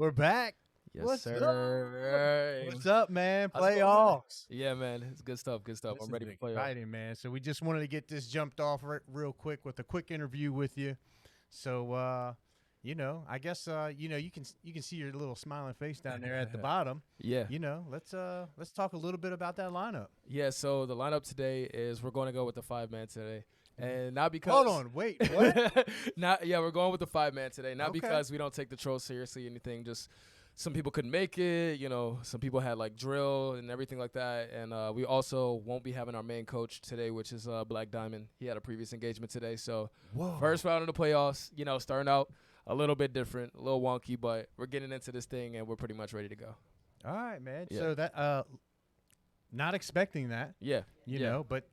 We're back. Yes, What's sir. What's up, man? How's it going, man? Playoffs. Yeah, man. It's good stuff. Good stuff. This I'm is ready for playoffs. exciting, man. So we just wanted to get this jumped off real quick with a quick interview with you. So, I guess you can see your little smiling face down there at the bottom. Yeah. Let's talk a little bit about that lineup. Yeah, so the lineup today is we're going to go with the 5-man today. And not because Hold on, wait, what? we're going with the 5-man today. Not Okay. because we don't take the Trollz seriously or anything, just some people couldn't make it, some people had like drill and everything like that. And we also won't be having our main coach today, which is Black Diamond. He had a previous engagement today. So Whoa. first round of the playoffs, starting out a little bit different, a little wonky, but we're getting into this thing and we're pretty much ready to go. All right, man. Yeah. So that not expecting that. Yeah. You know, but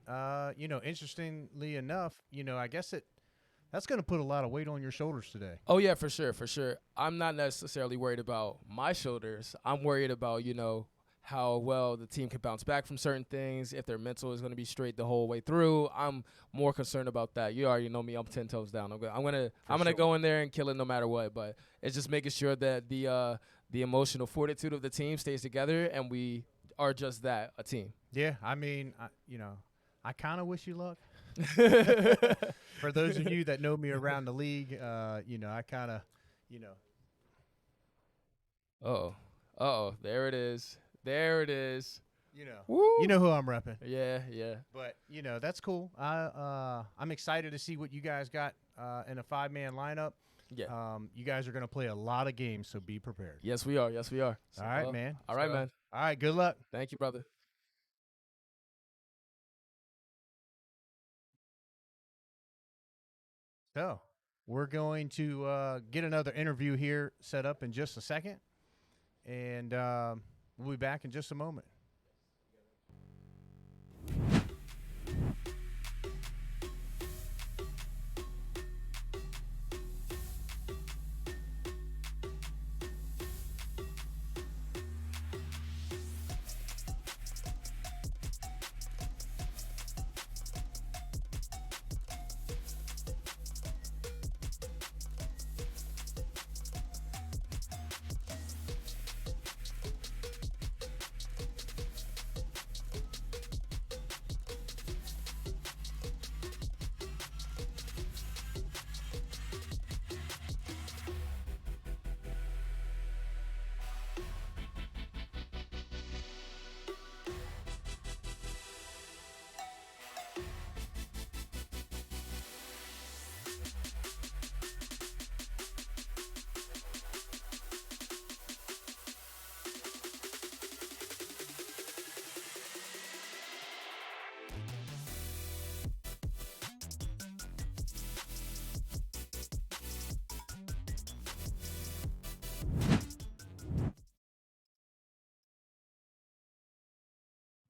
interestingly enough, I guess that's going to put a lot of weight on your shoulders today. Oh yeah, for sure, for sure. I'm not necessarily worried about my shoulders. I'm worried about, how well the team can bounce back from certain things, if their mental is going to be straight the whole way through. I'm more concerned about that. You already know me. I'm 10 toes down. I'm gonna go in there and kill it no matter what, but it's just making sure that the emotional fortitude of the team stays together and we are just that, a team. Yeah, I mean, I kind of wish you luck. For those of you that know me around the league, I kind of, Uh-oh. There it is. you know who I'm repping. Yeah. But that's cool. I'm excited to see what you guys got in a 5-man lineup. Yeah. You guys are gonna play a lot of games, so be prepared. Yes, we are. So, All right, man. All right, man. All right, good luck. Thank you, brother. So we're going to get another interview here set up in just a second, and we'll be back in just a moment.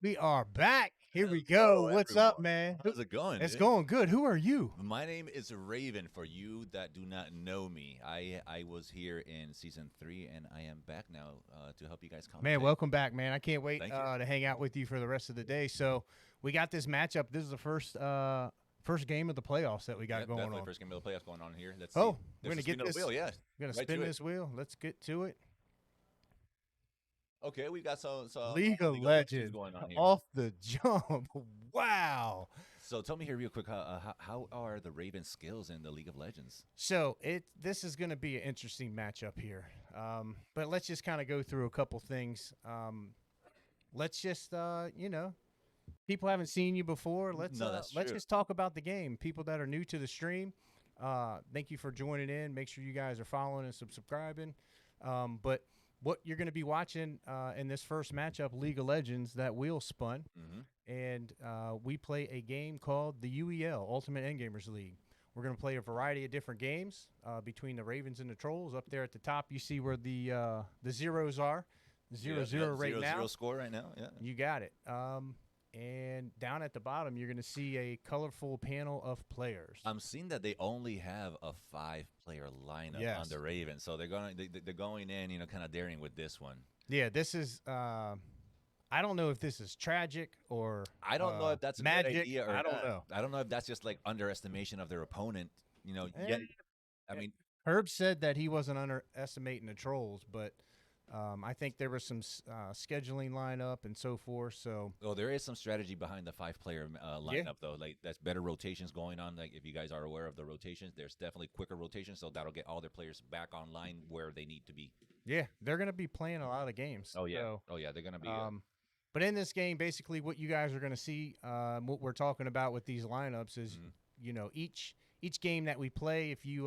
We are back. Here we go. Hello, What's up, everyone. man? How's it going? It's dude? going good. Who are you? My name is Raven. For you that do not know me, I was here in season 3, and I am back now to help you guys commentate. Man, welcome back, man. I can't wait Thank you. to hang out with you for the rest of the day. So we got this matchup. This is the first game of the playoffs that we got going definitely on. first game of the playoffs going on here. Let's Oh, see. we're gonna There's a get spin of this. the wheel, yeah. We're gonna Right spin to it. this wheel. Let's get to it. Okay, we got some League of Legends going on here. off the jump. Wow. So tell me here real quick, how are the Raven skills in the League of Legends? So this is going to be an interesting matchup here. But let's just kind of go through a couple things. Let's just people haven't seen you before. Let's that's let's true. just talk about the game. People that are new to the stream, thank you for joining in. Make sure you guys are following and subscribing. But what you're going to be watching in this first matchup, League of Legends, that wheel spun, and we play a game called the UEL, Ultimate Endgamers League. We're going to play a variety of different games between the Ravens and the Trolls. Up there at the top, you see where the zeros are. 0-0 right now. 0-0 score right now, yeah. You got it. And down at the bottom, you're going to see a colorful panel of players. I'm seeing that they only have a 5-player lineup Yes. on the Ravens, so they're going in, kind of daring with this one. Yeah, this is. I don't know if this is tragic or I don't know if that's a magic. good idea or I don't not. know. I don't know if that's just like underestimation of their opponent. Yet, I mean, Herb said that he wasn't underestimating the Trolls, but I think there was some scheduling lineup and so forth. So Oh, there is some strategy behind the 5-player lineup, Yeah. though. Like that's better rotations going on. Like if you guys are aware of the rotations, there's definitely quicker rotations, so that'll get all their players back online where they need to be. yeah, they're going to be playing a lot of games. Oh yeah, So, oh yeah, they're gonna be. but in this game, basically, what you guys are going to see, what we're talking about with these lineups is, each game that we play. If you,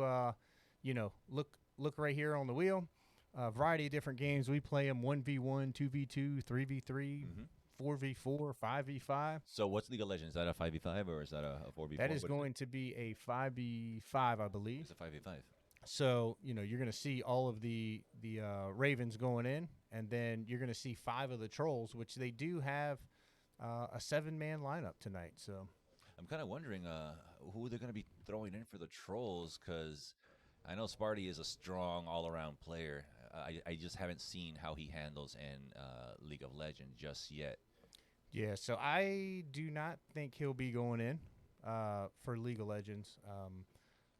look right here on the wheel, a variety of different games. We play them 1v1, 2v2, 3v3, 4v4, 5v5. So what's League of Legends? Is that a 5v5 or is that a 4v4? That is going to be a 5v5, I believe. It's a 5v5. So, you're going to see all of the Ravens going in, and then you're going to see 5 of the Trolls, which they do have a 7-man lineup tonight. So I'm kind of wondering who they're going to be throwing in for the Trolls, because I know Sparty is a strong all-around player. I just haven't seen how he handles in League of Legends just yet. yeah, so I do not think he'll be going in for League of Legends.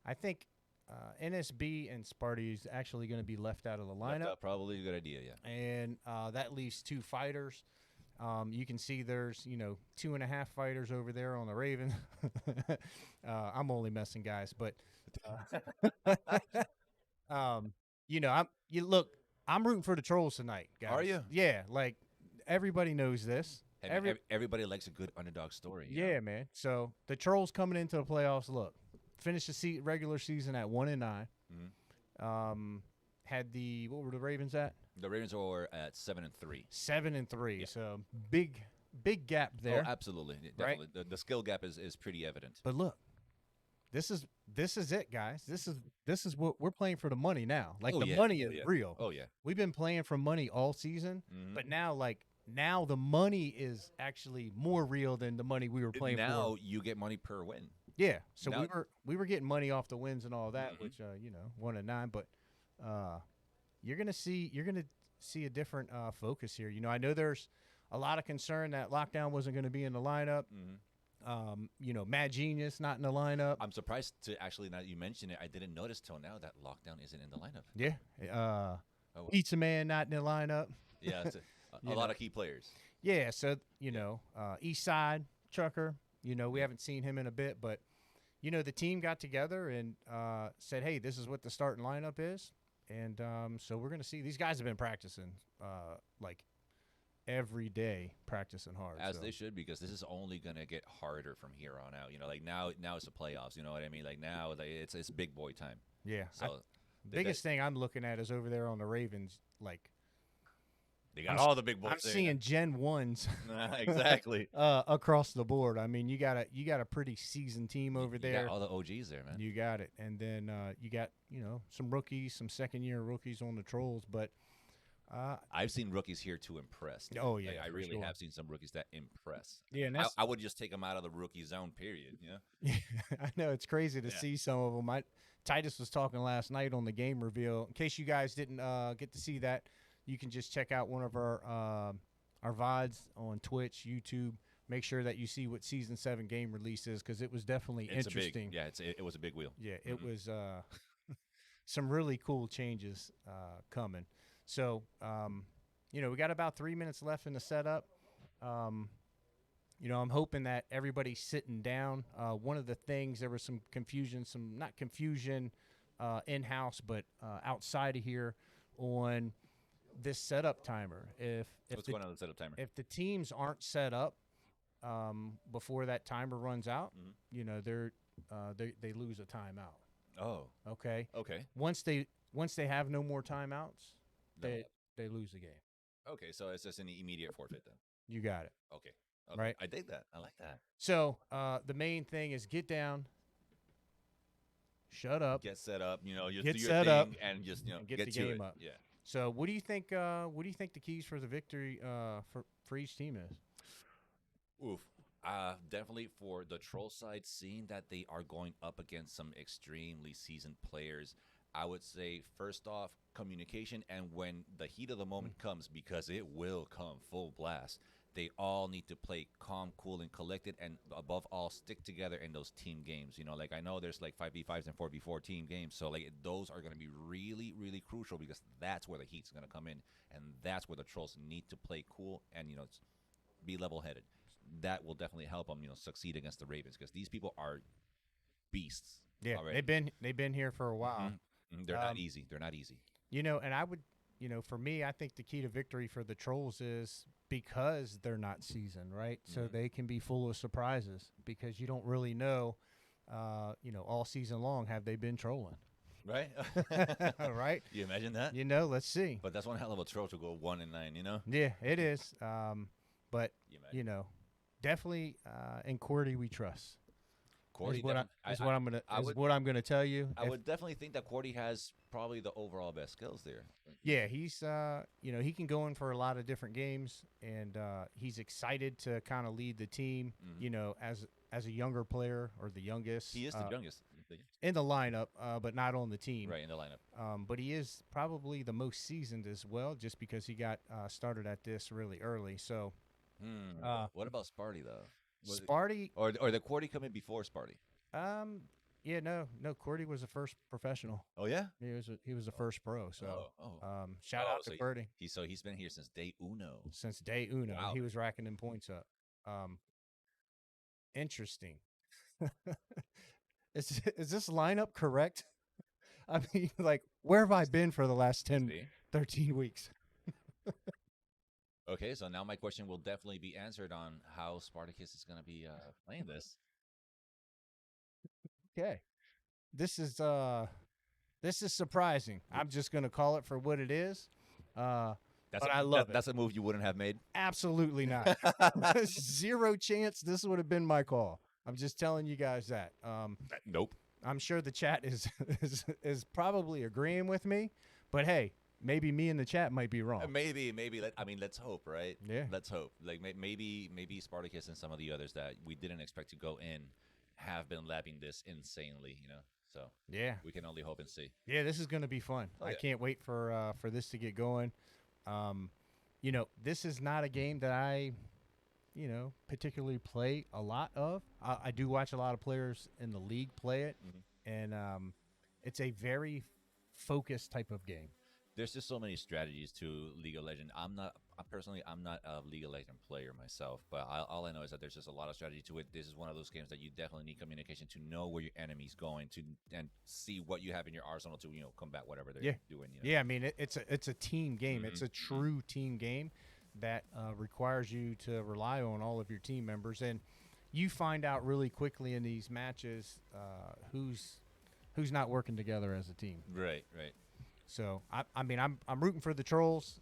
I think NSB and Sparty is actually going to be left out of the Left lineup, out, probably a good idea, yeah. and that leaves 2 fighters. You can see there's 2.5 fighters over there on the Ravens. I'm only messing, guys, but I'm rooting for the Trolls tonight, guys. Are you? Yeah, like everybody knows this. Everybody likes a good underdog story. you know? Yeah, man. So the Trolls coming into the playoffs. Look, finished the regular season at 1-9. Had what were the Ravens at? The Ravens are at 7-3. 7-3. Yeah. So big gap there. Oh, absolutely, definitely. The skill gap is pretty evident. But look, this is it, guys. This is what we're playing for, the money now. Like the money is real. Oh yeah. We've been playing for money all season, but now the money is actually more real than the money we were playing for. Now you get money per win. Yeah. So Now- we were getting money off the wins and all that, which 1-9, but you're gonna see a different focus here. I know there's a lot of concern that Lockdown wasn't going to be in the lineup. Mad Genius not in the lineup. I'm surprised to actually, now that you mention it, I didn't notice till now that Lockdown isn't in the lineup. Yeah. Oh, Pizza Man not in the lineup. yeah, it's a lot of key players. Yeah, so East Side Trucker. We haven't seen him in a bit, but the team got together and said, "Hey, this is what the starting lineup is," and so we're gonna see. These guys have been practicing like every day, practicing hard, As so. they should, because this is only gonna get harder from here on out. Like now it's the playoffs. You know what I mean? Like now, it's big boy time. Yeah. So Biggest thing I'm looking at is over there on the Ravens, like. they got all the big boys. I'm seeing Gen 1s exactly. across the board. I mean, you got a pretty seasoned team over You there. got all the OGs there, man. You got it. And then you got, some rookies, some second-year rookies on the Trolls. But I've seen rookies here to impress. Oh, yeah, I for really sure. have seen some rookies that impress. Yeah, and that's, I would just take them out of the rookie zone, period. Yeah. I know it's crazy to Yeah. see some of them. Titus was talking last night on the game reveal. In case you guys didn't get to see that, you can just check out one of our VODs on Twitch, YouTube. Make sure that you see what Season 7 game release is, because it was definitely interesting. It was a big wheel. Yeah, it was some really cool changes coming. So, we got about 3 minutes left in the setup. I'm hoping that everybody's sitting down. One of the things, there was some confusion, not confusion in-house, but outside of here on this setup timer. What's going on with the setup timer? If the teams aren't set up before that timer runs out, they lose a timeout. Oh, Okay. okay. Once they have no more timeouts, Then they lose the game. okay, so it's just an immediate forfeit then. You got it. Okay. Right. I dig that. I like that. So the main thing is get down, shut up. Get set up, just Get do your set thing up and just, and get get the to game it. up. Yeah. So what do you think? What do you think the keys for the victory for each team is? Oof. Definitely for the Troll side, seeing that they are going up against some extremely seasoned players, I would say first off, communication, and when the heat of the moment comes, because it will come full blast, they all need to play calm, cool, and collected, and above all, stick together in those team games. You know, like I know there's like 5v5s and 4v4 team games, so like those are going to be really, really crucial because that's where the heat's going to come in, and that's where the Trolls need to play cool and be level-headed. That will definitely help them, succeed against the Ravens because these people are beasts. Yeah, already. they've been here for a while. They're not easy. They're not easy. And I would, for me, I think the key to victory for the Trolls is because they're not seasoned, right? So they can be full of surprises because you don't really know, all season long have they been trolling, right? Right? You imagine that? Let's see. But that's one hell of a troll to go 1-9. Yeah, it is. But definitely in Cordy we trust. Cordy is what I'm gonna tell you. I would definitely think that Cordy has probably the overall best skills there. Yeah, he's he can go in for a lot of different games, and he's excited to kind of lead the team. As a younger player or the youngest. He is the youngest in the lineup, but not on the team. Right, in the lineup. But he is probably the most seasoned as well, just because he got started at this really early. So, what about Sparty though? Sparty or did Cordy come in before Sparty? Yeah, no, Cordy was the first professional. Oh yeah, he was the first pro. So, shout out to Cordy. He's been here since day uno. Since day uno, wow. He was racking them points up. Interesting. Is this lineup correct? I mean, like, where have I been for the last 13 weeks? Okay, so now my question will definitely be answered on how Spartacus is going to be playing this. Okay, this is surprising. I'm just going to call it for what it is. I love it. That's a move you wouldn't have made? Absolutely not. Zero chance this would have been my call. I'm just telling you guys that. Nope. I'm sure the chat is probably agreeing with me, but hey, maybe me in the chat might be wrong. Maybe. Let's hope, right? Yeah. Let's hope. Like maybe Spartacus and some of the others that we didn't expect to go in have been lapping this insanely, So yeah, we can only hope and see. Yeah, this is going to be fun. I can't wait for this to get going. This is not a game that I, particularly play a lot of. I do watch a lot of players in the league play it, and it's a very focused type of game. There's just so many strategies to League of Legends. I'm not a League of Legends player myself, but all I know is that there's just a lot of strategy to it. This is one of those games that you definitely need communication to know where your enemy's going to and see what you have in your arsenal to combat whatever they're doing. Yeah, I mean it's a team game. It's a true team game that requires you to rely on all of your team members, and you find out really quickly in these matches who's not working together as a team. Right. So I'm rooting for the Trolls.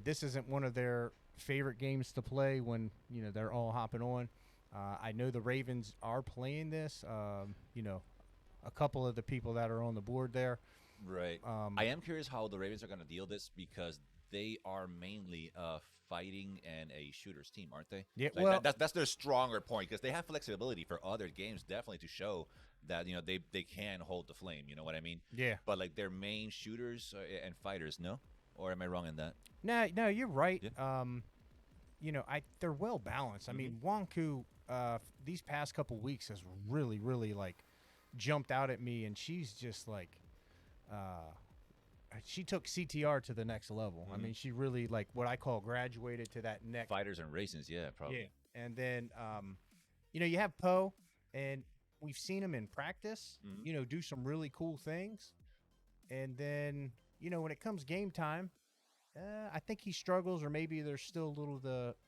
This isn't one of their favorite games to play when they're all hopping on. I know the Ravens are playing this. A couple of the people that are on the board there. Right. I am curious how the Ravens are going to deal this because they are mainly a fighting and a shooters team, aren't they? Yeah. Like that's their stronger point because they have flexibility for other games definitely to show that they can hold the flame. You know what I mean? Yeah. But like their main shooters and fighters, no? Or am I wrong in that? No, you're right. Yeah. They're well balanced. I mean, Wonku these past couple weeks has really, really like jumped out at me, and she's just like, she took CTR to the next level. I mean, she really like what I call graduated to that next fighters and races. Yeah, probably. Yeah, and then you have Poe, and we've seen him in practice. Do some really cool things, and then when it comes game time. I think he struggles, or maybe there's still a little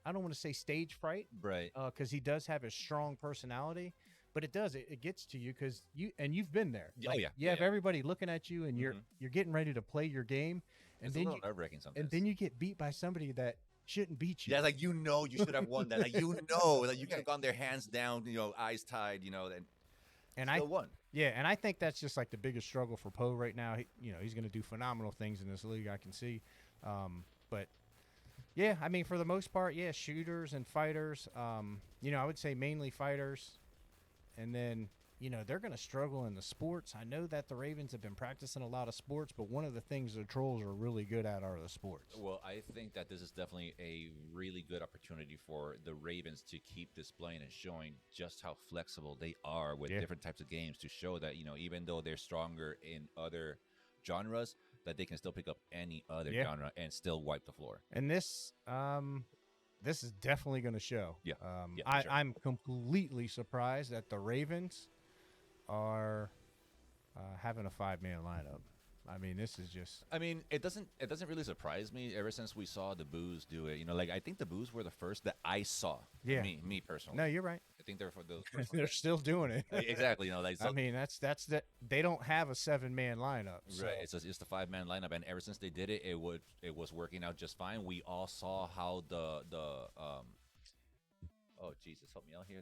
I don't want to say stage fright, right? Because he does have a strong personality, but it gets to you because you've been there. Like, you have everybody looking at you, and you're getting ready to play your game, and it's then a little nerve-wracking sometimes. And then you get beat by somebody that shouldn't beat you. Yeah, like you should have won that. Like you that you could have gone there hands down, eyes tied, and still won. Yeah, and I think that's just like the biggest struggle for Poe right now. He's going to do phenomenal things in this league. I can see. But yeah, I mean, for the most part, shooters and fighters, I would say mainly fighters. And then, they're going to struggle in the sports. I know that the Ravens have been practicing a lot of sports, but one of the things the Trolls are really good at are the sports. Well, I think that this is definitely a really good opportunity for the Ravens to keep displaying and showing just how flexible they are with different types of games to show that, even though they're stronger in other genres, that they can still pick up any other genre and still wipe the floor. And this is definitely going to show. Yeah. Sure. I'm completely surprised that the Ravens are having a 5-man lineup. I mean, this is just. I mean, it doesn't really surprise me. Ever since we saw the Boos do it, I think the Boos were the first that I saw. Yeah. Me personally. No, you're right. I think they're for those. First They're still doing it. Exactly. I mean, that's that. They don't have a 7-man lineup. So. Right. It's a 5-man lineup, and ever since they did it, it was working out just fine. We all saw how the oh Jesus, help me out here,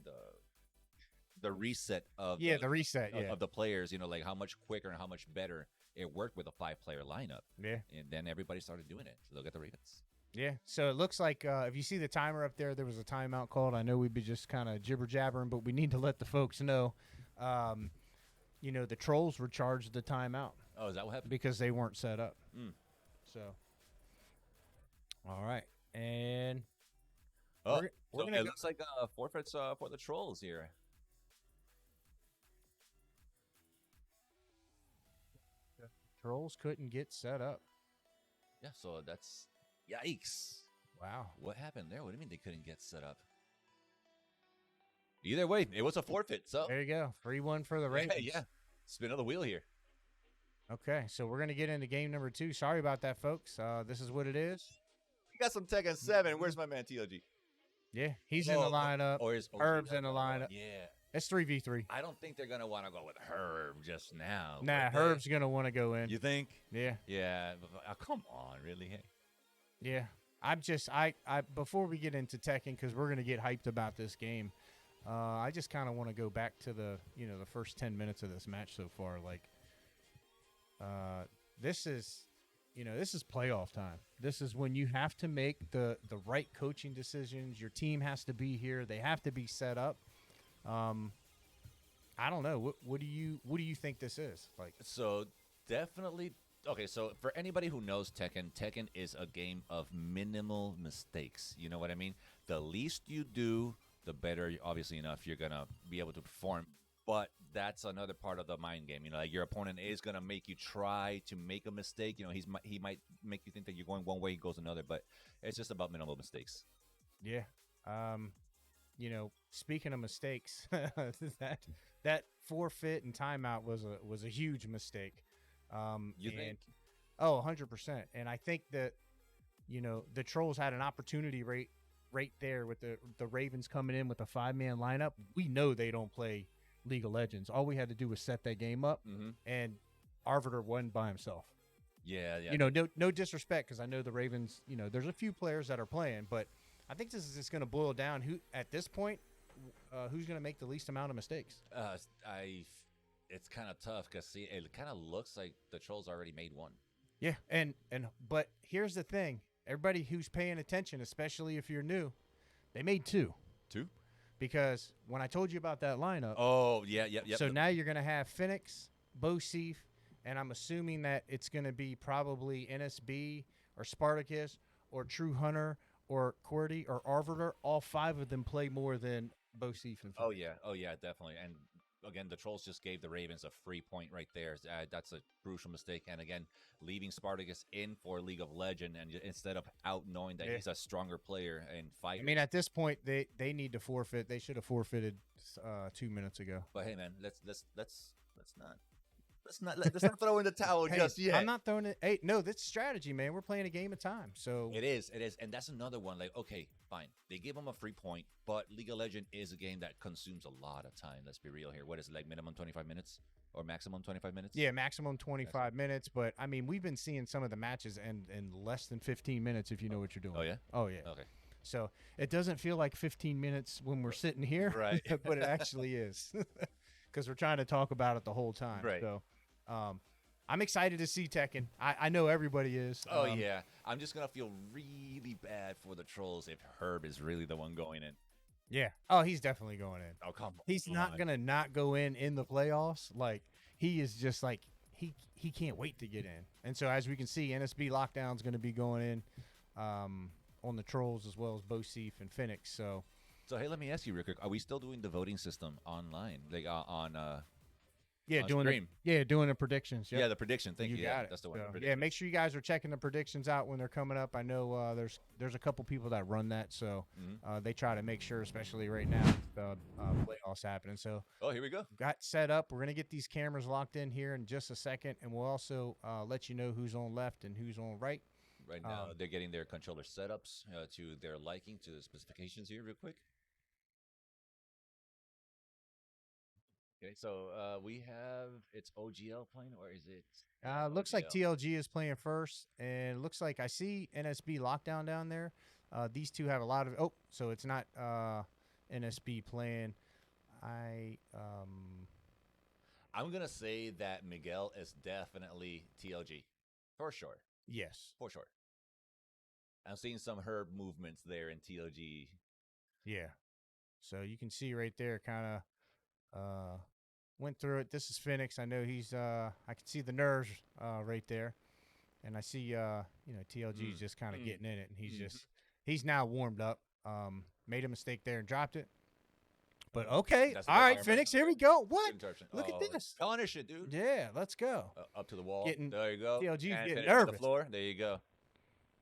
the reset of of the players, how much quicker and how much better it worked with a 5-player lineup. Yeah. And then everybody started doing it. So they'll get the Ravens. Yeah. So it looks like if you see the timer up there was a timeout called. I know we'd be just kind of jibber jabbering, but we need to let the folks know. The Trolls were charged the timeout. Oh, is that what happened? Because they weren't set up. Mm. So. All right. And we're so it looks like forfeits for the Trolls here. Trolls couldn't get set up. Yeah, so that's yikes. Wow. What happened there? What do you mean they couldn't get set up? Either way, it was a forfeit. So there you go. 3-1 for the Ravens. Yeah. Spin of the wheel here. Okay, so we're going to get into game number 2. Sorry about that, folks. This is what it is. We got some Tekken 7. Where's my man, TLG? Yeah, he's in the lineup. Herb's in the lineup. Yeah. It's 3v3. I don't think they're going to want to go with Herb just now. Nah, Herb's going to want to go in. You think? Yeah. Yeah. Come on, really? Hey. Yeah. I'm just, I before we get into Tekken, because we're going to get hyped about this game, I just kind of want to go back to the first 10 minutes of this match so far. Like, this is playoff time. This is when you have to make the right coaching decisions. Your team has to be here. They have to be set up. I don't know. What do you think this is like? So definitely. Okay, so for anybody who knows Tekken is a game of minimal mistakes. You know what I mean? The least you do, the better, obviously enough, you're going to be able to perform. But that's another part of the mind game. Like your opponent is going to make you try to make a mistake. He might make you think that you're going one way, he goes another. But it's just about minimal mistakes. Yeah. Speaking of mistakes, that forfeit and timeout was a huge mistake. You think? Oh, 100%. And I think that, the Trolls had an opportunity right there with the Ravens coming in with a 5-man lineup. We know they don't play League of Legends. All we had to do was set that game up, and Arbiter won by himself. Yeah. No disrespect, because I know the Ravens, there's a few players that are playing, but I think this is just going to boil down at this point, who's going to make the least amount of mistakes. It's kind of tough because it kind of looks like the Trolls already made one. Yeah, but here's the thing: everybody who's paying attention, especially if you're new, they made 2. 2? Because when I told you about that lineup, So now you're going to have Phoenix, Bosif, and I'm assuming that it's going to be probably NSB or Spartacus or True Hunter or Cordy or Arbiter. All 5 of them play more than Bosif and Phoenix. Oh yeah, definitely. And again, the Trolls just gave the Ravens a free point right there. That's a crucial mistake. And again, leaving Spartacus in for League of Legends, and instead of out knowing that he's a stronger player and fighter. I mean, at this point, they need to forfeit. They should have forfeited 2 minutes ago. But hey, man, let's not throw in the towel just yet. I'm not throwing it. Hey, no, that's strategy, man. We're playing a game of time. So it is, and that's another one. Like, okay, fine, they give them a free point, but League of Legends is a game that consumes a lot of time. Let's be real here. What is it, like minimum 25 minutes or maximum 25 minutes? Yeah, maximum 25 minutes. But I mean, we've been seeing some of the matches end in less than 15 minutes if you know what you're doing. Oh yeah. Oh yeah. Okay. So it doesn't feel like 15 minutes when we're sitting here, right? But it actually is, because we're trying to talk about it the whole time. Right. So, I'm excited to see Tekken. I know everybody is. Oh yeah, I'm just gonna feel really bad for the Trolls if Herb is really the one going in. Yeah. Oh, he's definitely going in. Oh, come He's not on. gonna not go in the playoffs. Like he is just like he can't wait to get in. And so as we can see, NSB Lockdown's going to be going in on the Trollz as well as Bosif and Phoenix. So Hey, let me ask you real quick: are we still doing the voting system online, like on yeah, on doing stream? doing the predictions. Yep. Yeah, the prediction. Thank you. You Yeah, got it. that's the one. So, yeah, Prediction. make sure you guys are checking the predictions out when they're coming up. I know there's a couple people that run that, so they try to make sure, especially right now, the playoffs happening. So Oh, here we go. got set up. We're gonna get these cameras locked in here in just a second, and we'll also let you know who's on left and who's on right. Right now, they're getting their controller setups to their liking, to the specifications here, real quick. Okay, so we have it's OGL playing, or is it? Looks like OGL. TLG is playing first, and it looks like I see NSB Lockdown down there. These two have a lot of so it's not NSB playing. I'm gonna say that Miguel is definitely TLG, for sure. Yes. For sure. I'm seeing some herb movements there in TLG. Yeah. So you can see right there, kind of went through it. This is Phoenix. I know he's. I can see the nerves right there, and I see TLG is just kind of getting in it, and he's now warmed up. Made a mistake there and dropped it. But okay, all right, Phoenix. Here we go. What? Look at this. Punish it, dude. Yeah, let's go. Up to the wall. Getting, there you go. TLG's and getting nervous. nervous. The floor. There you go.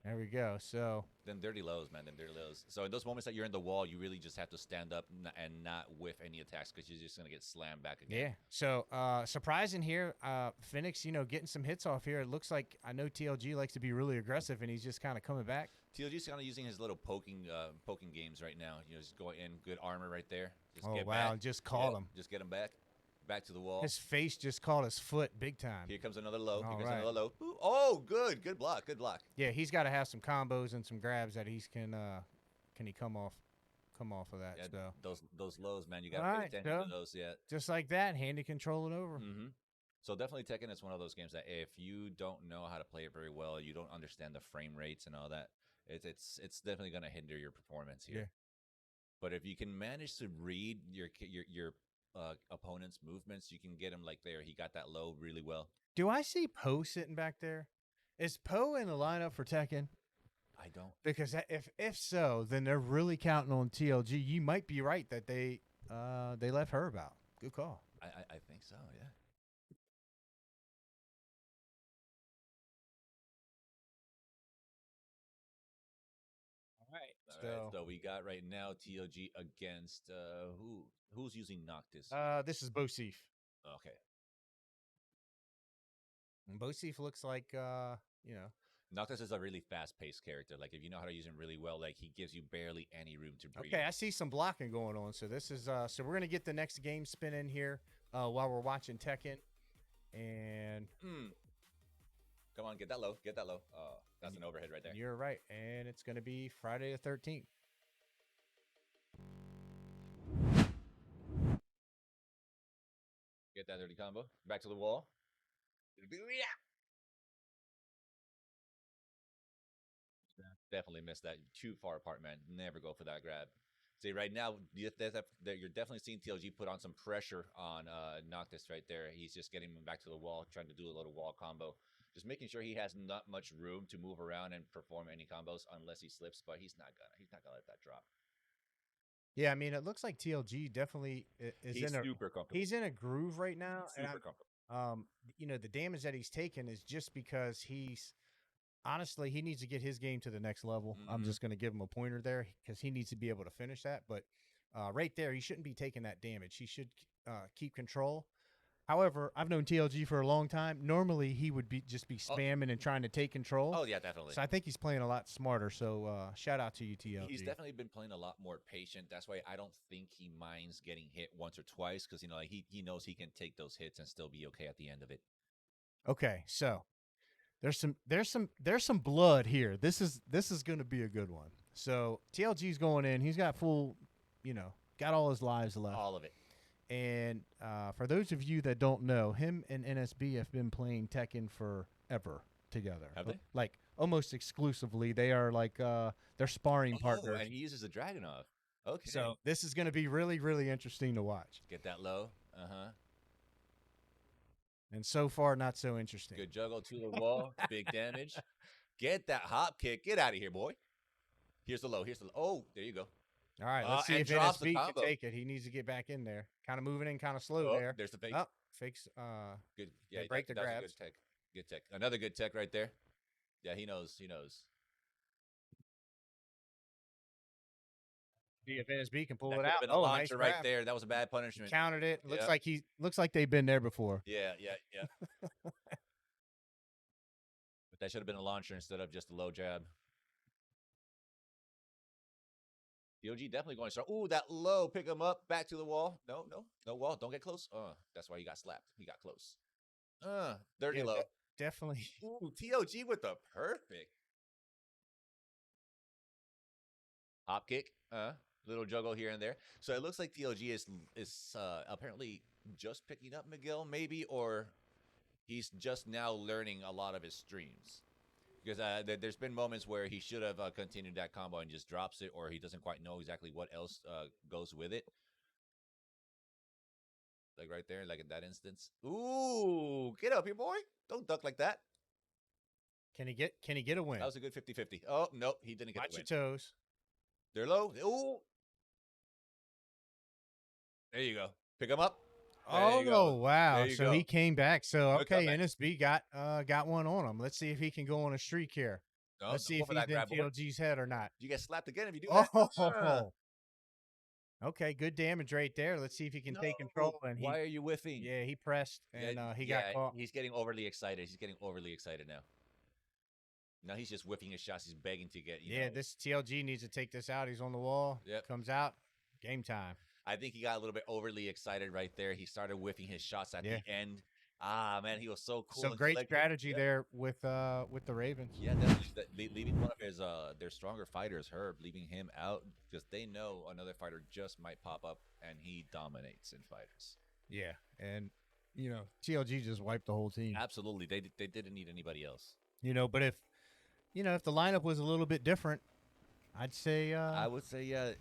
There we go. So them dirty lows, man. Them dirty lows. So in those moments that you're in the wall, you really just have to stand up and not whiff any attacks because you're just gonna get slammed back again. Yeah. So surprising here, Phoenix, getting some hits off here. It looks like I know TLG likes to be really aggressive, and he's just kind of coming back. TLG's kind of using his little poking games right now. Just going in, good armor right there. Just oh get wow! Back. Just caught him. Just get him back to the wall. His face just caught his foot big time. Here comes another low. All Here comes right. another low. Ooh, oh, good block. Good block. Yeah, he's got to have some combos and some grabs that he can he come off of that. Yeah, so those lows, man. You got to pay attention to those. Yeah. Just like that, handy control it over. Mm-hmm. So definitely Tekken is one of those games that if you don't know how to play it very well, you don't understand the frame rates and all that, it's definitely going to hinder your performance here. Yeah. But if you can manage to read your opponent's movements, you can get him like there. He got that low really well. Do I see Poe sitting back there? Is Poe in the lineup for Tekken? I don't. Because if so, then they're really counting on TLG. You might be right that they left Herb out. Good call. I think so, yeah. All right, so we got right now TLG against who's using Noctis? This is Bosif. Okay. And Bosif looks like Noctis is a really fast-paced character. Like if you know how to use him really well, like he gives you barely any room to breathe. Okay, I see some blocking going on. So this is so we're gonna get the next game spin in here while we're watching Tekken, and come on, get that low. That's an overhead right there. You're right, and it's gonna be Friday the 13th. Get that dirty combo. Back to the wall. Definitely missed that. Too far apart, man. Never go for that grab. See, right now, you're definitely seeing TLG put on some pressure on Noctis right there. He's just getting him back to the wall, trying to do a little wall combo. Just making sure he has not much room to move around and perform any combos unless he slips, but he's not gonna let that drop. Yeah, I mean, it looks like TLG definitely is super comfortable. He's in a groove right now. Super comfortable. The damage that he's taken is just because honestly, he needs to get his game to the next level. I'm just going to give him a pointer there because he needs to be able to finish that. But right there, he shouldn't be taking that damage. He should keep control. However, I've known TLG for a long time. Normally, he would just be spamming and trying to take control. Oh, yeah, definitely. So I think he's playing a lot smarter. So shout out to you, TLG. He's definitely been playing a lot more patient. That's why I don't think he minds getting hit once or twice because, he knows he can take those hits and still be okay at the end of it. Okay, so there's some blood here. This is going to be a good one. So TLG's going in. He's got full, got all his lives left. All of it. And for those of you that don't know, him and NSB have been playing Tekken forever together. Have they? Like almost exclusively. They are like they're sparring partners. And he uses a Dragunov. Okay. So this is going to be really, really interesting to watch. Get that low. And so far, not so interesting. Good juggle to the wall. Big damage. Get that hop kick. Get out of here, boy. Here's the low. Oh, there you go. All right, let's see and if drops the NSB can combo. take it. He needs to get back in there. Kind of moving in, kind of slow Oh, there. there's the fake. Oh, fakes. Good. Yeah, break the that was a grabs. good tech. Good tech. Another good tech right there. Yeah, he knows. See if NSB can pull That it could have out. been a Oh, launcher nice right grab. there. That was a bad punishment. Countered it. Looks Yep. like they've been there before. Yeah. But that should have been a launcher instead of just a low jab. DOG definitely going to start. Ooh, that low. Pick him up. Back to the wall. No wall. Don't get close. That's why he got slapped. He got close. Dirty low. Definitely. Ooh, TOG with the perfect hop kick. Little juggle here and there. So it looks like TOG is apparently just picking up Miguel, maybe, or he's just now learning a lot of his streams. Because there's been moments where he should have continued that combo and just drops it, or he doesn't quite know exactly what else goes with it. Like right there, like in that instance. Ooh, get up here, boy. Don't duck like that. Can he get a win? That was a good 50-50. Oh, nope, he didn't get Watch the win. your toes. They're low. Ooh. There you go. Pick him up. Oh, wow. You So go. he came back. So, Good okay, comeback. NSB got one on him. Let's see if he can go on a streak here. No, Let's see go if for he's that in grab, boy. TLG's head or not. You get slapped again if you do that. Oh. Okay, good damage right there. Let's see if he can take control. And Why are you whiffing? Yeah, he pressed, and he got caught. He's getting overly excited. Now. Now he's just whiffing his shots. He's begging to get, you know. This TLG needs to take this out. He's on the wall. Yep. Comes out. Game time. I think he got a little bit overly excited right there. He started whiffing his shots at the end. Man, he was so cool. So great strategy there with the Ravens. Yeah, definitely. Leaving one of his their stronger fighters, Herb, leaving him out because they know another fighter just might pop up, and he dominates in fighters. Yeah, and TLG just wiped the whole team. Absolutely, they didn't need anybody else. But if the lineup was a little bit different, I'd say I would say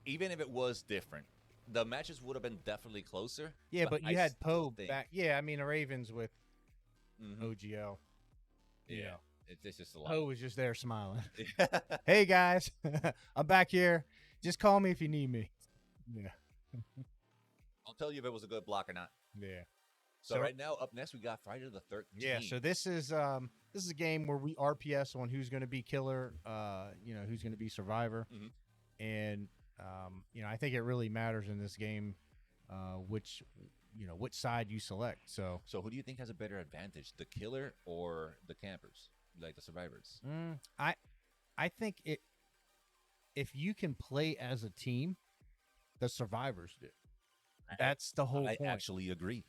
even if it was different, the matches would have been definitely closer. Yeah, but you had Poe think- back. Yeah, I mean the Ravens with Mhm. OGL. Yeah, it's just a lot. Poe was just there smiling. Hey guys, I'm back here. Just call me if you need me. Yeah. I'll tell you if it was a good block or not. Yeah. So right now, up next, we got Friday the 13th. Yeah, so this is a game where we RPS on who's going to be killer, who's going to be survivor, and I think it really matters in this game, which side you select. So who do you think has a better advantage, the killer or the campers, like the survivors? I think if you can play as a team, the survivors do. That's the whole point. I actually agree.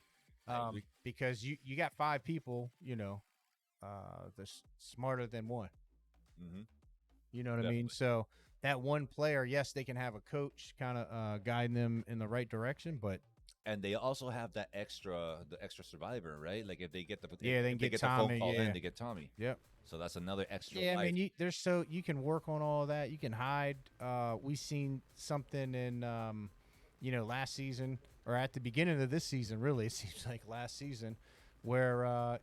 Because you got 5 people, that's smarter than one. Mm-hmm. You know what I mean? So that one player, yes, they can have a coach kind of guide them in the right direction, and they also have the extra survivor, right? Like if they get the they get the Tommy, phone call in, they get Tommy. Yep. So that's another extra. Yeah, life. I mean, you can work on all that. You can hide. We seen something in last season. Or at the beginning of this season, really, it seems like last season, where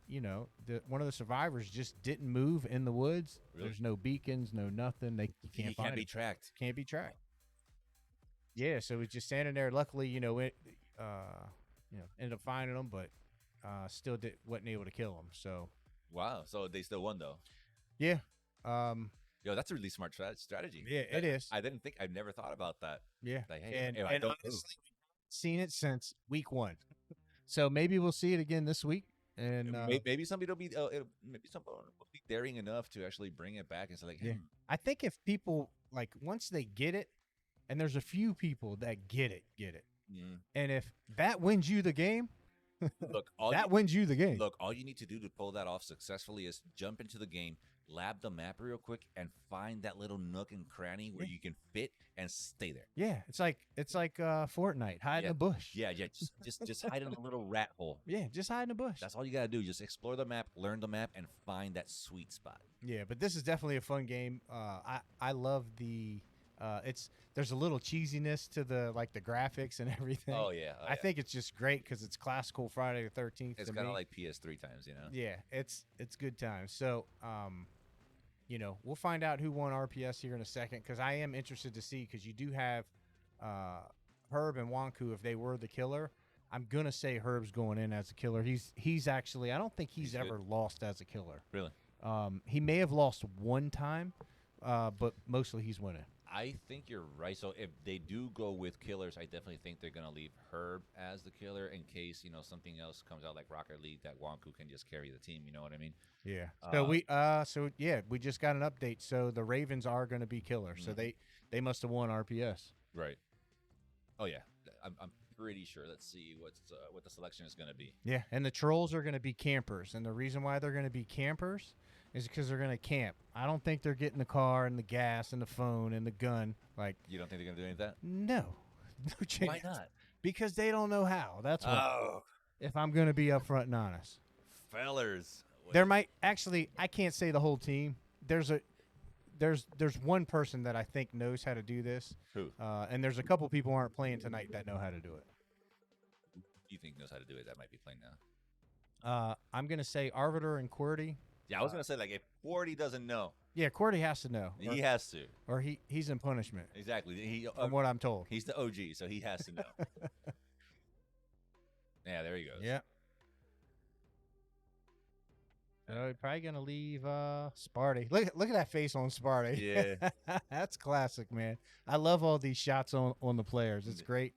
one of the survivors just didn't move in the woods. Really? There's no beacons, no nothing. He can't be tracked. Can't be tracked. Yeah, so he's just standing there. Luckily, ended up finding him, but still wasn't able to kill him. So wow, so they still won though. Yeah. Yo, that's a really smart strategy. Yeah, it is. I've never thought about that. Yeah, like, hey, and I don't honestly, seen it since week 1, so maybe we'll see it again this week. And maybe somebody will be daring enough to actually bring it back and say like, yeah. I think if people once they get it, and there's a few people that get it, and if that wins you the game, look, wins you the game. Look, all you need to do to pull that off successfully is jump into the game, lab the map real quick, and find that little nook and cranny where you can fit and stay there. Yeah, it's like Fortnite, hide in a bush. Yeah, just hide in a little rat hole. Yeah, just hide in a bush. That's all you gotta do. Just explore the map, learn the map, and find that sweet spot. Yeah, but this is definitely a fun game. I love the there's a little cheesiness to the graphics and everything. Oh yeah, I think it's just great because it's classical Friday the 13th. it's kind of like PS3 times, you know. Yeah, it's good times. So, we'll find out who won RPS here in a second because I am interested to see because you do have Herb and Wanku. If they were the killer, I'm gonna say Herb's going in as a killer. He's actually I don't think he's ever lost as a killer. Really? He may have lost one time, but mostly he's winning. I think you're right. So if they do go with killers, I definitely think they're gonna leave Herb as the killer in case something else comes out like Rocket League that Wanku can just carry the team. You know what I mean? Yeah. So we just got an update. So the Ravens are going to be killers. So they must have won RPS. Right. Oh yeah, I'm pretty sure. Let's see what the selection is gonna be. Yeah, and the Trolls are going to be campers, and the reason why they're going to be campers is because they're going to camp. I don't think they're getting the car and the gas and the phone and the gun. Like, You don't think they're gonna do any of that? no chance. Why not? Because they don't know how. That's what. Oh, If I'm going to be upfront and honest, fellers. there might actually. I can't say the whole team. There's one person that I think knows how to do this. Who And there's a couple people who aren't playing tonight that know how to do it. you think knows how to do it? That might be playing now. I'm going to say Arbiter and QWERTY. Yeah, I was gonna say like if 40 doesn't know, Yeah, QWERTY has to know. he has to. Or he's in punishment, Exactly. from what I'm told. He's the OG, so he has to know. Yeah, there he goes. Yeah. We're probably going to leave Sparty. Look at that face on Sparty. Yeah. That's classic, man. I love all these shots on the players. It's great.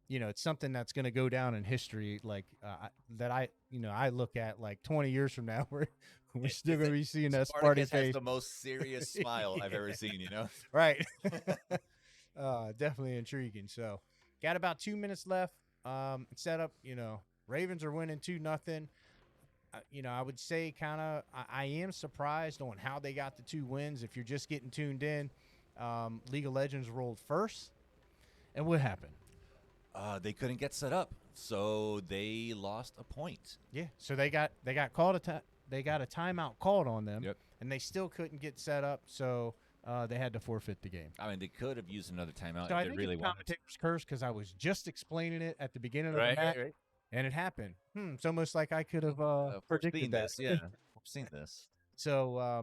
It's something that's going to go down in history, that I look at like 20 years from now. We're still going to be seeing that Sparty Spartacus face. has the most serious smile I've ever seen. Right. Definitely intriguing. So, got about 2 minutes left. Set up. Ravens are winning 2-0. I would say I am surprised on how they got the 2 wins. If you're just getting tuned in, League of Legends rolled first. And what happened? They couldn't get set up, so they lost a point. Yeah. So they got called they got a timeout called on them. Yep. And they still couldn't get set up, so they had to forfeit the game. I mean, they could have used another timeout So I if they think really it's wanted. commentator's curse because I was just explaining it at the beginning of the Right, match, right. and it happened. It's almost like I could have predicted Foreseen that. this, yeah. Foreseen this. So,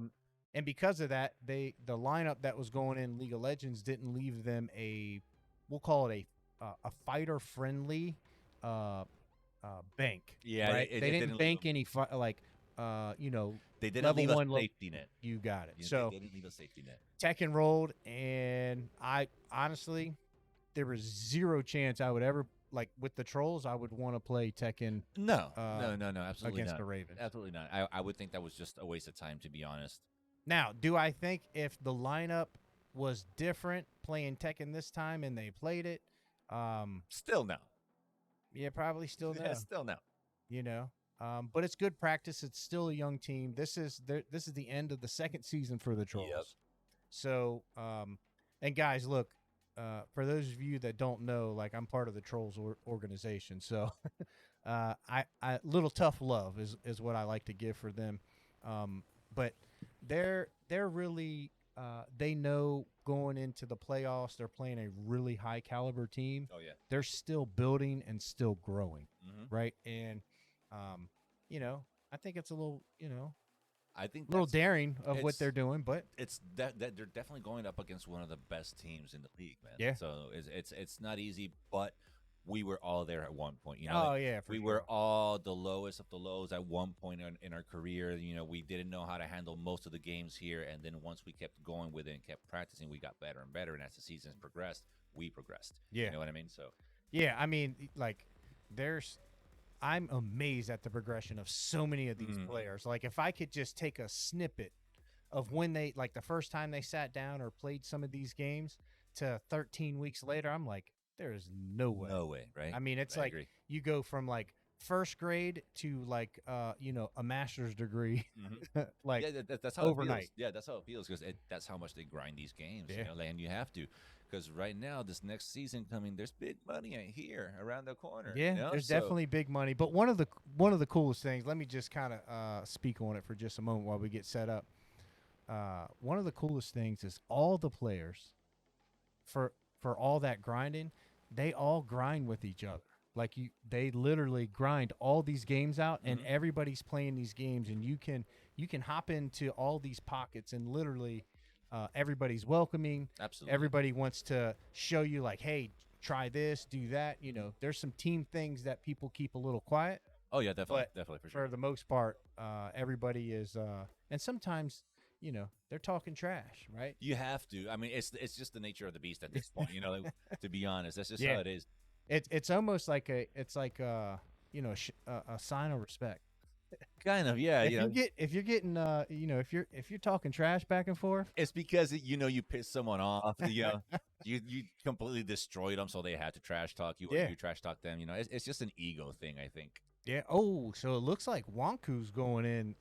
and because of that, the lineup that was going in League of Legends didn't leave them we'll call it a fighter friendly bank. Yeah, right? it They didn't leave bank them- any They didn't level leave a one, safety net. you got it. You know, So they didn't leave a safety net. Tekken rolled, and I honestly, there was zero chance I would ever with the Trolls. I would want to play Tekken No, no, absolutely against not. the Ravens. Absolutely not. I would think that was just a waste of time, to be honest. Now, do I think if the lineup was different playing Tekken this time and they played it, Still no. yeah, probably still no. Yeah, still no. But it's good practice. It's still a young team. This is the end of the second season for the Trolls. Yep. So, and guys, look, for those of you that don't know, I'm part of the Trolls organization. So, I little tough love is what I like to give for them. But they're really they know going into the playoffs, they're playing a really high caliber team. Oh yeah. They're still building and still growing, right? And I think it's a little, I think a little that's- daring of what it's- they're doing, but It's that they're definitely going up against one of the best teams in the league, man. Yeah. So it's not easy, but we were all there at one point. yeah, for we sure. were all the lowest of the lows at one point in our career. We didn't know how to handle most of the games here, and then once we kept going with it and kept practicing, we got better and better. And as the seasons progressed, we progressed. Yeah. You know what I mean? So yeah, I mean, I'm amazed at the progression of so many of these players. If I could just take a snippet of when they, the first time they sat down or played some of these games to 13 weeks later, I'm like, there is no way. no way, right? I mean, it's I agree. you go from first grade to a master's degree, Yeah, that's how overnight. It feels. Yeah, that's how it feels because that's how much they grind these games. Yeah. And you have to, because right now this next season coming, there's big money here around the corner. Yeah, there's definitely big money. But one of the coolest things, let me just kind of speak on it for just a moment while we get set up. one of the coolest things is all the players for all that grinding, they all grind with each other. Like they literally grind all these games out, and everybody's playing these games, and you can hop into all these pockets, and literally everybody's welcoming. Absolutely. Everybody wants to show you like, hey, try this, do that. You know, there's some team things that people keep a little quiet. Oh yeah, definitely, But definitely for sure. For the most part, everybody is, and sometimes they're talking trash, right? You have to. I mean, it's just the nature of the beast at this point. You know, like, to be honest, that's just Yeah. how it is. It's almost like a sign of respect. Kind of, yeah. If you're getting if you're talking trash back and forth, It's because you piss someone off. You completely destroyed them, so they had to trash talk you, or Yeah. you trash talk them. You know, it's just an ego thing, I think. yeah. Oh, so it looks like Wonku's going in.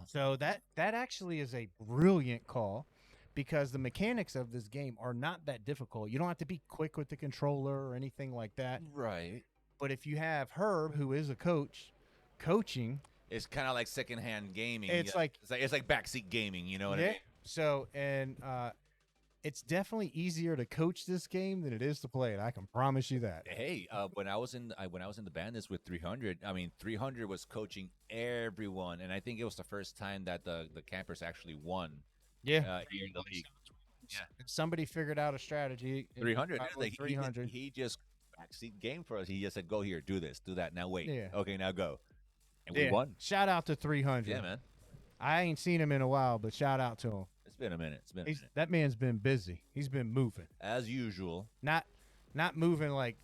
So that actually is a brilliant call, because the mechanics of this game are not that difficult. You don't have to be quick with the controller or anything like that. Right. But if you have Herb, who is a coach, coaching, It's kind of like secondhand gaming. It's yeah. like- it's like backseat gaming. You know what I mean? So it's definitely easier to coach this game than it is to play it. I can promise you that. Hey, when I was in the bandits with 300, I mean 300 was coaching everyone, and I think it was the first time that the campers actually won Yeah. here in the league. Somebody figured out a strategy. 300, yeah, Probably like, 300. He just backseat game for us. He just said, "Go here, do this, do that. Now wait, Yeah. okay, now go," and Yeah. we won. Shout out to 300. Yeah, man. I ain't seen him in a while, but shout out to him. It's been a minute. It's been a minute. That man's been busy. He's been moving. As usual. Not moving like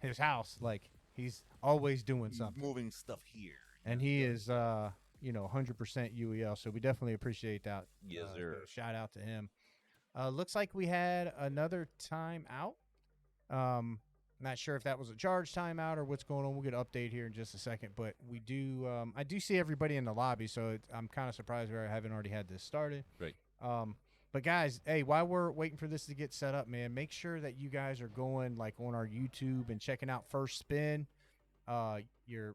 his house. Like he's always doing something. Moving stuff here. And he is 100% UEL. So we definitely appreciate that. Yes, sir. So shout out to him. Looks like we had another timeout. Not sure if that was a charge timeout or what's going on. We'll get an update here in just a second. But we do, I do see everybody in the lobby, so I'm kind of surprised we haven't already had this started. Right. But guys, hey, while we're waiting for this to get set up, man, make sure that you guys are going like on our YouTube and checking out First Spin. You're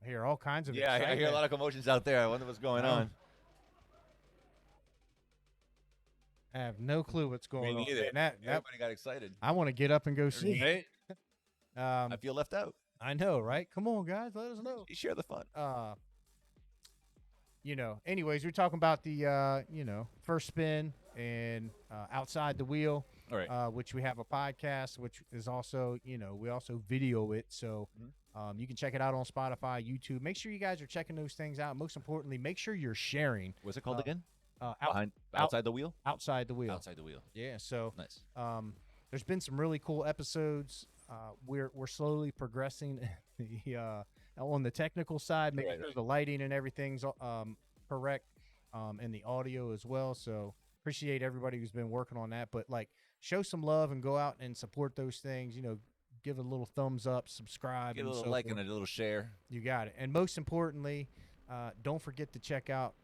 hear all kinds of Yeah, I hear a excitement. lot of commotions out there. I wonder what's going Oh, on. I have no clue what's going Me on. neither. And that Everybody got excited. I want to get up and go see. Right? Um, I feel left out. I know, right? Come on, guys, let us know. You share the fun. Anyways, we're talking about the First Spin and Outside the Wheel, All right. which we have a podcast, which is also, we also video it. So you can check it out on Spotify, YouTube. Make sure you guys are checking those things out. Most importantly, make sure you're sharing. What's it called again? Outside the wheel. Outside the Wheel. Outside the wheel. Yeah. So Nice. there's been some really cool episodes. We're slowly progressing on the technical side, making sure the lighting and everything's correct, and the audio as well. So appreciate everybody who's been working on that. But like, show some love and go out and support those things. Give it a little thumbs up, subscribe, Give a and little so like forth. and a little share. You got it. And most importantly, don't forget to check out,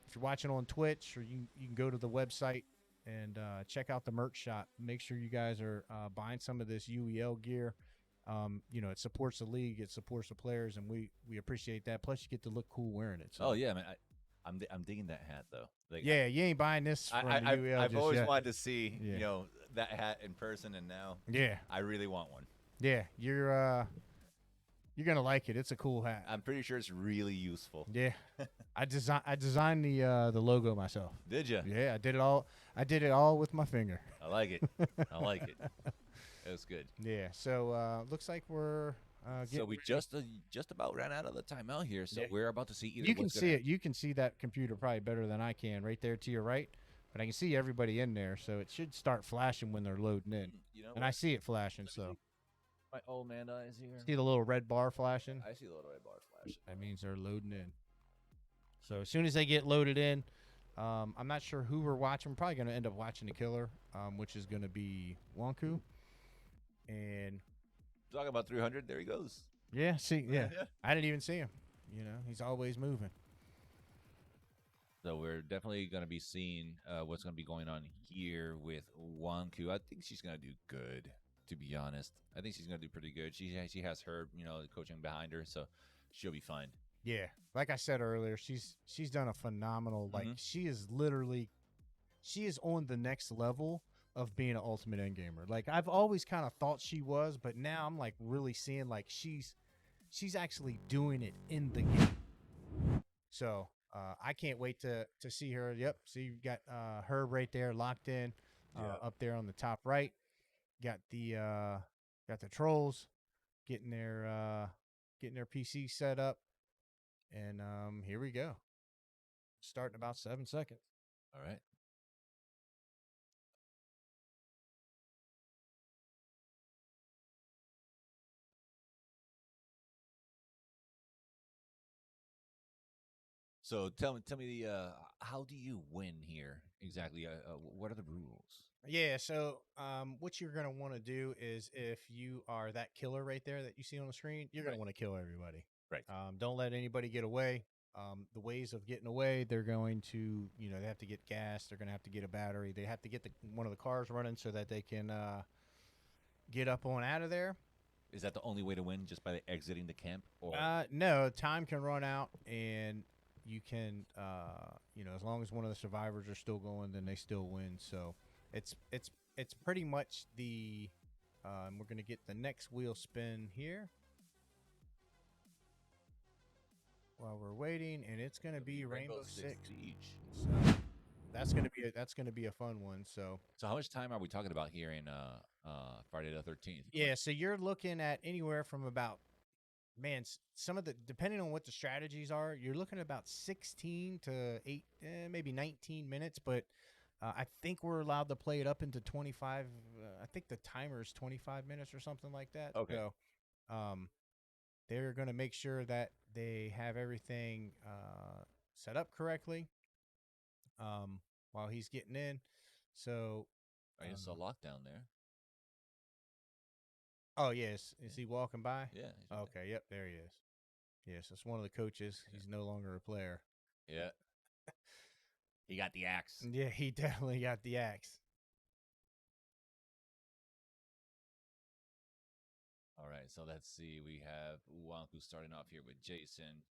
if you're watching on Twitch, or you can go to the website and check out the merch shop. Make sure you guys are buying some of this UEL gear. It supports the league, it supports the players, and we appreciate that. Plus, you get to look cool wearing it. So. Oh yeah, man. I'm digging that hat though. Like, Yeah, you ain't buying this from UEL I've just always yet. wanted to see Yeah. that hat in person, and now Yeah, I really want one. yeah, you're gonna like it. It's a cool hat. I'm pretty sure it's really useful. Yeah, I designed the logo myself. Did you? Yeah, I did it all. I did it all with my finger. I like it. I like it. It was good. Yeah. So looks like we're So getting we ready. just about ran out of the timeout here. So Yeah. we're about to see either. You can what's see gonna it. You can see that computer probably better than I can right there to your right. But I can see everybody in there, so it should start flashing when they're loading in. happen. You know, And I see it flashing. So my old man eyes here. see the little red bar flashing. I see a little red bar flash. That means they're loading in. So as soon as they get loaded in, I'm not sure who we're watching. We're probably going to end up watching the killer, which is going to be Wonku. And Talking about 300. There he goes. yeah, I didn't even see him. He's always moving. So we're definitely going to be seeing what's going to be going on here with Wanku. I think she's going to do good, to be honest. I think she's going to do pretty good. She has her, coaching behind her, so she'll be fine. Yeah, like I said earlier, she's done a phenomenal. Like Mhm. she is on the next level of being an ultimate end gamer. Like I've always kind of thought she was, but now I'm like really seeing like she's actually doing it in the game. So I can't wait to see her. Yep, so you got her right there locked in, up there on the top right. Got the trolls getting their PC set up, and here we go. Starting about 7 seconds. All right. So tell me the how do you win here exactly? What are the rules? Yeah, so what you're gonna want to do is if you are that killer right there that you see on the screen, you're gonna Right. want to kill everybody. Right. Don't let anybody get away. The ways of getting away, they're going to, they have to get gas. They're gonna have to get a battery. They have to get one of the cars running so that they can get up on out of there. Is that the only way to win, just by exiting the camp? Or No, time can run out, and you can, as long as one of the survivors are still going, then they still win. So it's pretty much the. We're gonna get the next wheel spin here while we're waiting, and it's gonna be Rainbow Six. Siege. So that's gonna be a fun one. So So how much time are we talking about here in Friday the 13th? yeah, so you're looking at anywhere from about, man, some of the, depending on what the strategies are, you're looking at about 16 to 8, maybe 19 minutes. But I think we're allowed to play it up into 25. I think the timer is 25 minutes or something like that. Okay. So they're going to make sure that they have everything set up correctly while he's getting in. So I just saw lockdown there. oh, yes. Is he walking by? Yeah. he's right Okay. Yep. There he is. Yes. It's one of the coaches. He's no longer a player. there. Yeah. He got the axe. Yeah, he definitely got the axe. All right, so let's see. We have Uwanku starting off here with Jason.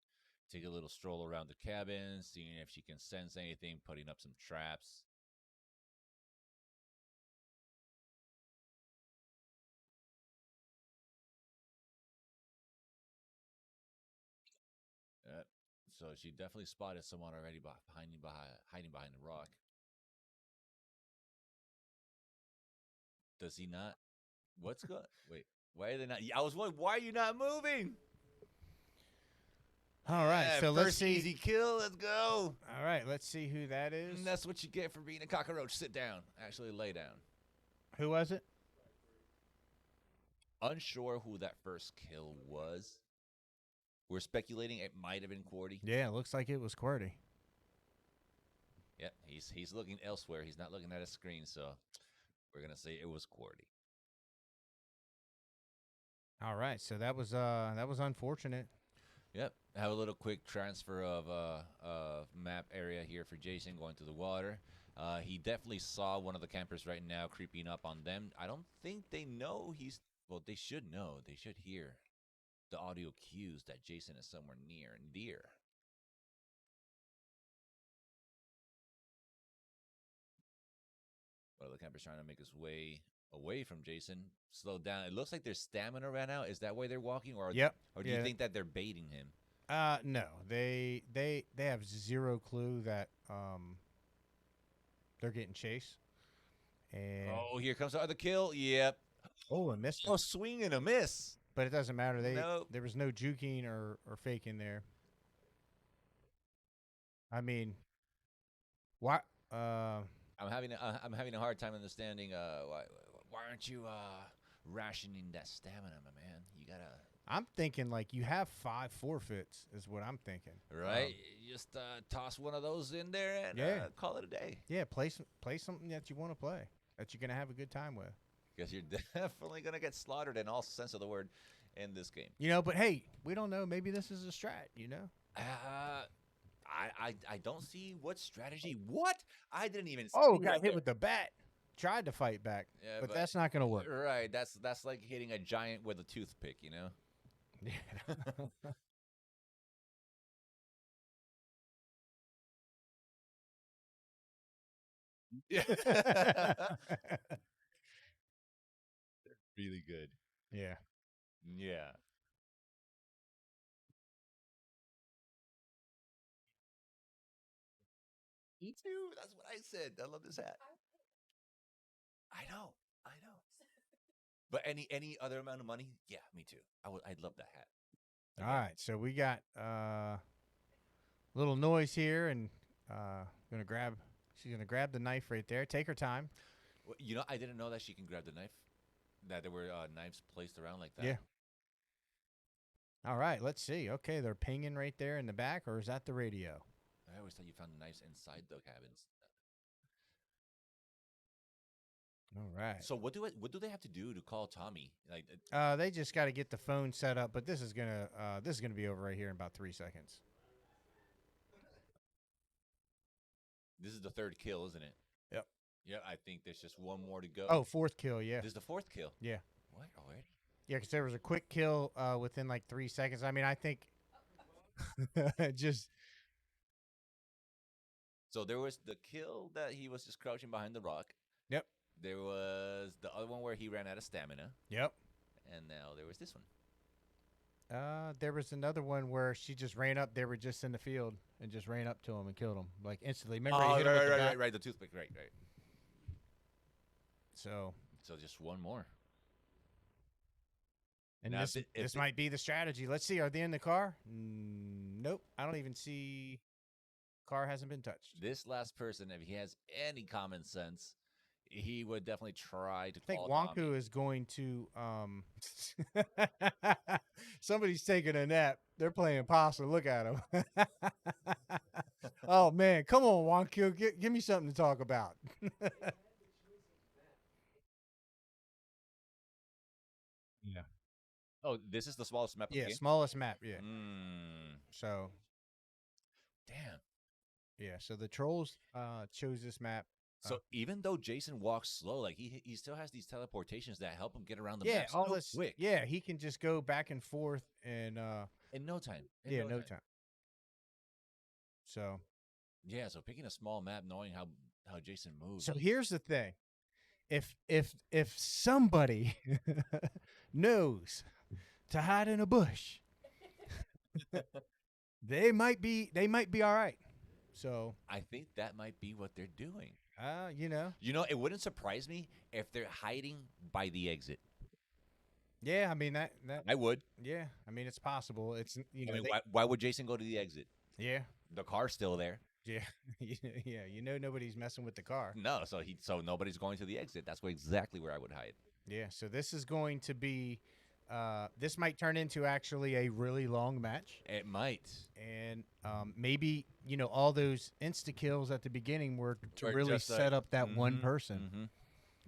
Take a little stroll around the cabin, seeing if she can sense anything, putting up some traps. Yep. So she definitely spotted someone already hiding behind the rock. Does he not? What's going? Wait, why are they not? I was wondering, why are you not moving? All right, Yeah, so let's first see. easy kill. Let's go. All right, let's see who that is. And that's what you get for being a cockroach. Sit down. Actually, lay down. Who was it? Unsure who that first kill was. We're speculating it might have been Cordy. Yeah, looks like it was QWERTY. Yeah, he's looking elsewhere. He's not looking at a screen, so we're gonna say it was Cordy. All right, so that was unfortunate. Yep. Have a little quick transfer of map area here for Jason going to the water. He definitely saw one of the campers right now creeping up on them. I don't think they know he's. Well, they should know. They should hear the audio cues that Jason is somewhere near and dear. Well, the camper's trying to make his way away from Jason. Slow down. It looks like their stamina ran out. Is that why they're walking, or Yep. or do you think that they're baiting him? No, they have zero clue that they're getting chased. And Oh, here comes the other kill. Yep. I missed it. Oh, swing and a miss. But it doesn't matter. Nope. There was no juking or faking there. I mean, why? I'm having a hard time understanding. Why aren't you rationing that stamina, my man? You gotta I'm thinking like you have 5 forfeits is what I'm thinking. right. You just toss one of those in there and Yeah. call it a day. Yeah, play something that you want to play that you're gonna have a good time with. Because you're definitely gonna get slaughtered in all sense of the word in this game. But hey, we don't know. Maybe this is a strat. I don't see what strategy. What? I didn't even. Oh, see got right hit there. with the bat. Tried to fight back, Yeah, but that's not gonna work. Right. That's like hitting a giant with a toothpick. You know. Yeah. Yeah. Really good. Yeah. Yeah. Me too. That's what I said. I love this hat. I know. I know. But any other amount of money? Yeah, me too. I'd love that hat. All right. So we got little noise here, and gonna grab. She's gonna grab the knife right there. Take her time. Well, I didn't know that she can grab the knife. That there were knives placed around like that. Yeah. All right. Let's see. Okay, they're pinging right there in the back, or is that the radio? I always thought you found the knives inside the cabins. All right. So what do they have to do to call Tommy? Like, They just got to get the phone set up, but this is gonna be over right here in about 3 seconds. this is the third kill, isn't it? Yep. Yeah, I think there's just one more to go. Oh, fourth kill. Yeah. This is the fourth kill. Yeah. What already? Yeah, because there was a quick kill within like 3 seconds. I mean, I think just So there was the kill that he was just crouching behind the rock. Yep. There was the other one where he ran out of stamina, Yep. and now there was this one. There was another one where she just ran up. They were just in the field and just ran up to him and killed him like instantly. Remember, he hit him with the bat? right. The toothpick, right. So, So just one more. and Now, this if this might be the strategy. Let's see. Are they in the car? Nope. I don't even see. Car hasn't been touched. This last person, if he has any common sense, he would definitely try to I think call Wonku Tommy. is going to. Somebody's taking a nap. They're playing possum. Look at him. Oh man, come on, Wonku, give me something to talk about. Yeah. Oh, this is the smallest map of the Yeah, game? smallest map. Yeah. So Damn. yeah, so the trolls chose this map. So even though Jason walks slow, like he still has these teleportations that help him get around the Yeah, map all so this. quick. Yeah, he can just go back and forth and In no time. In yeah, no time. So Yeah, so picking a small map, knowing how Jason moves. So here's the thing. If somebody knows to hide in a bush, they might be all right. So I think that might be what they're doing. you know. It wouldn't surprise me if they're hiding by the exit. Yeah, I mean that I would. yeah, I mean it's possible. It's I mean, why would Jason go to the exit? yeah. The car's still there. Yeah. Yeah, nobody's messing with the car. No, so nobody's going to the exit. That's exactly where I would hide. Yeah, so this is going to be this might turn into actually a really long match. It might. And maybe all those insta kills at the beginning were to Or really just set up that one person. Mm-hmm.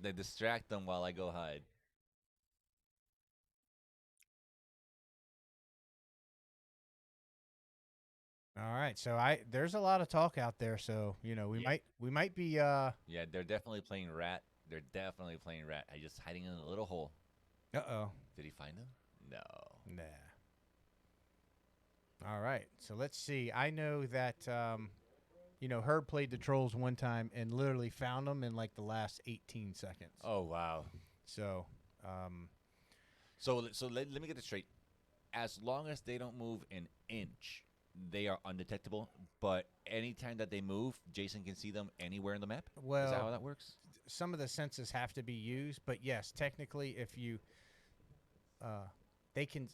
They distract them while I go hide. All right, so there's a lot of talk out there, so we might be Yeah, they're definitely playing rat. They're definitely playing rat. I just hiding in a little hole. Uh-oh. Did he find him? No. Nah. All right, so let's see. I know that Herb played the trolls one time and literally found them in like the last 18 seconds. Oh wow. So So let me get this straight. As long as they don't move an inch, they are undetectable. But anytime that they move, Jason can see them anywhere in the map. Is well, that how that works? some of the senses have to be used, but yes, technically, if you, they can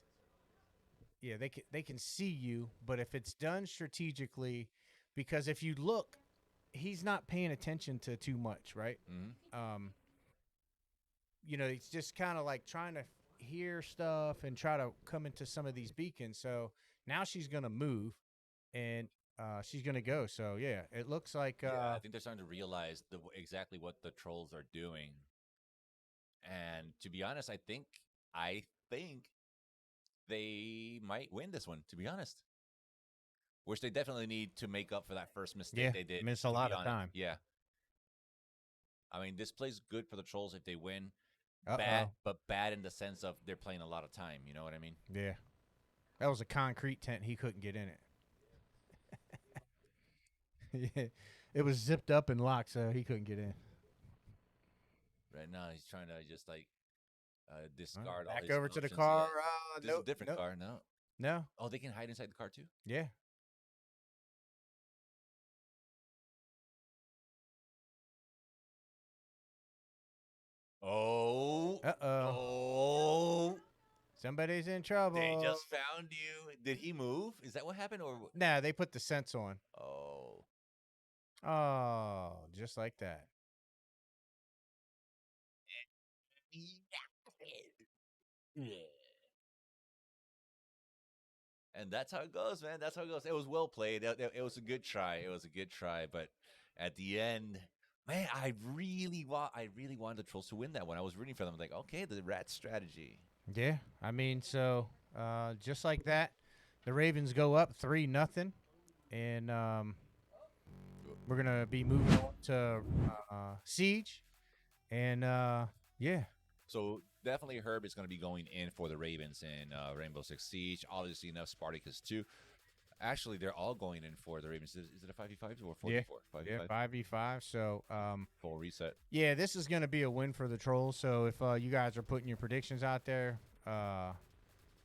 see you, but if it's done strategically, because if you look, he's not paying attention to too much, right? Mm-hmm. It's just kind of like trying to hear stuff and try to come into some of these beacons. So now she's gonna move, and she's gonna go. So yeah, it looks like I think they're starting to realize exactly what the trolls are doing. And to be honest, I think they might win this one. To be honest, which they definitely need to make up for that first mistake they did. Miss a lot of time. Yeah. I mean, this plays good for the trolls if they win. Uh-oh. Bad, but bad in the sense of they're playing a lot of time. You know what I mean? Yeah, that was a concrete tent. He couldn't get in it. Yeah. it was zipped up and locked, so he couldn't get in. Right now, he's trying to just like discard all Back his over to the emotions. car. Yeah. This is a different car. No. No. Oh, they can hide inside the car too. Yeah. Oh. Uh-oh. Oh. Somebody's in trouble. They just found you. Did he move? Is that what happened? Or Nah, they put the scents on. oh. Oh, just like that. And that's how it goes, man. That's how it goes. It was well played. It was a good try. It was a good try, but at the end, man, I really wanted the Trolls to win that one. I was rooting for them. Like, okay, the rat strategy. Yeah, I mean, so just like that, the Ravens go up 3-0, and we're gonna be moving on to Siege, and yeah, So definitely Herb is going to be going in for the Ravens in Rainbow Six Siege. Obviously enough, Spartacus too. Actually, they're all going in for the Ravens. Is it a 5v5 or 4v4? yeah, 5v5? yeah, 5v5. So Full reset. yeah, this is gonna be a win for the Trolls. So if you guys are putting your predictions out there,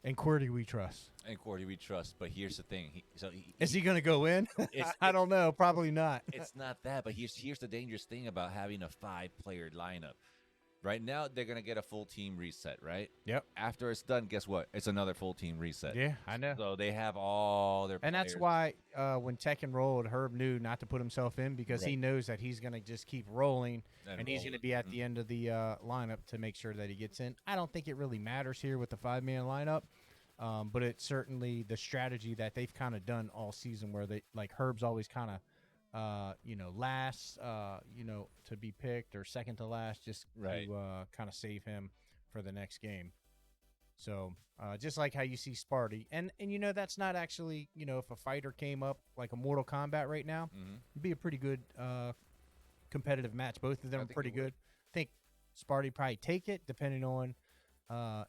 in QWERTY we trust. And Cordy, we trust. But here's the thing. Is he gonna go in? It's- I don't know. Probably not. It's not that, but here's the dangerous thing about having a 5-player lineup. Right now, they're gonna get a full team reset, right? Yep. After it's done, guess what? It's another full team reset. Yeah, I know. So they have all their And that's players. why when Tekken rolled, Herb knew not to put himself in because he Right. knows that he's going to just keep rolling and he's going to rolling. be at the end of the lineup to make sure that he gets in. I don't think it really matters here with the 5-man lineup, but it's certainly the strategy that they've kind of done all season where they like Herb's always kind of last to be picked or second to last just Right. to kind of save him for the next game. So just like how you see Sparty, and that's not actually if a fighter came up like a Mortal Kombat right now, it'd be a pretty good competitive match. Both of them I are think pretty it would. good. I think Sparty probably take it depending on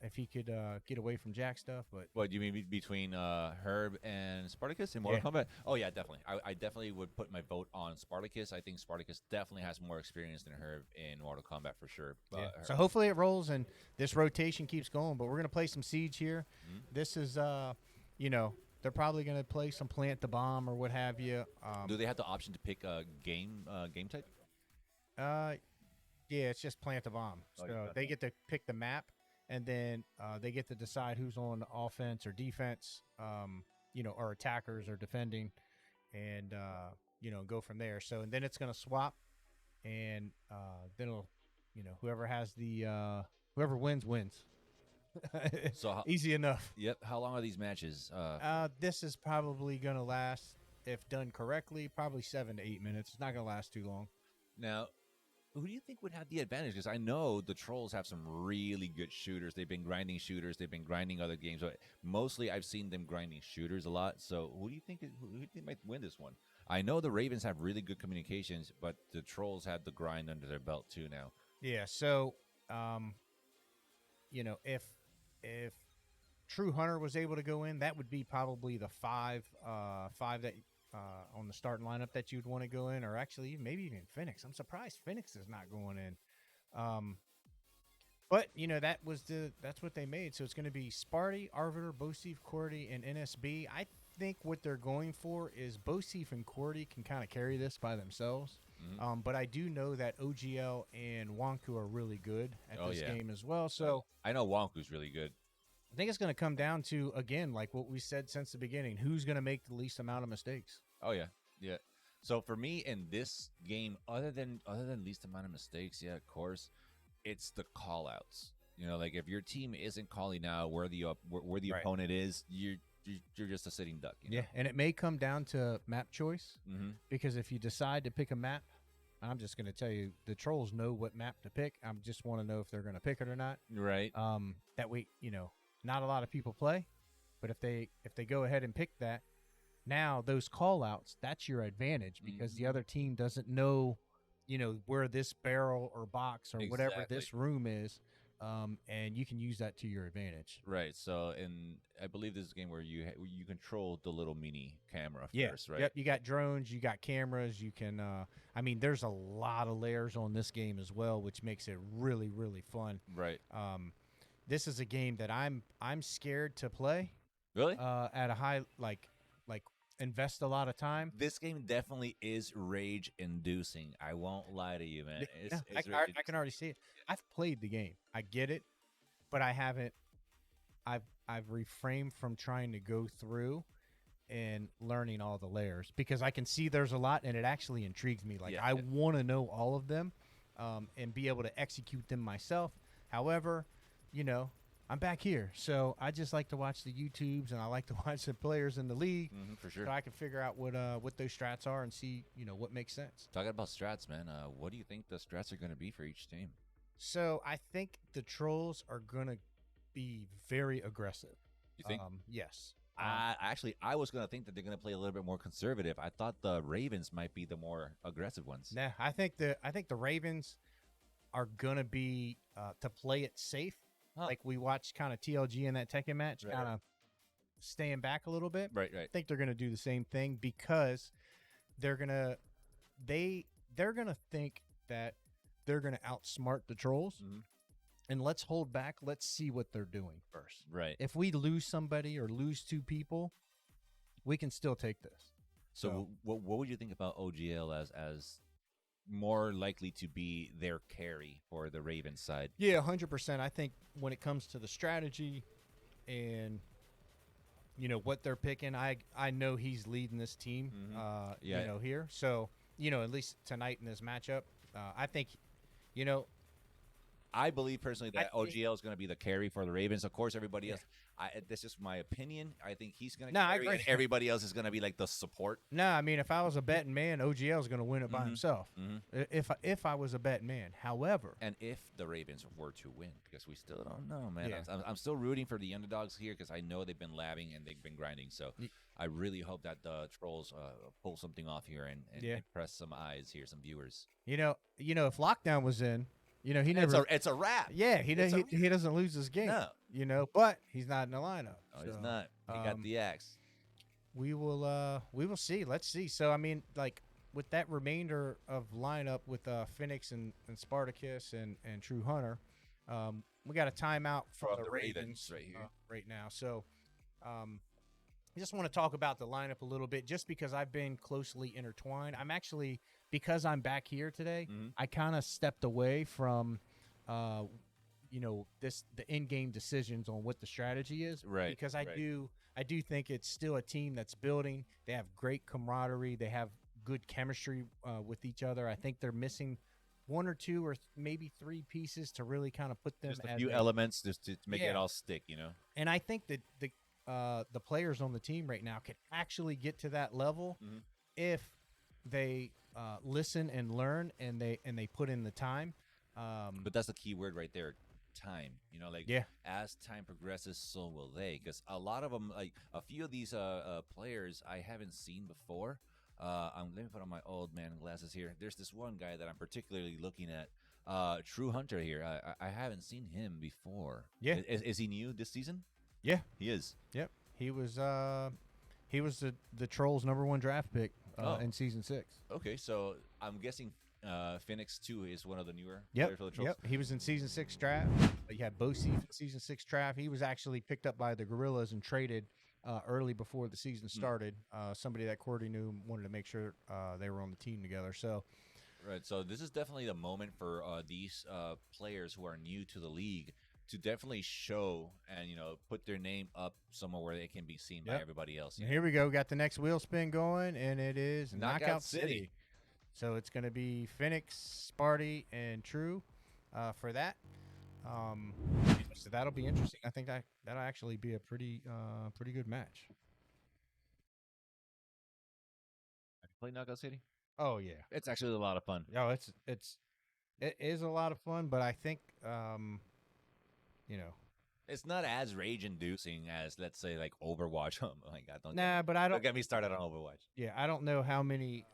if he could get away from Jack stuff. But What do you mean between Herb and Spartacus in Mortal Kombat? Oh yeah, definitely. I definitely would put my vote on Spartacus. I think Spartacus definitely has more experience than Herb in Mortal Kombat for sure. But so hopefully it rolls and this rotation keeps going. But we're gonna play some Siege here. This is they're probably gonna play some Plant the Bomb or what have you. do they have the option to pick a game type? Yeah, it's just Plant the Bomb. Oh, So you got they that. get to pick the map, and then they get to decide who's on offense or defense, or attackers or defending, and go from there. So and then it's gonna swap, and then it'll, whoever has the whoever wins. So how, Easy enough. yep. How long are these matches? This is probably gonna last, if done correctly, probably 7 to 8 minutes. It's not gonna last too long. Now, who do you think would have the advantage? Because I know the Trolls have some really good shooters. They've been grinding shooters. They've been grinding other games. But mostly, I've seen them grinding shooters a lot. So, who do you think might win this one? I know the Ravens have really good communications, but the Trolls have the grind under their belt too now. Yeah. So, if True Hunter was able to go in, that would be probably the five that on the starting lineup that you'd want to go in, or actually maybe even Phoenix. I'm surprised Phoenix is not going in. But that's what they made. So it's going to be Sparty, Arbiter, Bosif, QWERTY, and NSB. I think what they're going for is Bosif and QWERTY can kind of carry this by themselves. But I do know that OGL and Wonku are really good at this game as well. So I know Wonku's really good. I think it's going to come down to, again, like what we said since the beginning, who's going to make the least amount of mistakes. Oh yeah, yeah. So for me in this game, other than least amount of mistakes, yeah, of course, it's the call outs. Like if your team isn't calling out where the Right. opponent is, you're just a sitting duck. Yeah, and it may come down to map choice, Mm-hmm. because if you decide to pick a map, I'm just going to tell you, the Trolls know what map to pick. I just want to know if they're going to pick it or not. Right. That way, not a lot of people play, but if they go ahead and pick that, now those call outs, that's your advantage because the other team doesn't know, where this barrel or box or whatever Exactly. this room is. and you can use that to your advantage. Right. So, and I believe this is a game where you control the little mini camera first, right? Yep. You got drones, you got cameras. You can. I mean, there's a lot of layers on this game as well, which makes it really, really fun. Right. This is a game that I'm scared to play. Really? At a high invest a lot of time. This game definitely is rage inducing. I won't lie to you, man. I can already see it. I've played the game. I get it, but I haven't. I've refrained from trying to go through and learning all the layers because I can see there's a lot, and it actually intrigues me. Like I want to know all of them, and be able to execute them myself. However, I'm back here, so I just like to watch the YouTubes, and I like to watch the players in the league, for sure. so I can figure out what those strats are and see what makes sense. Talking about strats, man. What do you think the strats are going to be for each team? So I think the Trollz are going to be very aggressive. You think? Yes. I was going to think that they're going to play a little bit more conservative. I thought the Ravens might be the more aggressive ones. Nah, I think the Ravens are going to be to play it safe. Huh. Like we watched kind of TLG in that Tekken match, Right. kind of staying back a little bit. Right. I think they're going to do the same thing because they're going to think that they're going to outsmart the Trollz. Mhm. And let's hold back. Let's see what they're doing first. Right. If we lose somebody or lose two people, we can still take this. So what would you think about OGL as more likely to be their carry for the Ravens side? Yeah, 100%. I think when it comes to the strategy and what they're picking, I know he's leading this team. Here. So at least tonight in this matchup, I think I believe personally that I think- OGL is going to be the carry for the Ravens. Of course, everybody else. This is my opinion. I think he's going to No, I carry, agree. and everybody else is going to be like the support. No, I mean, if I was a betting man, OGL is going to win it by Mhm. himself. If I was a betting man, however, And if the Ravens were to win, because we still don't know, man. Yeah. I'm still rooting for the underdogs here because I know they've been labbing and they've been grinding. So I really hope that the Trollz pull something off here and impress some eyes here, some viewers. if Lockdown was in, he never. It's a wrap. Yeah, he doesn't lose this game. No. But he's not in the lineup. Oh, so, he's not. He got the axe. We will see. Let's see. So I mean, like with that remainder of lineup with Phoenix and Spartacus and True Hunter, we got a timeout for the Ravens right here. right now. So I just want to talk about the lineup a little bit, just because I've been closely intertwined. I'm actually, because I'm back here today, I kind of stepped away from, the in-game decisions on what the strategy is, Right, Because I right. do think it's still a team that's building. They have great camaraderie. They have good chemistry with each other. I think they're missing one or two or maybe three pieces to really kind of put them Just a as few elements just to make it all stick, And I think that the players on the team right now can actually get to that level if they listen and learn and they put in the time. But that's the key word right there, time. As time progresses, so will they. Because a lot of them, like a few of these players, I haven't seen before. Let me put on my old man glasses here. There's this one guy that I'm particularly looking at. True Hunter here. I haven't seen him before. Yeah. Is he new this season? Yeah, He is. yep. He was the Trollz #1 draft pick in season 6. Okay, so I'm guessing Phoenix 2 is one of the newer Yep. players for the Trollz. Yep. He was in season 6 draft. You had Bosif in season 6 draft. He was actually picked up by the Gorillas and traded early before the season started. Somebody that Cordy knew wanted to make sure they were on the team together. So Right, so this is definitely the moment for these players who are new to the league to definitely show and put their name up somewhere where they can be seen by Yep. everybody else. and here we go. Got the next wheel spin going, and it is Knockout Knockout City. City. So it's going to be Phoenix, Sparty, and True for that. So that'll be interesting. I think that'll actually be a pretty good match. Have you played Knockout City? Oh yeah. It's actually a lot of fun. No, it is a lot of fun, but I think It's not as rage-inducing as, let's say, like Overwatch. Oh my God! but I Don't don't. get me started on Overwatch. Yeah, I don't know how many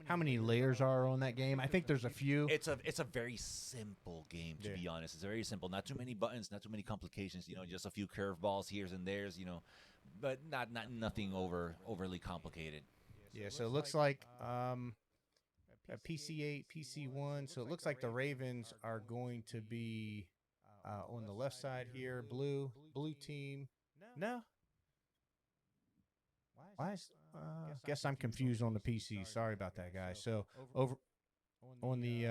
how many layers are on that game. I think there's a few. It's a very simple game, to be honest. It's very simple. Not too many buttons, not too many complications. Just a few curveballs here's and there's. But not nothing overly complicated. Yeah. So it looks like PC8, PC1. So it looks like the Ravens are going to be on the left side here. Blue team. No. Why is guess I'm confused on the PC. Sorry about that, guys. So over on the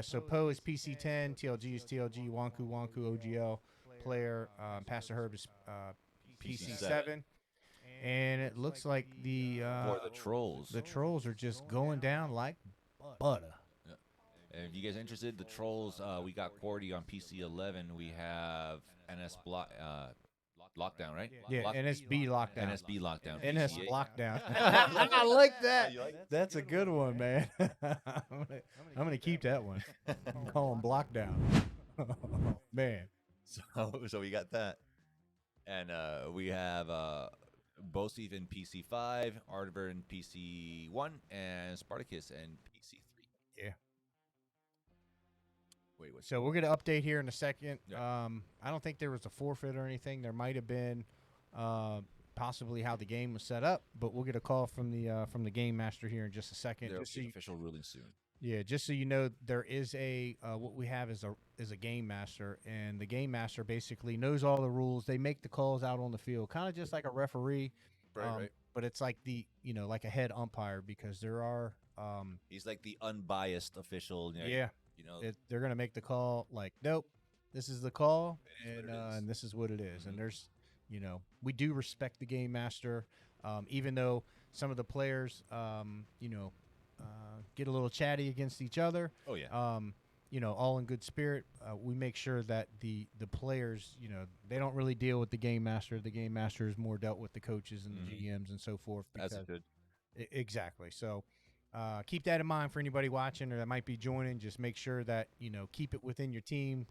so Poe is PC10, TLG is TLG, Wanku OGL player, Pastor Herb is PC7. And it looks like For the Trollz. The Trollz are just going down like butter. Yeah. And if you guys are interested, the Trollz, we got Cordy on PC11. We have NS Lockdown, right? Yeah, NSB Lockdown. NSB Lockdown. NS PC8. Lockdown. I like that. That's a good one, man. I'm gonna keep that one. Call him Blockdown. Man. So we got that. And we have Bosif in PC5, Artiver in PC1, and Spartacus in PC3. Yeah. Wait, what's So we're gonna update here in a second. Yeah. I don't think there was a forfeit or anything. There might have been possibly how the game was set up, but we'll get a call from the game master here in just a second. There'll Just so be you- official ruling soon. Yeah, just so you know, there is a what we have is a game master, and the game master basically knows all the rules. They make the calls out on the field, kind of just like a referee, Right. but it's like like a head umpire because there are He's like the unbiased official. they're gonna make the call like, nope, this is the call, It is what it is. and this is what it is. And Mhm. there's we do respect the game master, even though some of the players get a little chatty against each other. Oh yeah. All in good spirit. We make sure that the players, they don't really deal with the game master. The game master is more dealt with the coaches and the Mhm. GMs and so forth. That's because- good. Exactly. So keep that in mind for anybody watching or that might be joining. Just make sure that, keep it within your team.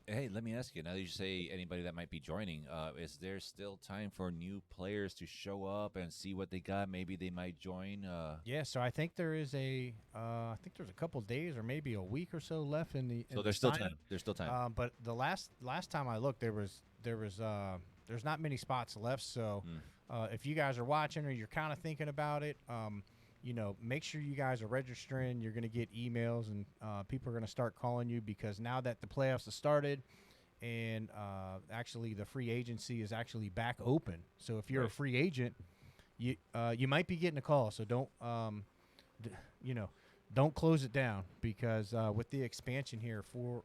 Hey, let me ask you. Now that you say anybody that might be joining, is there still time for new players to show up and see what they got? Maybe they might join. Yeah, so I think there's a couple days or maybe a week or so left in the. So there's still time. There's still time. But the last time I looked, there's not many spots left. So if you guys are watching or you're kind of thinking about it, make sure you guys are registering. You're going to get emails and people are going to start calling you because now that the playoffs have started and actually the free agency is actually back open. So if you're a free agent, you might be getting a call. So don't close it down because with the expansion here for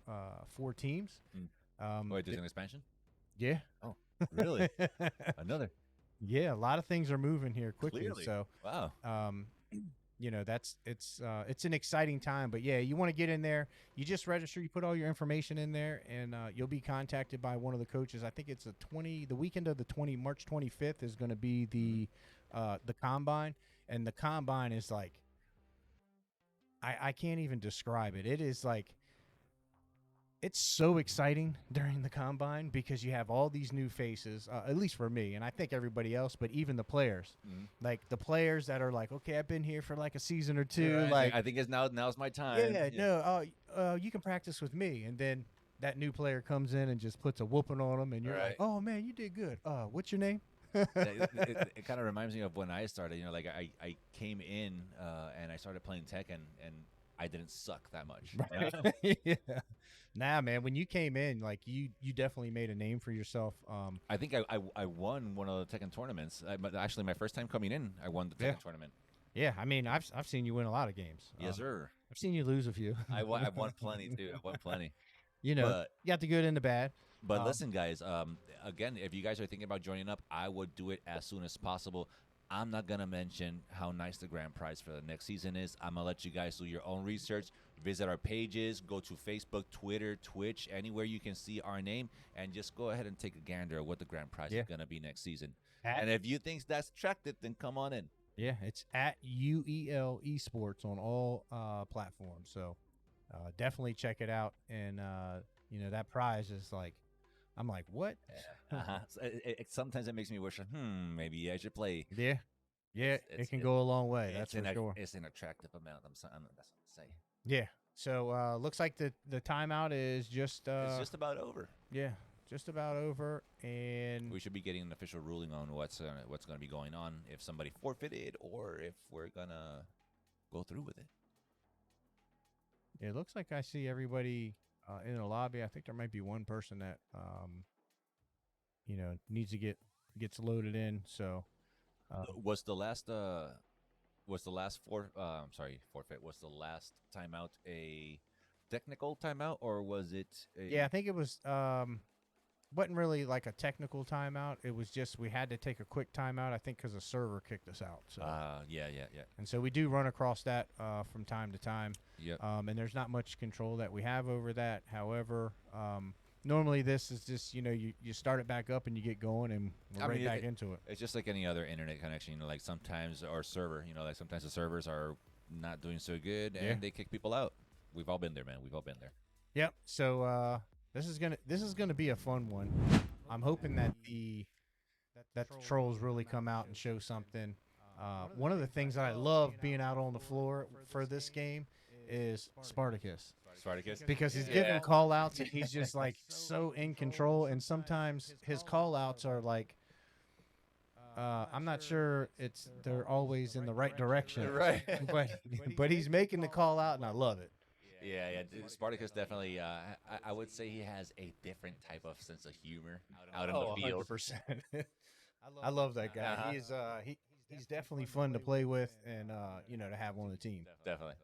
4 teams. Wait, there's an expansion? Yeah. Oh, really? Another. Yeah, a lot of things are moving here quickly. Clearly. So Wow. it's an exciting time. But yeah, you want to get in there. You just register. You put all your information in there, and you'll be contacted by one of the coaches. I think it's the weekend of March 25th is going to be the combine, and the combine is like I can't even describe it. It is like. It's so exciting during the combine because you have all these new faces, at least for me, and I think everybody else, but even the players. Like the players that are like, okay, I've been here for like a season or two. Right. Like, I think now's my time. you can practice with me. And then that new player comes in and just puts a whooping on them, and you're like, oh, man, you did good. What's your name? It kind of reminds me of when I started. Like I came in and I started playing Tekken, and I didn't suck that much. Yeah. Nah, man, when you came in, like you definitely made a name for yourself. I think I won one of the Tekken tournaments. But actually, my first time coming in, I won the Tekken tournament. Yeah, I mean, I've seen you win a lot of games. Yes, sir. I've seen you lose a few. I won plenty too. I won plenty. You got the good and the bad. But listen, guys. Again, if you guys are thinking about joining up, I would do it as soon as possible. I'm not gonna mention how nice the grand prize for the next season is. I'm gonna let you guys do your own research. Visit our pages. Go to Facebook, Twitter, Twitch, anywhere you can see our name, and just go ahead and take a gander at what the grand prize is gonna be next season. And if you think that's attractive, then come on in. Yeah, it's at UEL Esports on all platforms. So definitely check it out. And that prize is like, I'm like, what? Sometimes it makes me wish, maybe I should play. Yeah. Yeah, it can go a long way. That's for sure. It's an attractive amount. That's what I'm saying. Yeah. So looks like the timeout is just It's just about over. yeah, just about over, and We should be getting an official ruling on what's going to be going on, if somebody forfeited or if we're gonna go through with it. it looks like I see everybody in the lobby. I think there might be one person that needs to gets loaded in. So Was the last forfeit? Was the last timeout a technical timeout, or was it? yeah, I think it was wasn't really like a technical timeout. It was just we had to take a quick timeout. I think because the server kicked us out. So yeah. and so we do run across that from time to time. Yep. And there's not much control that we have over that. However, normally this is just you start it back up and you get going and we're back into it. It's just like any other internet connection. Like sometimes our server, like sometimes the servers are not doing so good and they kick people out. We've all been there, man. We've all been there. Yep. So this is gonna be a fun one. I'm hoping that the trolls really come out and show something. One of the things that I love being out on the floor for this game is Spartacus. Because he's giving call outs and he's just like so in control, and sometimes his call outs are like I'm not sure they're always in the right direction. Right. but he's making the call out and I love it. Yeah. Spartacus definitely. I would say he has a different type of sense of humor out in the field. 100%. I love that guy. He's definitely fun to play with, and to have on the team. Definitely.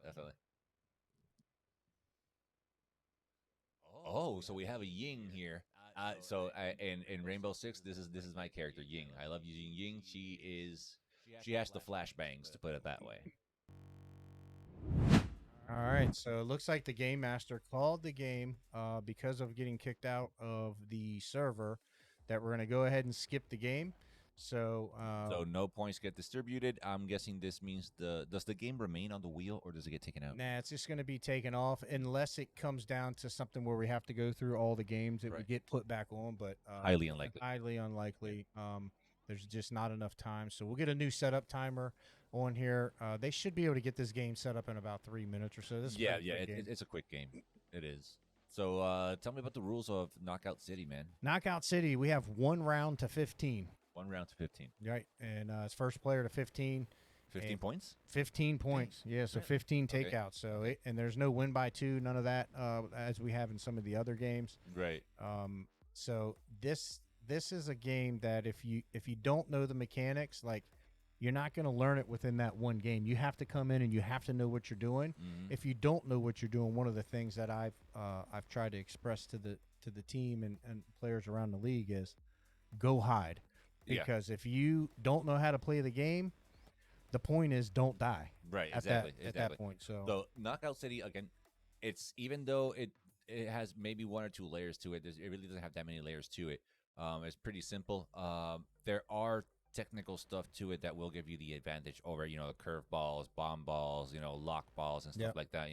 Oh, so we have a Ying here. In Rainbow Six, this is my character Ying. I love using Ying. She has the flashbangs, to put it that way. All right, so it looks like the game master called the game because of getting kicked out of the server that we're going to go ahead and skip the game. So no points get distributed. I'm guessing this means does the game remain on the wheel or does it get taken out? Nah, it's just going to be taken off unless it comes down to something where we have to go through all the games that we get put back on. But highly unlikely. Highly unlikely. There's just not enough time. So we'll get a new setup timer on here. They should be able to get this game set up in about 3 minutes or so. It's a quick game. It is. So tell me about the rules of Knockout City, man. Knockout City, we have 1 round to 15. 1 round to 15. Right, and it's first player to 15. 15 points? 15 points. Yeah, so 15 takeouts. So and there's no win by 2, none of that, as we have in some of the other games. Right. So this is a game that if you don't know the mechanics, like you're not going to learn it within that one game. You have to come in and you have to know what you're doing. Mm-hmm. If you don't know what you're doing, one of the things that I've tried to express to the team and players around the league is go hide. Because if you don't know how to play the game, the point is don't die. Right, at that point. So Knockout City, again, it's even though it has maybe 1 or 2 layers to it, it really doesn't have that many layers to it. It's pretty simple. There are technical stuff to it that will give you the advantage over, the curve balls, bomb balls, lock balls and stuff like that.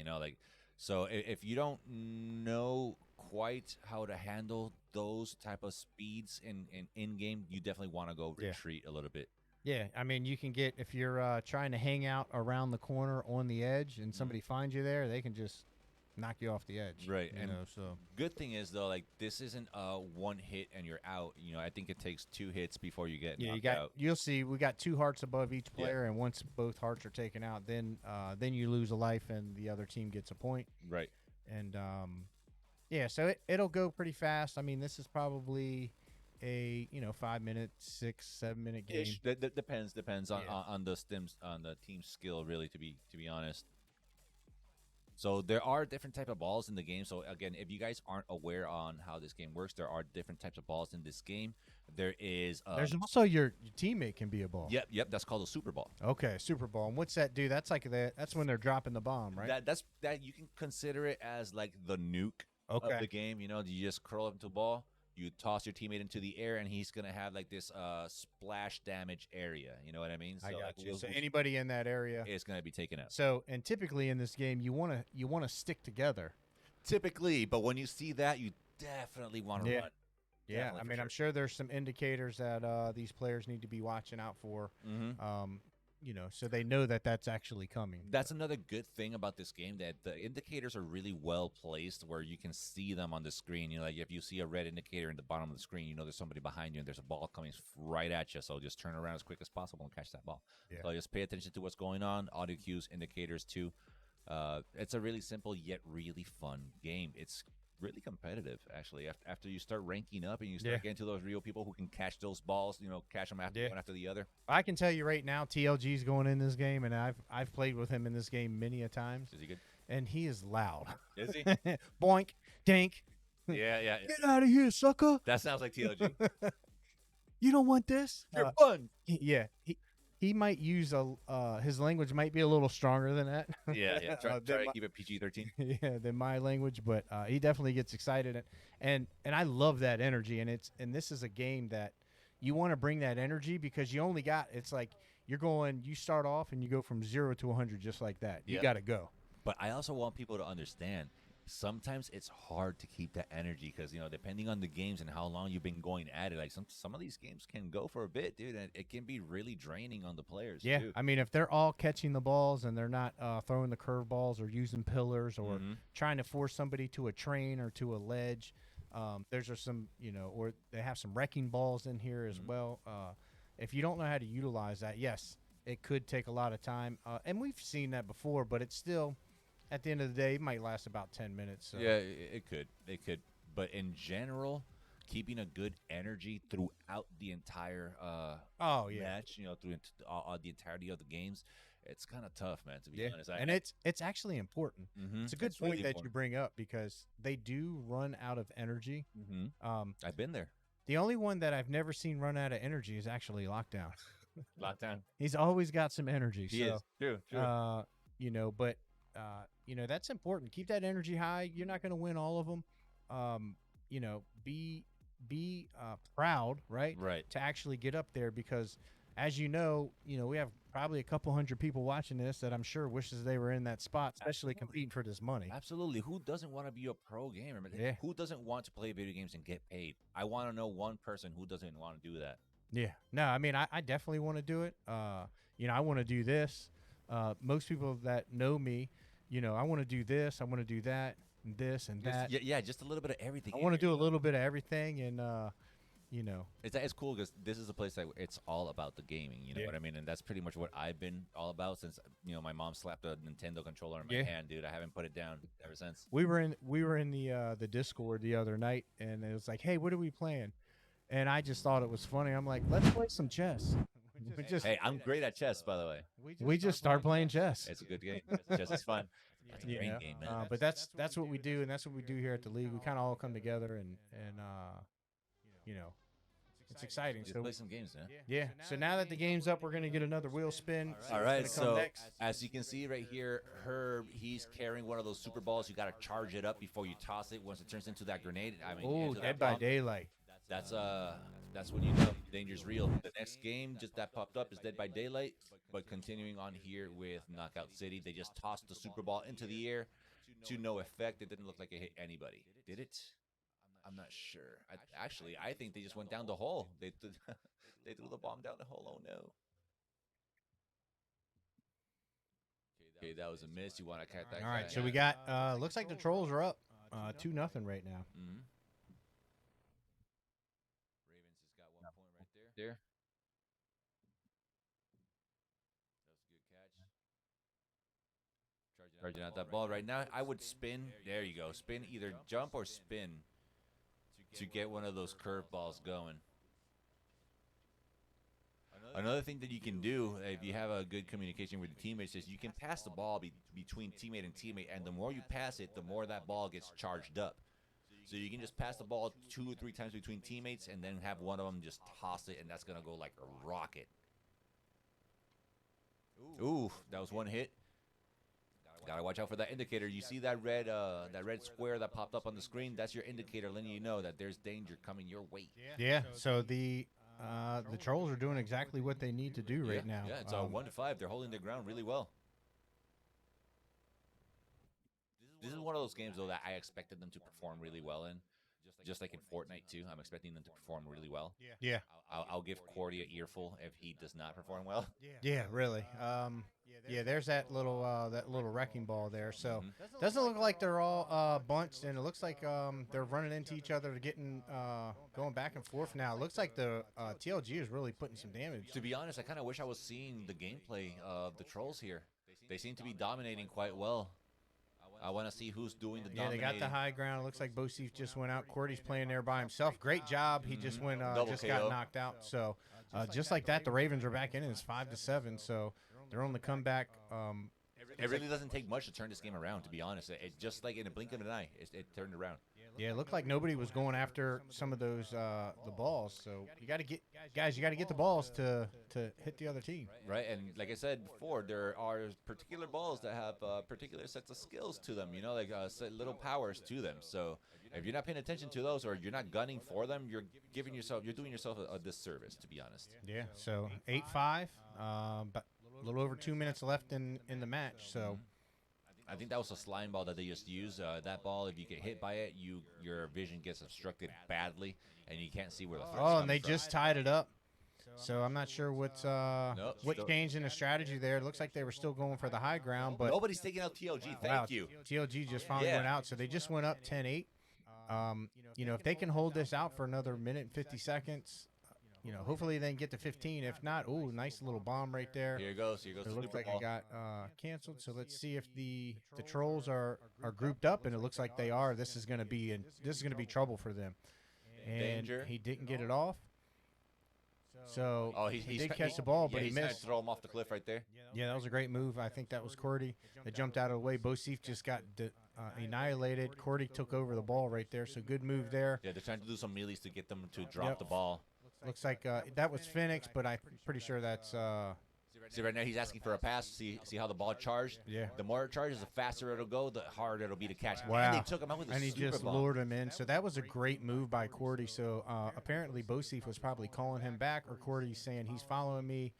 So if you don't know quite how to handle those type of speeds in game, you definitely want to go retreat a little bit. Yeah, I mean, you can get, if you're trying to hang out around the corner on the edge and somebody finds you there, they can just knock you off the edge. Right. So good thing is though, like this isn't a 1 hit and you're out. I think it takes 2 hits before you get knocked out. You'll see we got 2 hearts above each player, and once both hearts are taken out, then you lose a life and the other team gets a point. Right. And so it'll go pretty fast. I mean, this is probably a 5 minute, 6-7 minute game. That depends on the team's skill, really, to be honest. So there are different type of balls in the game. So again, if you guys aren't aware on how this game works, there are different types of balls in this game. There is there's also your teammate can be a ball. Yep. That's called a super ball. Okay, super ball. And what's that do? That's like that's when they're dropping the bomb, right? That you can consider it as like the nuke of the game. You just curl up into a ball. You toss your teammate into the air, and he's gonna have like this splash damage area. You know what I mean? So, I got you. So anybody in that area is gonna be taken out. So, and typically in this game, you wanna stick together. Typically, but when you see that, you definitely want to run. Yeah, Definitely, I'm sure there's some indicators that these players need to be watching out for. Mm-hmm. so they know that that's actually coming. That's another good thing about this game, that the indicators are really well placed where you can see them on the screen. Like if you see a red indicator in the bottom of the screen, there's somebody behind you and there's a ball coming right at you. So just turn around as quick as possible and catch that ball. Yeah. So just pay attention to what's going on. Audio cues, indicators too. It's a really simple yet really fun game. It's really competitive, actually. After you start ranking up and you start getting to those real people who can catch those balls, catch them after one after the other. I can tell you right now, TLG's going in this game, and I've played with him in this game many a times. Is he good? And he is loud. Is he? Boink, dink. Yeah. Get out of here, sucker. That sounds like TLG. You don't want this. You're fun. Yeah. He might use his language might be a little stronger than that. Yeah. Try to keep it PG-13. Yeah, than my language, but he definitely gets excited, and I love that energy. And this is a game that you want to bring that energy because you only got. It's like you start off and you go from 0 to 100 just like that. You got to go. But I also want people to understand. Sometimes it's hard to keep that energy because, depending on the games and how long you've been going at it, like some of these games can go for a bit, dude, and it can be really draining on the players. Yeah, too. I mean, if they're all catching the balls and they're not throwing the curveballs or using pillars or trying to force somebody to a train or to a ledge, there's some, or they have some wrecking balls in here as well. If you don't know how to utilize that, yes, it could take a lot of time, and we've seen that before, but it's still. At the end of the day, it might last about 10 minutes. So. Yeah, it could. But in general, keeping a good energy throughout the entire match, through the entirety of the games, it's kind of tough, man, to be honest. And it's actually important. It's a good point really that you bring up because they do run out of energy. I've been there. The only one that I've never seen run out of energy is actually Lockdown. Lockdown. He's always got some energy. He is. True. But that's important. Keep that energy high. You're not going to win all of them. Be proud, right? Right. To actually get up there because, as we have probably a couple hundred people watching this that I'm sure wishes they were in that spot, especially competing for this money. Absolutely. Who doesn't want to be a pro gamer? Yeah. Who doesn't want to play video games and get paid? I want to know one person who doesn't want to do that. Yeah. No, I mean, I definitely want to do it. I want to do this. Most people that know me, I want to do this, I want to do that, and this and that. Yeah, just a little bit of everything. I want to do a little bit of everything, and it's cool because this is a place that it's all about the gaming. You know what I mean? And that's pretty much what I've been all about since my mom slapped a Nintendo controller in my hand, dude. I haven't put it down ever since. We were in the Discord the other night, and it was like, hey, what are we playing? And I just thought it was funny. I'm like, let's play some chess. Hey, I'm great at chess, by the way. We just start playing chess. It's a good game. Chess is fun. That's a great game, man. But that's what we do, and that's what we do here at the league. We kind of all come together, and it's exciting. Just so play some games, man. Yeah. So now that the game's up, we're gonna get another wheel spin. All right. So as you can see right here, Herb, he's carrying one of those super balls. You got to charge it up before you toss it. Once it turns into that grenade, Dead by Daylight. That's when you know danger's real. The next game just that popped up is Dead by Daylight, but continuing on here with Knockout City, they just tossed the super ball into the air to no effect. It didn't look like it hit anybody. Did it? I'm not sure. I think they just went down the hole. They threw the bomb down the hole. Oh no. Okay, that was a miss. You want to catch that? All right, so we got. Looks like the Trollz are up 2-0 right now. Mm-hmm. Ravens has got 1 point right there. That was a good catch. Charging out that ball right now. I would spin. There you go. Spin, either jump or spin to get one of those curveballs going. Another thing that you can do if you have a good communication with your teammates is you can pass the ball between teammate and teammate, and the more you pass it, the more that ball gets charged up. So you can just pass the ball 2 or 3 times between teammates and then have one of them just toss it, and that's going to go like a rocket. Ooh, that was one hit. Gotta watch out for that indicator. You see that red square that popped up on the screen? That's your indicator letting you know that there's danger coming your way. Yeah, so the Trollz are doing exactly what they need to do right now. Yeah, it's 1-5. They're holding their ground really well. This is one of those games, though, that I expected them to perform really well in. just like in Fortnite too. I'm expecting them to perform really well. Yeah. I'll give Cordy an earful if he does not perform well. Yeah, really. Yeah, there's that little wrecking ball there. So doesn't look like they're all bunched, and it looks like they're running into each other, getting going back and forth now. It looks like the TLG is really putting some damage. To be honest, I kind of wish I was seeing the gameplay of the Trolls here. They seem to be dominating quite well. I want to see who's doing the dominating. Yeah, they got the high ground. It looks like Bosif just went out. Cordy's playing there by himself. Great job. He just went, just got knocked out. So just like that, the Ravens are back in. It's 5-7. So they're on the comeback. It really doesn't take much to turn this game around, to be honest. It just like in a blink of an eye, it turned around. Yeah, it looked like nobody was going after some of those the balls. So you got to get the balls to hit the other team. Right, and like I said before, there are particular balls that have particular sets of skills to them. You know, like little powers to them. So if you're not paying attention to those, or you're not gunning for them, you're doing yourself a disservice, to be honest. Yeah. So 8-5, but a little over 2 minutes left in the match. So. I think that was a slime ball that they just used. That ball, if you get hit by it, your vision gets obstructed badly, and you can't see where the threat's Oh, and they coming just tied it up. So I'm not sure what changed in the strategy there. It looks like they were still going for the high ground, but nobody's taking out TLG. Thank you. TLG just finally went out, so they just went up 10-8. If they can hold this out for another minute and 50 seconds, hopefully they can get to 15. If not, nice little bomb right there. Here goes. It looks like it got canceled. So let's see if the Trolls are grouped up, and it looks like they are. This is going to be trouble for them. And Danger. He didn't get it off. So he did catch the ball, but he trying to missed. throw him off the cliff right there. Yeah, that was a great move. I think that was Cordy that jumped out of the way. Bosif just got annihilated. Cordy took over the ball right there, so good move there. Yeah, they're trying to do some melees to get them to drop the ball. Looks like that was Phoenix, but I'm pretty sure that's. See, right now he's asking for a pass. See how the ball charged? Yeah. The more it charges, the faster it'll go, the harder it'll be to catch. Wow. And they took him out with a and he super just bomb. lured him in. So that was a great move by Cordy. So apparently Bosif was probably calling him back, or Cordy's saying he's following me.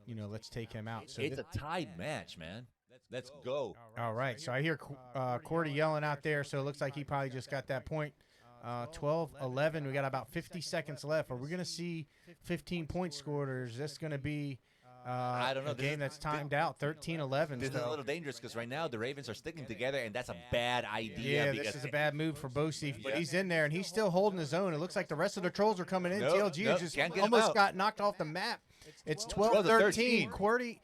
Let's take him out. So it's a tied match, man. Let's go. All right. So I hear Cordy yelling out there. So it looks like he probably just got that point. 12-11. We got about 50 seconds left. Are we going to see 15 points scored, or is this going to be I don't know. a game that's timed out? 13-11. This is a little dangerous because right now the Ravens are sticking together, and that's a bad idea. Yeah, this is a bad move for Bosif, but he's in there, and he's still holding his own. It looks like the rest of the Trolls are coming in. TLG just almost got knocked off the map. It's 12-13. Cordy,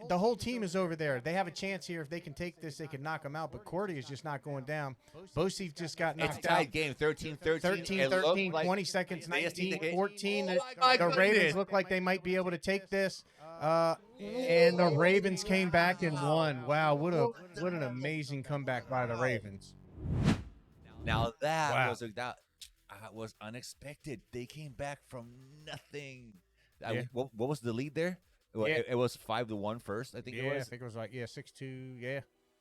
the whole team is over there. They have a chance here. If they can take this, they can knock them out, but Cordy is just not going down. Bosif just got knocked out. It's a tied game, 13-13. 13-13, 20 seconds, 19-14. The Ravens look like they might be able to take this. And the Ravens came back and won. Wow, what an amazing comeback by the Ravens. Now that was unexpected. They came back from nothing. What was the lead there? It was 5-1 first, I think it was. I think it was like 6-2. Yeah.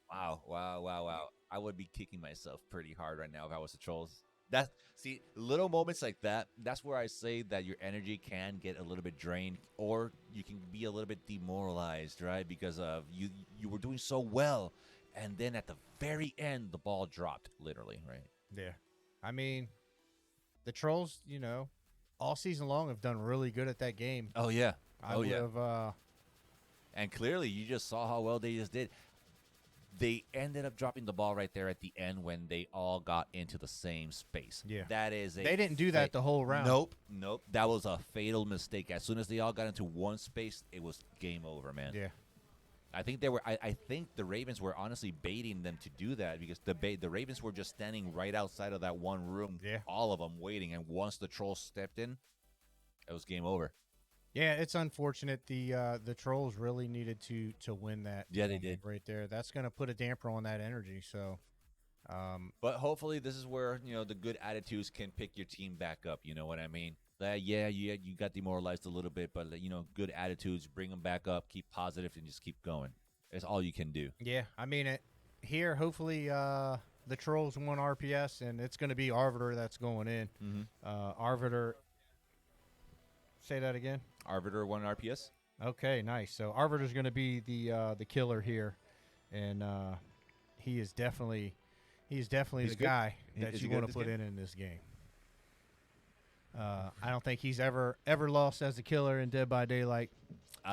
Wow. I would be kicking myself pretty hard right now if I was the Trolls. Little moments like that, that's where I say that your energy can get a little bit drained, or you can be a little bit demoralized, right? Because of you were doing so well, and then at the very end, the ball dropped, literally, right? Yeah. I mean, the Trolls, all season long have done really good at that game. Oh, yeah. I would have. And clearly, you just saw how well they just did. They ended up dropping the ball right there at the end when they all got into the same space. Yeah. They didn't do that the whole round. Nope. That was a fatal mistake. As soon as they all got into one space, it was game over, man. Yeah. I think I think the Ravens were honestly baiting them to do that because the Ravens were just standing right outside of that one room, all of them waiting. And once the Trolls stepped in, it was game over. Yeah, it's unfortunate. The Trolls really needed to win that. Yeah, they did right there. That's going to put a damper on that energy. So, but hopefully this is where the good attitudes can pick your team back up. You know what I mean? You got demoralized a little bit, but good attitudes, bring them back up, keep positive, and just keep going. That's all you can do. Yeah, I mean here. Hopefully, the Trolls won RPS, and it's going to be Arbiter that's going in. Mm-hmm. Arbiter. Say that again. Arbiter won RPS. Okay, nice. So Arbiter's going to be the killer here, and he is definitely He's definitely He's the good? guy Is that he you good at want to this put game? in this game. I don't think he's ever lost as a killer in Dead by Daylight.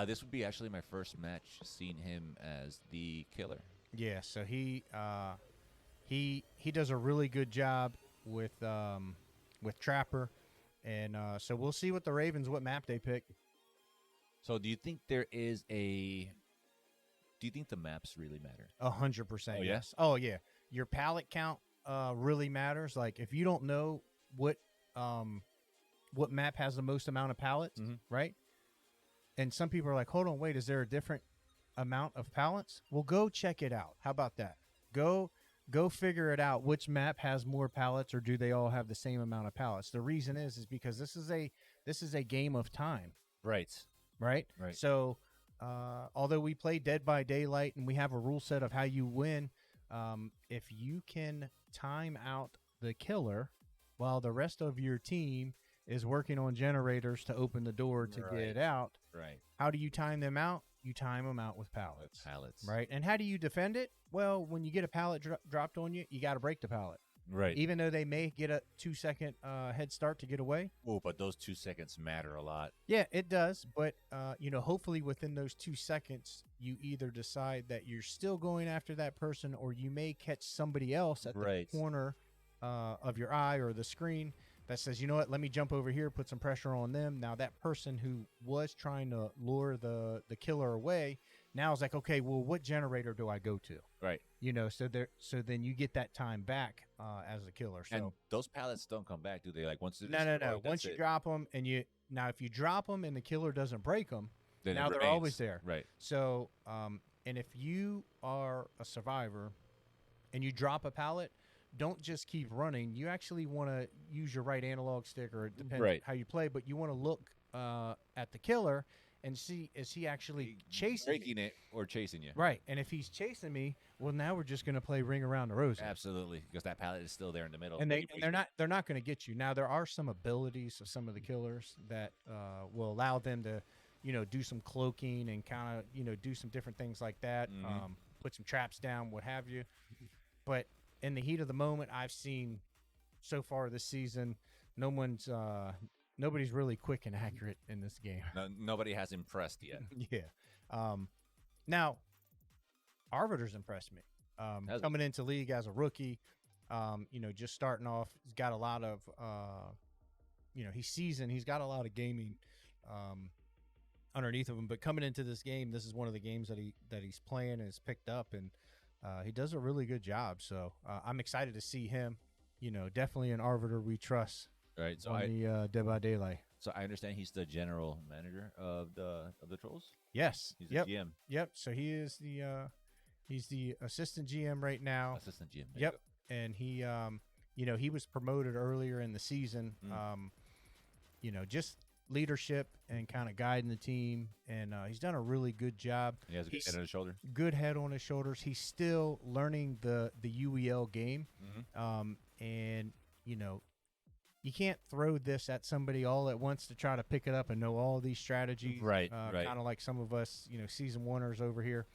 This would be actually my first match seeing him as the killer. Yeah, so he does a really good job with Trapper, and so we'll see what the Ravens, what map they pick. So do you think there is a? Do you think the maps really matter? 100%. Oh, yeah? Yes. Oh yeah. Your pallet count really matters. Like if you don't know what map has the most amount of pallets, Mhm. right? And some people are like, hold on, wait, is there a different amount of pallets? Well, go check it out. How about that? Go figure it out. Which map has more pallets, or do they all have the same amount of pallets? The reason is because this is a game of time, Right. right? Right. So, although we play Dead by Daylight and we have a rule set of how you win, if you can time out the killer while the rest of your team is working on generators to open the door to Right. get out, Right. how do you time them out? You time them out with pallets. Pallets. Right. And how do you defend it? Well, when you get a pallet dropped on you, you got to break the pallet. Right. Even though they may get a 2-second head start to get away. Oh, but those 2 seconds matter a lot. Yeah, it does. But, hopefully within those 2 seconds, you either decide that you're still going after that person, or you may catch somebody else at Right. the corner of your eye or the screen that says, you know what, let me jump over here, put some pressure on them. Now that person who was trying to lure the killer away now is like, okay, well, what generator do I go to? Right. So then you get that time back as a killer. So And those pallets don't come back, do they? Like once they're no. destroyed, Once that's you it. drop them, if you drop them and the killer doesn't break them, Then it now they're remains. always there. Right. So, and if you are a survivor and you drop a pallet, don't just keep running. You actually want to use your right analog stick, or it depends Right. how you play, but you want to look at the killer and see, is he actually chasing me? Breaking it or chasing you. Right. And if he's chasing me, well, now we're just going to play Ring Around the Rosy. Absolutely, because that pallet is still there in the middle. And when you break it. they're not going to get you. Now there are some abilities of some of the killers that will allow them to, do some cloaking and kind of, do some different things like that. Mhm. Put some traps down, what have you. But in the heat of the moment, I've seen so far this season, nobody's really quick and accurate in this game. No, nobody has impressed yet. Yeah. Now, Arbiter's impressed me. Has he? Coming into league as a rookie, just starting off, he's got a lot of, he's seasoned. He's got a lot of gaming underneath of him. But coming into this game, this is one of the games that he's playing and has picked up, and he does a really good job. So I'm excited to see him. Definitely an Arbiter we trust Right. So on the Dead by Daylight. so I understand he's the general manager of the Trolls. Yes. He's Yep. the GM, Yep. So he is he's the assistant GM right now. assistant GM. There you Yep. go. And he, he was promoted earlier in the season. Just leadership and kind of guiding the team, and he's done a really good job. He has a good He's- head on his shoulder. Good head on his shoulders. He's still learning the UEL game, Mm-hmm. and you can't throw this at somebody all at once to try to pick it up and know all these strategies. Right, right. Kind of like some of us, season oneers over here.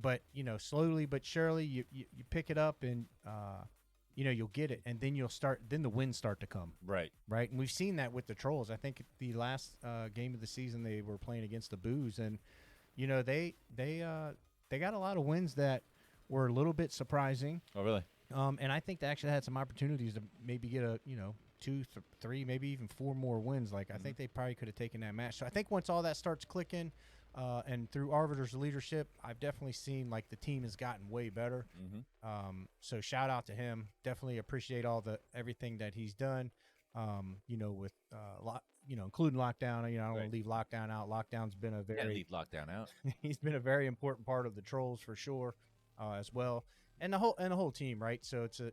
But slowly but surely, you pick it up, and you'll get it, and then then the wins start to come. Right. Right, and we've seen that with the Trolls. I think the last game of the season they were playing against the Boos, and they got a lot of wins that were a little bit surprising. Oh, really? And I think they actually had some opportunities to maybe get a 2, 3, maybe even 4 more wins. Like I think they probably could have taken that match. So I think once all that starts clicking, and through Arbiter's leadership, I've definitely seen like the team has gotten way better. Mm-hmm. So shout out to him. Definitely appreciate everything that he's done. With including lockdown. I don't want Right. to leave lockdown out. Lockdown's been a Can't very leave lockdown out. he's been a very important part of the Trolls for sure, as well, and the whole team, right? So it's a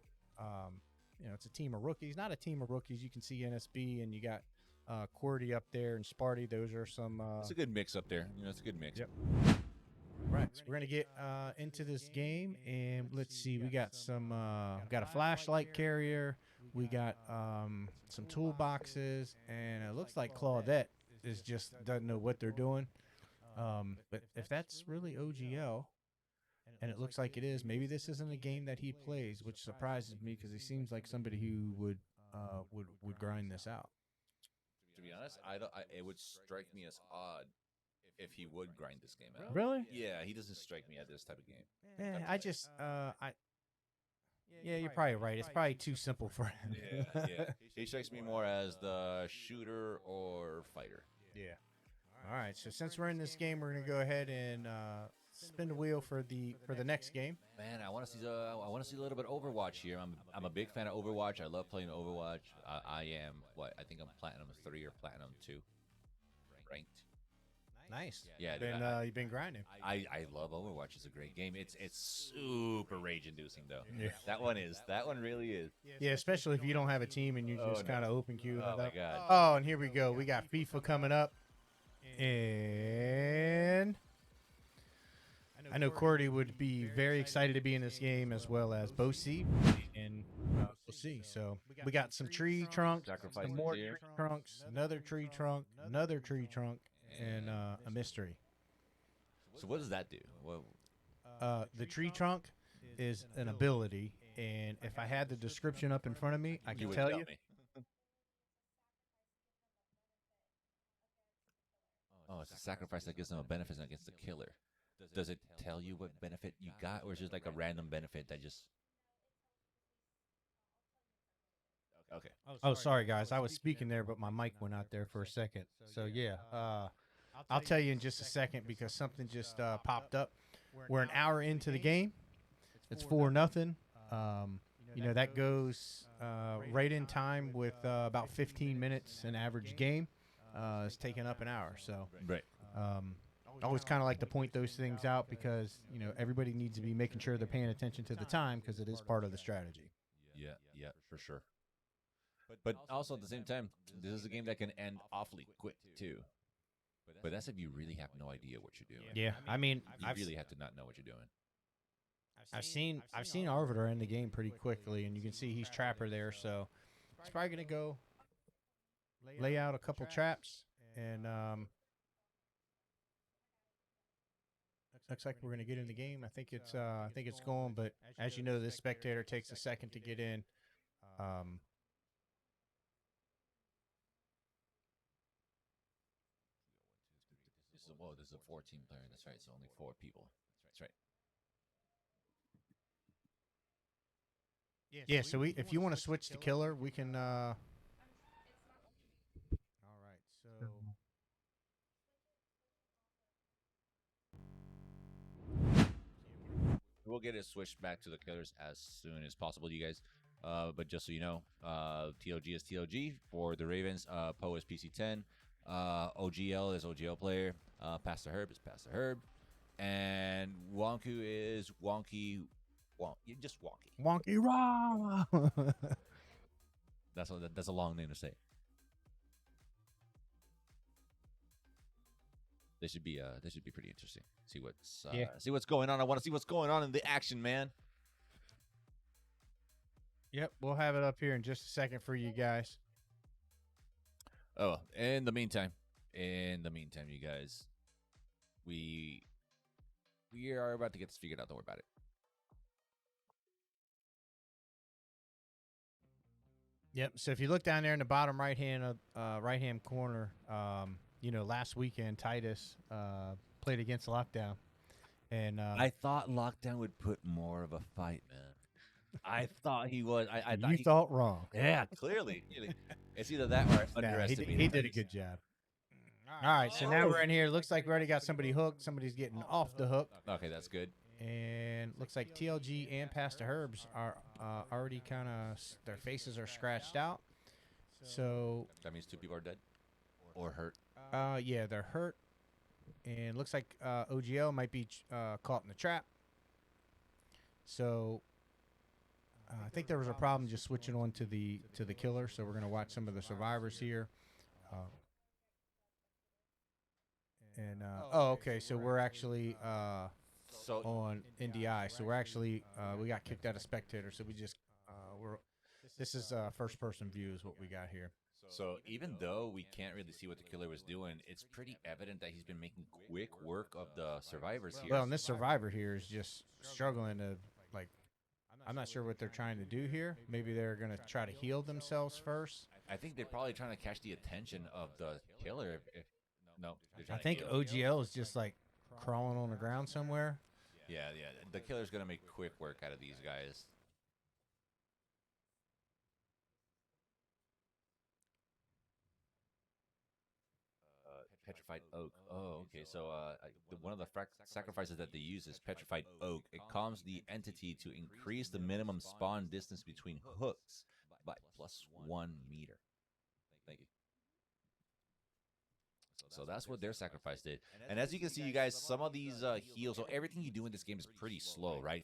team of rookies, not a team of rookies. You can see NSB, and you got Cordy up there and Sparty. Those are some. It's a good mix up there. It's a good mix. Yep. Right. So we're gonna get into this game, and let's see. We got some. Got a flashlight carrier. We got some toolboxes, and it looks like Claudette doesn't know what they're doing. But if that's really OGL, and it looks like it is. Maybe this isn't a game that he plays, which surprises me because he seems like somebody who would grind this out. To be honest, it would strike me as odd if he would grind this game out. Really? Yeah, he doesn't strike me as this type of game. Yeah, you're probably right. It's probably too simple for him. Yeah. He strikes me more as the shooter or fighter. Yeah. All right. So since we're in this game, we're gonna go ahead and spin the wheel for the next game. Man, I want to see a little bit of Overwatch here. I'm a big fan of Overwatch. I love playing Overwatch. I am I think I'm Platinum 3 or Platinum 2 ranked. Nice. Yeah, dude, You've been grinding. I love Overwatch. It's a great game. It's super rage inducing though. Yeah. That one really is. Yeah, especially if you don't have a team and you just kind of open queue. Oh my god. Oh, and here we go. We got FIFA coming up, and I know Cordy would be very excited to be in this game, as well as Bosi, and we'll see. So we got some tree trunks, Sacrifice some more here. tree trunks, another tree trunk, another tree trunk, and a mystery. So what does that do? Well, The tree trunk is an ability, and if I had the description up in front of me, I you can would tell tell you. me. Oh, it's a sacrifice that gives them a benefit against the killer. Does it tell you what benefit you got, or is it just like a random benefit that just? Okay. Oh, sorry guys, I was speaking there, but my mic went out there for a second. So yeah, I'll tell you in just a second because something just popped up. We're an hour into the game. It's 4-0. That goes right in time with about 15 minutes an average game. It's taking up an hour, so Right. I always kind of like to point those things out because everybody needs to be making sure they're paying attention to the time because it is part of the strategy. Yeah, for sure. But also at the same time, this is a game that can end awfully quick too. But that's if you really have no idea what you're doing. Yeah, I mean, You really have to not know what you're doing. I've seen Arbiter end the game pretty quickly, and you can see he's trapper there, so he's probably gonna go lay out a couple traps, and looks like we're gonna get in the game. I think it's going, but as you know, this spectator takes a second to get in. This is a 14 player. That's right. So only 4 people. That's right. Yeah, so if you want to switch to killer, we can. All right, so. We'll get it switched back to the killers as soon as possible, you guys. But just so you know, TOG is TOG for the Ravens. Poe is PC10. OGL is OGL player. Pastor Herb is Pastor Herb. And Wonku is Wonky. Just Wonky. Wonky raw. That's a long name to say. This should be pretty interesting. See what's going on. I want to see what's going on in the action, man. Yep, we'll have it up here in just a second for you guys. Oh, in the meantime, you guys, we are about to get this figured out. Don't worry about it. Yep. So if you look down there in the bottom right hand corner, last weekend Titus played against Lockdown, and I thought Lockdown would put more of a fight, man. I thought he was. I thought you thought wrong. Yeah, clearly. It's either that or underestimated. He did a good job. All right, so now we're in here. Looks like we already got somebody hooked. Somebody's getting off the hook. Okay, that's good. And looks like TLG and Pastor Herbs are already kind of, their faces are scratched out. So That means 2 people are dead or hurt. yeah, they're hurt. And looks like OGL might be caught in the trap. So I think there was a problem just switching on to the killer. So we're going to watch some of the survivors here. Okay, so we're actually on NDI. So we're actually we got kicked out of spectator. So we just this is first person view is what we got here. So even though we can't really see what the killer was doing, it's pretty evident that he's been making quick work of the survivors here. Well, and this survivor here is just struggling to, like, I'm not sure what they're trying to do here. Maybe they're going to try to heal themselves first. I think they're probably trying to catch the attention of the killer. If no, they're I trying to think heal. OGL is just, like, crawling on the ground somewhere. Yeah. The killer's gonna make quick work out of these guys. Petrified oak. Oh, okay. So one of the sacrifices that they use is petrified oak. It calms the entity to increase the minimum spawn distance between hooks by +1 meter. Thank you. So that's what their sacrifice did. And as you can see, you guys, some of these heals, so everything you do in this game is pretty slow, right?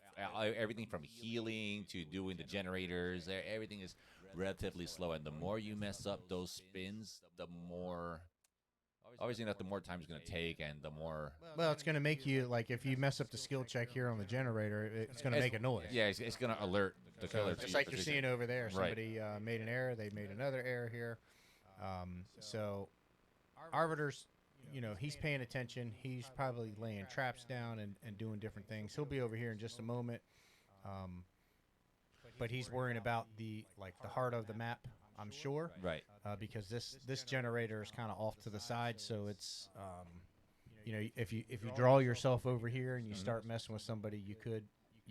Everything from healing to doing the generators, everything is relatively slow. And the more you mess up those spins, the more... Obviously, not the more time it's going to take, and the more... Well, it's going to make you, like, if you mess up the skill check here on the generator, it's going to make a noise. Yeah, it's going to alert the killer. Just like you're seeing over there. Somebody made an error. They made another error here. So Arbiter's, he's paying attention. He's probably laying traps down and doing different things. He'll be over here in just a moment. But he's worrying about the heart of the map, I'm sure. Right. Because this generator is kind of off to the side, so it's if you draw yourself over here and you start messing with somebody, you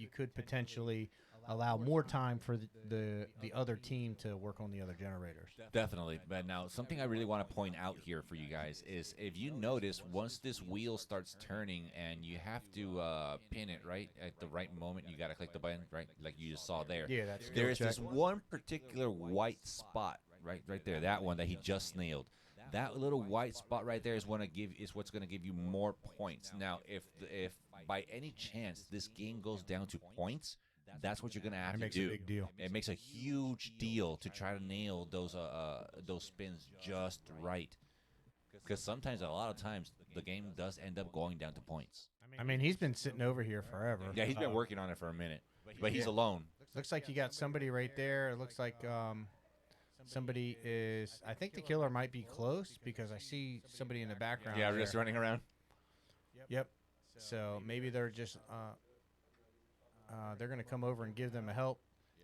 could potentially allow more time for the other team to work on the other generators. Definitely. But now, something I really want to point out here for you guys is, if you notice, once this wheel starts turning and you have to pin it right at the right moment, you got to click the button, right, like you just saw there. Yeah, that's There is this one particular white spot right there, that one that he just nailed. That little white spot right there is what's going to give you more points. Now, if by any chance this game goes down to points, that's what you're going to have to do. It makes a big deal. It makes a huge deal to try to nail those spins just right. Because sometimes, a lot of times, the game does end up going down to points. I mean, he's been sitting over here forever. Yeah, he's been working on it for a minute. But he's alone. Looks like you got somebody right there. It looks like somebody is... I think the killer might be close because I see somebody in the background. Yeah, there. just running around. Yep. So maybe they're just... they're going to come over and give them a help.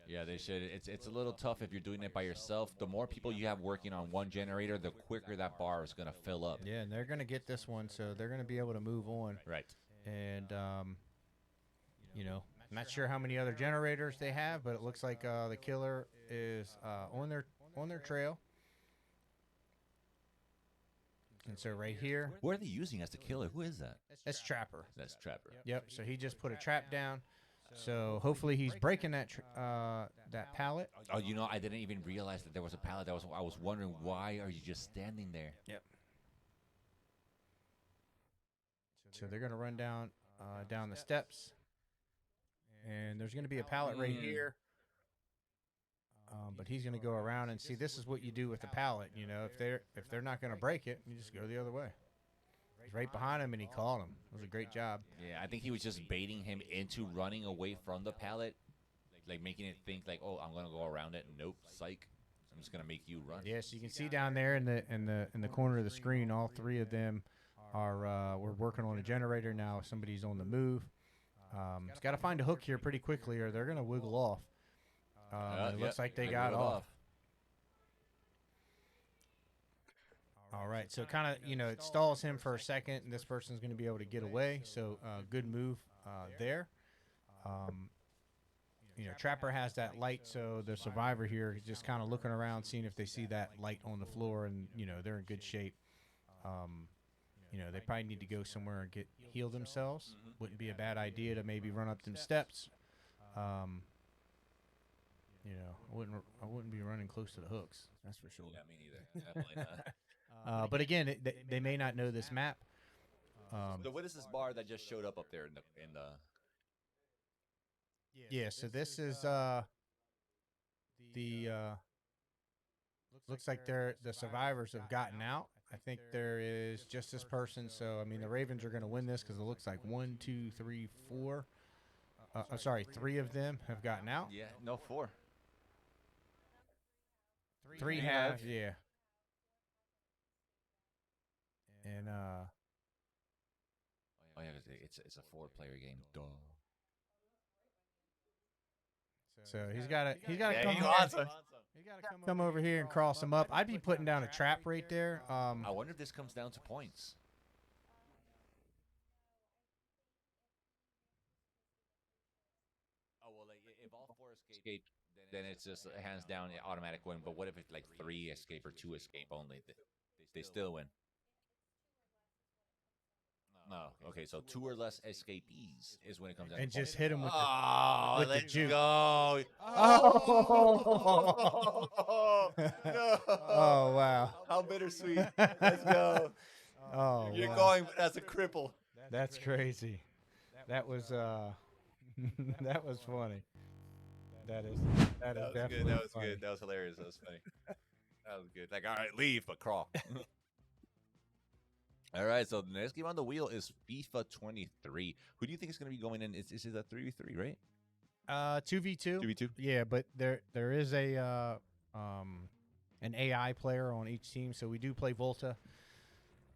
Yeah, they should. It's a little tough if you're doing it by yourself. The more people you have working on one generator, the quicker that bar is going to fill up. Yeah, and they're going to get this one, so they're going to be able to move on. Right. And, I'm not sure how many other generators they have, but it looks like the killer is on their trail. And so right here. Who are they using as the killer? Who is that? That's Trapper. That's Trapper. Yep, so he just put a trap down. So hopefully he's breaking that pallet. Oh, I didn't even realize that there was a pallet. I was wondering, why are you just standing there? Yep. So they're going to run down the steps. And there's going to be a pallet right here. But he's going to go around and see. This is what you do with the pallet. If they're not going to break it, you just go the other way. He's right behind him, and he caught him. It was a great job. Yeah, I think he was just baiting him into running away from the pallet, like making it think like, oh, I'm going to go around it. Nope, psych. I'm just going to make you run. Yes, you can see down there in the corner of the screen, all three of them are we're working on a generator now. Somebody's on the move. It's got to find a hook here pretty quickly, or they're going to wiggle off. It looks like they got off. All right, so kind of, it stalls him for a second, and this person's going to be able to get away. So good move there. Trapper has that light, so the survivor here is just kind of looking around, seeing if they see that light on the floor, and, they're in good shape. They probably need to go somewhere and heal themselves. Wouldn't be a bad idea to maybe run up them steps. I wouldn't be running close to the hooks. That's for sure. Yeah, me neither. Definitely not. But again, they may not know this map. So what is this bar that just showed up there in the? Yeah. So this is looks like the survivors have gotten out. I think there is just this person. So I mean, the Ravens are going to win this because it looks like 1, 2, 3, 4. I'm sorry, 3 of them have gotten out. Yeah, no, 4. 3 have, yeah. And Oh yeah, it's a 4-player game. Duh. so he's got to Yeah, come he over. wants him. He's got to come over here and cross him up. I'd be putting down a trap right there. I wonder if this comes down to points. Oh well, like if all 4 escape, then it's just a hands down automatic win. But what if it's like 3 escape or 2 escape only? They still win. No, okay, so 2 or less escapees is when it comes down. and to just points. hit him with Oh, with the let's juke. go! Oh. No! Oh, wow. How bittersweet! Let's go! Oh, You're wow. going as a cripple. That's crazy. That was that was funny. That is definitely That was funny. good. That was hilarious. That was funny. That was good. Like, all right, leave, but crawl. All right, so the next game on the wheel is FIFA 23. Who do you think is going to be going in? Is it a 3v3, right? 2v2. 2v2. Yeah, but there is a an AI player on each team, so we do play Volta.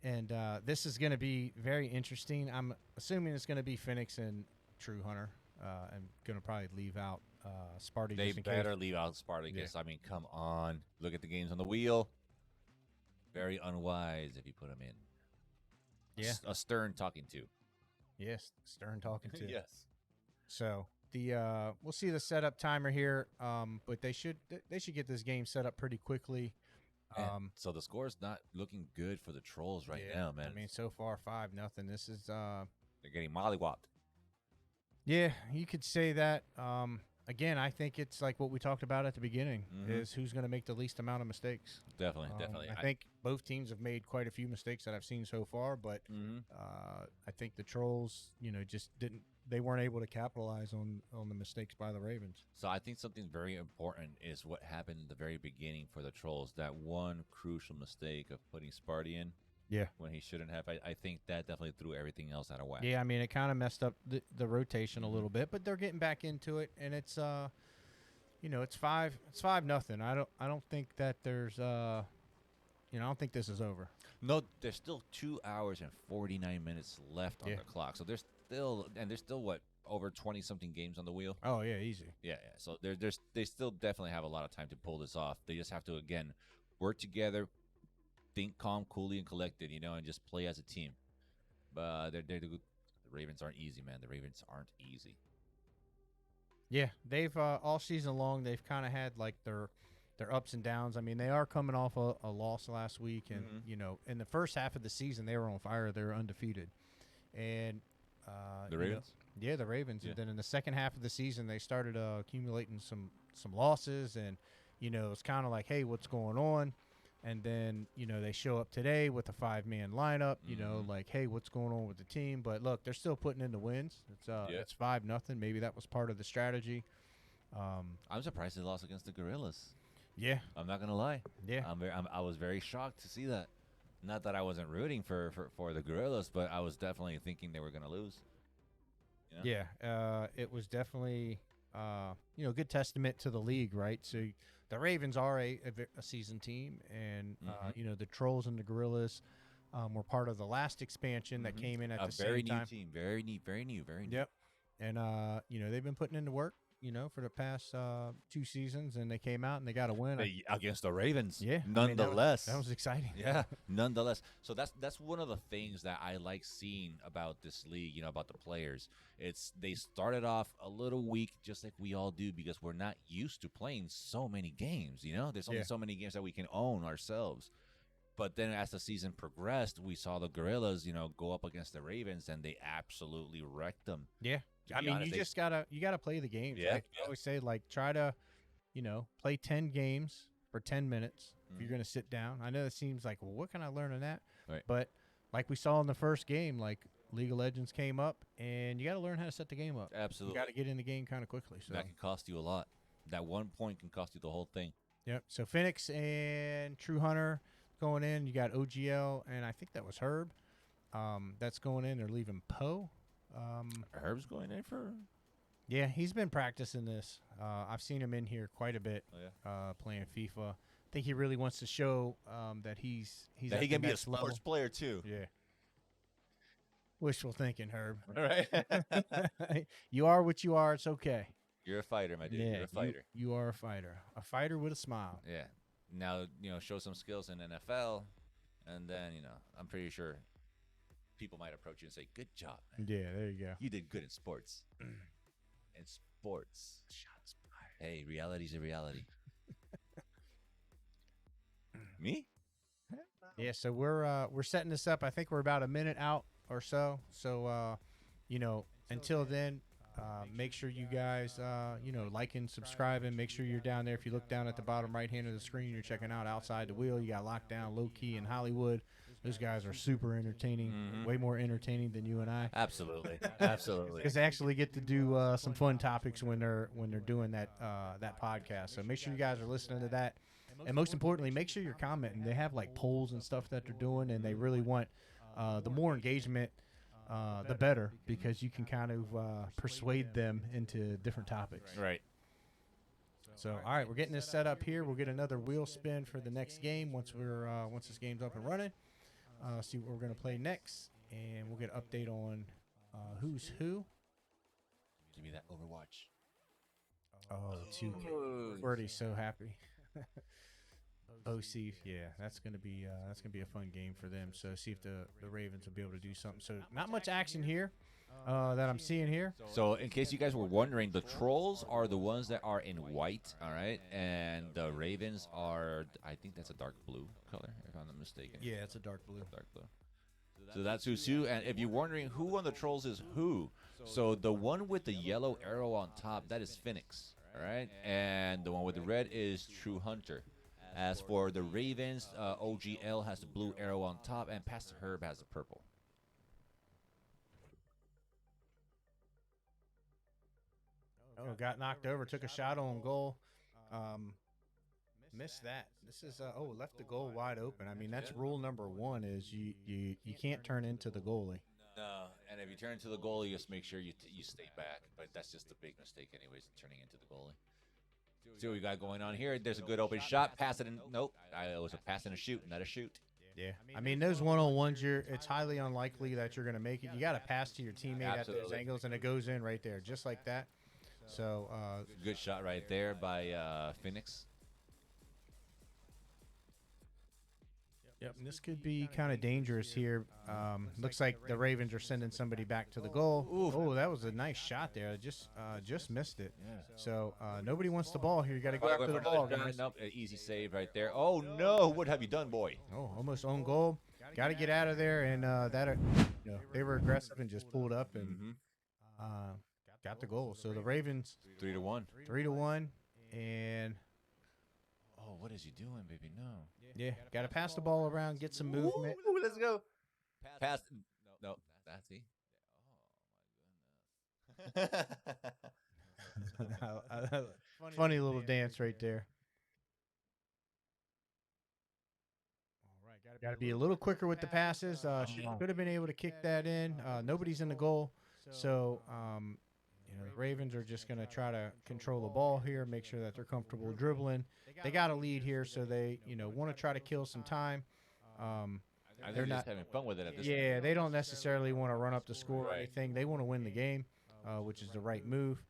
And this is going to be very interesting. I'm assuming it's going to be Phoenix and True Hunter. I'm going to probably leave out Sparty. They just in better case. leave out Spartacus. Yeah. I mean, come on. Look at the games on the wheel. Very unwise if you put them in. Yeah. A stern talking to. Yes, Stern talking to. Yes. So the we'll see the setup timer here, but they should get this game set up pretty quickly. So the score's not looking good for the Trolls right Yeah, now, man. I mean, so far 5-0. This is They're getting mollywopped. yeah, you could say that. Again, I think it's like what we talked about at the beginning: Mhm. is who's going to make the least amount of mistakes. Definitely, definitely. I think both teams have made quite a few mistakes that I've seen so far, but Mhm. I think the Trolls, just didn't. They weren't able to capitalize on the mistakes by the Ravens. So I think something very important is what happened in the very beginning for the Trolls. That one crucial mistake of putting Sparty in Yeah. when he shouldn't have. I think that definitely threw everything else out of whack. Yeah, I mean, it kind of messed up the rotation a little bit, but they're getting back into it, and it's it's 5-0. I don't think that there's I don't think this is over. No, there's still 2 hours and 49 minutes left on Yeah. the clock. So there's still what, over 20 something games on the wheel. Oh yeah, easy. Yeah. So they still definitely have a lot of time to pull this off. They just have to again work together, think calm, coolly, and collected, and just play as a team. But the Ravens aren't easy, man. The Ravens aren't easy. Yeah, they've all season long they've kind of had like their ups and downs. I mean, they are coming off a loss last week, and Mhm. in the first half of the season they were on fire. They were undefeated, and The Ravens. yeah, the Ravens. Yeah. And then in the second half of the season they started accumulating some losses, and it's kind of like, hey, what's going on? And then they show up today with a 5-man lineup. Mhm. Like, hey, what's going on with the team? But look, they're still putting in the wins. It's 5-0. Maybe that was part of the strategy. I'm surprised they lost against the Gorillas. Yeah, I'm not gonna lie. yeah. I was very shocked to see that. Not that I wasn't rooting for the Gorillas, but I was definitely thinking they were gonna lose. Yeah, it was definitely good testament to the league, right? So the Ravens are a seasoned team, and Mhm. the Trolls and the Gorillas were part of the last expansion that Mhm. came in at A the very same new time. team, very new. Yep, and they've been putting into work, for the past 2 seasons, and they came out and they got a win. Against the Ravens. Yeah, I mean, that was- Nonetheless. that was exciting. Yeah, nonetheless. So that's one of the things that I like seeing about this league, about the players. They started off a little weak, just like we all do, because we're not used to playing so many games, There's only Yeah. so many games that we can own ourselves. But then as the season progressed, we saw the Gorillas, go up against the Ravens, and they absolutely wrecked them. Yeah, To I be mean, honest, you they- just gotta play the games. Yeah, Like I always say, like try to, play 10 games for 10 minutes. If you're Mhm. gonna sit down, I know it seems like, well, what can I learn in that? Right. But like we saw in the first game, like League of Legends came up, and you got to learn how to set the game up. Absolutely. You got to get in the game kind of quickly. So That can cost you a lot. That 1 point can cost you the whole thing. yep. So Phoenix and True Hunter going in. You got OGL, and I think that was Herb. That's going in. They're leaving Poe. Herb's going in for. Yeah, he's been practicing this. I've seen him in here quite a bit, Oh, yeah. playing FIFA. think he really wants to show that he's That at he the can be a next level. sports player too. Yeah. Wishful thinking, Herb. Right? You are what you are. It's okay. You're a fighter, my dude. Yeah, You're a fighter. You are a fighter. A fighter with a smile. Yeah. Now, show some skills in NFL, and then, I'm pretty sure people might approach you and say, "Good job, man. Yeah, there you go. You did good in sports." In sports. Shots fired. Hey, reality's a reality. Me? Yeah, so we're setting this up. I think we're about a minute out or so. So, until then, make sure you guys, like and subscribe, and make sure you're down there. If you look down at the bottom right hand of the screen, you're checking out Outside the Wheel. You got Lockdown, Low Key, and Hollywood. Those guys are super entertaining, way more entertaining than you and I. Absolutely. Absolutely. Because they actually get to do some fun topics when they're doing that podcast. So make sure you guys are listening to that. And most importantly, make sure you're commenting. They have like polls and stuff that they're doing, and they really want the more engagement, the better, because you can kind of persuade them into different topics. Right. So, all right, we're getting this set up here. We'll get another wheel spin for the next game once this game's up and running. See what we're gonna play next, and we'll get an update on who's who. Give me that Overwatch. Oh, 2K. Birdie's so happy. OC, yeah, that's gonna be a fun game for them. So see if the Ravens will be able to do something. So not much action here that I'm seeing here. So in case you guys were wondering, the Trollz are the ones that are in white, all right? And the Ravens are, I think that's a dark blue color, if I'm not mistaken. Yeah, it's a dark blue. Dark blue. So that's who's who. And if you're wondering who on the Trollz is who, so the one with the yellow arrow on top, that is Phoenix, all right? And the one with the red is True Hunter. As for the Ravens, OGL has the blue arrow on top, and Pastor Herb has the purple. Oh, got knocked over. Took a shot on goal. Missed that. This is left the goal wide open. I mean, that's rule number one: is you can't turn into the goalie. No, and if you turn into the goalie, just make sure you stay back. But that's just a big mistake, anyways, turning into the goalie. See what we got going on here. There's a good open shot. Pass it in. Nope. It was a pass and a shoot, not a shoot. Yeah. I mean, those one-on-ones, it's highly unlikely that you're going to make it. You got to pass to your teammate at those Absolutely. angles, and it goes in right there, just like that. So, Good shot right there by Phoenix. yep, and this could be kind of dangerous here. Looks like the Ravens are sending somebody back to the goal. Oh, that was a nice shot there. Just missed it. Yeah. So nobody wants the ball here. You got to go after the ball, guys. Nope, an easy save right there. Oh no! What have you done, boy? Oh, almost own goal. Got to get out of there, and they were aggressive and just pulled up and got the goal. So the Ravens 3-1. 3-1, and Oh, what is he doing, baby? No. yeah, got to pass the ball around, get some movement. Ooh, let's go. Pass. No, that's he. Funny little dance right there. Got to be a little quicker with the passes. Could have been able to kick that in. Nobody's in the goal, so the Ravens are just going to try to control the ball here, make sure that they're comfortable dribbling. They got a lead here, so they want to try to kill some time. They're not having fun with it at this point. Yeah, they don't necessarily want to run up the score or Right. anything. They want to win the game, which is the right move.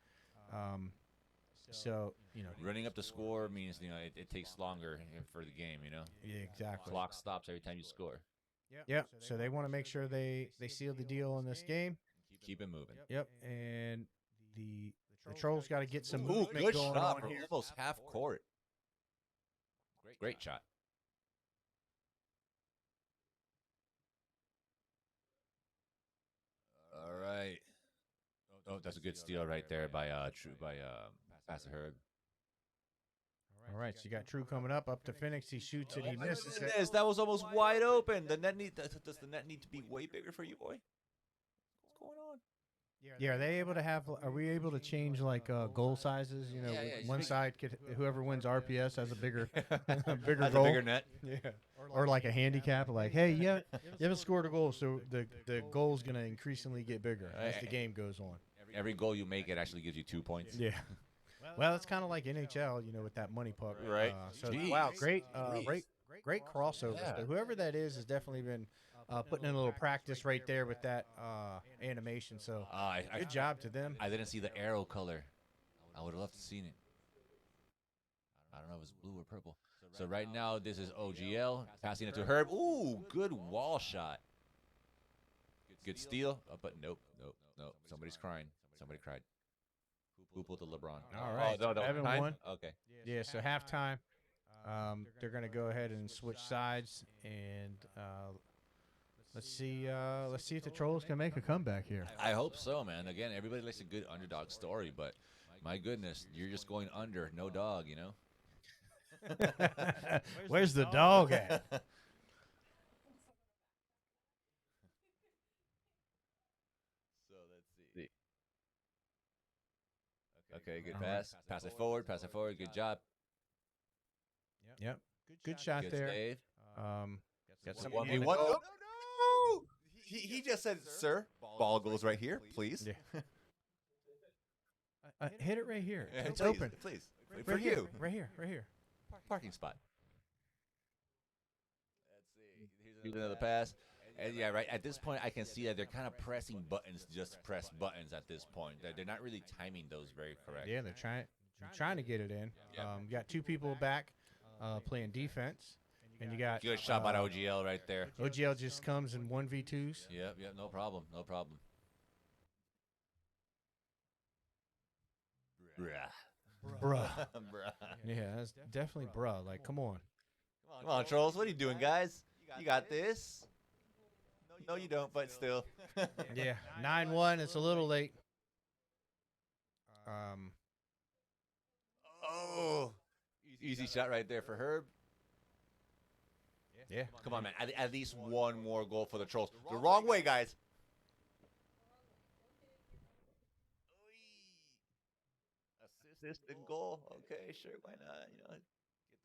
So Running up the score means it takes longer for the game. yeah, exactly. Clock stops every time you score. Yep. So they want to make sure they seal the deal in this game. Keep it moving. Yep. And the Trollz got to get some Ooh, movement good going shot on from here. almost half court. Great shot. All right. Oh, that's a good steal right there by Pastor Herb. All right, so you got True coming up to Phoenix. He shoots it. He misses it. Yes, that was almost wide open. Does the net need to be way bigger for you, boy? What's going on? Yeah, are we able to change like goal sizes? Yeah, one side whoever wins RPS has a bigger bigger Has goal. a bigger net. Yeah. Or like a handicap, like, hey, you haven't scored a goal, so the goal's gonna increasingly get bigger as the game goes on. Every goal you make, it actually gives you 2 points. Yeah. Well, it's kind of like NHL, with that money puck. Right. So Jeez. wow, great, Jeez. great crossover. Yeah. So whoever that is has definitely been putting in a little practice right there with that animation. So good job to them. I didn't see the arrow color. I would have loved to seen it. I don't know if it's blue or purple. So right now, this is OGL passing it to Herb. Ooh, good wall shot. Good steal, but nope. Somebody's crying. Somebody cried. Who pulled the LeBron? All right, Oh, no, 7-1. Okay. Yeah, so halftime, they're going to go ahead and switch sides, and let's see if the Trolls can make a comeback here. I hope so, man. Again, everybody likes a good underdog story, but my goodness, you're just going under, no dog, Where's the dog at? So let's see. Okay, good pass. Pass it forward. Good job. Yep, good shot Good there. save. Got some One Hey, minute. what? Oh, No! He just said, sir, ball goes right here, please. Yeah. Hit it right here. Yeah, It's please, open. Please. Right For here, you. right here. Parking spot. Here's another pass. And yeah, right. At this point, I can see that they're kind of pressing buttons, just to press buttons at this point. They're not really timing those very correct. Yeah, they're trying to get it in. Yep. You got two people back playing defense, and you got Good shot by OGL right there. OGL just comes in 1v2s. Yep, no problem. Bruh. Bruh. Bruh. Yeah, that's definitely bruh. Like, come on. Come on, Trolls. What are you doing, guys? You got this. No, you don't, but still. Yeah, 9-1. It's a little late. Oh, easy shot right there for Herb. Yeah. Come on, man. At least one more goal for the Trolls. The wrong way, guys. Assist and goal. Okay, sure. Why not?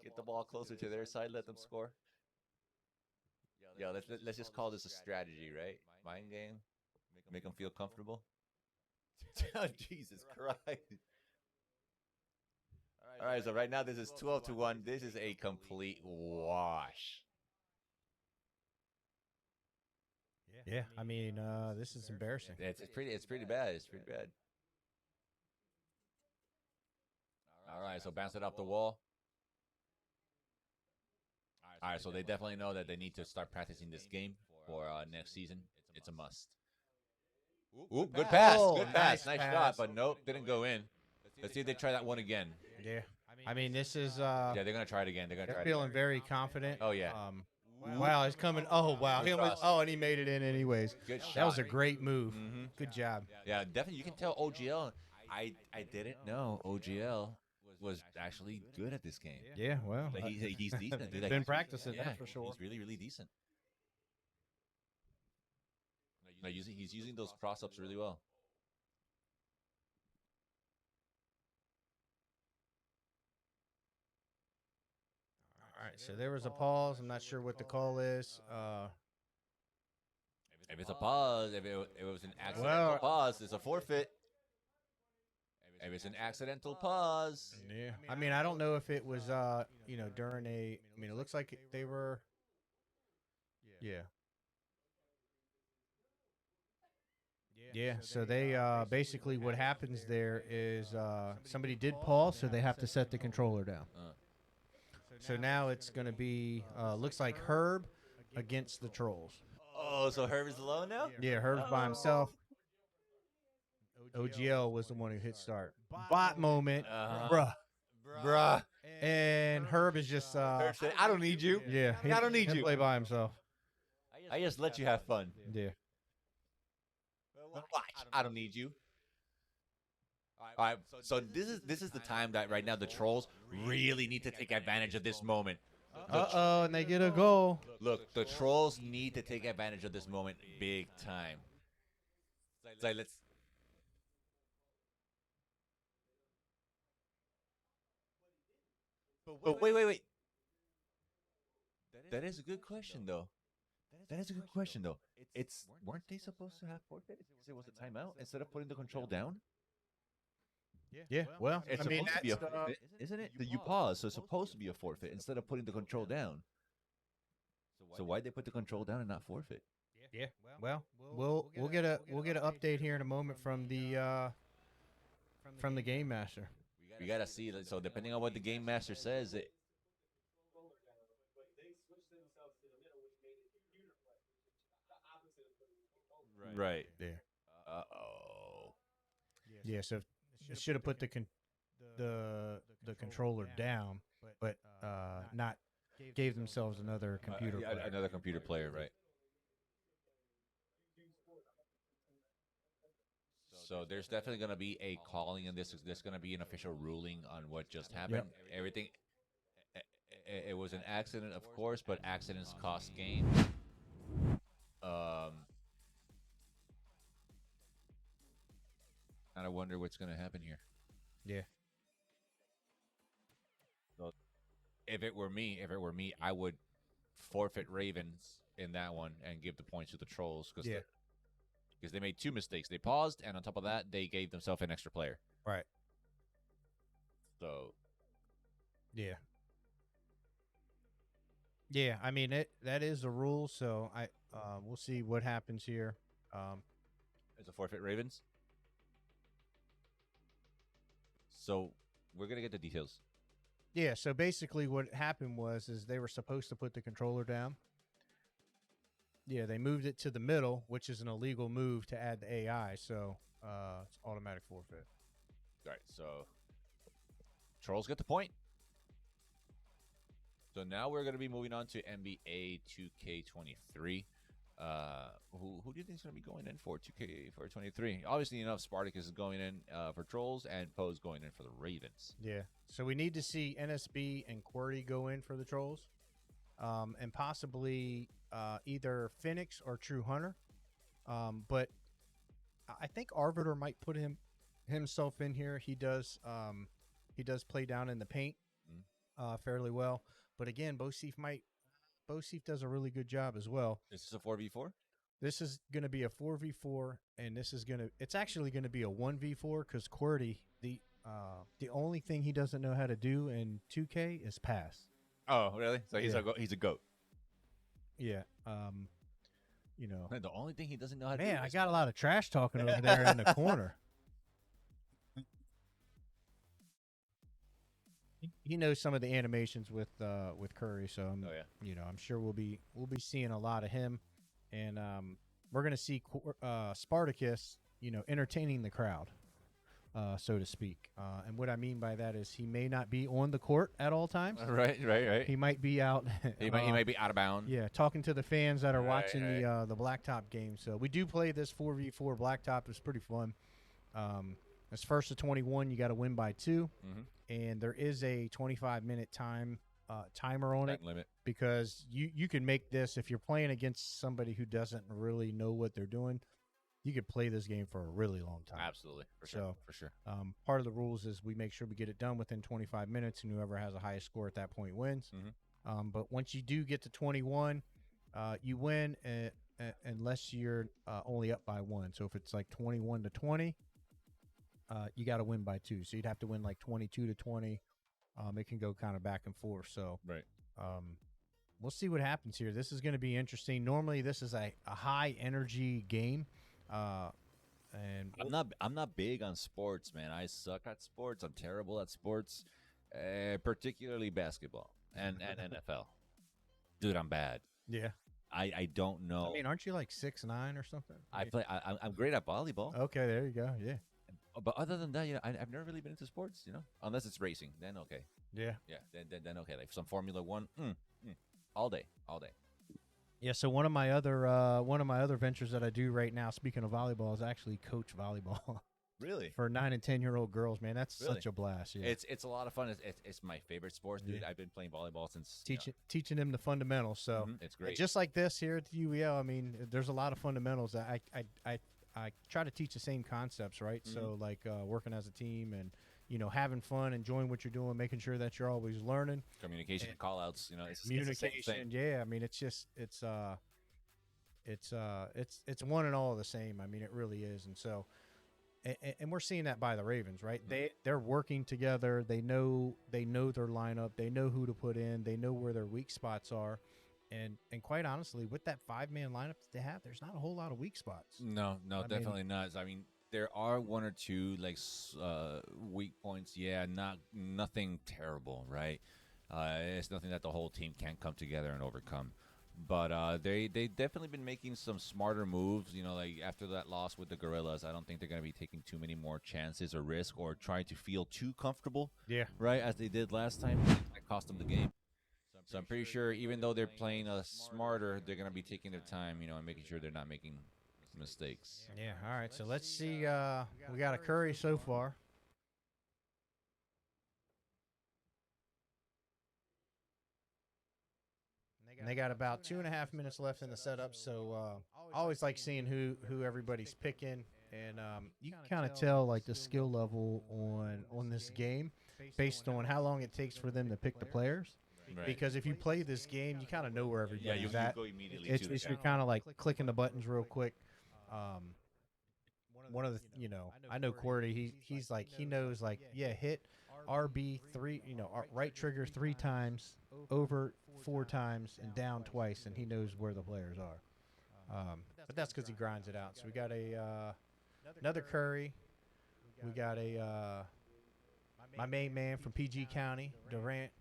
Get the ball closer to their side. Let them score. Yo, let's just call this a strategy, right? Mind game. Make them feel comfortable. Jesus Christ. All right, so right now this is 12-1. This is a complete wash. Yeah, I mean, this is embarrassing. It's pretty bad. It's pretty bad. All right, so bounce it off the wall. All right, so they definitely know that they need to start practicing this game for next season. It's a must. Oop, good pass. Oh, Good pass. nice Nice pass. shot, but nope, didn't go in. Let's see if they try that one again. Yeah. I mean, this is Yeah, they're going to try it again. They're going to they're try it feeling again. very confident. Oh, yeah. Wow, it's coming. Oh, wow. Good cross. And he made it in anyways. Good shot. That was a great move. Mhm. Good job. Yeah, definitely. You can tell OGL. I didn't know OGL was actually good at this game. Yeah, well, Like, he's decent. Dude. Like, been he's- practicing, yeah, that's for sure. He's really, really decent. No, he's using those cross-ups really well. All right, so there was a pause. I'm not sure what the call is. If it's a pause, if it was an accidental Well- pause, it's a forfeit. If it's an accidental pause, Yeah. I mean, I don't know if it was, during a. I mean, it looks like they were. Yeah. Yeah. So they basically what happens there is somebody did pause, so they have to set the controller down. So now it's going to be looks like Herb against the Trolls. oh, so Herb is alone now? Yeah, Herb's by himself. OGL was the one who hit start. Bot moment, Uh-huh. Bruh. and Herb is just Herb said, I don't need you. yeah. I don't need he'll you. play by himself. I just let you have fun. Yeah. Watch. I don't need you. All right, so this is the time that right now the Trolls really need to take advantage of this moment. And they get a goal. Look, the Trolls need to take advantage of this moment big time. It's like, let's. But wait. That is a good question, though. Weren't they supposed to have forfeited because it was a timeout instead of putting the control down? Yeah. Well, It's I mean, supposed to be a that's, forfeit, isn't it? You pause, so it's supposed to be a forfeit instead of putting the control down. So why'd they put the control down and not forfeit? yeah. Well, we'll get an update here in a moment from the game master. We gotta see. So depending on what the game master says, right. Yeah. Oh. Yeah. So it should have put the controller down, but not gave themselves another computer. Yeah, player. another computer player, right? So there's definitely going to be a calling, and there's going to be an official ruling on what just happened. Everything. It was an accident, of course, but accidents cost games. And I wonder what's going to happen here. Yeah. So if it were me, I would forfeit Ravens in that one and give the points to the Trolls because they made two mistakes. They paused, and on top of that, they gave themselves an extra player. Right. So Yeah. Yeah, I mean that is the rule, so we'll see what happens here. it's a forfeit Ravens. So we're gonna get the details. Yeah, so basically what happened is they were supposed to put the controller down. Yeah, they moved it to the middle, which is an illegal move to add the AI, so it's automatic forfeit. All right, so Trolls get the point. So now we're going to be moving on to NBA 2K23. Who do you think is going to be going in for 2K for 23? Obviously, Spartacus is going in for Trolls, and Poe's going in for the Ravens. Yeah, so we need to see NSB and QWERTY go in for the Trolls, and possibly either Phoenix or True Hunter. But I think Arbiter might put himself in here. He does play down in the paint fairly well. But again, Bosif does a really good job as well. Is this a 4v4? This is going to be a 4v4, and it's actually going to be a 1v4 because QWERTY, the only thing he doesn't know how to do in 2K is pass. Oh, really? So he's a goat. Yeah. The only thing he doesn't know how to do. Man, I got a lot of trash talking over there in the corner. He knows some of the animations with Curry, so I'm sure we'll be seeing a lot of him, and we're gonna see Spartacus, entertaining the crowd, so to speak. And what I mean by that is he may not be on the court at all times. Right. He might be out. He might be out of bounds. Yeah, talking to the fans that are watching the blacktop game. So we do play this 4v4 blacktop. It's pretty fun. It's first to 21. You got to win by 2. Mm-hmm. And there is a 25-minute timer on it limit, because you can make this if you're playing against somebody who doesn't really know what they're doing. You could play this game for a really long time. Absolutely, for sure. Part of the rules is we make sure we get it done within 25 minutes, and whoever has the highest score at that point wins. Mm-hmm. But once you do get to 21, you win unless you're only up by 1. So if it's like 21-20. You got to win by 2, so you'd have to win like 22-20. It can go kind of back and forth. So we'll see what happens here. This is going to be interesting. Normally, this is a high energy game, and I'm not big on sports, man. I suck at sports. I'm terrible at sports, particularly basketball and NFL. Dude, I'm bad. Yeah. I don't know. I mean, aren't you like 6'9" or something? I'm great at volleyball. Okay, there you go. Yeah. But other than that, I've never really been into sports, unless it's racing. Then okay. Yeah. Then okay. Like some Formula One, all day. Yeah. So one of my other ventures that I do right now, speaking of volleyball, is actually coach volleyball. Really? For 9 and 10-year-old girls, man, that's Really? such a blast. Yeah. It's a lot of fun. It's my favorite sport, dude. Yeah. I've been playing volleyball since teaching them the fundamentals. So it's great. Just like this here at the UEL, I mean, there's a lot of fundamentals that I try to teach the same concepts, right? Mm-hmm. So like working as a team and having fun, enjoying what you're doing, making sure that you're always learning. Communication, call outs, it's Communication, it's the same thing. yeah. I mean, it's one and all the same. I mean, it really is. And so and we're seeing that by the Ravens, right? They're working together. They know their lineup. They know who to put in. They know where their weak spots are. And quite honestly, with that 5-man lineup that they have, there's not a whole lot of weak spots. No, I mean- definitely not. I mean, there are one or two like weak points. Yeah, nothing terrible, right? It's nothing that the whole team can't come together and overcome. But they definitely been making some smarter moves. You know, like after that loss with the Gorillas, I don't think they're gonna be taking too many more chances or risk or trying to feel too comfortable. Yeah. Right, as they did last time. That cost them the game. So I'm pretty sure, even though they're playing smarter, they're gonna be taking their time, you know, and making sure they're not making mistakes. Yeah. All right. So let's see. We got a Curry so far. And they got about 2.5 minutes left in the setup. So I always like seeing who everybody's picking, and you can kind of tell like the skill level on this game based on how long it takes for them to pick the players. Right. Because if you play this game, you kind of know where everybody's Yeah, you at. go immediately It's to the you're kind of like clicking the buttons real quick. One of the I know Cordy. He's like he knows like hit RB3 right trigger 3 times, over 4 times, and down twice, and he knows where the players are. But that's because he grinds it out. So we got another Curry. We got my main man from PG County, Durant.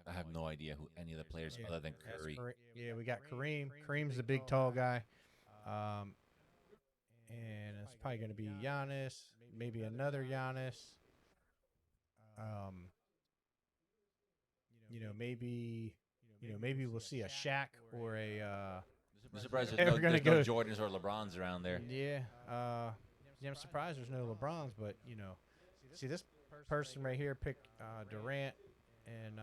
I have no idea who any of the players other than Curry. Yeah, we got Kareem. Kareem's the big tall guy. And it's probably going to be Giannis, maybe another Giannis. Maybe we'll see a Shaq or a. I'm surprised Hey, there's, we're no, gonna there's go- no Jordans or LeBrons around there. Yeah. I'm surprised there's no LeBrons, but see this person right here picked Durant, and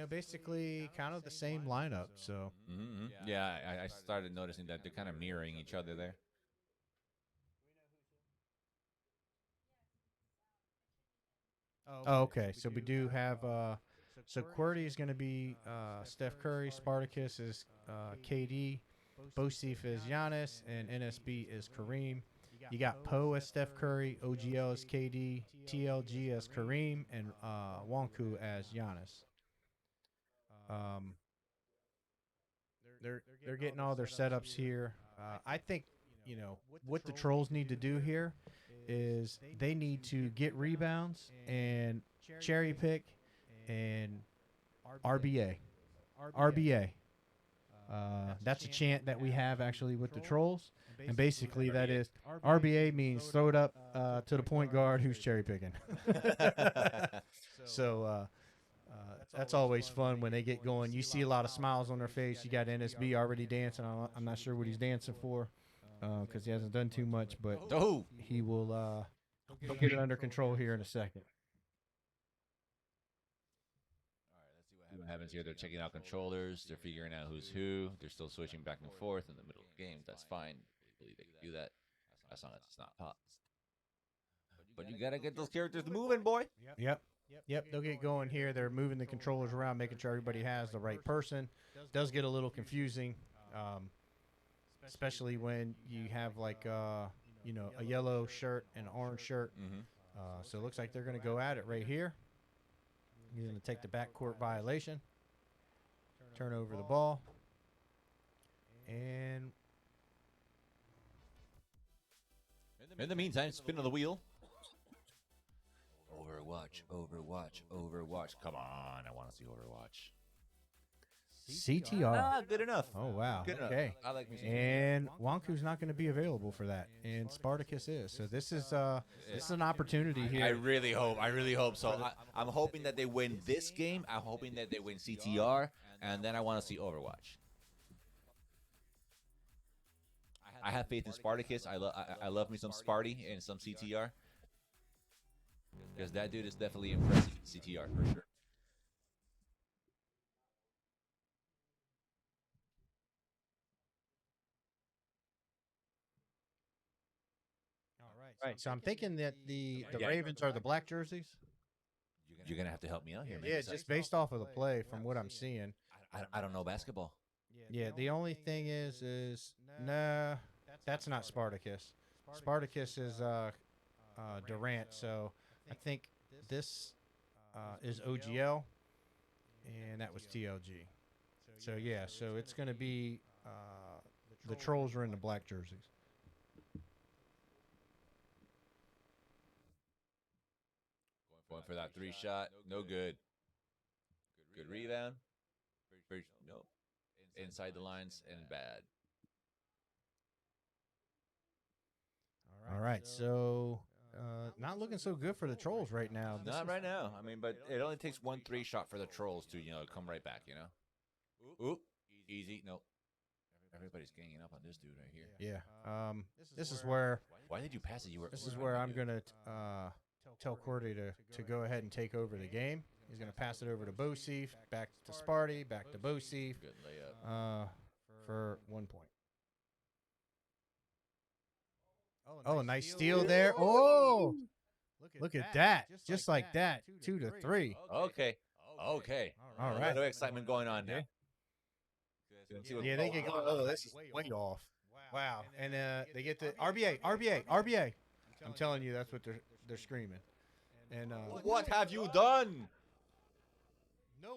basically kind of the same lineup. So Mm-hmm. Yeah, I started noticing that they're kind of mirroring each other there. oh, okay. So we do have so QWERTY is going to be Steph Curry, Spartacus is KD, Bosif is Giannis, and NSB is Kareem. You got Poe as Steph Curry, OGL as KD, TLG as Kareem, and Wonku as Giannis. They're getting all their setups here. I think what the Trolls need to do here is they need to get rebounds and cherry pick and RBA. That's a chant that we have actually with the Trolls. And basically that is RBA means throw it up to the point guard who's cherry picking. So that's always fun when they get going. You see a lot of smiles on their face. You got NSB already dancing. I'm not sure what he's dancing for because he hasn't done too much, but he will he'll get it under control here in a second. See what happens here. They're checking out controllers. They're figuring out who's who. They're still switching back and forth in the middle of the game. That's fine. I believe they can do that as long as it's not paused. But you gotta get those characters moving, boy. Yep, they'll get going here. They're moving the controllers around, making sure everybody has the right person. Does get a little confusing, especially when you have like a yellow shirt and an orange shirt. Mm-hmm. So it looks like they're going to go at it right here. He's going to take the backcourt violation, turn over the ball, and In the meantime, spin of the wheel. Overwatch, Overwatch, Overwatch. Come on, I want to see Overwatch. CTR. Good enough. Oh, wow. Good enough. Okay. I like me some. And Wonku's not going to be available for that, and Spartacus is. So this is an opportunity here. I really hope so. I'm hoping that they win this game. I'm hoping that they win CTR, and then I want to see Overwatch. I have faith in Spartacus. I love me some Sparty and some CTR. Because that dude is definitely impressive in CTR for sure. Right. So I'm thinking that the Yeah. Ravens are the black jerseys. You're gonna have to help me out here, man. Yeah, just based off of the play from what I'm seeing. I don't know basketball. Yeah, the only thing is nah, that's not Spartacus. Spartacus is Durant. So I think this is OGL, and that was TLG. So yeah, so it's going to be the Trolls are in the black jerseys. Going for that 3 shot. No good. Good rebound. Nope. Inside the lines and bad. All right, so not looking so good for the Trolls right now. Not right now. I mean, but it only takes 1 3-shot for the Trolls to, come right back, Oop. Easy. Nope. Everybody's ganging up on this dude right here. Yeah. This is where Why did you pass it? this is where I'm gonna tell Cordy to go ahead and take over the game. He's gonna pass it over to Bosif, back to Sparty, back to Bosif, Good layup. for 1 point. Oh, nice steal there. Oh, look at that. Just like that. 2 to 3. Okay. All A right. little excitement going on now. Yeah, they get going. Oh, this is way off. Wow. And they get the RBA. I'm telling you, that's what they're screaming. And What have you done?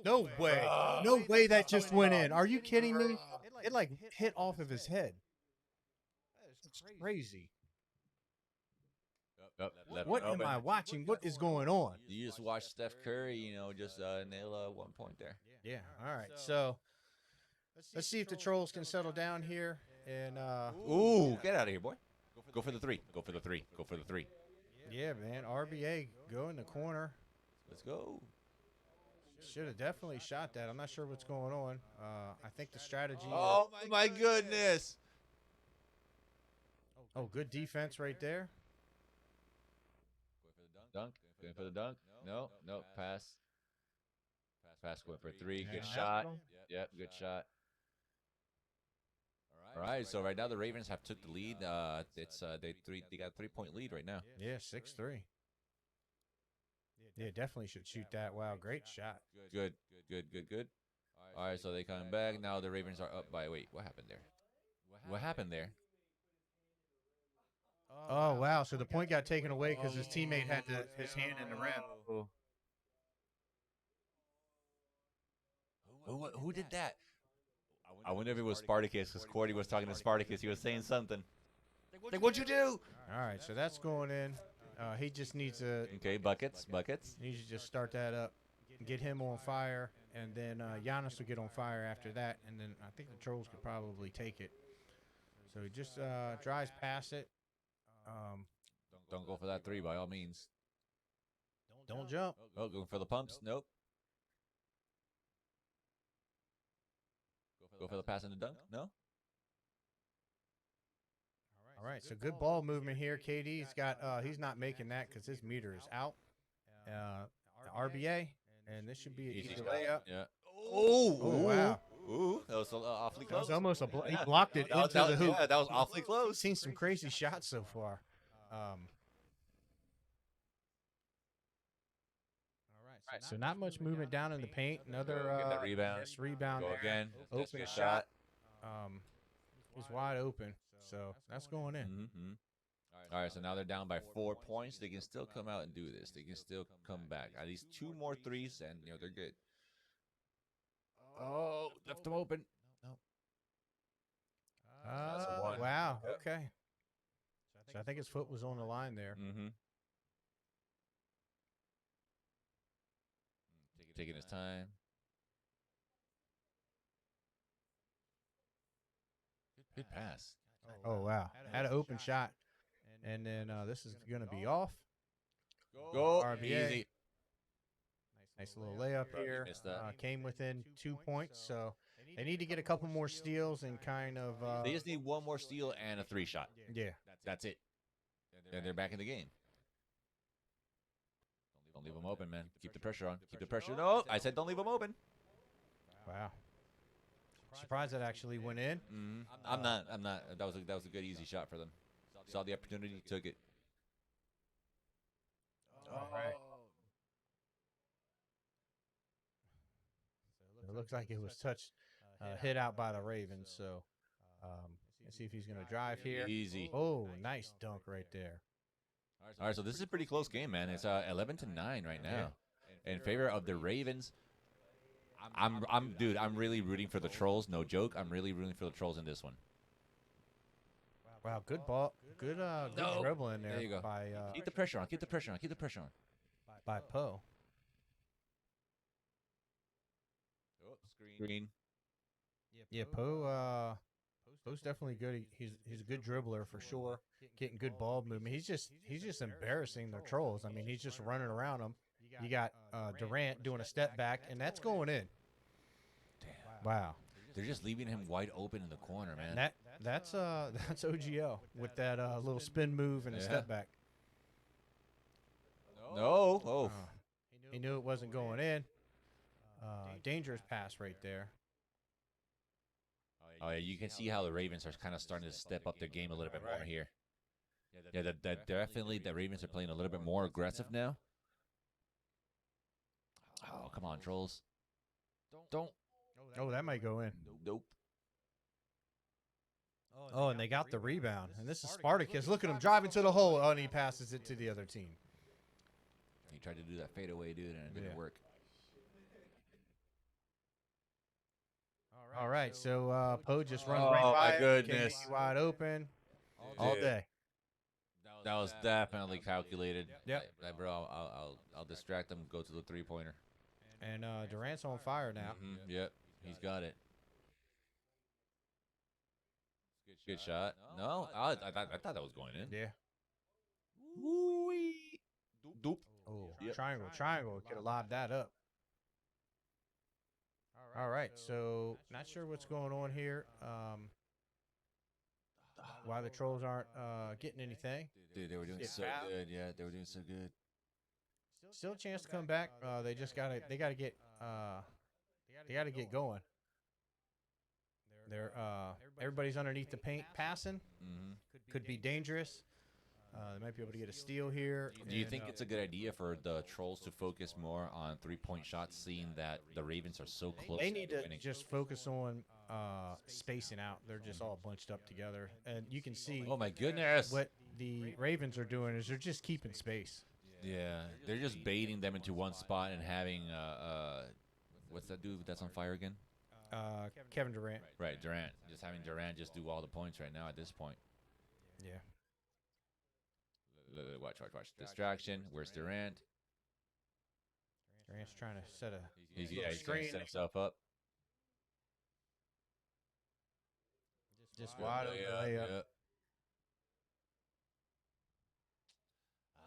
no way. No way that just went in. Are you kidding me? It like hit off of his head. It's crazy. What am I watching? What is going on? You just watch Steph Curry, just nail 1 point there. Yeah. All right. So let's see if the Trolls can settle down here. And Ooh, get out of here, boy. Go for the 3. Go for the 3. Go for the 3. yeah, man. RBA go in the corner. Let's go. Should have definitely shot that. I'm not sure what's going on. I think the strategy. Oh my goodness. Oh, good defense right there. Dunk. Going for the dunk. No. Pass. Pass. Going for 3. Good shot. Yep. Good shot. All right. So right now the Ravens have took the lead. It's they got a 3-point lead right now. Yeah, 6-3. Yeah, definitely should shoot that. Wow, great shot. Good. All right. So they come back now. The Ravens are up by. Wait, what happened there? What happened there? Oh, wow. So the point got taken away because his teammate had his hand in the rim. Who did that? I wonder if it was Spartacus, because Cordy was talking to Spartacus. He was saying something. Like, what'd you do? All right, so that's going in. He just needs to Buckets. needs to just start that up, get him on fire, and then Giannis will get on fire after that, and then I think the Trolls could probably take it. So he just drives past it. Don't go for that 3 by all means. Don't jump. Oh, going for the pumps. Nope. Go for the pass and the dunk. No. All right, so good ball movement here. KD's got he's not making that because his meter is out. The RBA, and this should be an easy layup. Yeah. Oh, wow. Ooh, that was awfully That close. was almost he blocked it into the hoop. Yeah, that was awfully close. Seen some crazy shots so far. All right, so not much movement down in the paint. Another Get that rebound. rebound. Go there. again. Open Good shot. He's wide open, so that's going in. Mm-hmm. All right, so now they're down by 4 points. They can still come out and do this. They can still come back. At least 2 more threes, and they're good. Oh, left them open. No. That's a one. Wow. Okay. So I think his foot was on the line there. Mm-hmm. Taking his time. Good pass. Oh, wow. Had an open shot. And then this is going to be off. Go. RBA. Easy. Nice little layup here. Missed that. Came within 2 points. So they need to get a couple more steals and kind of. They just need one more steal and a 3-shot. Yeah. That's it. And they're back in the game. Don't leave them open, man. Keep the pressure on. Keep the pressure. No, I said don't leave them open. Wow. Surprised that actually went in. Mm-hmm. I'm not. That was a good easy shot for them. Saw the opportunity, took it. All right. It looks like it was touched. hit out by the Ravens. So let's see if he's going to drive here. Easy. Oh, nice dunk right there. All right, so this is a pretty close game, man. It's 11-9 right now in favor of the Ravens. Dude, I'm really rooting for the Trolls. No joke. I'm really rooting for the Trolls in this one. Wow, good ball. Good No. dribble in there, There you go. by Keep the pressure on. Keep the pressure on. Keep the pressure on. by Poe. Screen. Yeah, Poe's definitely good. He's a good dribbler for sure. Getting good ball movement. He's just embarrassing the Trolls. I mean, he's just running around them. You got Durant doing a step back, and that's going in. Damn. Wow. They're just leaving him wide open in the corner, man. And that's OGL with that little spin move and a step back. No. Oh. He knew it wasn't going in. Dangerous pass right there. Oh, yeah, you can see how the Ravens are kind of starting to step up their game a little bit more here. Yeah, definitely the Ravens are playing a little bit more aggressive now. Oh, come on, Trolls. Don't. Oh, that might go in. Nope. Oh, and they got the rebound. And this is Spartacus. Look at him driving to the hole. Oh, and he passes it to the other team. He tried to do that fadeaway, dude, and it didn't work. All right, so Poe just runs Oh, right by my it. goodness. KD wide open all Dude. day. That was definitely calculated. Yep. Like, bro, I'll distract him. Go to the 3-pointer. And Durant's on fire now. Yep, he's got it. Good shot. No, I thought that was going in. Yeah. Woo-wee. Doop. Oh, Yep. triangle. Could have lobbed that up. All right, so not sure what's going on here. Why the Trolls aren't getting anything. Dude, they were doing Get so fouled. good. Yeah, they were doing so good. Still a chance to come back. They gotta get going. They're everybody's underneath the paint passing. Could be dangerous. They might be able to get a steal here. Do you think it's a good idea for the Trolls to focus more on 3-point shots, seeing that the Ravens are so close? They need to winning? just focus on spacing out. They're just all bunched up together, and you can see Oh my goodness! what the Ravens are doing is they're just keeping space. Yeah, they're just baiting them into one spot and having what's that dude that's on fire again? Kevin Durant. Right, Durant. Just having Durant just do all the points right now at this point. Yeah. Watch. Distraction. Where's Durant? Durant's trying to set a He's little trying screen. to set himself up. Just wide open layup. Yep.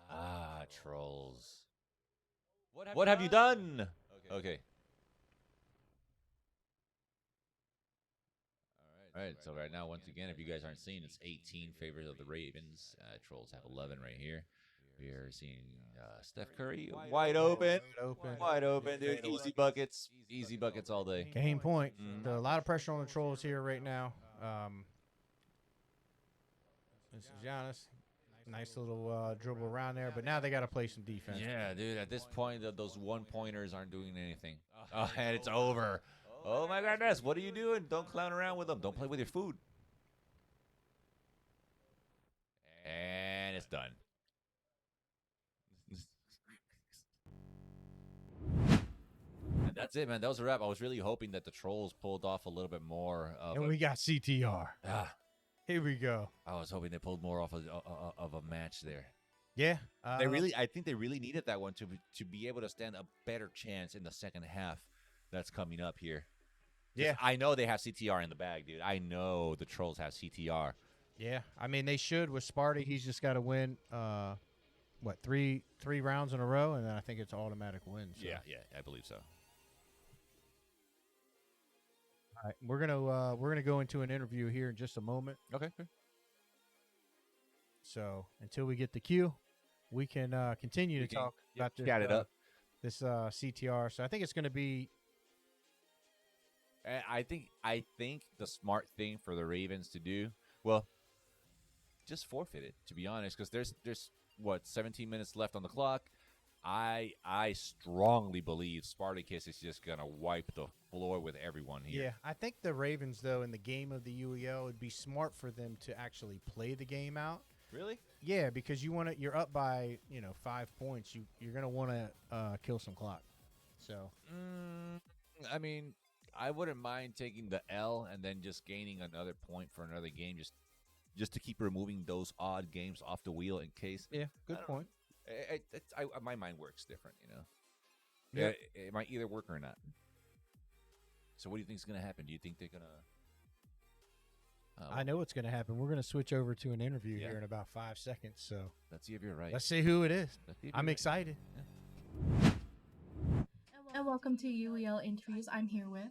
Ah, Trolls. What have you done? Okay. All right, so right now, once again, if you guys aren't seeing, it's 18 favors of the Ravens. Trolls have 11 right here. We are seeing Steph Curry wide open. Wide open, dude. Easy buckets. Easy buckets all day. Game point. A lot of pressure on the Trolls here right now. This is Giannis. Nice little dribble around there, but now they got to play some defense. Yeah, dude. At this point, those one-pointers aren't doing anything. Oh, and it's over. Oh, my goodness. What are you doing? Don't clown around with them. Don't play with your food. And it's done. And that's it, man. That was a wrap. I was really hoping that the Trolls pulled off a little bit more of And we got CTR. Here we go. I was hoping they pulled more off of a match there. Yeah. I think they really needed that one to be able to stand a better chance in the second half that's coming up here. Yeah. I know they have CTR in the bag, dude. I know the Trolls have CTR. Yeah. I mean, they should with Sparty. He's just got to win, three rounds in a row, and then I think it's automatic win. So. Yeah, I believe so. All right, we're gonna go into an interview here in just a moment. Okay. So until we get the cue, we can continue to talk about this. Chat it up. This CTR. So I think it's going to be. I think the smart thing for the Ravens to do, well, just forfeit it, to be honest, because there's 17 minutes left on the clock. I strongly believe Spartacus is just gonna wipe the floor with everyone here. Yeah, I think the Ravens, though, in the game of the UEL, it'd be smart for them to actually play the game out. Really? Yeah, because you're up by 5 points. You're gonna want to kill some clock. So I mean, I wouldn't mind taking the L and then just gaining another point for another game, just to keep removing those odd games off the wheel in case. yeah, good point. My mind works different, Yeah. It might either work or not. So what do you think is going to happen? Do you think they're going to... I know what's gonna happen. We're gonna switch over to an interview Yeah. here in about 5 seconds. So Let's see if you're right. let's see who it is. Let's see if I'm you're right. excited. And welcome to UEL Interviews. I'm here with.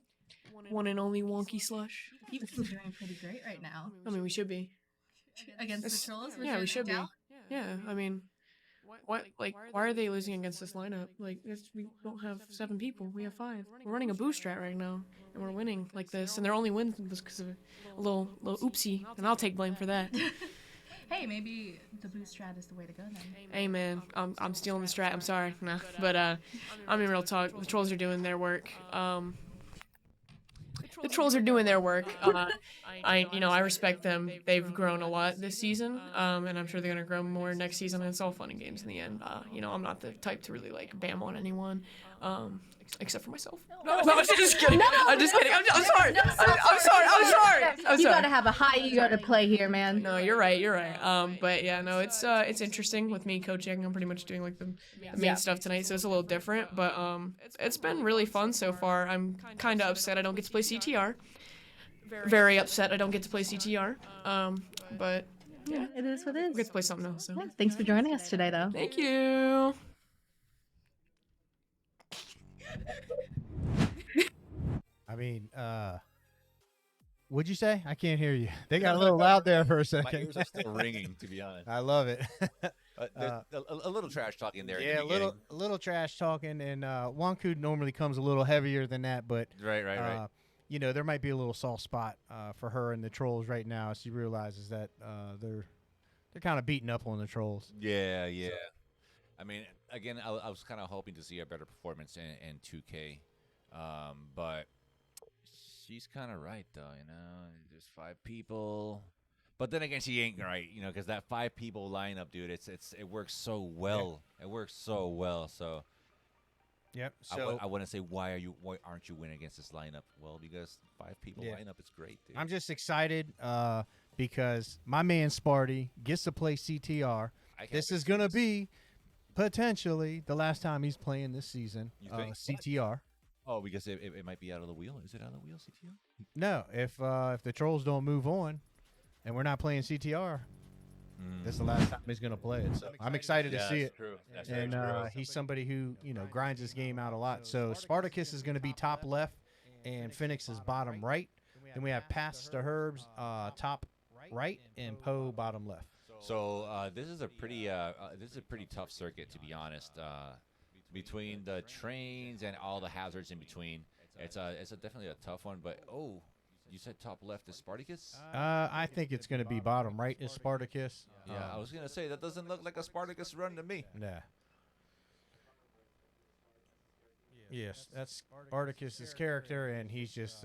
One and only Wonky Slush. You guys are doing pretty great right now. I mean, we should be. Against It's- the Trollz? Yeah, we should be. Down? Yeah, I mean, why are they losing against this lineup? Like, we don't have 7 people. We have 5. We're running a boost strat right now, and we're winning like this. And they're only winning because of a little oopsie, and I'll take blame for that. Hey, maybe the boost strat is the way to go then. Hey man, I'm stealing the strat. I'm sorry, nah. But I mean, real talk. The Trolls are doing their work. The Trolls are doing their work. I respect them. They've grown a lot this season, and I'm sure they're gonna grow more next season. And it's all fun and games in the end. I'm not the type to really like bam on anyone, except for myself. No, I'm just kidding. I'm just kidding. I'm sorry. I'm sorry. You gotta have a high ego to play here, man. No, you're right. But yeah, no, it's interesting with me coaching. I'm pretty much doing like the main stuff tonight, so it's a little different. But it's been really fun so far. I'm kind of upset I don't get to play CTR. Very upset I don't get to play CTR. But Yeah, it is what it I get is. to play something else. So Yeah, thanks for joining us today, though. thank you. I mean, what'd you say? I can't hear you. They got a little loud there for a My second. ears are still ringing, to be honest. I love it. There's a little trash talk in there. in the Yeah, a little trash talking, and Wanku normally comes a little heavier than that, but beginning. Right. there might be a little soft spot for her and the Trolls right now. She realizes that they're kind of beating up on the Trolls. Yeah. I mean, again, I was kind of hoping to see a better performance in 2K, but she's kind of right, though. There's 5 people, but then again, she ain't right. Because that 5 people lineup, dude, it works so well. It works so well. So Yep. I So want to say, why aren't you winning against this lineup? Well, because 5 people Yeah. lineup is great, dude. I'm just excited because my man Sparty gets to play CTR. I can't This wait is to gonna see be potentially the last time he's playing this season. You think? CTR. Oh, because it might be out of the wheel. Is it out of the wheel, CTO? No, if the Trolls don't move on, and we're not playing CTR, this is the last time he's gonna play it. So I'm excited to see it. True. That's And he's somebody who grinds his game out a lot. So Spartacus is going to be top left, and Phoenix is bottom right. Then we have Pass to Herbs top right, and Poe bottom left. So this is a pretty tough circuit, to be honest. Between the trains and all the hazards in between, it's definitely a tough one. But you said top left is Spartacus? I think it's going to be bottom right is Spartacus. Yeah, I was gonna say that doesn't look like a Spartacus run to me. Yeah. Yes, that's Spartacus's character, and he's just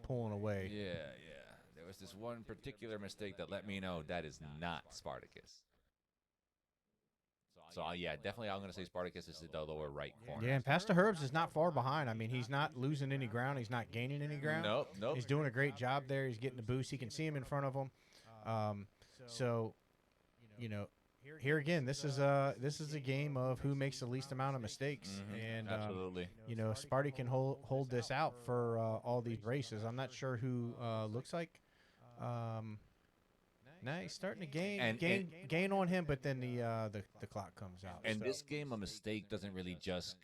pulling away. Yeah. There was this one particular mistake that let me know that is not Spartacus. So yeah, definitely I'm gonna say Spartacus is the lower right corner. Yeah, and Pastor Herbs is not far behind. I mean, he's not losing any ground. He's not gaining any ground. Nope. He's doing a great job there. He's getting the boost. He can see him in front of him. So, here again, this is a game of who makes the least amount of mistakes, and Absolutely. Sparty can hold this out for all these races. I'm not sure who looks like. Now he's starting to gain on him, but then the clock comes out. And so. this game, a mistake doesn't really just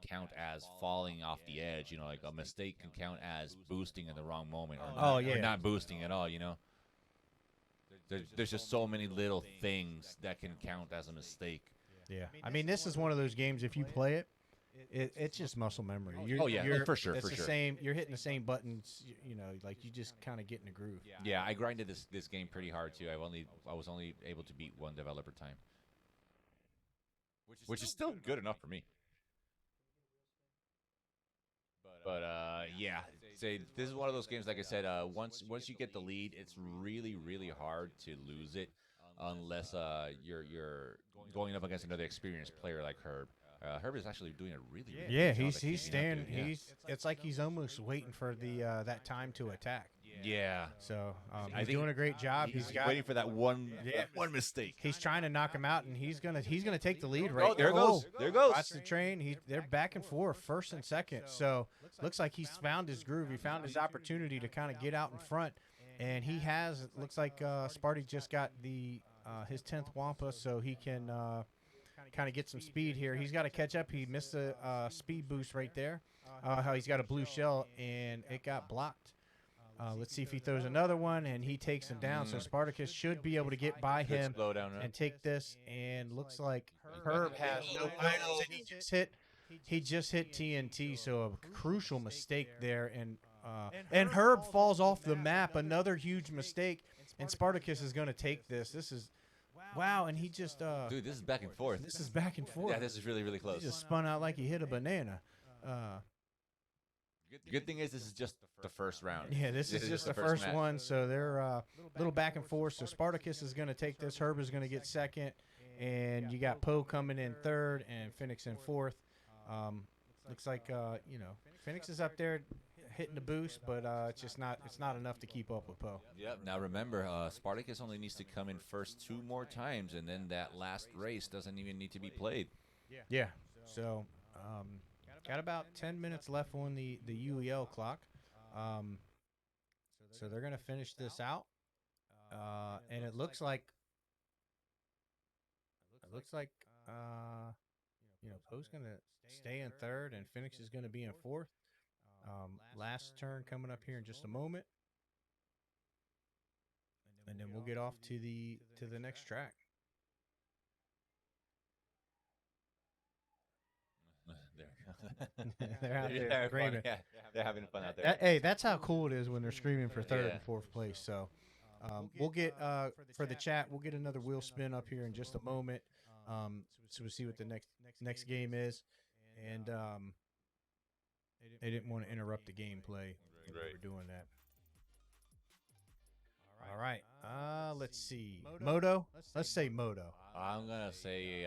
count as falling off the edge. Like a mistake can count as boosting in the wrong moment, or or not boosting at all. There's just so many little things that can count as a mistake. Yeah, I mean, this is one of those games. If you play it, it's just muscle memory. For sure. It's the same. You're hitting the same buttons. Like you just kind of get in a groove. Yeah, I grinded this game pretty hard too. I was only able to beat one developer time. which is still good enough for me. But yeah, say this is one of those games. Like I said, once you get the lead, it's really hard to lose it, unless you're going up against another experienced player like Herb. Herb is actually doing a really Yeah, good job at he's keeping up, standing. dude. Yeah. It's like he's almost waiting for the that time to attack. Yeah. So I he's think doing a great job. He's got. waiting for that one mistake. He's trying to knock him out, and he's gonna take the lead right. Oh, there it goes. There it goes. Watch the train. They're back and forth, first and second. So looks like he's found his groove. He found his opportunity to kind of get out in front, and he has. It looks like Sparty just got the his 10th Wampa, so he can kind of get some speed here. He's got to catch up. He missed a speed boost right there. How he's got a blue shell, and it got blocked. Let's see if he throws another one, and he takes him down. So Spartacus should be able to get by him Slow down. and take this. And looks like Herb has no items, and he just hit TNT. So a crucial mistake there, and Herb falls off the map. Another huge mistake, and Spartacus is going to take this. This is wow, and he just Dude, this is back and forth. this is back and forth. Yeah, this is really close. He just spun out like he hit a banana. Good thing is this is just the first round. Yeah, this is just the first match. one, so they're a little back and forth. So Spartacus is going to take this. Herb is going to get second, and you got Poe coming in third and Phoenix in fourth. Looks like Phoenix is up there hitting the boost, but it's not enough to keep up with Poe. Yep. Now remember, Spartacus only needs to come in first 2 more times, and then that last race doesn't even need to be played. Yeah. So got about 10 minutes left on the UEL clock. So they're gonna finish this out, and it looks like Poe's gonna stay in third, and Phoenix is gonna be in fourth. Last turn coming up here in just a moment, and then we'll get off to the next track. They're out there screaming. Yeah, they're having fun out there. Hey, that's how cool it is when they're screaming for third and fourth place. So we'll get for the chat. We'll get another wheel spin up here in just a moment. So we'll see what the next game is, and they didn't want to interrupt the gameplay. They were doing that. All right. Let's see. Moto. Let's say Moto. I'm gonna say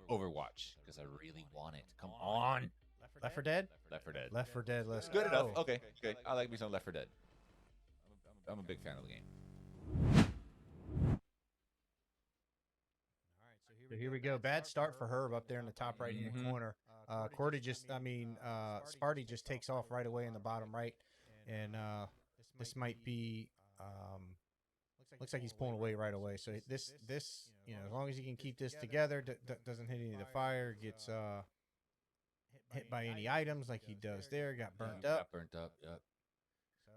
Overwatch because I really want it. Come on. Left 4 Dead. Left 4 Dead. Left 4 Dead. Let's Good go. enough. Okay. I like me some Left 4 Dead. I'm a big fan of the game. So here we go. Bad start for Herb up there in the top right hand corner. Sparty just takes off right away in the bottom right, and this might be. Looks like he's pulling away right away. So this as long as he can keep this together, doesn't hit any of the fire, gets hit by any items like he does there, got burnt up. Yep.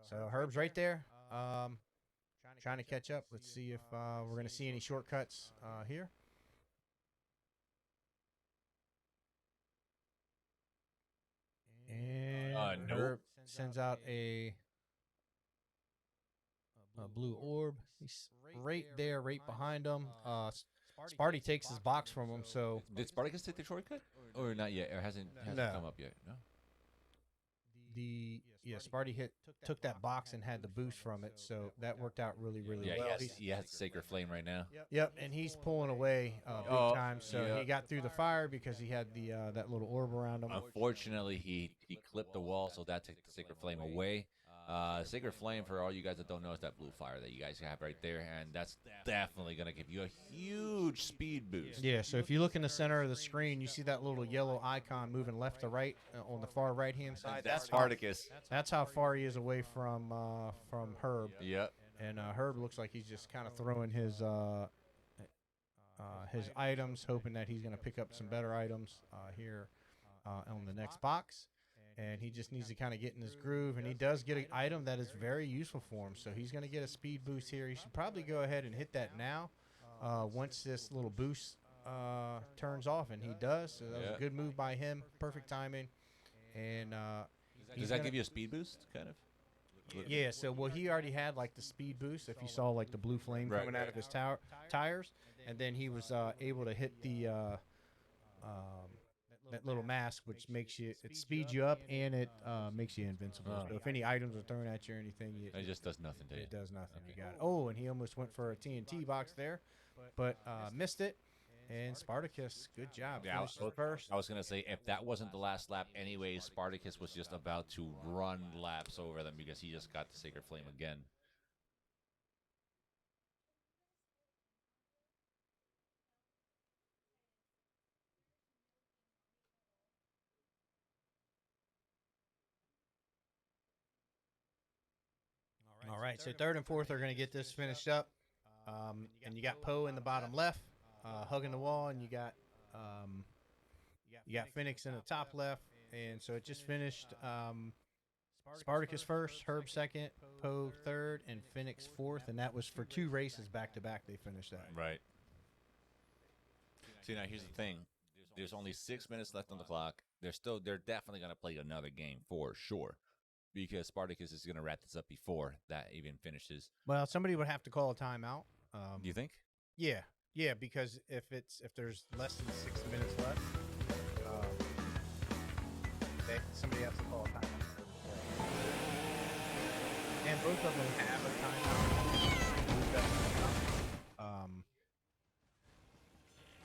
So Herb's right there, trying to catch up. Let's see if we're going to see any shortcuts here. And Nope. Herb sends out a blue orb. He's right there, right behind him. Sparty takes his box from him, so Did Spartacus take the shortcut? Or not yet? Or hasn't No. come up yet? No. Sparty took that box and had the boost from it, so that worked out really well. He has Sacred Flame right now. Yep, and he's pulling away big time. So he got through the fire because he had the that little orb around him. Unfortunately, he clipped the wall, so that took the Sacred Flame away. Sacred Flame, for all you guys that don't know, is that blue fire that you guys have right there, and that's definitely going to give you a huge speed boost. Yeah, so if you look in the center of the screen, you see that little yellow icon moving left to right on the far right-hand side. That's Spartacus. That's how far he is away from Herb. Yep. And Herb looks like he's just kind of throwing his items, hoping that he's going to pick up some better items here on the next box. And he just needs to kind of get in his groove, and he does get an item that is very useful for him. So he's going to get a speed boost here. He should probably go ahead and hit that now once this little boost turns off, and he does. So that was a good move by him. Perfect timing. And does that give you a speed boost, kind of? Yeah, so he already had like the speed boost if you saw like the blue flame coming out of his tires, and then he was able to hit the that little mask, which makes you it speeds you up and it makes you invincible. So if any items are thrown at you or anything, It just does nothing to you. it does nothing. You Okay. got it. Oh, and he almost went for a TNT box there, but missed it. And Spartacus, good job. Yeah, Finished first. I was gonna say if that wasn't the last lap, anyway, Spartacus was just about to run laps over them because he just got the Sacred Flame again. All right, so third and fourth are going to get this finished up. And you got Poe in the bottom left, hugging the wall, and you got Phoenix in the top left. And so it just finished Spartacus first, Herb second, Poe third, and Phoenix fourth. And that was for 2 races back to back. They finished that. Right. See, now here's the thing. There's only 6 minutes left on the clock. They're definitely gonna play another game for sure, because Spartacus is gonna wrap this up before that even finishes. Well, somebody would have to call a timeout. Do you think? Yeah, because if there's less than 6 minutes left, somebody has to call a timeout. And both of them have a timeout.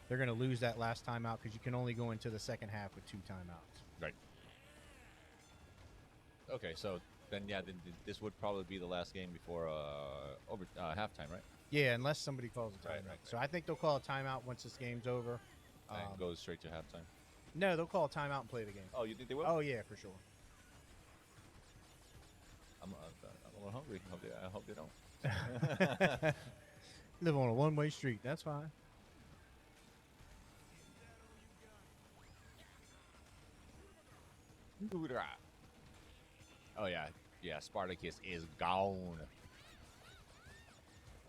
They're going to lose that last timeout because you can only go into the second half with 2 timeouts. Right. Okay, so then this would probably be the last game before halftime, right? Yeah, unless somebody calls a timeout. Right. So I think they'll call a timeout once this game's over. And goes straight to halftime. No, they'll call a timeout and play the game. Oh, you think they will? Oh, yeah, for sure. I'm a little hungry. I hope they don't. Live on a one-way street. That's fine. Oh yeah. Spartacus is gone.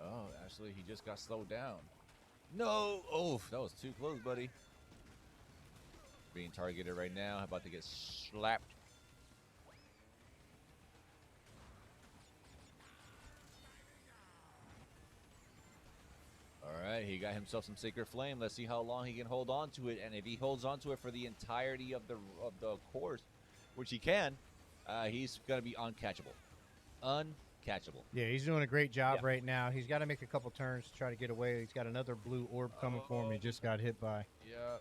Oh, actually, he just got slowed down. No, oh, that was too close, buddy. Being targeted right now, about to get slapped. All right, he got himself some Sacred Flame. Let's see how long he can hold on to it, and if he holds on to it for the entirety of the course, which he can, he's gonna be uncatchable. Uncatchable. Yeah, he's doing a great job right now. He's got to make a couple turns to try to get away. He's got another blue orb coming for him. He just got hit by. Yeah.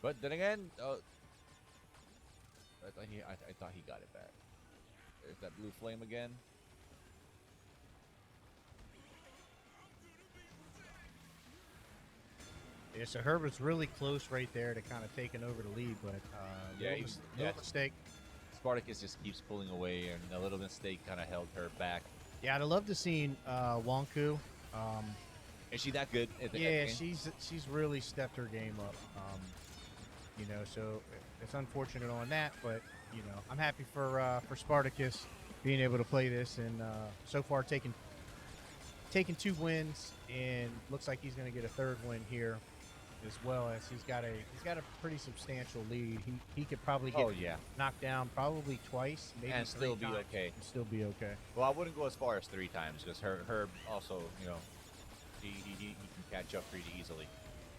But then again, I thought he got it back. There's that blue flame again. Yeah, so Herbert's really close right there to kind of taking over the lead, but little mistake. Spartacus just keeps pulling away, and a little mistake kind of held her back. Yeah, I'd love to see Wonku. Is she that good? At the Yeah, game? she's really stepped her game up. So it's unfortunate on that, but I'm happy for Spartacus being able to play this, and so far taking 2 wins, and looks like he's going to get a 3rd win here, as well as he's got a pretty substantial lead. He could probably get knocked down probably twice, maybe and 3 still be times, okay. and still be okay. Well, I wouldn't go as far as 3 times because Herb also, he can catch up pretty easily.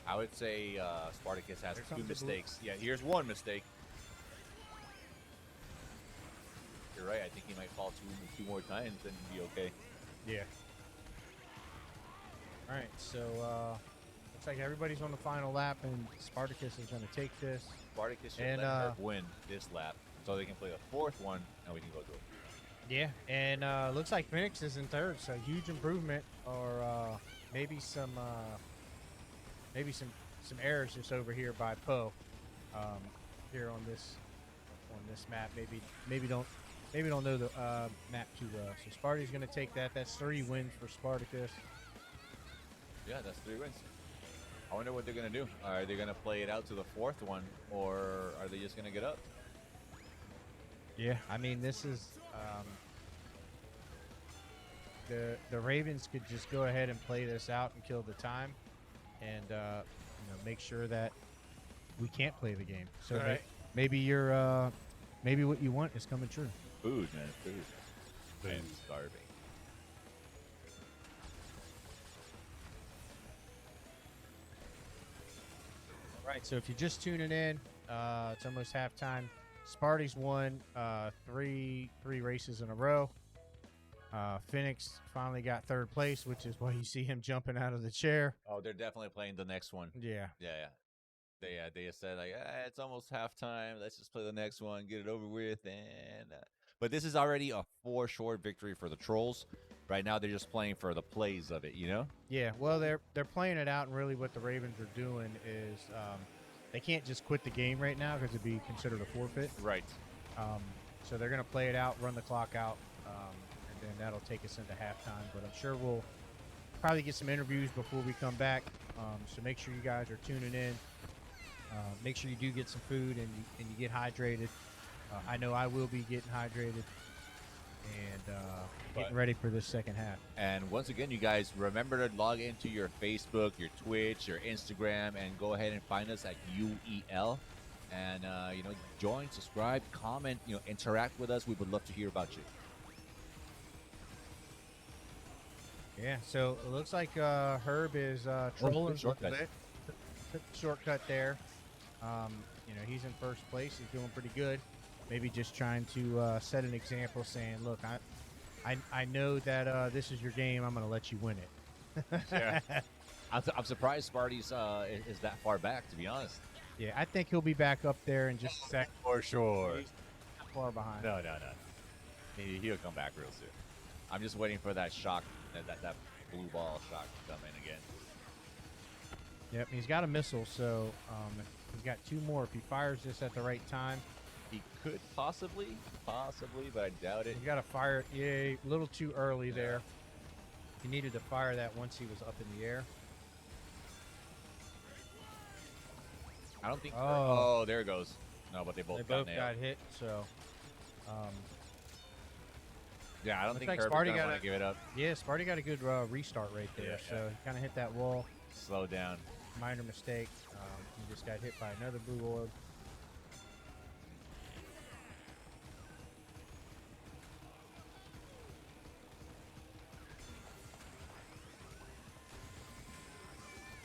I would say Spartacus has 2 mistakes. Yeah, here's 1 mistake. You're right. I think he might fall two more times and be okay. Yeah. All right, so looks like everybody's on the final lap, and Spartacus is going to take this. Spartacus should And, let Herb win this lap so they can play the 4th one, and we can go to it. Yeah, and looks like Phoenix is in 3rd, so huge improvement, or maybe some errors just over here by Poe here on this map. Maybe don't know the map too well. So Sparty's going to take that. That's 3 wins for Spartacus. Yeah, that's 3 wins. I wonder what they're going to do. Are they going to play it out to the 4th one, or are they just going to get up? Yeah, I mean, this is the Ravens could just go ahead and play this out and kill the time, and make sure that we can't play the game. So Right. maybe what you want is coming true. Food, man, food. I'm starving. right, so if you're just tuning in, it's almost halftime. Sparty's won three races in a row. Phoenix finally got third place, which is why you see him jumping out of the chair. Oh, they're definitely playing the next one. Yeah. They said like it's almost halftime. Let's just play the next one, get it over with, and but this is already a 4 short victory for the Trolls. Right now, they're just playing for the plays of it, you know. Yeah, well, they're playing it out, and really what the Ravens are doing is they can't just quit the game right now because it'd be considered a forfeit. Right. So they're going to play it out, run the clock out, and then that'll take us into halftime. But I'm sure we'll probably get some interviews before we come back. So make sure you guys are tuning in. Make sure you do get some food and you get hydrated. I know I will be getting hydrated and getting ready for this second half. And once again, you guys remember to log into your Facebook, your Twitch, your Instagram, and go ahead and find us at UEL. And join, subscribe, comment, interact with us. We would love to hear about you. Yeah, so it looks like Herb is trolling. Shortcut. Took the shortcut there. He's in first place. He's doing pretty good. Maybe just trying to set an example, saying, "Look, I know that this is your game. I'm going to let you win it." Yeah. I'm surprised Sparty's is that far back, to be honest. Yeah, I think he'll be back up there in just a sec. For sure. He's not far behind. No. He'll come back real soon. I'm just waiting for that shock, that blue ball shock to come in again. Yep, he's got a missile, so he's got 2 more. If he fires this at the right time, He could possibly, but I doubt it. he's got to fire it. Yeah, a little too early there. He needed to fire that once he was up in the air. I don't think. Oh. Oh, there it goes. No, but they both got nailed. got hit, so Yeah, I don't looks think like Herb's Sparty gonna got want to give it up. yeah, Sparty got a good restart right there. Yeah, So yeah. he kind of hit that wall. Slow down. Minor mistake. He just got hit by another blue orb.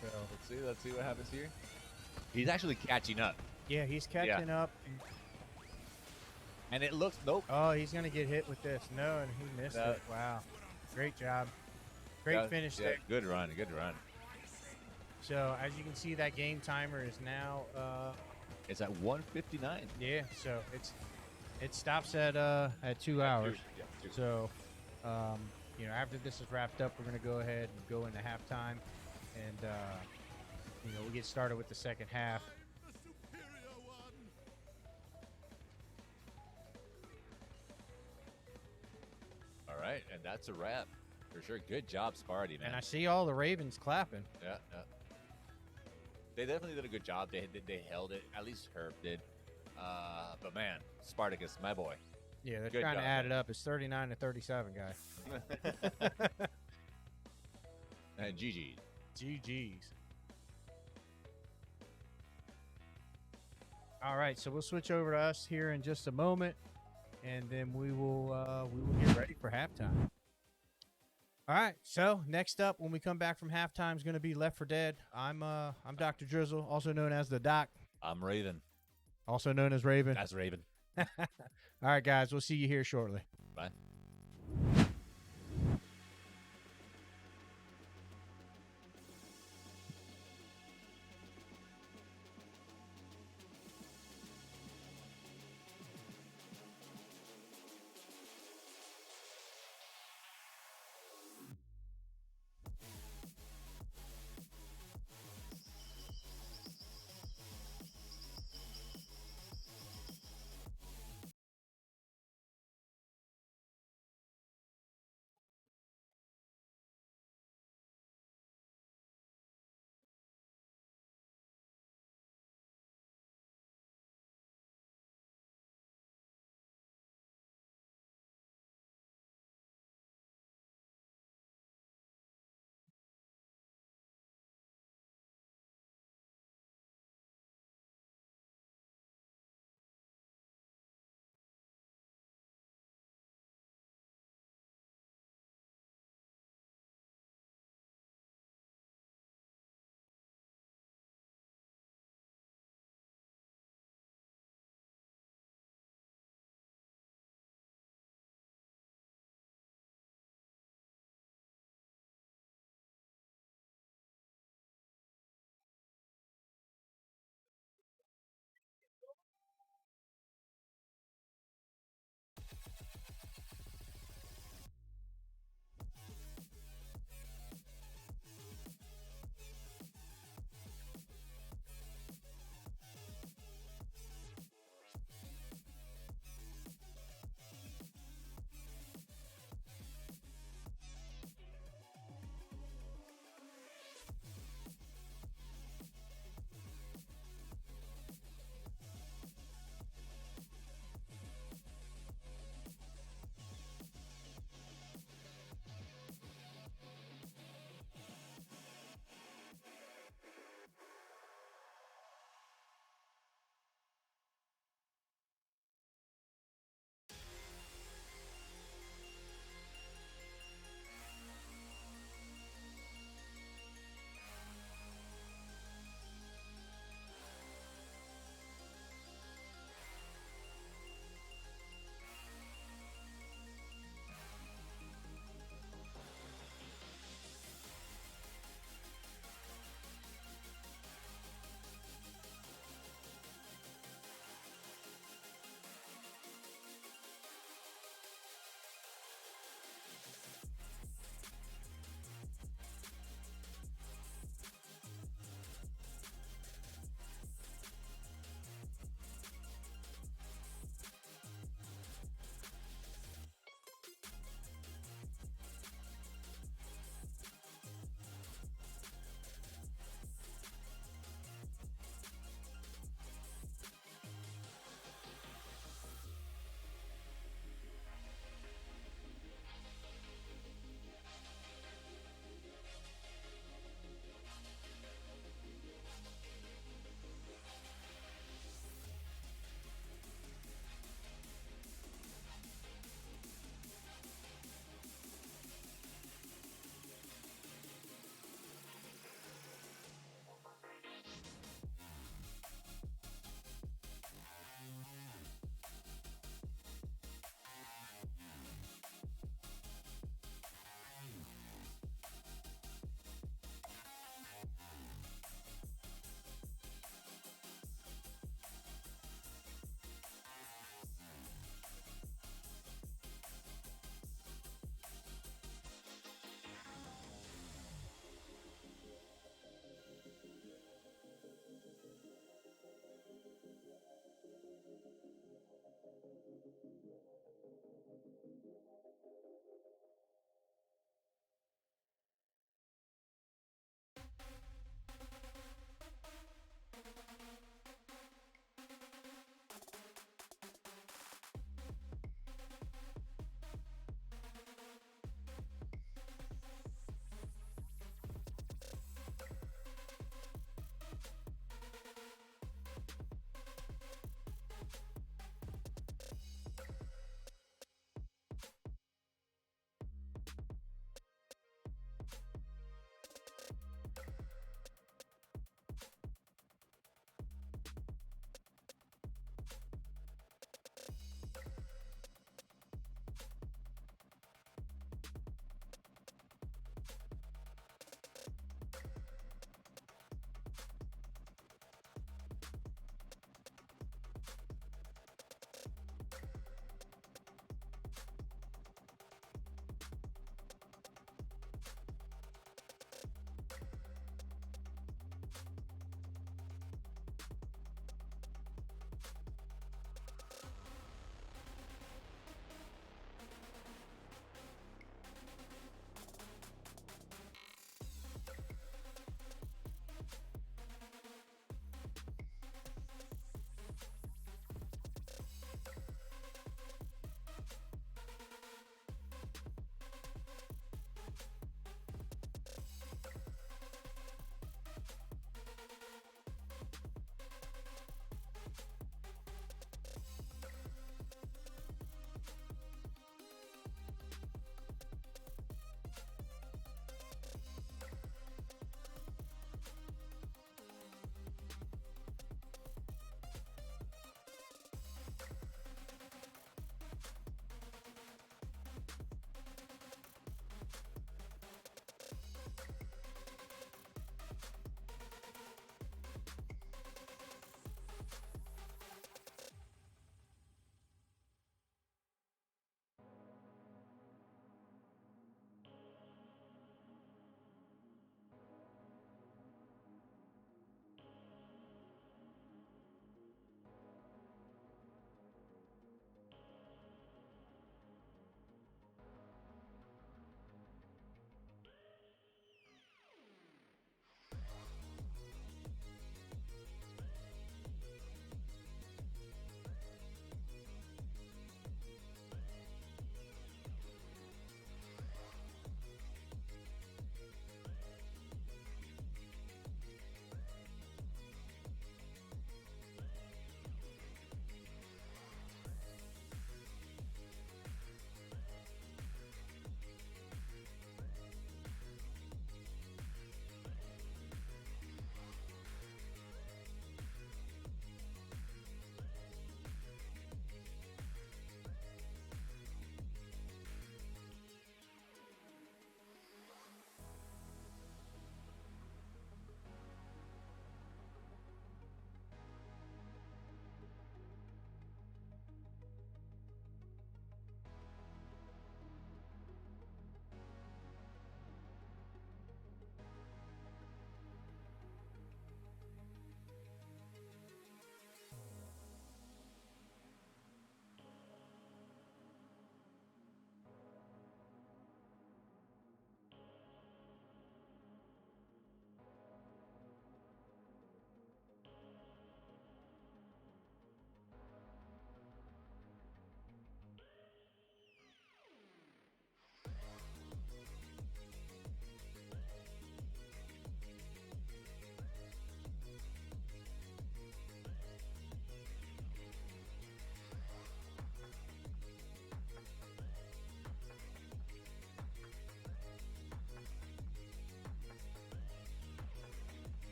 So, Let's see what happens here. He's actually catching up, yeah, he's catching up. and it looks nope. Oh, he's gonna get hit with this. No, and he missed No. it. Wow, great job. Great Yeah, finish yeah, there. Good run. So as you can see, that game timer is now It's at 1:59. yeah. So it stops at 2 hours. Yeah, two. So after this is wrapped up, we're gonna go ahead and go into halftime, and we'll get started with the second half. All right, and that's a wrap for sure. Good job, Sparty, man. And I see all the Ravens clapping. Yeah. They definitely did a good job. They held it. At least Herb did. But man, Spartacus, my boy. Yeah, they're Good trying job, to add man. it up. It's 39-37, guys. And GG. GG's. All right, so we'll switch over to us here in just a moment, and then we will get ready for halftime. All right, so next up, when we come back from halftime, is going to be Left 4 Dead. I'm Dr. Drizzle, also known as the Doc, I'm Raven. also known as Raven. That's Raven. All right, guys, we'll see you here shortly. Bye.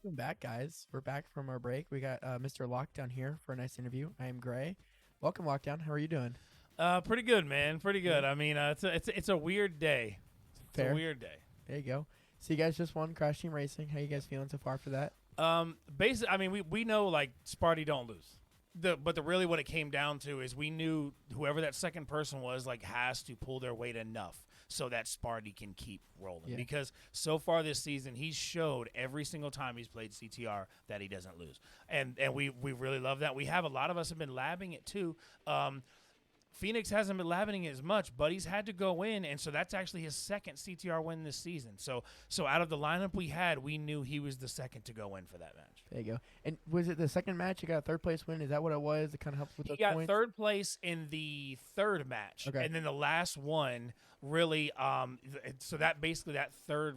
Welcome back, guys. We're back from our break. We got Mr. Lockdown here for a nice interview. I am Gray. Welcome, Lockdown. How are you doing? Pretty good, man. Pretty good. I mean, it's a weird day. It's Fair. a weird day. There you go. So you guys just won Crash Team Racing. How you guys feeling so far for that? Basically, I mean, we know like Sparty don't lose. But really what it came down to is we knew whoever that second person was like has to pull their weight enough so that Sparty can keep rolling. Yeah. Because so far this season, he's showed every single time he's played CTR that he doesn't lose. And we really love that. We have a lot of us have been labbing it too. Phoenix hasn't been labbing it as much, but he's had to go in, and so that's actually his second CTR win this season. So out of the lineup we had, we knew he was the second to go in for that match. There you go. And was it the second match you got a third place win? Is that what it was? It kind of helps with He those got points? third place in the third match, Okay. and then the last one really. So that basically that third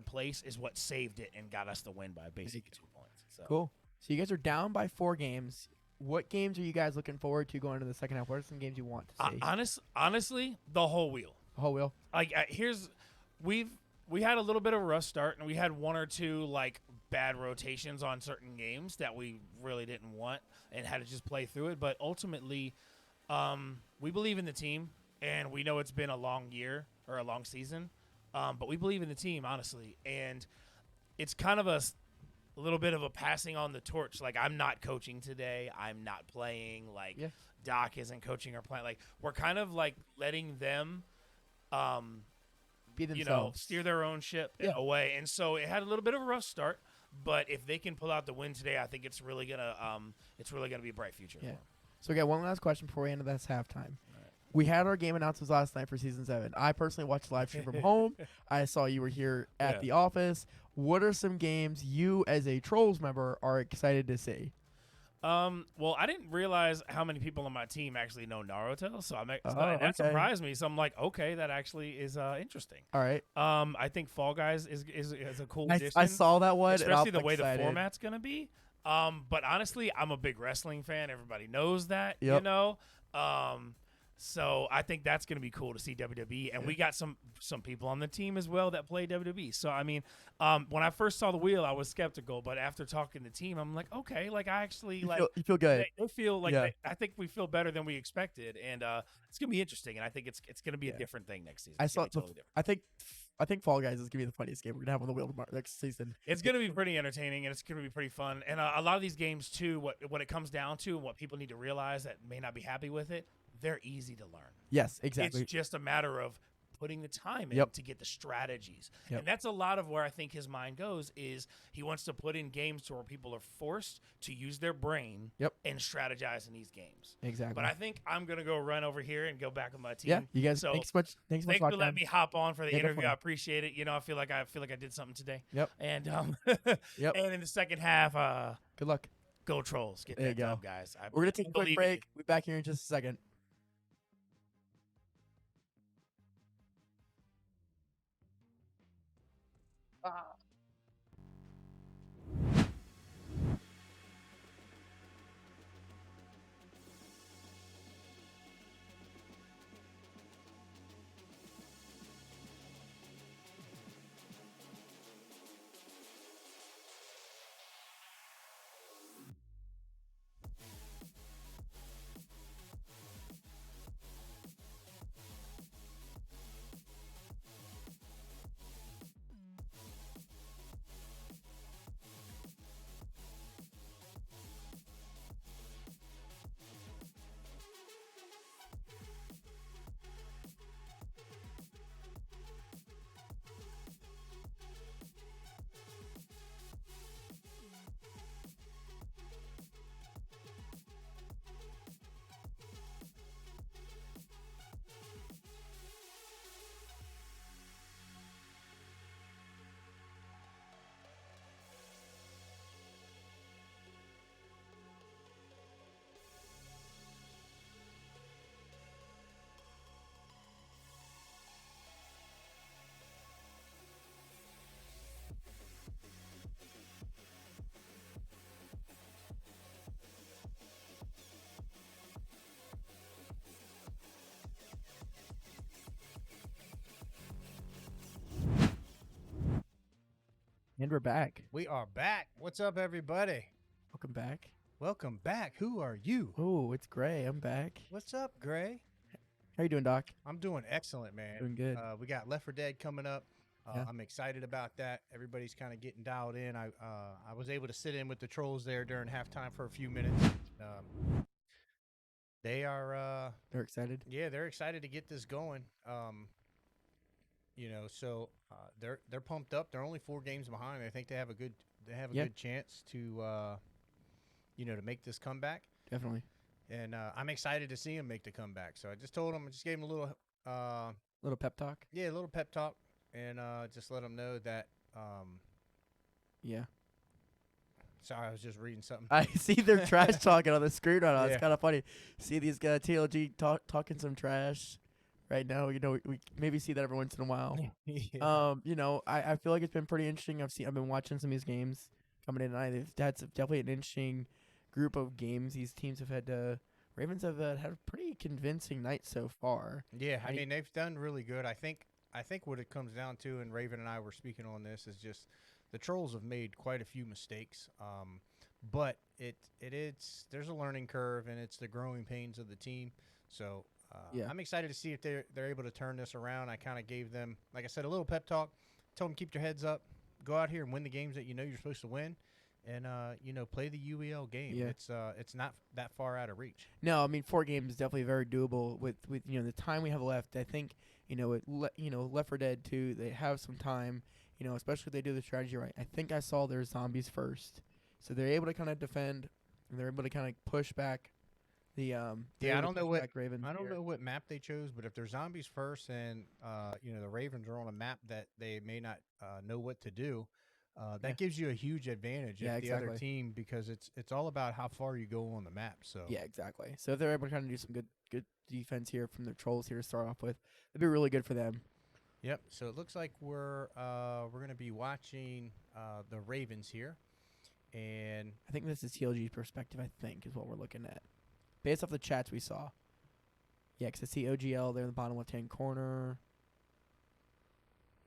place is what saved it and got us the win by basically 2 points. So. Cool. So you guys are down by 4 games. What games are you guys looking forward to going into the second half? What are some games you want to see? Honestly, the whole wheel. The whole wheel? Like we had a little bit of a rough start, and we had 1 or 2 like bad rotations on certain games that we really didn't want and had to just play through it. But ultimately, we believe in the team, and we know it's been a long year or a long season, but we believe in the team, honestly. And it's kind of a little bit of a passing on the torch. Like, I'm not coaching today. I'm not playing. Like, Yeah. Doc isn't coaching or playing. Like, we're kind of like letting them Be themselves. steer their own ship Yeah. away. And so it had a little bit of a rough start, but if they can pull out the win today, I think it's really gonna be a bright future. Yeah. For them. So we got one last question before we end this halftime. We had our game announcements last night for Season 7. I personally watched the live stream from home. I saw you were here at Yeah. the office. What are some games you, as a Trollz member, are excited to see? Well, I didn't realize how many people on my team actually know Naruto, so that okay. surprised me. So I'm like, okay, that actually is interesting. All right. I think Fall Guys is a cool addition. I saw that one. and especially I'm the way excited. the format's gonna be. But honestly, I'm a big wrestling fan. Everybody knows that, Yep. you know. So I think that's gonna be cool to see WWE, and we got some people on the team as well that play WWE. So I mean, when I first saw the wheel, I was skeptical, but after talking to the team, I'm like, okay, like I actually You feel good. They feel like Yeah. I think we feel better than we expected, and it's gonna be interesting. And I think it's gonna be a different thing next season. I It's gonna saw. be totally different. I think Fall Guys is gonna be the funniest game we're gonna have on the wheel next season. It's going to be pretty entertaining, and it's going to be pretty fun. And a lot of these games, too, what it comes down to and what people need to realize that may not be happy with it, they're easy to learn. Yes, exactly. It's just a matter of putting the time in Yep. to get the strategies. Yep. And that's a lot of where I think his mind goes is he wants to put in games to where people are forced to use their brain Yep. and strategize in these games. Exactly. But I think I'm going to go run over here and go back with my team. yeah, you guys. So Thanks so much. Thanks so much. Thanks for Lockdown. letting me hop on for the Yeah, interview. definitely. I appreciate it. You know, I feel like I did something today. Yep. And Yep. and in the second half, Good luck. go Trollz. Get There you that go. dub, guys. We're gonna take a quick believe in break. you. We'll be back here in just a second. And we're back. We are back. What's up, everybody? Welcome back. Welcome back. Who are you? Oh, it's Gray. I'm back. What's up, Gray? How you doing, Doc? I'm doing excellent, man. Doing good. We got Left 4 Dead coming up. Yeah. I'm excited about that. Everybody's kind of getting dialed in. I was able to sit in with the Trollz there during halftime for a few minutes. They are They're excited. yeah, they're excited to get this going. So they're pumped up. They're only 4 games behind. I think they have a good good chance to to make this comeback. Definitely. And I'm excited to see them make the comeback. So I just told them, I just gave them a Little pep talk. a little pep talk, and just let them know that. Yeah. Sorry, I was just reading something. I see their trash talking on the screen right now. It's Yeah. kind of funny. See these guys, TLG talking some trash right now. We maybe see that every once in a while. Yeah. I feel like it's been pretty interesting. I've been watching some of these games coming in tonight. That's definitely an interesting group of games these teams have had. Ravens have had a pretty convincing night so far. Yeah, I mean they've done really good. I think what it comes down to, and Raven and I were speaking on this, is just the Trollz have made quite a few mistakes. But there's a learning curve, and it's the growing pains of the team. So Yeah. I'm excited to see if they're able to turn this around. I kind of gave them, like I said, a little pep talk. Told them keep your heads up, go out here and win the games that you're supposed to win, and play the UEL game. Yeah. It's not that far out of reach. No, I mean 4 games is definitely very doable with the time we have left. I think Left 4 Dead 2, they have some time. Especially if they do the strategy right. I think I saw their zombies first, so they're able to kind of defend and they're able to kind of push back the I don't know what Ravens. I don't know what map they chose, but if they're zombies first and the Ravens are on a map that they may not know what to do, that gives you a huge advantage Yeah, if the other exactly. team, because it's all about how far you go on the map. So Yeah, exactly. So if they're able to kind of do some good defense here from the Trollz here to start off with, it'd be really good for them. Yep. So it looks like we're going to be watching the Ravens here, and I think this is TLG's perspective, I think, is what we're looking at. Based off the chats we saw. Yeah, because I see OGL there in the bottom left-hand corner.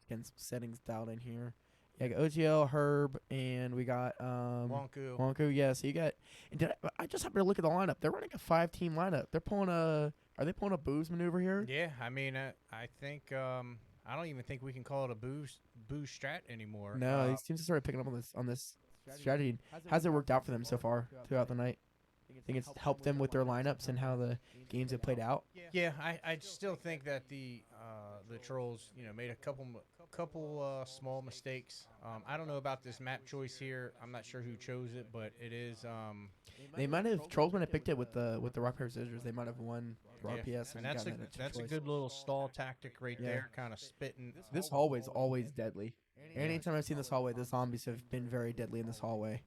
Getting some settings dialed in here. Yeah, I got OGL, Herb, and we got Wonku. Wonku, yeah. So you got... And I just happened to look at the lineup. They're running a 5-team lineup. They're pulling a... Are they pulling a booze maneuver here? Yeah, I mean, I think I don't even think we can call it a booze strat anymore. No, these teams have started picking up on this strategy. How's it worked out for them so far throughout the night? I think it's helped them with their lineups and how the games have played out. Yeah, I still think that the Trollz, made a couple small mistakes. I don't know about this map choice here. I'm not sure who chose it, but it is. They might have Trollz might have picked it with the rock paper scissors. They might have won for Yeah. RPS, And that's a good little stall tactic right there, kind of spitting. This hallway's always deadly. Anytime I've seen this hallway, the zombies have been very deadly in this hallway.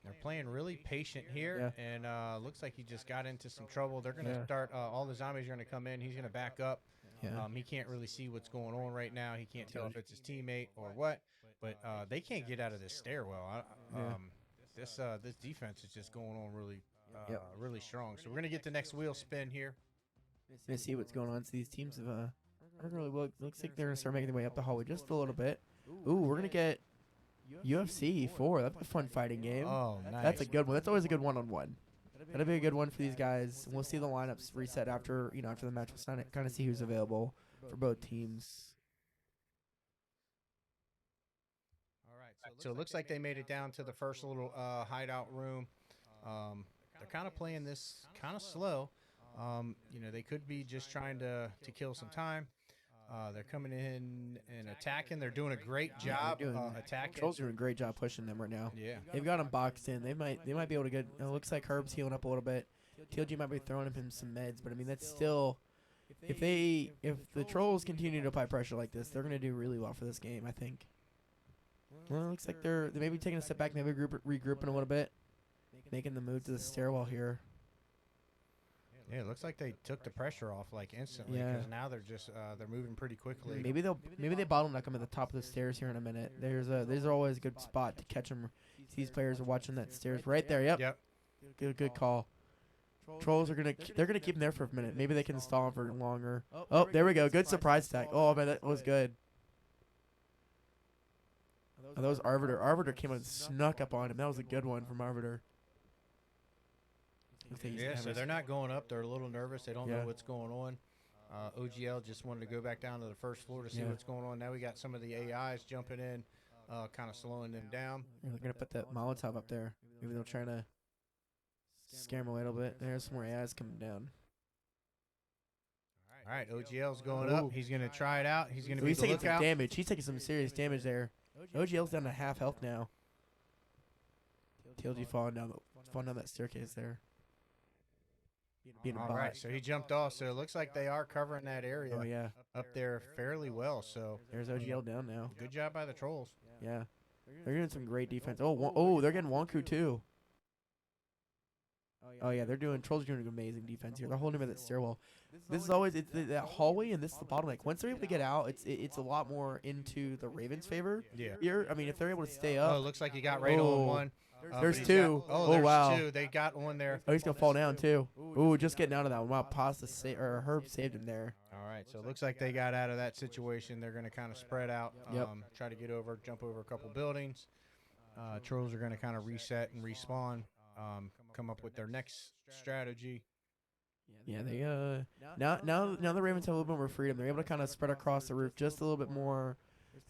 They're playing really patient here, and looks like he just got into some trouble. They're going to start. All the zombies are going to come in. He's going to back up. Yeah. He can't really see what's going on right now. He can't tell if it's his teammate or what. But they can't get out of this stairwell. This defense is just going on really strong. So we're going to get the next wheel spin here. Gonna see what's going on. So these teams have looks like they're gonna start making their way up the hallway just a little bit. Ooh, we're gonna get UFC 4. That's a fun fighting game. Oh, nice. That's a good one. That's always a good one-on-one. That'll be a good one for these guys. And we'll see the lineups reset after the match. We'll kind of see who's available for both teams. All right. So it looks like they made it down to the first little hideout room. They're kind of playing this kind of slow. They could be just trying to kill some time. They're coming in and attacking. They're doing a great job attacking. Trollz doing a great job pushing them right now. Yeah. They've got them boxed in. They might be able to get. It looks like Herb's healing up a little bit. TLG might be throwing him some meds, but I mean that's still. If the Trollz continue to apply pressure like this, they're gonna do really well for this game, I think. Well, it looks like they're maybe taking a step back, maybe regrouping a little bit, making the move to the stairwell here. Yeah, it looks like they took the pressure off instantly, Yeah. because now they're just they're moving pretty quickly. Maybe they bottleneck them at the top of the stairs here in a minute. These are always a good spot to catch them. These players are watching that stairs right there. Yep. Good call. Trollz are they're gonna keep them there for a minute. Maybe they can stall them for longer. Oh, there we go. Good surprise attack. Oh man, that was good. Oh, that was Arbiter. Arbiter came and snuck up on him. That was a good one from Arbiter. Yeah, so they're not going up. They're a little nervous. They don't know Yeah. what's going on. OGL just wanted to go back down to the first floor to see Yeah. what's going on. Now we got some of the AIs jumping in, kind of slowing them down. They're going to put that Molotov up there. Maybe they'll try to scare him a little bit. There's some more AIs coming down. All right, OGL's going up. He's going to try it out. He's going to be He's the taking some lookout. damage. He's taking some serious damage there. OGL's down to half health now. TLG falling down that staircase there. Being a All bot. right, so he jumped off. So it looks like they are covering that area Oh yeah. up there fairly well. So There's OGL down now. good job by the Trolls. Yeah. They're doing some great defense. Oh, they're getting Wonku too. Oh yeah, Trolls are doing amazing defense here. They're holding him at that stairwell. This is always that hallway, and this is the bottleneck. Once they're able to get out, it's a lot more into the Ravens' favor. Yeah. Here, I mean, if they're able to stay Oh, it up, looks like he got right Oh. on one. There's but he's two. got- Oh, there's wow. two. They got one there. oh, he's gonna fall down too. Ooh, just getting out of that one. Wow, Herb saved him there. All right, so it looks like they got out of that situation. They're going to kind of spread out, Yep. try to jump over a couple buildings. Trolls are going to kind of reset and respawn, come up with their next strategy. Yeah, they now the Ravens have a little bit more freedom. They're able to kind of spread across the roof just a little bit more.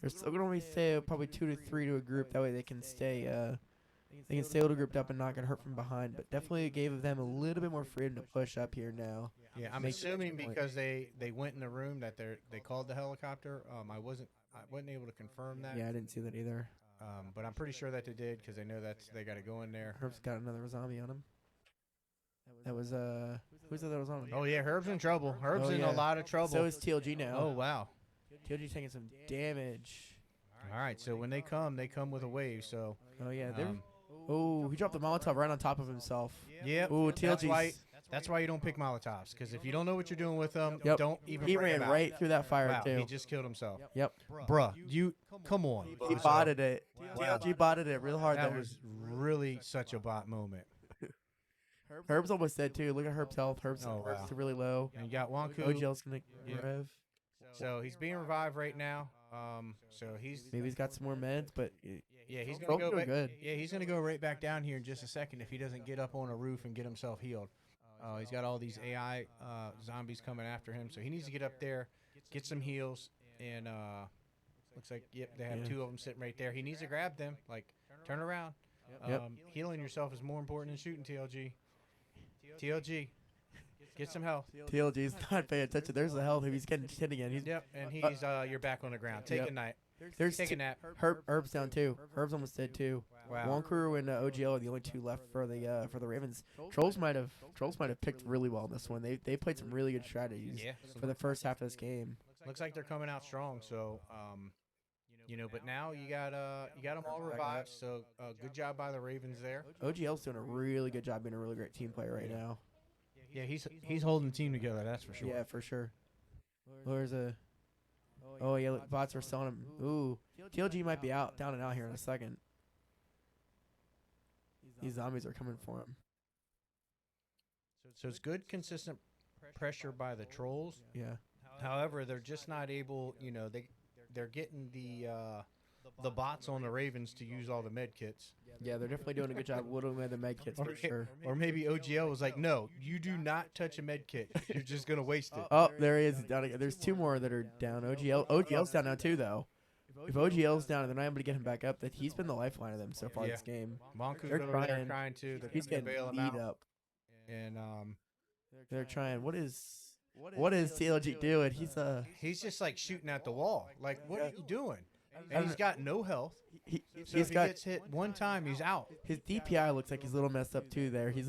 They're still gonna only stay probably 2 to 3 to a group. That way they can stay a little grouped up and not get hurt from behind. But definitely gave them a little bit more freedom to push up here now. Yeah, I'm Makes an assuming extra point. because they went in the room that they called the helicopter. I wasn't able to confirm that. Yeah, I didn't see that either. But I'm pretty sure that they did because they know they got to go in there. Herb's got another zombie on him. That was who's that was on him? Oh yeah, Herb's in trouble. Herb's Oh, in yeah. a lot of trouble. So is TLG now. Oh wow. TLG's taking some damage. All right, so when they come with a wave. So Oh yeah, they're. um, Oh, he dropped the Molotov right on top of himself. yeah, Ooh, that's TLG's. That's why you don't pick Molotovs, because if you don't know what you're doing with them, Yep. don't even. He bring ran them out. right through that fire Wow, too. he just killed himself. Yep. Bruh, you come on. He botted it. TLG botted it real hard That there. was really such a bot moment. Herb's almost dead too. Look at Herb's health. Herb's Oh, wow. really low. And you got Wonku. OGL's gonna Yeah. rev. So he's being revived right now. So he's Maybe he's got some more meds, but yeah he's Trollz gonna go doing back, good. Yeah, he's gonna go right back down here in just a second if he doesn't get up on a roof and get himself healed. He's got all these AI zombies coming after him, so he needs to get up there, get some heals, and looks like they have Yeah. 2 of them sitting right there. He needs to grab them, like turn around. Yep. Healing yourself is more important than shooting. TLG, get some health. TLG's not paying attention. There's the health. He's getting hit again. He's Yep, and he's you're back on the ground. Take Yep. a night. there's Take a nap. Herb's down too. Herb's almost dead too. Wow. One crew and OGL are the only 2 left for the Ravens. Trolls might have picked really well in this one. They played some really good strategies Yeah. for the first half of this game. Looks like they're coming out strong. So, but now you got them all revived. So, good job by the Ravens there. OGL's doing a really good job being a really great team player right now. Yeah, he's holding the team together. That's for sure. Yeah, for sure. There's a. Oh yeah, look, bots are selling him. Ooh, TLG might be down and out here in a second. These zombies are coming for him. So it's good, consistent pressure by the Trolls. Yeah. However, they're just not able. They're getting the bots on the Ravens to use all the med kits. Yeah, they're definitely doing a good job whittling away the med kits for sure. Or maybe OGL was like, no, you do not touch a med kit. You're just gonna waste it. Oh, there he is down again. There's 2 more that are down. OGL's down now too though. If OGL's down and they're not able to get him back up, that he's been the lifeline of them so far Yeah. this game. Monku's They're over there crying. crying too. They're He's trying to getting bail him beat out. up. And They're trying. What is TLG doing? he's just like shooting at the wall. Like, what are you doing? I And he's got no health. So he's if he got gets hit one time, he's out. his DPI looks like he's a little messed up too. There, he's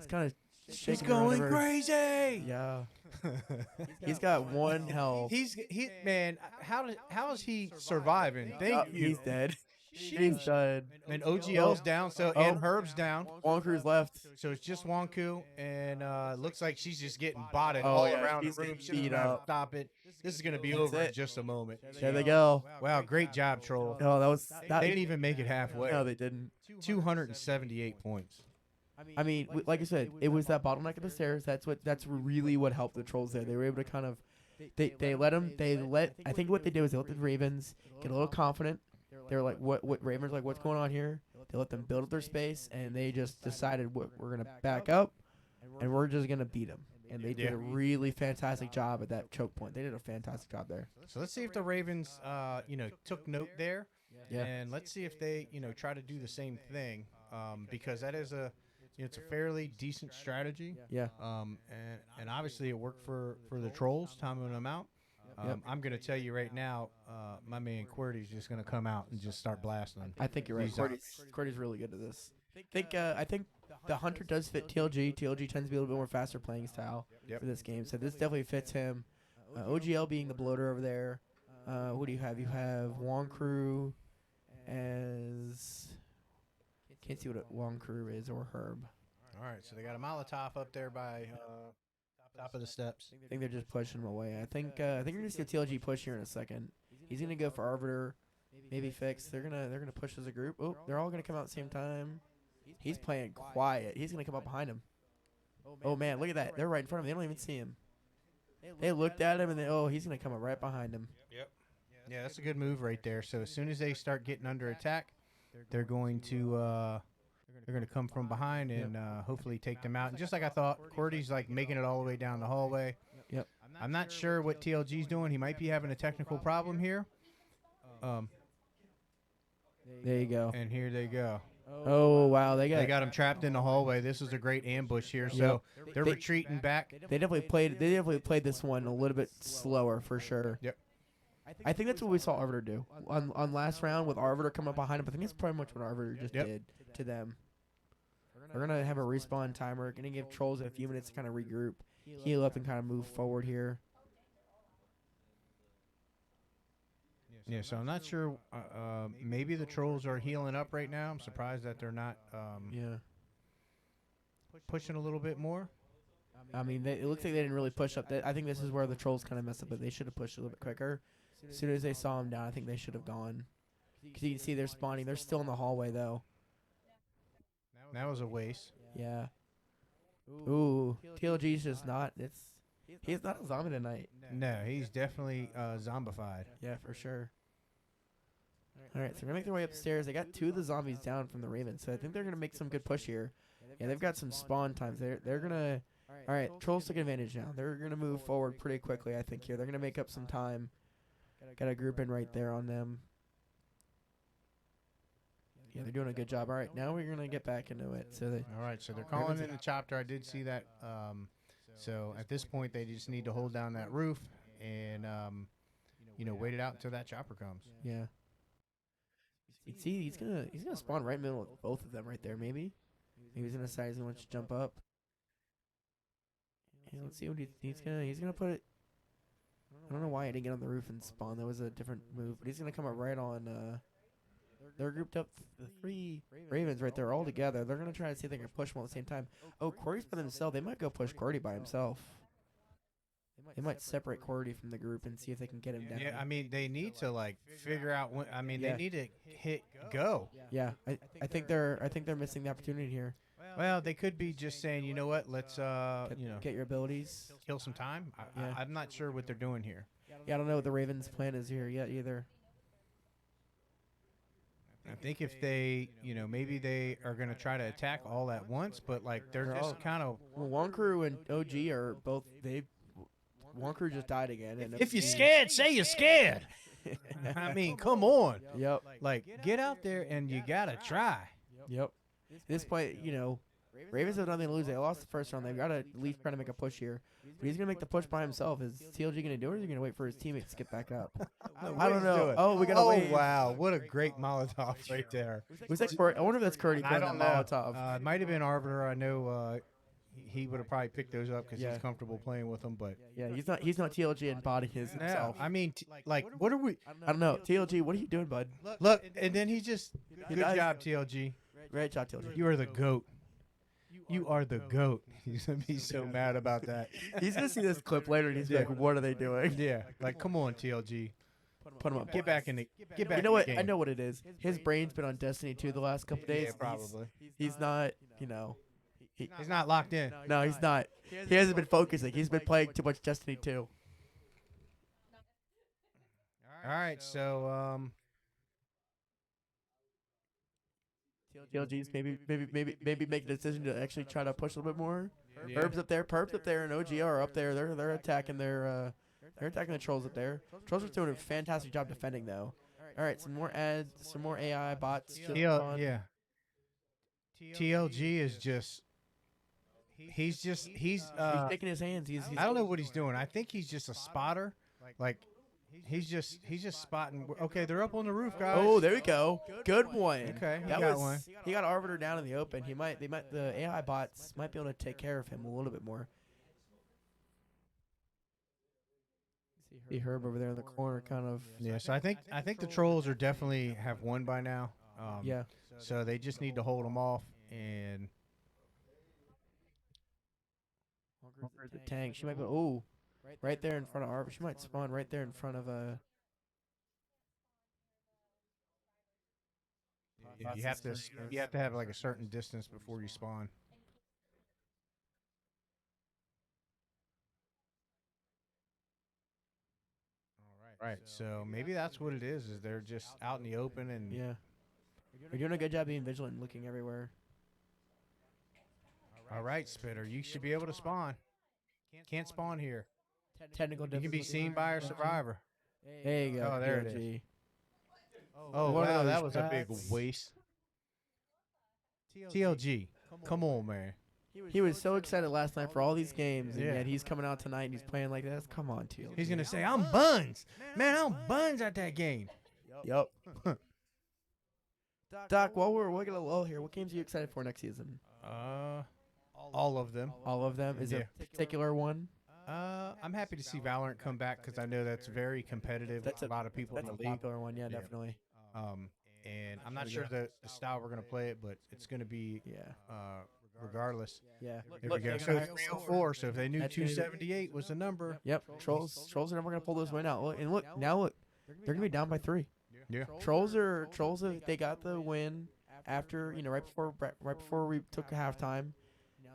kind of He's shaking going around everywhere. crazy. Yeah, he's got 1 health. Man. How is he surviving? Thank you. He's dead. Jeez. He's dead. And OGL's down. So and Herb's down. Wonker's left. So it's just Wonku, and looks like she's just getting botted Oh, all yeah, around he's the room. getting She's beat gonna up. stop it. This is gonna be That's over in it. just a moment. There they go. Wow, great job, Troll. Oh, that was that. They didn't even make it halfway. No, they didn't. 278 points. I mean, like I said, it was that bottleneck of the stairs. That's really what helped the Trolls there. They were able to kind of, I think what they did was they let the Ravens get a little confident. They're like, what Ravens like, what's going on here? They let them build up their space, and they just decided we're gonna back up, and we're just gonna beat them. And they did a really fantastic job at that choke point. They did a fantastic job there. So let's see if the Ravens, took note there. Yeah. And let's see if they, try to do the same thing, because that is it's a fairly decent strategy. Yeah. And obviously it worked for the Trollz, timing them out. I'm going to tell you right now, my man QWERTY's just going to come out and just start blasting them. I think you're right. He's QWERTY's really good at this. I think the Hunter does fit TLG. TLG tends to be a little bit more faster playing style for this game, so this definitely fits him. OGL being the bloater over there. What do you have? You have Wong Crew as... Can't see what a Wong Crew is, or Herb. All right, so they got a Molotov up there by top of the steps. I think they're just pushing him away. I think you're gonna see a TLG push here in a second. He's gonna go for Arbiter, maybe Fix. They're gonna push as a group. Oh, they're all gonna come out at the same time. He's playing quiet. He's gonna come up behind him. Oh man, look at that. They're right in front of him. They don't even see him. They looked at him and he's gonna come up right behind him. Yep. Yeah, that's a good move right there. So as soon as they start getting under attack, they're going to come from behind and hopefully take them out. And just like I thought, QWERTY's like making it all the way down the hallway. Yep. I'm not sure what TLG's doing. He might be having a technical problem here. There you go. And here they go. Oh wow, they They got him trapped in the hallway. This is a great ambush here. So they're retreating back. They definitely played this one a little bit slower for sure. Yep. I think that's what we saw Arbiter do on last round with Arbiter coming up behind him. I think that's pretty much what Arbiter just did to them. We're gonna have a respawn timer. Gonna give Trollz a few minutes to kind of regroup, heal up, and kind of move forward here. Yeah, so I'm not sure. Maybe the Trollz are healing up right now. I'm surprised that they're not pushing a little bit more. I mean, it looks like they didn't really push up. I think this is where the Trollz kind of messed up, but they should have pushed a little bit quicker. As soon as they saw him down, I think they should have gone. Because you can see they're spawning. They're still in the hallway, though. That was a waste. Yeah. Ooh, TLG's just not. He's not a zombie tonight. No, he's definitely zombified. Yeah, for sure. All right, so they're going to make their way upstairs. They got 2 of the zombies down from the Ravens, so I think they're going to make some good push here. Yeah, they've got some spawn times. They're going to... All right, Trollz took advantage now. They're going to move forward pretty quickly, I think, here. They're going to make up some time. Got a group in right there on them. Yeah, they're doing a good job. All right, now we're going to get back into it. All right, so they're calling in the chopper. I did see that. So at this point, they just need to hold down that roof and, wait it out until that chopper comes. Yeah. See, he's gonna spawn right in the middle of both of them right there. Maybe he's gonna decide he's gonna want to jump up. Yeah, let's see what he's gonna put it. I don't know why I didn't get on the roof and spawn. That was a different move, but he's gonna come up right on. They're grouped up, the 3 Ravens right there all together. They're gonna try to see if they can push them all at the same time. Oh, QWERTY's by themselves. They might go push QWERTY by himself. They might separate QWERTY from the group and see if they can get him down. Yeah, I mean, they need to figure out when. I mean, they need to hit go. Yeah, I think they're missing the opportunity here. Well, they could be just saying, you know what, let's get your abilities, kill some time. I'm not sure what they're doing here. Yeah, I don't know what the Ravens' plan is here yet either. I think if they, maybe they are going to try to attack all at once, but they're just kind of. Well, Wong Crew and OG are both. Wong Crew just died again. And if you're scared, say you're scared. I mean, come on. Yep. Get out there and you gotta try. Yep. At this point, Ravens have nothing to lose. They lost the first round. They've got to at least try to make a push here. But he's gonna make the push by himself. Is TLG gonna do it, or is he gonna wait for his teammates to get back up? I don't know. Oh, we gotta wait. Oh wow, what a great Molotov right there. Was that I wonder if that's QWERTY. I don't know. Molotov. It might have been Arbiter. I know he would have probably picked those up because he's comfortable playing with them. But yeah, he's not TLG embodying himself. I mean, what are we? I don't know. TLG, what are you doing, bud? Look, and then he just good job, TLG. Great job, TLG. You are the GOAT. You are the GOAT. He's gonna be so mad about that. He's gonna see this clip later and he's like, "What are they doing?" Yeah, come on, TLG. Put him up. Get back in the. Get back. You know what? In the game. I know what it is. His brain's been on Destiny 2 the last couple days. Yeah, probably. He's not. He's not locked in. No, he's not. He hasn't been focusing. He's been playing too much Destiny 2. All right, so TLG's maybe make a decision to actually try to push a little bit more. Yeah. Perps up there, and OG are up there. They're attacking they're attacking the Trolls up there. Trolls are doing a fantastic job defending though. All right, some more ads, some more AI bots. Yeah. TLG is just. He's He's shaking his hands. He's I don't know what he's doing. I think he's just a spotter. Like he's just spotting. Okay, they're up on the roof, guys. Oh, there we go. Good one. Okay, he that got was one. he got Arbiter down in the open. The AI bots might be able to take care of him a little bit more. See Herb over there in the corner, kind of. Yeah, so I think the Trolls are definitely have won by now. Yeah. So they just need to hold them off and. The tank. She might be. Oh, right there in front of Arbiter. She might spawn right there in front of You have to have like a certain distance before you spawn. All right. So maybe that's what it is they're just out in the open and Yeah. You're doing a good job being vigilant and looking everywhere. All right, Spitter, you should be able to spawn. Can't spawn here. Technical You can be difficulty. seen by a survivor. There you go. Oh, there it TLG. is. Oh, One of wow, those that was a big bats. waste. TLG, come on, man. He was so excited last night for all these games, and Yeah. yet he's coming out tonight and he's playing like this. Come on, TLG. He's gonna say, "I'm buns, man. I'm buns at that game." Yup. Doc, while we're looking a lull here, what games are you excited for next season? All of them. All of them? Is Yeah. there a particular one? I'm happy to see Valorant come back because I know that's very competitive. That's a lot of people in That's the a league. popular one, yeah, Yeah. definitely. And I'm not sure the style we're gonna play it, but it's gonna be Yeah. Regardless. Yeah. There we go. So 304. So if they knew 278 was the number. Yep. Trolls are never gonna pull this win out. And look, they're gonna be down by 3. Yeah. Trolls they got the win after, right before we took halftime.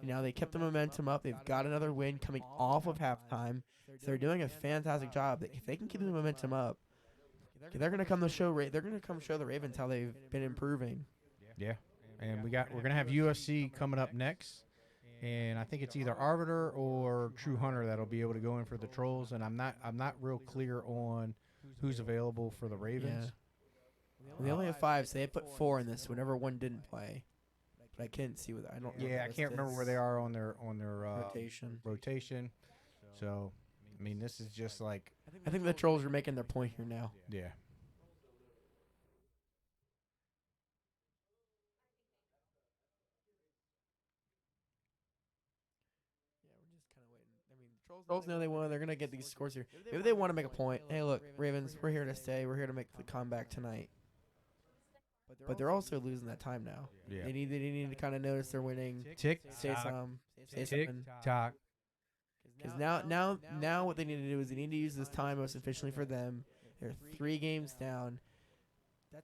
Now they kept the momentum up. They've got another win coming off of halftime. So they're doing a fantastic job. If they can keep the momentum up, they're gonna come show the Ravens how they've been improving. Yeah. And we're gonna have UFC coming up next. And I think it's either Arbiter or True Hunter that'll be able to go in for the Trolls. And I'm not real clear on who's available for the Ravens. Well, they only have 5, so they put 4 in this whenever one didn't play. But I can't see what I don't. Yeah, I can't remember where they are on their rotation. So, I mean, this is just like I think the Trolls are making their point here now. yeah. Trolls know they won. They're gonna get these scores here. Maybe they want to make a point. Hey, look, Ravens, we're here to stay. We're here to make the comeback tonight. But they're also losing that time now. Yeah. They need to kind of notice they're winning. Tick Say tock. say Tick something. tock. Because now what they need to do is they need to use this time most efficiently for them. They're 3 games down.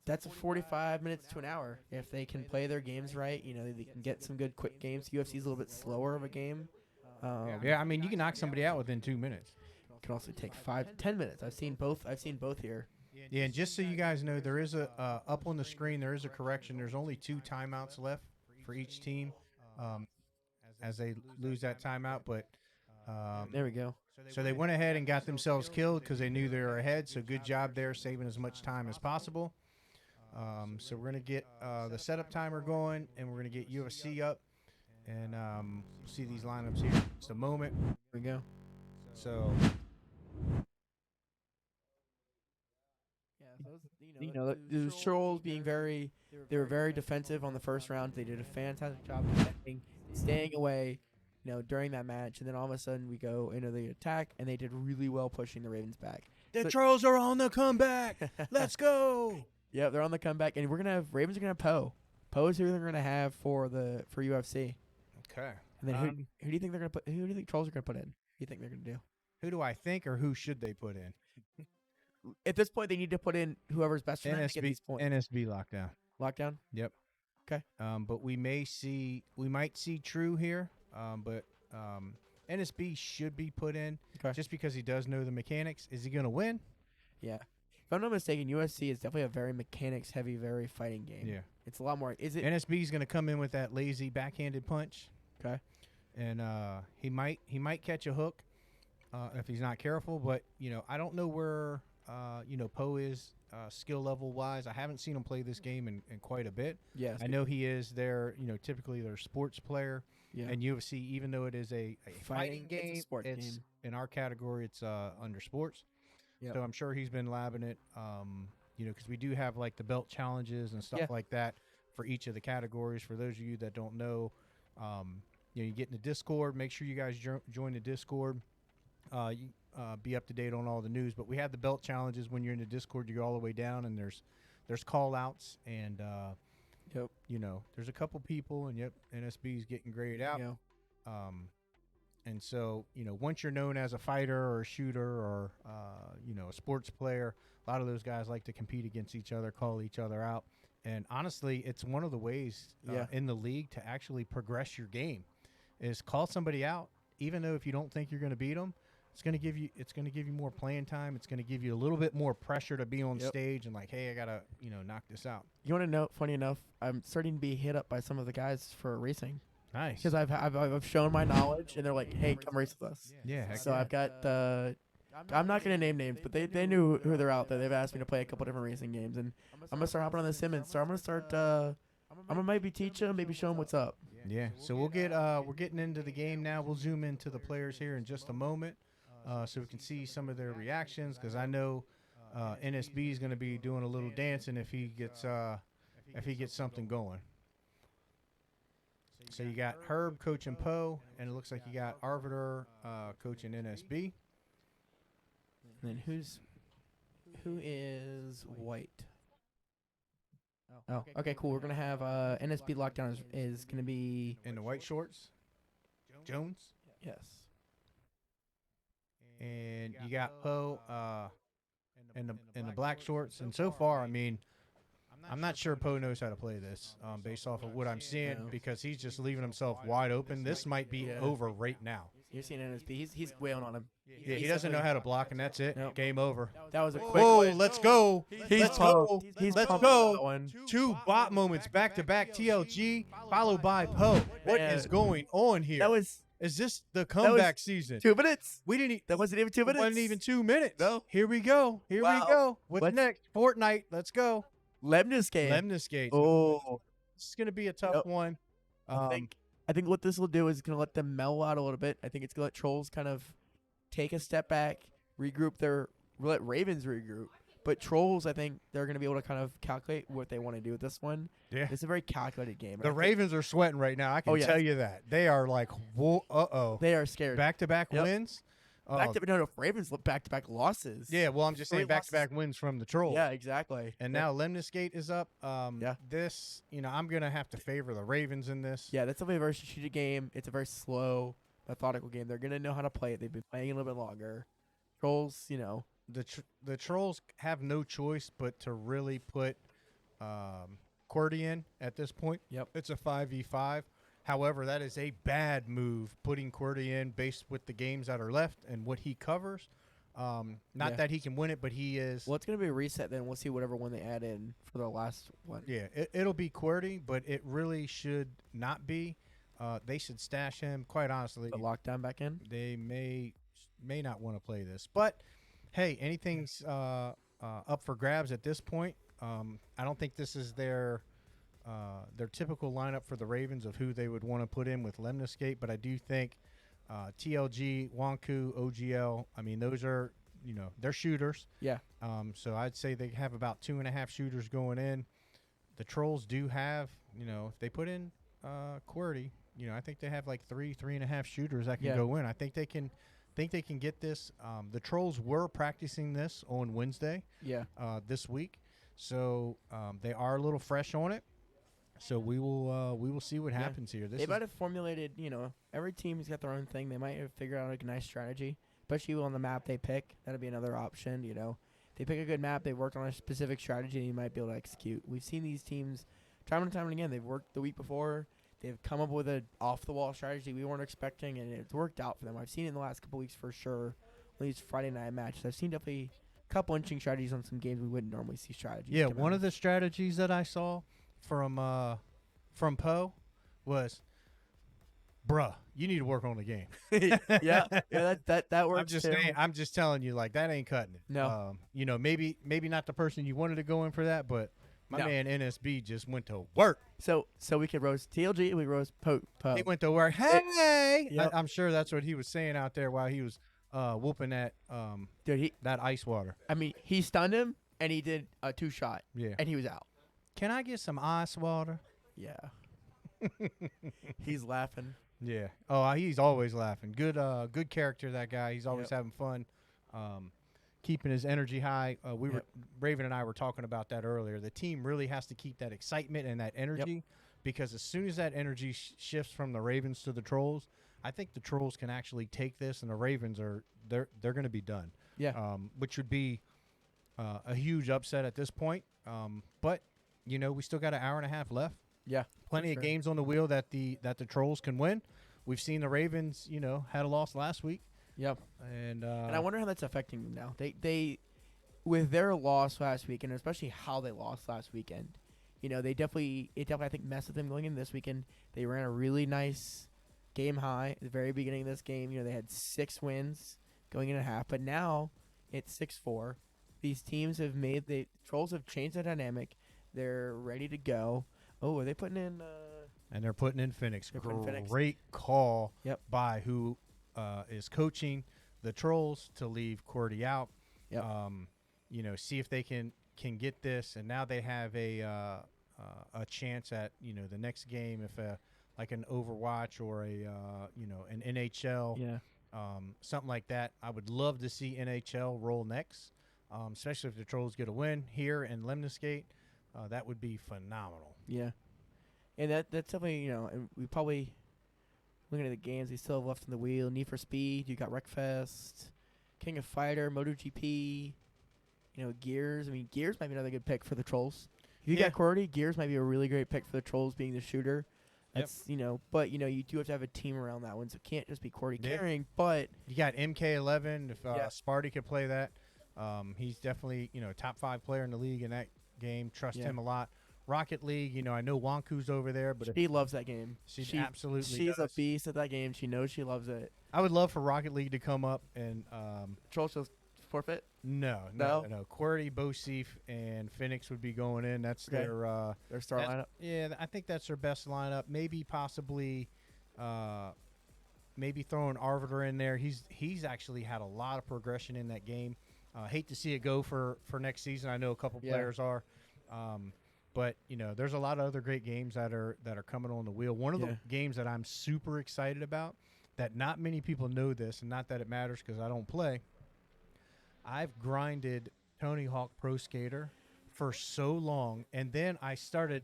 That's a 45 minutes to an hour. If they can play their games right, they can get some good quick games. UFC is a little bit slower of a game. Yeah, I mean, you can knock somebody out within 2 minutes. Can also take 5-10 minutes. I've seen both here. Yeah, and just so you guys know, there is a up on the screen. There is a correction. There's only 2 timeouts left for each team, as they lose that timeout. But There we go. so they went ahead and got themselves killed because they knew they were ahead. So good job there, saving as much time as possible. So we're gonna get the setup timer going, and we're gonna get UFC up, and see these lineups here. It's the moment. Here we go. So The Trolls they were very defensive on the first round. They did a fantastic job defending, staying away, during that match. And then all of a sudden we go into the attack, and they did really well pushing the Ravens back. the Trolls are on the comeback. Let's go. Yeah, they're on the comeback, and Ravens are gonna have Poe. Poe is who they're gonna have for UFC. Okay. And then who do you think they're gonna put? Who do you think Trolls are gonna put in? Who do you think they're gonna do? Who do I think, or who should they put in? At this point, they need to put in whoever's best for them to get these points. NSB lockdown. Lockdown. Yep. Okay. But we might see True here. But NSB should be put in just because he does know the mechanics. Is he gonna win? Yeah. If I'm not mistaken, USC is definitely a very mechanics heavy, very fighting game. Yeah. It's a lot more. Is it? NSB is going to come in with that lazy backhanded punch. Okay. And he might catch a hook if he's not careful. But I don't know where Poe is skill level wise. I haven't seen him play this game in quite a bit. Yes. I know he is their typically their sports player. Yeah. And UFC, even though it is a fighting game, it's a sport game. In our category, it's under sports. Yep. So I'm sure he's been labbing it. Because we do have like the belt challenges and stuff like that for each of the categories. For those of you that don't know, you get in the Discord. Make sure you guys join the Discord. You be up to date on all the news. But we have the belt challenges. When you're in the Discord, you go all the way down, and there's call outs, and there's a couple people, and NSB's getting graded out. And so once you're known as a fighter or a shooter or a sports player, a lot of those guys like to compete against each other, call each other out. And honestly, it's one of the ways in the league to actually progress your game is call somebody out, even though if you don't think you're going to beat them, it's going to give you more playing time. It's going to give you a little bit more pressure to be on stage and like, hey, I got to, knock this out. You want to know, funny enough, I'm starting to be hit up by some of the guys for racing. Nice. Because I've shown my knowledge, and they're like, hey, come race with us. Yeah. So I've got I'm not going to name names, but they knew who they're out there. They've asked me to play a couple different racing games, and I'm going to start hopping on the Simmons. So I'm going to start I'm going to maybe teach them, maybe show them what's up. Yeah. So we'll get we're getting into the game now. We'll zoom into the players here in just a moment so we can see some of their reactions, because I know NSB is going to be doing a little dancing if he gets something going. So you got Herb coaching Poe, and it looks like you got Arbiter coaching NSB. And then who is White? Oh, okay, cool. We're gonna have NSB lockdown is gonna be In the white shorts, Jones. yes. And you got Poe in the black shorts. And so far, I mean, I'm not sure Poe knows how to play this based off of what I'm seeing, because he's just leaving himself wide open. This might be over right now. You're seeing NSB. He's wailing on him. Yeah, he doesn't know how to block, and that's it. Nope. Game over. That was a quick. Whoa, let's go. Let's go. He's Let's pumped on that go. one. Two bot moments back to back. TLG followed by Poe. What is going on here? Is this the comeback season? 2 minutes. We didn't. That wasn't even 2 minutes. Wasn't even 2 minutes. No. Here we go. Here we go. What's next? Fortnite. Let's go. Lemniscate. Lemniscate. Oh, This is gonna be a tough one. I think what this will do is it's gonna let them mellow out a little bit. I think it's gonna let Trollz kind of take a step back, regroup. Let Ravens regroup. But Trollz, I think they're gonna be able to kind of calculate what they want to do with this one. Yeah. It's a very calculated game. The Ravens are sweating right now. I can tell you that. They are like, whoa, uh-oh. They are scared. Back-to-back wins. Ravens back-to-back losses. Yeah, well, I'm just saying back-to-back wins from the Troll. Yeah, exactly. And now Lemniscate is up. This, I'm going to have to favor the Ravens in this. Yeah, that's a very strategic game. It's a very slow, methodical game. They're going to know how to play it. They've been playing a little bit longer. Trolls, The Trolls have no choice but to really put QWERTY in at this point. Yep. It's a 5v5. However, that is a bad move, putting QWERTY in based with the games that are left and what he covers. Not that he can win it, but he is. Well, it's going to be a reset then. We'll see whatever one they add in for the last one. Yeah, it'll be QWERTY, but it really should not be. They should stash him, quite honestly. The lockdown back in? They may not want to play this. But, hey, anything's up for grabs at this point. I don't think this is their typical lineup for the Ravens of who they would want to put in with Lemniscate, but I do think TLG, Wonku, OGL, I mean, those are, they're shooters. Yeah. So I'd say they have about 2.5 shooters going in. The Trolls do have, if they put in QWERTY, I think they have like 3.5 shooters that can go in. I think they can get this. The Trolls were practicing this on Wednesday. Yeah. This week. So they are a little fresh on it. So we will see what happens here. They might have formulated, every team's got their own thing. They might have figured out a nice strategy, especially on the map they pick. That'll be another option, They pick a good map, they worked on a specific strategy, and you might be able to execute. We've seen these teams time and time and again. They've worked the week before. They've come up with an off-the-wall strategy we weren't expecting, and it's worked out for them. I've seen it in the last couple weeks for sure. At least Friday night matches. I've seen definitely a couple inching strategies on some games we wouldn't normally see strategies. Yeah, one of the strategies that I saw from Poe was, bruh, you need to work on the game. yeah, that works I'm just too. saying, I'm just telling you, like, that ain't cutting it. No. You know, maybe not the person you wanted to go in for that, but my No. man NSB just went to work. So we could roast TLG and we roast Poe. He went to work. Hey, Yep. I'm sure that's what he was saying out there while he was whooping that Dude, that ice water. I mean, he stunned him and he did a 2-shot. Yeah. And he was out. Can I get some ice water? Yeah. He's laughing. Yeah. Oh, he's always laughing. Good character, that guy. He's always Yep. having fun, keeping his energy high. Yep. Raven and I were talking about that earlier. The team really has to keep that excitement and that energy, because as soon as that energy shifts from the Ravens to the Trolls, I think the Trolls can actually take this, and the Ravens they're going to be done. Yeah. Which would be a huge upset at this point. But you know, we still got an hour and a half left. Yeah. Plenty of games on the wheel that the Trolls can win. We've seen the Ravens, you know, had a loss last week. Yep. And I wonder how that's affecting them now. They with their loss last week, and especially how they lost last weekend, you know, it definitely I think messed with them going in this weekend. They ran a really nice game high at the very beginning of this game. You know, they had 6 wins going in a half, but now it's 6-4. These teams have the Trolls have changed the dynamic. They're ready to go. Oh, are they putting in? And they're putting in Phoenix. They're putting Phoenix. Great call Yep. by who is coaching the Trolls to leave Cordy out. Yep. You know, see if they can get this, and now they have a chance at, you know, the next game, if like an Overwatch or a you know, an NHL, something like that. I would love to see NHL roll next, especially if the Trolls get a win here in Lemniscate. That would be phenomenal. Yeah. And that's definitely, you know, and we probably, looking at the games we still have left in the wheel. Need for Speed, you got Wreckfest, King of Fighter, MotoGP, you know, Gears. I mean, Gears might be another good pick for the Trolls. If you got Cordy, Gears might be a really great pick for the Trolls, being the shooter. That's, you know, but, you know, you do have to have a team around that one, so it can't just be Cordy carrying, but. You got MK11, if Sparty could play that. He's definitely, you know, top 5 player in the league in that game. Trust him a lot. Rocket League, you know, I know Wonku's over there, but she loves that game. She absolutely She's does. a beast at that game. She knows she loves it. I would love for Rocket League to come up and Trolls just forfeit? No. QWERTY, Bosif, and Phoenix would be going in. That's their star lineup. Yeah, I think that's their best lineup. Maybe possibly maybe throwing Arbiter in there. He's actually had a lot of progression in that game. Hate to see it go for next season. I know a couple players are. But, you know, there's a lot of other great games that are coming on the wheel. One of the games that I'm super excited about, that not many people know this, and not that it matters because I don't play, I've grinded Tony Hawk Pro Skater for so long, and then I started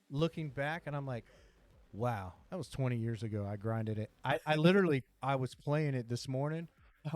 looking back, and I'm like, wow, that was 20 years ago I grinded it. I literally, I was playing it this morning,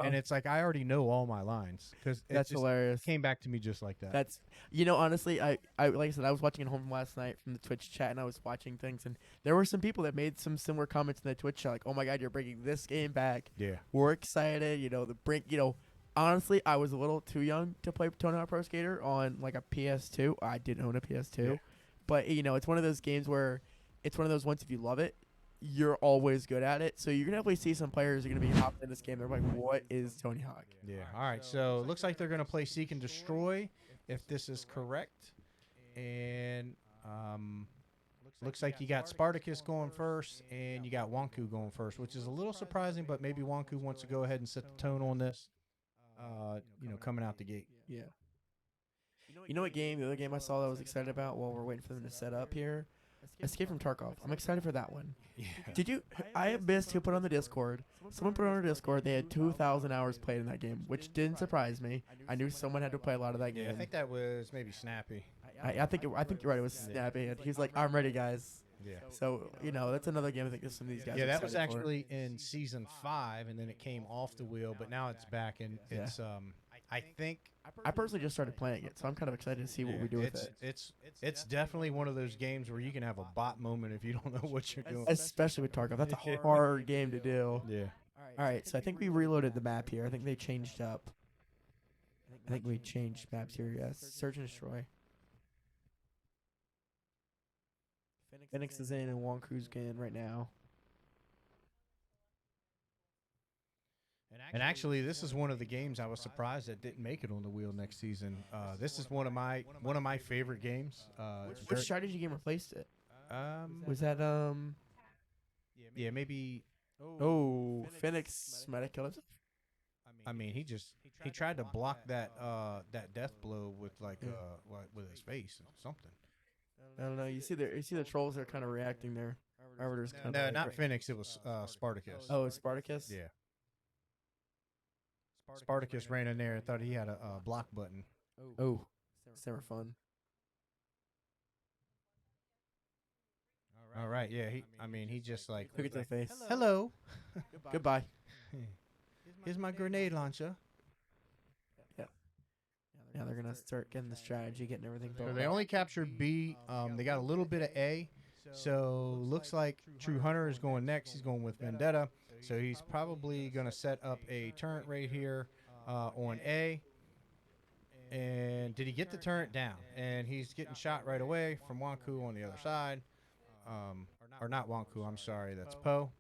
and it's like I already know all my lines because that's hilarious. Came back to me just like that. That's, you know, honestly, I like I said, I was watching at home last night from the Twitch chat, and I was watching things, and there were some people that made some similar comments in the Twitch chat, like, "Oh my God, you're bringing this game back." Yeah, we're excited. You know, you know, honestly, I was a little too young to play Tony Hawk Pro Skater on like a PS2. I did own a PS2, but you know, it's one of those games where it's one of those ones, if you love it, you're always good at it. So you're going to definitely see some players are going to be hopping in this game. They're like, what is Tony Hawk? Yeah. All right. So looks like they're going to play Seek and Destroy, if this is correct. And looks like you got Spartacus going first, and you got Wonku going first, which is a little surprising, but maybe Wonku wants to go ahead and set the tone on this, you know, coming out the gate. Yeah. You know what game, the other game I saw that I was excited about while we're waiting for them to set up here? Escape from Tarkov. I'm excited for that one. Yeah. Did you? I missed who put on the Discord. Someone put on our Discord. They had 2,000 hours played in that game, which didn't surprise me. I knew someone had to play a lot of that game. Yeah, I think that was maybe Snappy. I think you're right. It was Snappy. And he's like, "I'm ready, guys." Yeah. So you know, that's another game I think some of these guys. Yeah, are that was excited for. actually in season 5, and then it came off the wheel, but now it's back, and it's I think I personally just started playing it, so I'm kind of excited to see what we do with it. It's definitely one of those games where you can have a bot moment if you don't know what you're doing. Especially with Tarkov. That's a hard game to do. Yeah. All right, so I think we reloaded the map here. I think they changed up. I think we changed maps here, yes. Search and destroy. Phoenix is in and Wonku's in right now. And actually, this is one of the games I was surprised that didn't make it on the wheel next season. This is one of my favorite games. Which strategy game replaced it? Was that Yeah, maybe. Oh, Phoenix might have killed himself. I mean, he tried to block that death blow with with his face or something. I don't know. You see the trolls are kind of reacting there. Arbiter's kind No, of not Phoenix. It was Spartacus. Oh, it's Spartacus. Yeah. Spartacus ran in there and thought he had a block button. Oh, it's never fun. All right, yeah. He just like Look at the face. hello. Goodbye. Here's my grenade launcher. Now they're gonna start getting the strategy, getting everything So built. they only captured B. They got a little bit of A. So looks like True Hunter is going next. He's going with Vendetta. So he's probably going to set up a turret right here on A. And did he get the turret down? And he's getting shot right away from Wonku on the other side. Or not Wonku, I'm sorry. That's Poe.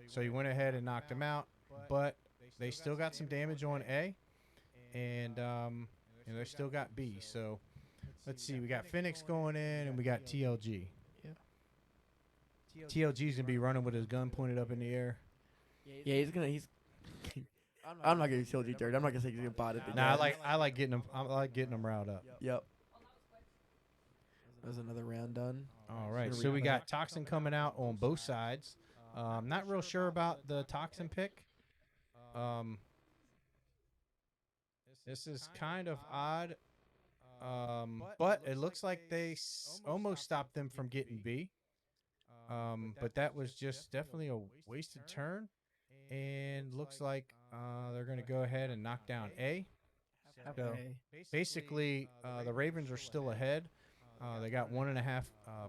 So he went ahead and knocked him out. But they still got some damage on A. And they still got B. So let's see. We got Phoenix going in and we got TLG. TLG's going to be running with his gun pointed up in the air. Yeah, he's. I'm not gonna kill TLG. I'm not gonna say he's gonna bot it. Nah, I like getting him. I like getting him riled up. Yep. There's another round done. All right, so we got Toxin coming out on both sides. Not real sure about the Toxin pick. This is kind of odd. But it looks like they almost stopped them from getting B. But that was just definitely a wasted turn. And looks like they're going to go ahead and knock down A. So basically, the Ravens are still ahead. They got 1.5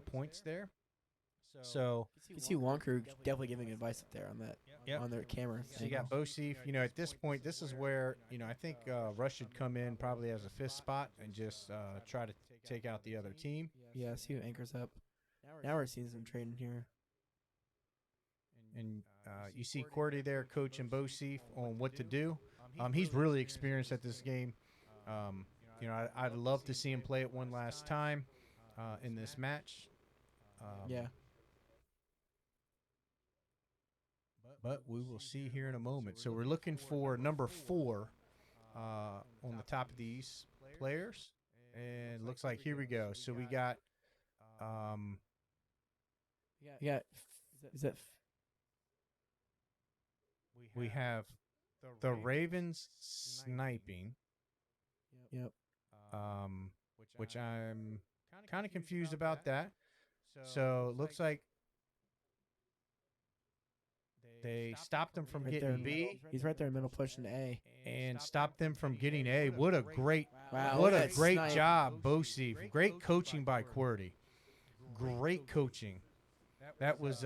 points there. So you see Wonku definitely giving advice up there on that on their camera. So you got Bosif. At this point, this is where I think Rush should come in probably as a fifth spot and just try to take out the other team. Yeah, see who anchors up. Now we're seeing some trading here. And you see Cordy there coaching Bosif on what to do. He's really experienced at this game. I'd love to see him play it one last time in this match. Yeah. But we will see here in a moment. So we're looking for number 4 on the top of these players. And looks like here we go. So we got we have the Ravens sniping. Yep. Which I'm kind of confused about that. So it looks like they stopped him from getting B. He's right there in the middle pushing A. And stopped them from getting A. What a great snipe. job, Bosif. Great coaching by QWERTY. Great coaching. That was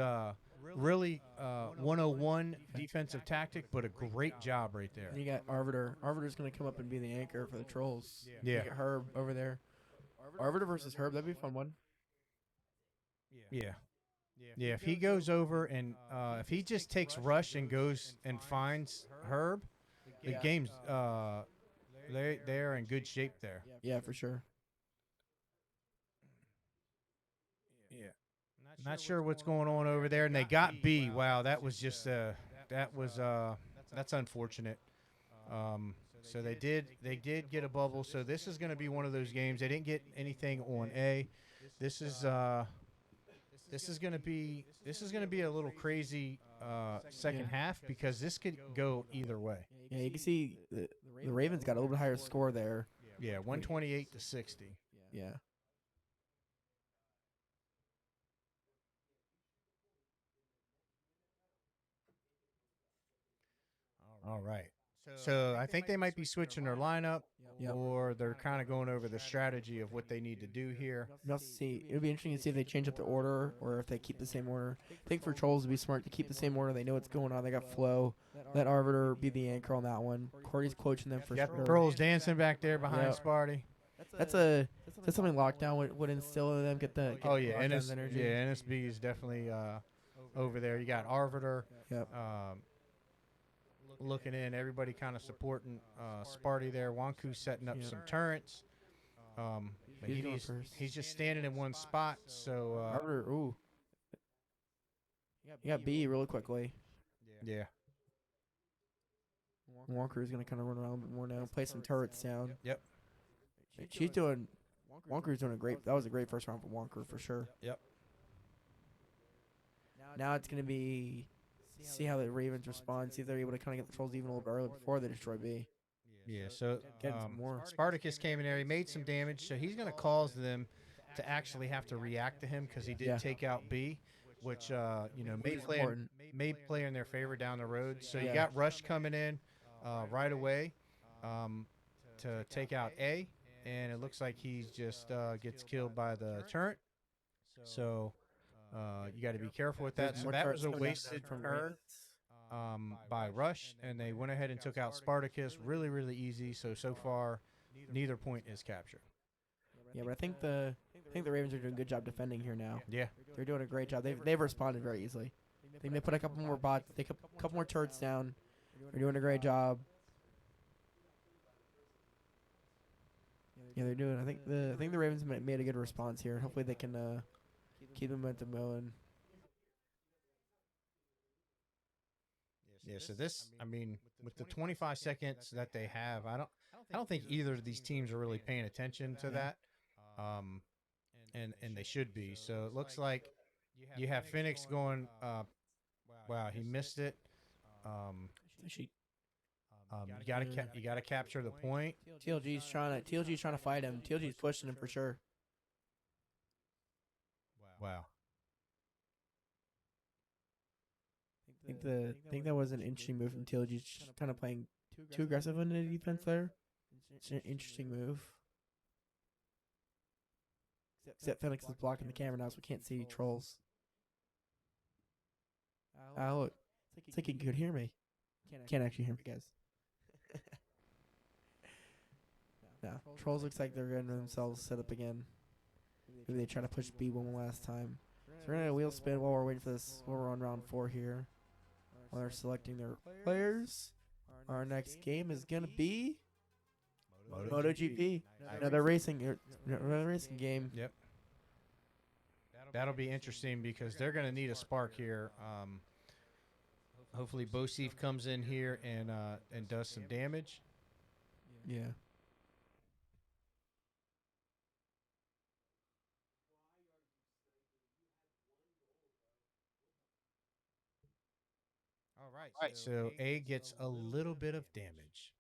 really 101 defensive tactic, but a great job right there. And you got Arbiter. Arbiter's going to come up and be the anchor for the Trolls. Yeah. You get Herb over there. Arbiter versus Herb, that'd be a fun one. Yeah. Yeah, if he goes over and if he just takes Rush and goes and finds Herb, the game's they're in good shape there. Yeah, for sure. Yeah. Not sure what's going on over there, and they got B. Wow, that was just that's unfortunate. So they did get a bubble. So this is going to be one of those games. They didn't get anything on A. This is going to be a little crazy second half because this could go either way. Yeah, you can see the Ravens got a little bit higher score there. Yeah, 128 to 60. Yeah. All right. So I think they might be switching their lineup, or they're kind of going over the strategy of what they need to do here. We'll have to see. It would be interesting to see if they change up the order or if they keep the same order. I think for Trolls, it'd be smart to keep the same order. They know what's going on. They got flow. Let Arbiter be the anchor on that one. Cordy's coaching them for Got sure. Trollz dancing back there behind Sparty. that's something lockdown would instill in them. Get the Oh yeah, lockdown's energy. NSB is definitely over there. You got Arbiter. Yep. Looking in, everybody kind of supporting Sparty there. Wanku's setting up some turrets. But He's going first. he's just standing in one spot. So Arbiter, ooh. You got B really quickly. yeah, Walker is going to kind of run around a bit more now, play some turrets down. Yep. She's doing. Walker's doing a great. That was a great first round for Walker for sure. Yep. Now it's going to be see how the Ravens respond. See if they're able to kind of get the Trolls even a little bit early before they destroy B. Yeah. So Get some more. Spartacus came in there. He made some damage, so he's going to cause them to actually have to react to him because he did take out B, which may play in their favor down the road. So you got Rush coming in right away to take out A, and it looks like he just gets killed by the turret. So you got to be careful with that. So that was a wasted turn by Rush, and they went ahead and took out Spartacus really, really easy. So far, neither point is captured. Yeah, but I think the Ravens are doing a good job defending here now. Yeah. They're doing a great job. They've responded very easily. They put a couple more bots. They put a couple more turrets down. They're doing a great job. Yeah, they're doing. I think the Ravens made a good response here. Hopefully they can keep the momentum going. Yeah, so this, I mean, with the 25 seconds that they have, I don't think either of these teams are really paying attention to that, and they should be. So it looks like you have Phoenix going. Wow, he missed it. You gotta capture the point. TLG's trying to fight him. TLG's pushing him for sure. Wow. I think that was an interesting move from TLG. Just kind of playing too aggressive on the defense there. It's an interesting move. Except Phoenix is blocking the camera now, so we can't see Trollz. Look. It's like you could hear me. Can't actually hear me, guys. No. Trollz looks like they're getting themselves set up again. Maybe they try to push B one last time. So we're going to wheel spin while we're waiting for this. While we're on round 4 here. While they're selecting their players. Our next game is going to be MotoGP. Another racing game. Yep. That'll be interesting because they're going to need a spark here. Hopefully Bosif comes in here and does some damage. Yeah. All right. So A gets a little bit of damage.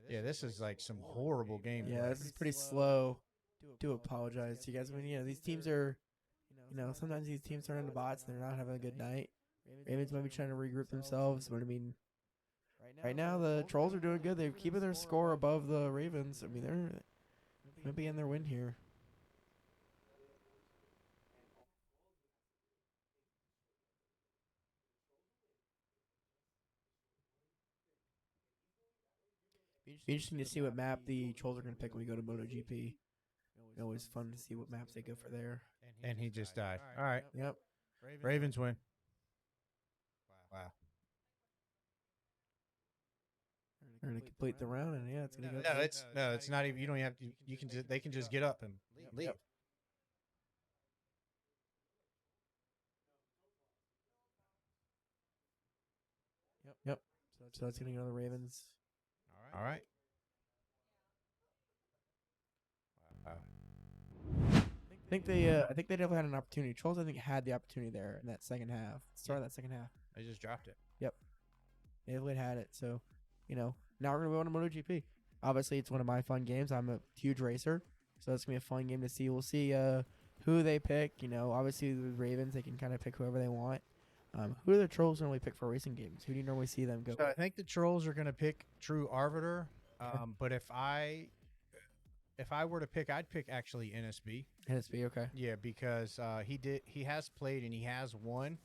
Yeah, this is like some horrible gameplay. Yeah, this is pretty slow. Do apologize to you guys. I mean, these teams are, sometimes these teams turn into bots and they're not having a good night. Ravens might be trying to regroup themselves, but I mean, right now the Trollz are doing good. They're keeping their score above the Ravens. I mean, they're going to be in their win here. Be interesting to see what map the Trolls are going to pick when we go to MotoGP. Always fun to see what maps they go for there. And he just died. All right. Yep. Ravens win. Wow. They're going to complete the round, and yeah, it's going to go. No, it's not even. You don't have to. You can just. They can just get up and leave. Yep. So that's going to go to the Ravens. All right. Wow. I think they definitely had an opportunity. Trolls, I think, had the opportunity there in that second half. Start of that second half. They just dropped it. Yep. They definitely had it. So, now we're gonna go on to MotoGP. Obviously, it's one of my fun games. I'm a huge racer, so it's gonna be a fun game to see. We'll see who they pick. Obviously the Ravens, they can kind of pick whoever they want. Who do the Trolls normally pick for racing games? Who do you normally see them go? So I think the Trolls are gonna pick True Arbiter. But if I were to pick, I'd pick actually NSB. NSB, okay. Yeah, because he has played and he has won.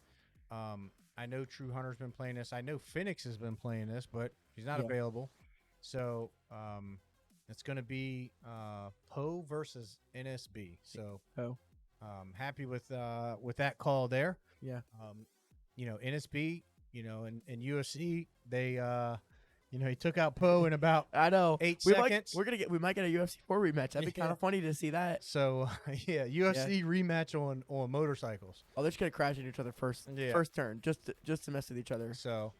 I know True Hunter's been playing this. I know Phoenix has been playing this, but he's not available. So it's going to be Poe versus NSB. So happy with that call there. Yeah. NSB, in UFC, they he took out Poe in about I know 8 we seconds. We might get a UFC 4 rematch. That'd be kind of funny to see that. So UFC rematch on motorcycles. Oh, they're just gonna crash into each other first turn, just to mess with each other. So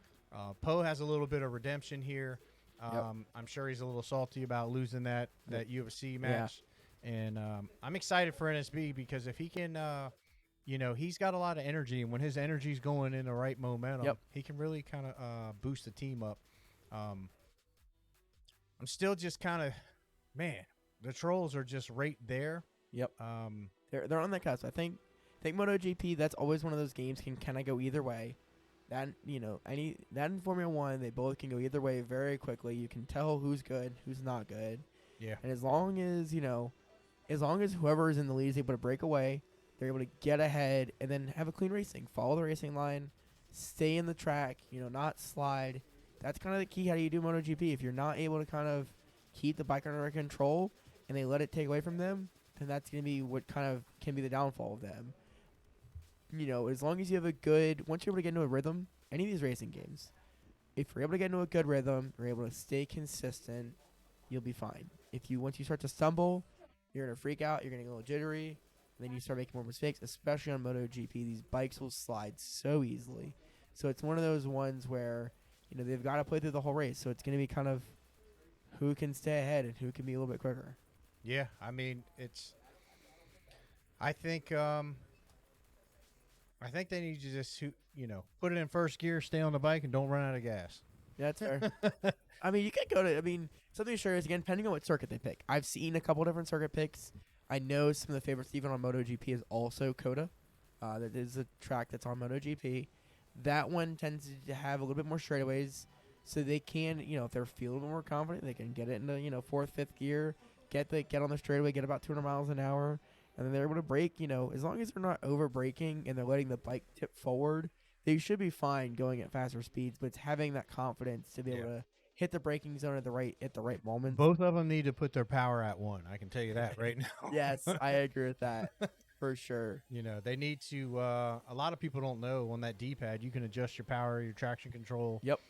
Poe has a little bit of redemption here. I'm sure he's a little salty about losing that UFC match, and I'm excited for NSB because if he can, he's got a lot of energy, and when his energy's going in the right momentum, he can really kind of boost the team up. I'm still just kind of, the Trollz are just right there. Yep. They're on that cusp. I think MotoGP, that's always one of those games can kind of go either way. That that in Formula One, they both can go either way very quickly. You can tell who's good, who's not good. Yeah. And as long as whoever is in the lead is able to break away, they're able to get ahead and then have a clean racing, follow the racing line, stay in the track, not slide. That's kind of the key. How do you do MotoGP? If you're not able to kind of keep the bike under control and they let it take away from them, then that's going to be what kind of can be the downfall of them. As long as you have once you're able to get into a rhythm, any of these racing games, if you're able to get into a good rhythm, you're able to stay consistent, you'll be fine. Once you start to stumble, you're going to freak out, you're going to get a little jittery, and then you start making more mistakes, especially on MotoGP. These bikes will slide so easily. So it's one of those ones where they've got to play through the whole race. So it's going to be kind of who can stay ahead and who can be a little bit quicker. Yeah, I mean, I think they need to just put it in first gear, stay on the bike, and don't run out of gas. Yeah, that's fair. I mean, you can go to. Something sure is again depending on what circuit they pick. I've seen a couple different circuit picks. I know some of the favorites even on MotoGP is also Coda. That is a track that's on MotoGP. That one tends to have a little bit more straightaways, so they can, if they're feeling more confident, they can get it into fourth, fifth gear, get on the straightaway, get about 200 miles an hour, and then they're able to brake. As long as they're not over braking and they're letting the bike tip forward, they should be fine going at faster speeds. But it's having that confidence to be able to hit the braking zone at the right moment. Both of them need to put their power at 1. I can tell you that right now. Yes, I agree with that for sure. They need to. A lot of people don't know on that D-pad you can adjust your power, your traction control. Yep.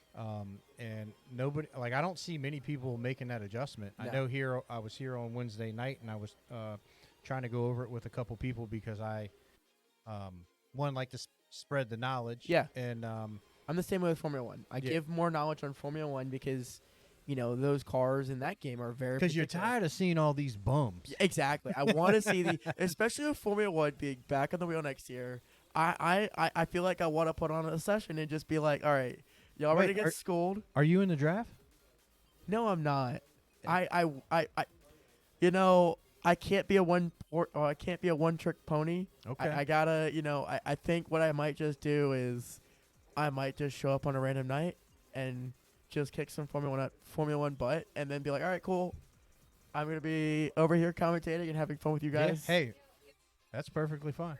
And nobody I don't see many people making that adjustment. No. I know I was here on Wednesday night and I was trying to go over it with a couple people because I like to spread the knowledge. Yeah. And I'm the same way with Formula One. I give more knowledge on Formula One because, those cars in that game are very. Because you're tired of seeing all these bumps. Yeah, exactly. I want to see especially with Formula One being back on the wheel next year. I feel like I want to put on a session and just be like, all right, y'all ready to get schooled? Are you in the draft? No, I'm not. I can't be a one trick pony. Okay. I gotta, I think what I might just do is I might just show up on a random night and just kick some Formula One butt and then be like, all right, cool. I'm going to be over here commentating and having fun with you guys. Yeah, hey, that's perfectly fine.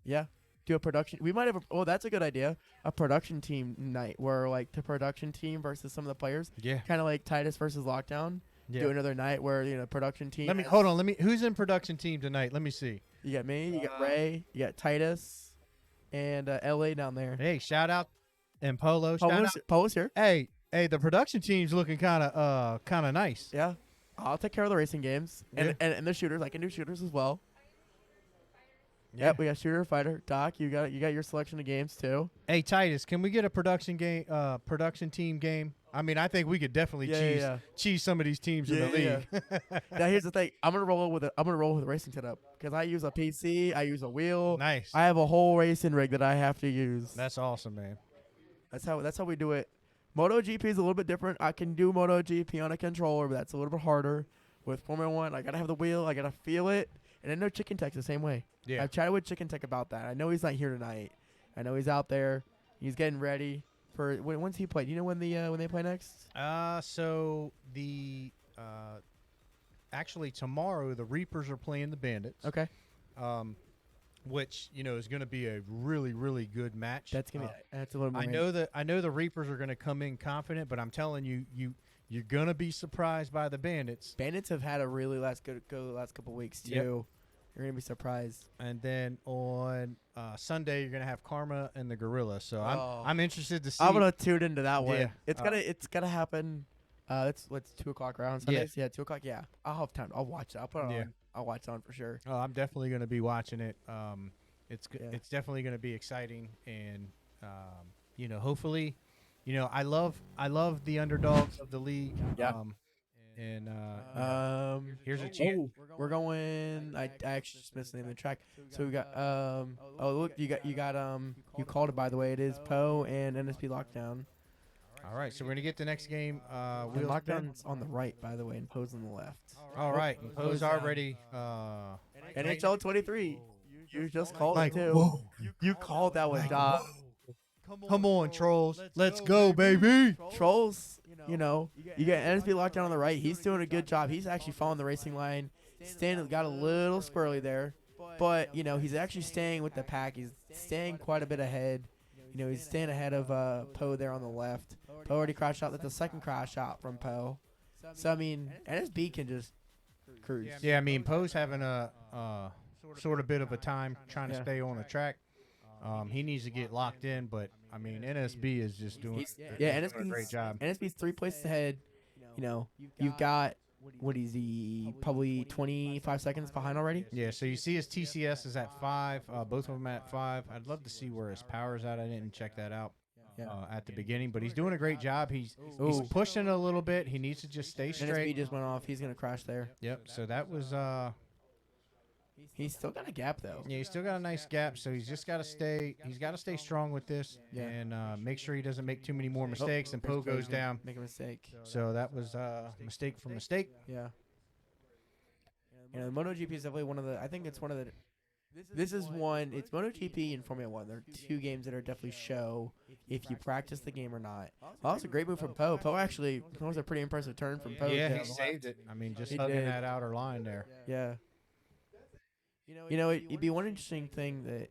Yeah. Do a production. We might have that's a good idea. A production team night where the production team versus some of the players. Yeah. Kind of like Titus versus Lockdown. Yeah. Do another night where, production team. Who's in production team tonight? Let me see. You got me, you got Ray, you got Titus, and LA down there. Hey, shout out. And Polo. Polo's here. Hey, the production team's looking kind of nice. Yeah. I'll take care of the racing games. And the shooters. I can do shooters as well. Yeah. Yep, we got shooter, fighter. Doc, you got your selection of games too. Hey Titus, can we get a production team game? I mean, I think we could definitely cheese some of these teams in the league. Now here's the thing. I'm gonna roll with a racing setup because I use a PC, I use a wheel. Nice. I have a whole racing rig that I have to use. That's awesome, man. That's how we do it. MotoGP is a little bit different. I can do MotoGP on a controller, but that's a little bit harder. With Formula One, I gotta have the wheel, I gotta feel it, and I know Chicken Tech's the same way. Yeah. I've chatted with Chicken Tech about that. I know he's not here tonight. I know he's out there. He's getting ready for when's he play? Do you know when they play next? So the actually tomorrow the Reapers are playing the Bandits. Okay. which is going to be a really, really good match. That's gonna be. That's a little more. I know the Reapers are going to come in confident, but I'm telling you, you're going to be surprised by the Bandits. Bandits have had a really good go the last couple weeks too. Yep. You're gonna be surprised. And then on Sunday, you're going to have Karma and the Gorilla. So Oh. I'm interested to see. I'm gonna tune into that one. Yeah. It's gonna happen. It's 2:00 around Sundays. Yeah, 2:00. Yeah, I'll have time. I'll watch it. I'll put it on. I'll watch it on for sure. Oh, I'm definitely going to be watching it. It's Yeah. it's definitely going to be exciting, and hopefully, I love the underdogs of the league. Yeah. Here's a chance. We're going. I actually just missed the name of the track. So we got. Oh look, you got. You called it, by the way. It is Poe and NSP Lockdown. All right, so we're gonna get the next game. And Wheels Lockdown's on the right, by the way, and Poe's on the left. All right, and Poe's already. NHL 23. You just called Like, it too. whoa. You called that one, Doc. Come on, Trollz. Let's go, baby. Trollz, you get NSB Lockdown on the right. He's doing a good job. He's actually following the racing line. Got a little squirrely there, but he's actually staying with the pack. He's staying quite a bit ahead. He's staying ahead of Poe there on the left. Poe already crashed out. That's the second crash out from Poe. So I mean, NSB can just cruise. Yeah, I mean, Poe's having a sort of bit of a time trying to stay on the track. He needs to get locked in, but I mean, NSB is just doing a great job. NSB's 3 places ahead. You've got what is he? Probably 25 seconds behind already. Yeah, so you see his TCS is at 5. Both of them at 5. I'd love to see where his power's at. I didn't check that out at the beginning, but he's doing a great job. He's pushing a little bit. He needs to just stay straight. NSB just went off. He's gonna crash there. Yep. So that was. He's still got a gap though. Yeah, he's still got a nice gap. So he's just got to stay. He's got to stay strong with this and make sure he doesn't make too many more mistakes. And Poe goes down. Make a mistake. So that was mistake for mistake. Yeah. The MotoGP is definitely one of the. I think it's one of the. This is one. It's MotoGP and Formula One. They're two games that are definitely show if you practice the game or not. Oh, that's a great move from Poe. Poe actually that was a pretty impressive turn from Poe. Yeah, he saved it. I mean, just hugging that outer line there. Yeah. It'd be one interesting thing that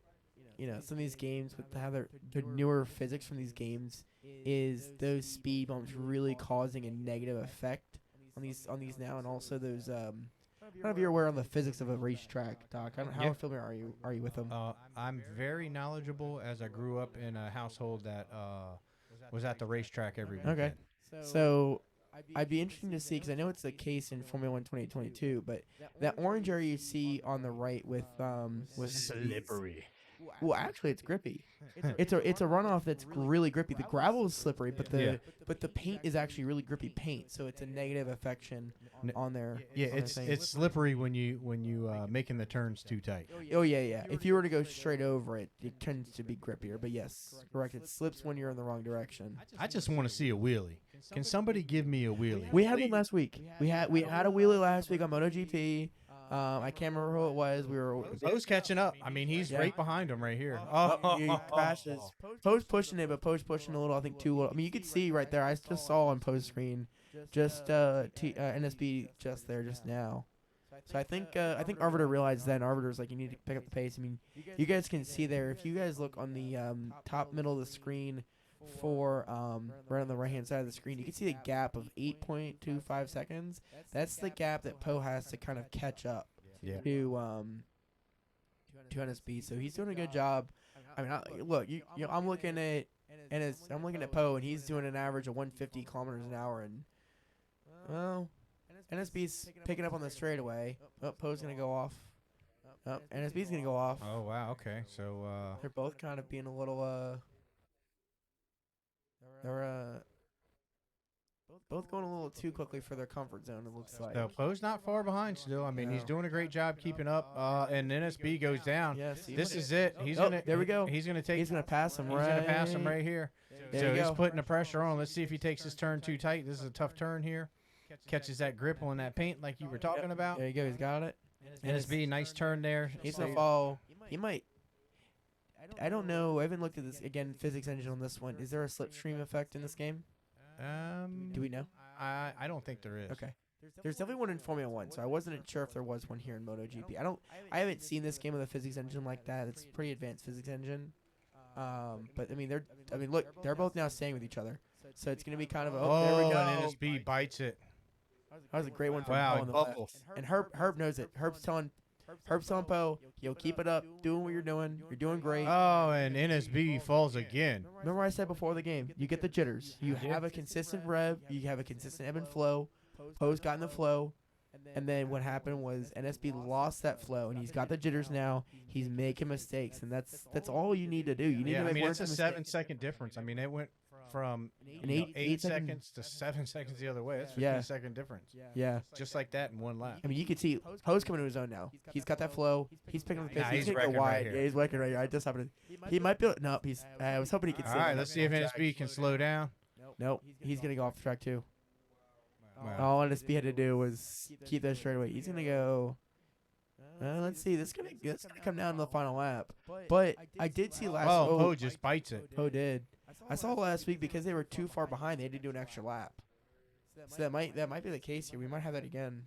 some of these games with how the newer physics from these games is those speed bumps really causing a negative effect on these now, and also those I don't know if you're aware on the physics of a racetrack, Doc. How familiar are you with them? I'm very knowledgeable as I grew up in a household that was at the racetrack every weekend. Okay, so I'd be interesting to see because I know it's the case in Formula 1 2022, but that orange area you see on the right with slippery. Well, actually, it's grippy. It's a runoff that's really grippy. The gravel is slippery, but the paint is actually really grippy paint, so it's a negative affection on there. Yeah, it's slippery when you making the turns too tight. Oh yeah. If you were to go straight over it, it tends to be grippier. But yes, correct. It slips when you're in the wrong direction. I just want to see a wheelie. Can somebody give me a wheelie? We had one last week. We had a wheelie last week on MotoGP. I can't remember who it was. Poe's catching up. I mean, he's right behind him right here. He crashes. Poe's pushing it, but Poe's pushing a little. I think too little. I mean, you could see right there. I just saw on Poe's screen, just NSB just there just now. So I think Arbiter realized that. And Arbiter's like, you need to pick up the pace. I mean, you guys can see there. If you guys look on the top middle of the screen, for right on the right hand side of the screen, you can see the gap of 8.25 seconds. That's the gap that Poe has to kind of catch up to NSB. So he's doing a good job. I mean, I'm looking at Poe, and he's doing an average of 150 kilometers an hour, and well, NSB's picking up on the straightaway. Poe's gonna go off. NSB's gonna go off. Oh wow, okay. So they're both kind of being a little They're both going a little too quickly for their comfort zone, it looks like. So Poe's not far behind still. I mean, he's doing a great job keeping up. And NSB goes down. Yes, this is it. There we go. He's gonna pass him. He's gonna pass him right here. There so he's putting the pressure on. Let's see if he takes his turn too tight. This is a tough turn here. Catches that grip on that paint like you were talking about. There you go. He's got it. NSB, nice turn there. He's gonna fall. He might. I don't know. I haven't looked at this again. Physics engine on this one. Is there a slipstream effect in this game? Do we know? I don't think there is. Okay. There's definitely one in Formula One, so I wasn't sure if there was one here in MotoGP. I haven't seen this game with a physics engine like that. It's pretty advanced physics engine. But I mean, look, they're both now staying with each other, so it's gonna be kind of a, there we go. and NSB bites it. That was a great one from Wow, Poe he on the left. buckles. And Herb knows it. Herb's telling Poe, yo, keep it up, doing what you're doing. You're doing great. Oh, and NSB falls again. Remember what I said before the game? You get the jitters. You have a consistent rev. You have a consistent ebb and flow. Poe's got in the flow. And then what happened was NSB lost that flow, and he's got the jitters now. He's making mistakes, and that's all you need to do. You need to Yeah, make I mean, one it's a mistake. 7-second difference. I mean, it went from An you know, eight- 8 8 second- seconds to 7 seconds the other way. That's Yeah. 15-second difference. Yeah. Just like that in one lap. I mean, you can see Poe's coming to his own now. He's got that flow. He's picking up the pace. Nah, He's he's gonna wrecking go right wide. here. Yeah, he's wrecking right here. I just happened to. He might be. Nope. He's. I was hoping he could. All save right, him. let's see if NSB can slow down. Nope. He's gonna go off the track too. Wow. All NSB had to do was keep that straight away. He's gonna go. Let's see. This is gonna come down to the final lap. But I did see last. Oh, Poe just bites it. Poe did. I saw last week because they were too far behind. They had to do an extra lap. So that might be the case here. We might have that again.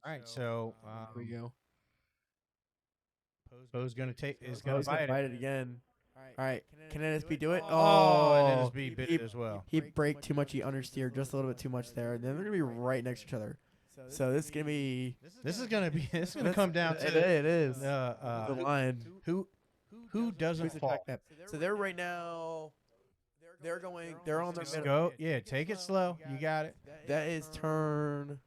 All right, so Here we go. Poe's gonna gonna Poe's bite gonna it. bite it again. All right. Can NSB do it? Oh, and NSB bit it as well. He braked too much. He understeered just a little bit too much there. And then they're gonna be right next to each other. So this is gonna be. This is gonna come down to It is. The who- line. who doesn't Who's the fall. track map? So they're right now. They're going. They're on their Just middle. go. Yeah, take it slow. You got it. That is turn.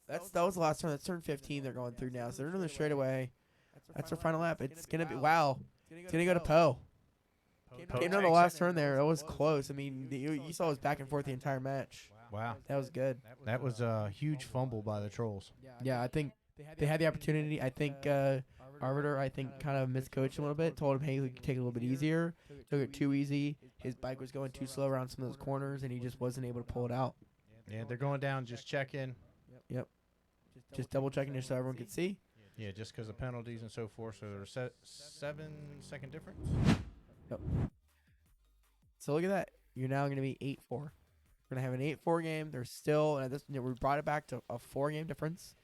That was the last turn. That's turn 15. They're going through now. So they're doing the straightaway. That's their final lap. It's gonna be wow. It's gonna go to Poe. Came down the last turn there. That was close. I mean, you saw it was back and forth the entire match. Wow, That was good. that was a huge fumble by the Trolls. Yeah, I think they had the opportunity. I think Arbiter, kind of miscoached him a little bit. Told him, hey, we could take it a little bit easier. Took it too easy. His bike was going too slow around some of those corners, and he just wasn't able to pull it out. Yeah, they're going down. Just checking. Yep. Just double checking it so everyone could see. Yeah, just because of penalties and so forth. So there's 7-second difference. So look at that. You're now going to be 8-4. We're going to have an 8-4 game. They're still, and we brought it back to a 4-game difference.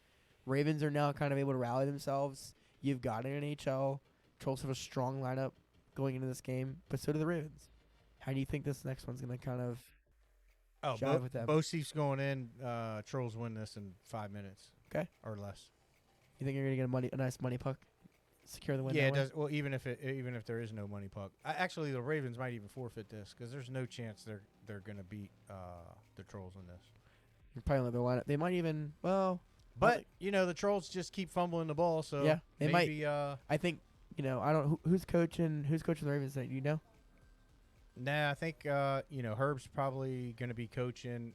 Ravens are now kind of able to rally themselves. You've got an NHL. Trolls have a strong lineup going into this game, but so do the Ravens. How do you think this next one's going to kind of jive with them? Boseef's going in. Trolls win this in 5 minutes. Okay. Or less. You think you're going to get a nice money puck? Secure the win? Yeah, that it way? does. Well, even if there is no money puck, actually the Ravens might even forfeit this because there's no chance they're gonna beat the Trolls in this. You're probably another lineup. They might even, well. But the Trolls just keep fumbling the ball, so Yeah, they maybe, I think, I don't, who's coaching the Ravens that you know? Nah, I think Herb's probably gonna be coaching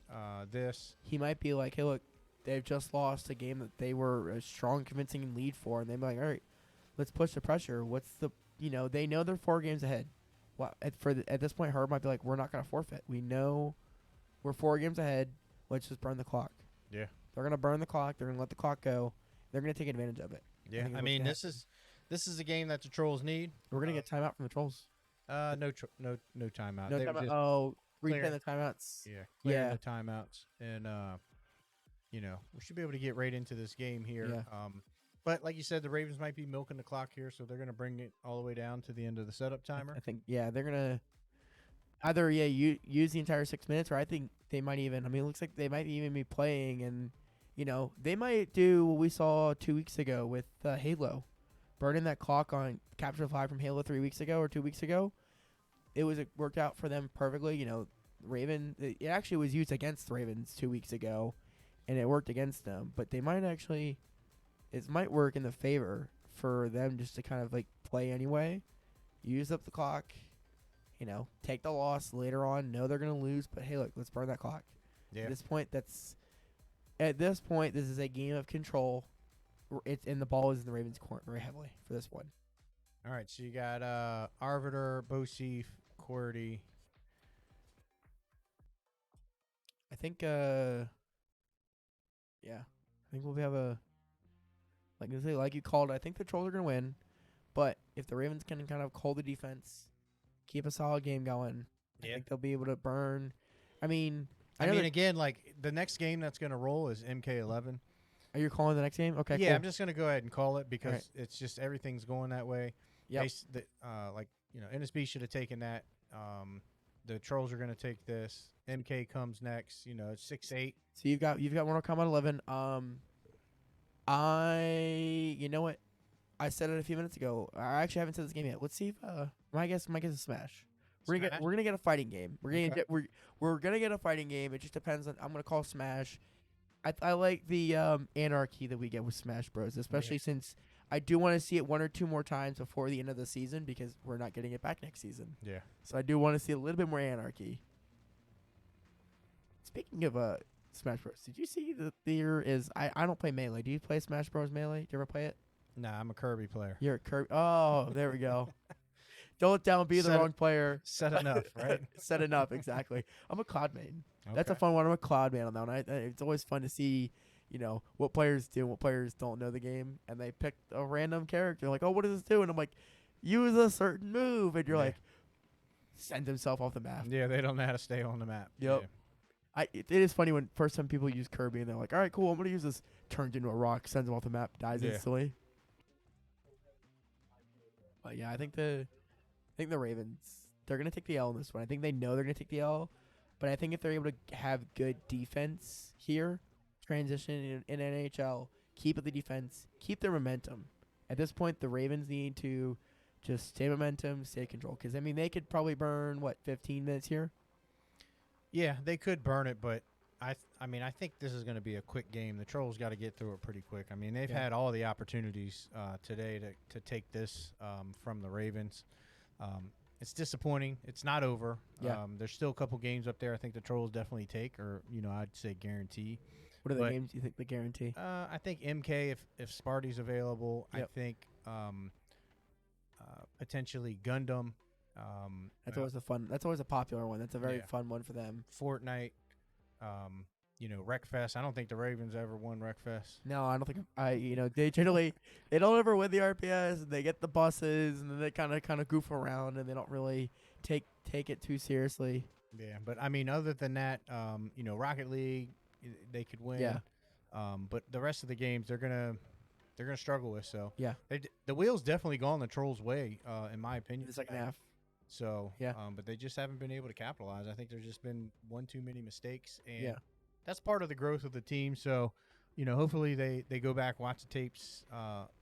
this. He might be like, hey, look, they've just lost a game that they were a strong, convincing lead for, and they'd be like, all right, let's push the pressure. What's the, they know they're 4 games ahead. Well, at this point, Herb might be like, we're not going to forfeit. We know we're 4 games ahead. Let's just burn the clock. Yeah. They're going to burn the clock. They're going to let the clock go. They're going to take advantage of it. Yeah, think I it's mean what's this is a game that the Trolls need. We're going to get timeout from the Trolls. No timeout. No They were timeout. just Oh, clear- replaying the timeouts. clearing Yeah. the timeouts, and we should be able to get right into this game here. Yeah. But like you said, the Ravens might be milking the clock here, so they're going to bring it all the way down to the end of the setup timer. I think, they're going to either, use the entire 6 minutes, or I think they might even, it looks like they might even be playing, and, they might do what we saw 2 weeks ago with Halo. Burning that clock on Capture the Flag from Halo 3 weeks ago or 2 weeks ago. It worked out for them perfectly. Raven, it actually was used against the Ravens 2 weeks ago, and it worked against them. But they might actually, it might work in the favor for them just to kind of play anyway, use up the clock, take the loss later on. Know they're gonna lose, but hey, look, let's burn that clock. Yeah. At this point, this is a game of control. And the ball is in the Ravens' court very heavily for this one. All right, so you got Arbiter, Boseef, Cordy. I think, I think we'll have a, like you called, I think the Trolls are going to win. But if the Ravens can kind of hold the defense, keep a solid game going, I think they'll be able to burn. I mean, again, like the next game that's going to roll is MK11. Are you calling the next game? Okay, Yeah, cool. I'm just going to go ahead and call it because Alright. it's just everything's going that way. Yep. Like, NSB should have taken that. The Trolls are going to take this. MK comes next. It's 6-8. So you've got Mortal Kombat 11. You know what? I said it a few minutes ago. I actually haven't said this game yet. Let's see if my guess is Smash. We're gonna get a fighting game. We're gonna get a fighting game. It just depends on. I'm gonna call Smash. I like the anarchy that we get with Smash Bros. Especially since I do want to see it one or two more times before the end of the season because we're not getting it back next season. Yeah. So I do want to see a little bit more anarchy. Speaking of Smash Bros, did you see that there is? I don't play Melee. Do you play Smash Bros Melee? Do you ever play it? Nah, I'm a Kirby player. You're a Kirby. Oh, there we go. Don't let down. Be the wrong player. Said enough, right? Said enough. Exactly. I'm a Cloud main. Okay. That's a fun one. I'm a Cloud man on that one. It's always fun to see, what players do and what players don't know the game, and they pick a random character. Like, oh, what does this do? And I'm like, use a certain move, and you're like, send himself off the map. Yeah, they don't know how to stay on the map. Yep. Yeah. It is funny when first time people use Kirby and they're like, all right, cool, I'm gonna use this. Turns into a rock, sends him off the map, dies Yeah. instantly. But yeah, I think the Ravens, they're gonna take the L in this one. I think they know they're gonna take the L, but I think if they're able to have good defense here, transition in NHL, keep up the defense, keep their momentum. At this point, the Ravens need to just stay momentum, stay control. Because I mean, they could probably burn 15 minutes here. Yeah, they could burn it, but I think this is going to be a quick game. The Trolls got to get through it pretty quick. I mean, they've had all the opportunities today to take this from the Ravens. It's disappointing. It's not over. Yeah. There's still a couple games up there I think the Trolls definitely take, or, I'd say guarantee. What are the games you think they guarantee? I think MK if Sparty's available. Yep. I think potentially Gundam. That's always a fun. That's always a popular one. That's a very Yeah. fun one for them. Fortnite. Wreckfest. I don't think the Ravens ever won Wreckfest. No, I don't think they generally they don't ever win the RPS. They get the buses and then they kind of goof around and they don't really take it too seriously. Yeah, but I mean, other than that, Rocket League, they could win. Yeah. But the rest of the games, they're gonna struggle with. So Yeah. The wheel's definitely gone the Trolls' way, in my opinion. The second half. So Yeah. but they just haven't been able to capitalize. I think there's just been one too many mistakes, and Yeah. that's part of the growth of the team. So, hopefully they go back, watch the tapes,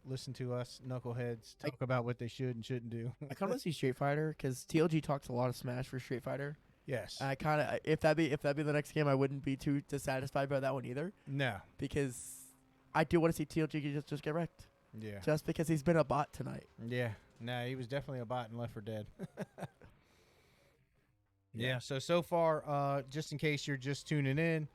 listen to us knuckleheads talk about what they should and shouldn't do. I kind of want to see Street Fighter because TLG talks a lot of Smash for Street Fighter. Yes. I kind of if that be the next game, I wouldn't be too dissatisfied by that one either No. because I do want to see TLG just get wrecked. Yeah. Just because he's been a bot tonight. Yeah. No, he was definitely a bot in Left 4 Dead. Yeah. So far, just in case you're just tuning in,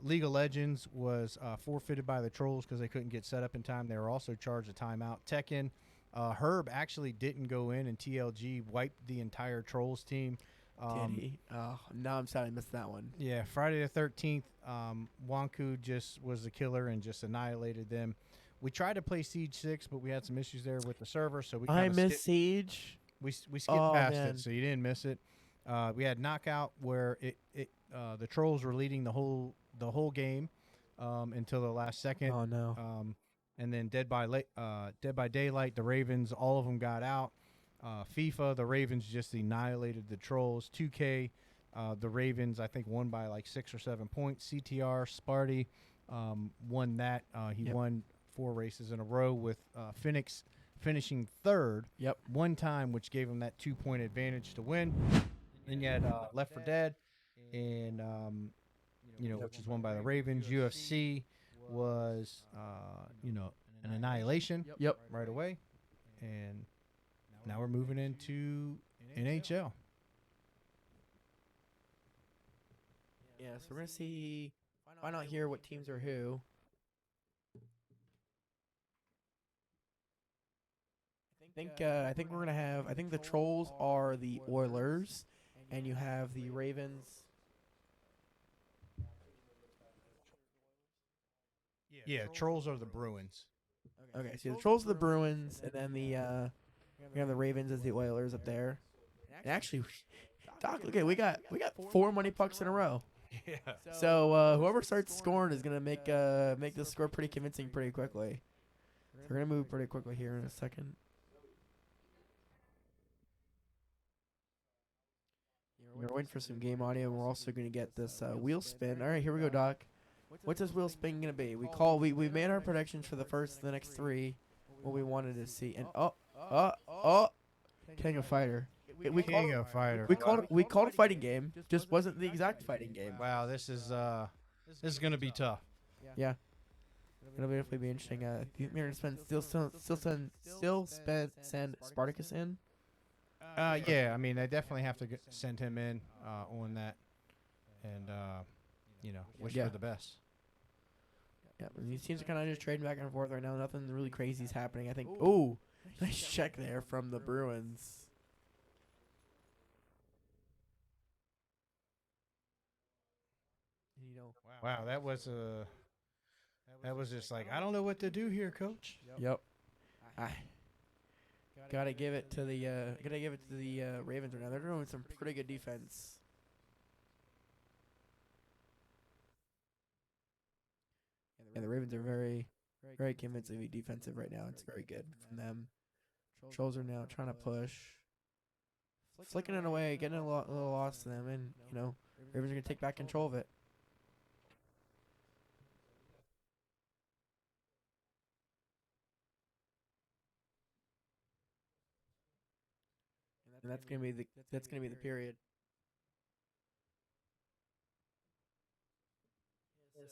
League of Legends was forfeited by the Trolls because they couldn't get set up in time. They were also charged a timeout. Tekken, Herb actually didn't go in, and TLG wiped the entire Trolls team. Did he? Oh, now I'm sad I missed that one. Yeah, Friday the 13th, Wanku just was the killer and just annihilated them. We tried to play Siege 6, but we had some issues there with the server, so we I miss Siege. We skipped Oh, past man. it, so you didn't miss it. We had Knockout where the Trolls were leading the whole game until the last second. Oh no. And then Dead by Daylight, the Ravens, all of them got out. FIFA, the Ravens just annihilated the Trolls. 2K, the Ravens, I think, won by like 6 or 7 points. CTR, Sparty won that. He won 4 races in a row with Phoenix finishing third. Yep. One time, which gave him that 2-point advantage to win. Then you had Left 4 Dead, and which is won by the Ravens. UFC was an annihilation. Yep. Right away, and now we're moving into NHL. Yeah, so we're gonna find out here what teams are who. I think we're gonna have. I think the Trolls are the Oilers, and you have the Ravens. Yeah, Trolls are the Bruins. Okay, so the Trolls are the Bruins, and then we have the Ravens as the Oilers up there. And actually, Doc, look at we got 4 money pucks in a row. Yeah. So whoever starts scoring is gonna make this score pretty convincing pretty quickly. So we're gonna move pretty quickly here in a second. We're waiting for some game audio, and we're also gonna get this wheel spin. All right, here we go, Doc. What's this wheel spin gonna be? We made our predictions for the next 3, what we wanted to see, and King of Fighter. King of Fighter. We called a fighting game, just wasn't the exact fighting game. Wow, this is gonna be tough. Yeah. It'll definitely be interesting. You're gonna send Spartacus in. Yeah, I mean, they definitely have to send him in on that, and wish Yeah. for the best. Yeah, these teams are kind of just trading back and forth right now. Nothing really crazy is happening. I think. Ooh, nice check there from the Bruins. Wow, that was just like, I don't know what to do here, coach. Yep. Gotta give it to the Ravens right now. They're doing some pretty good defense. And the Ravens are very, very convincingly defensive right now. It's very good from them. Trollz are now trying to push, flicking it away, getting a little loss to them, and Ravens are gonna take back control of it. And that's gonna be the period.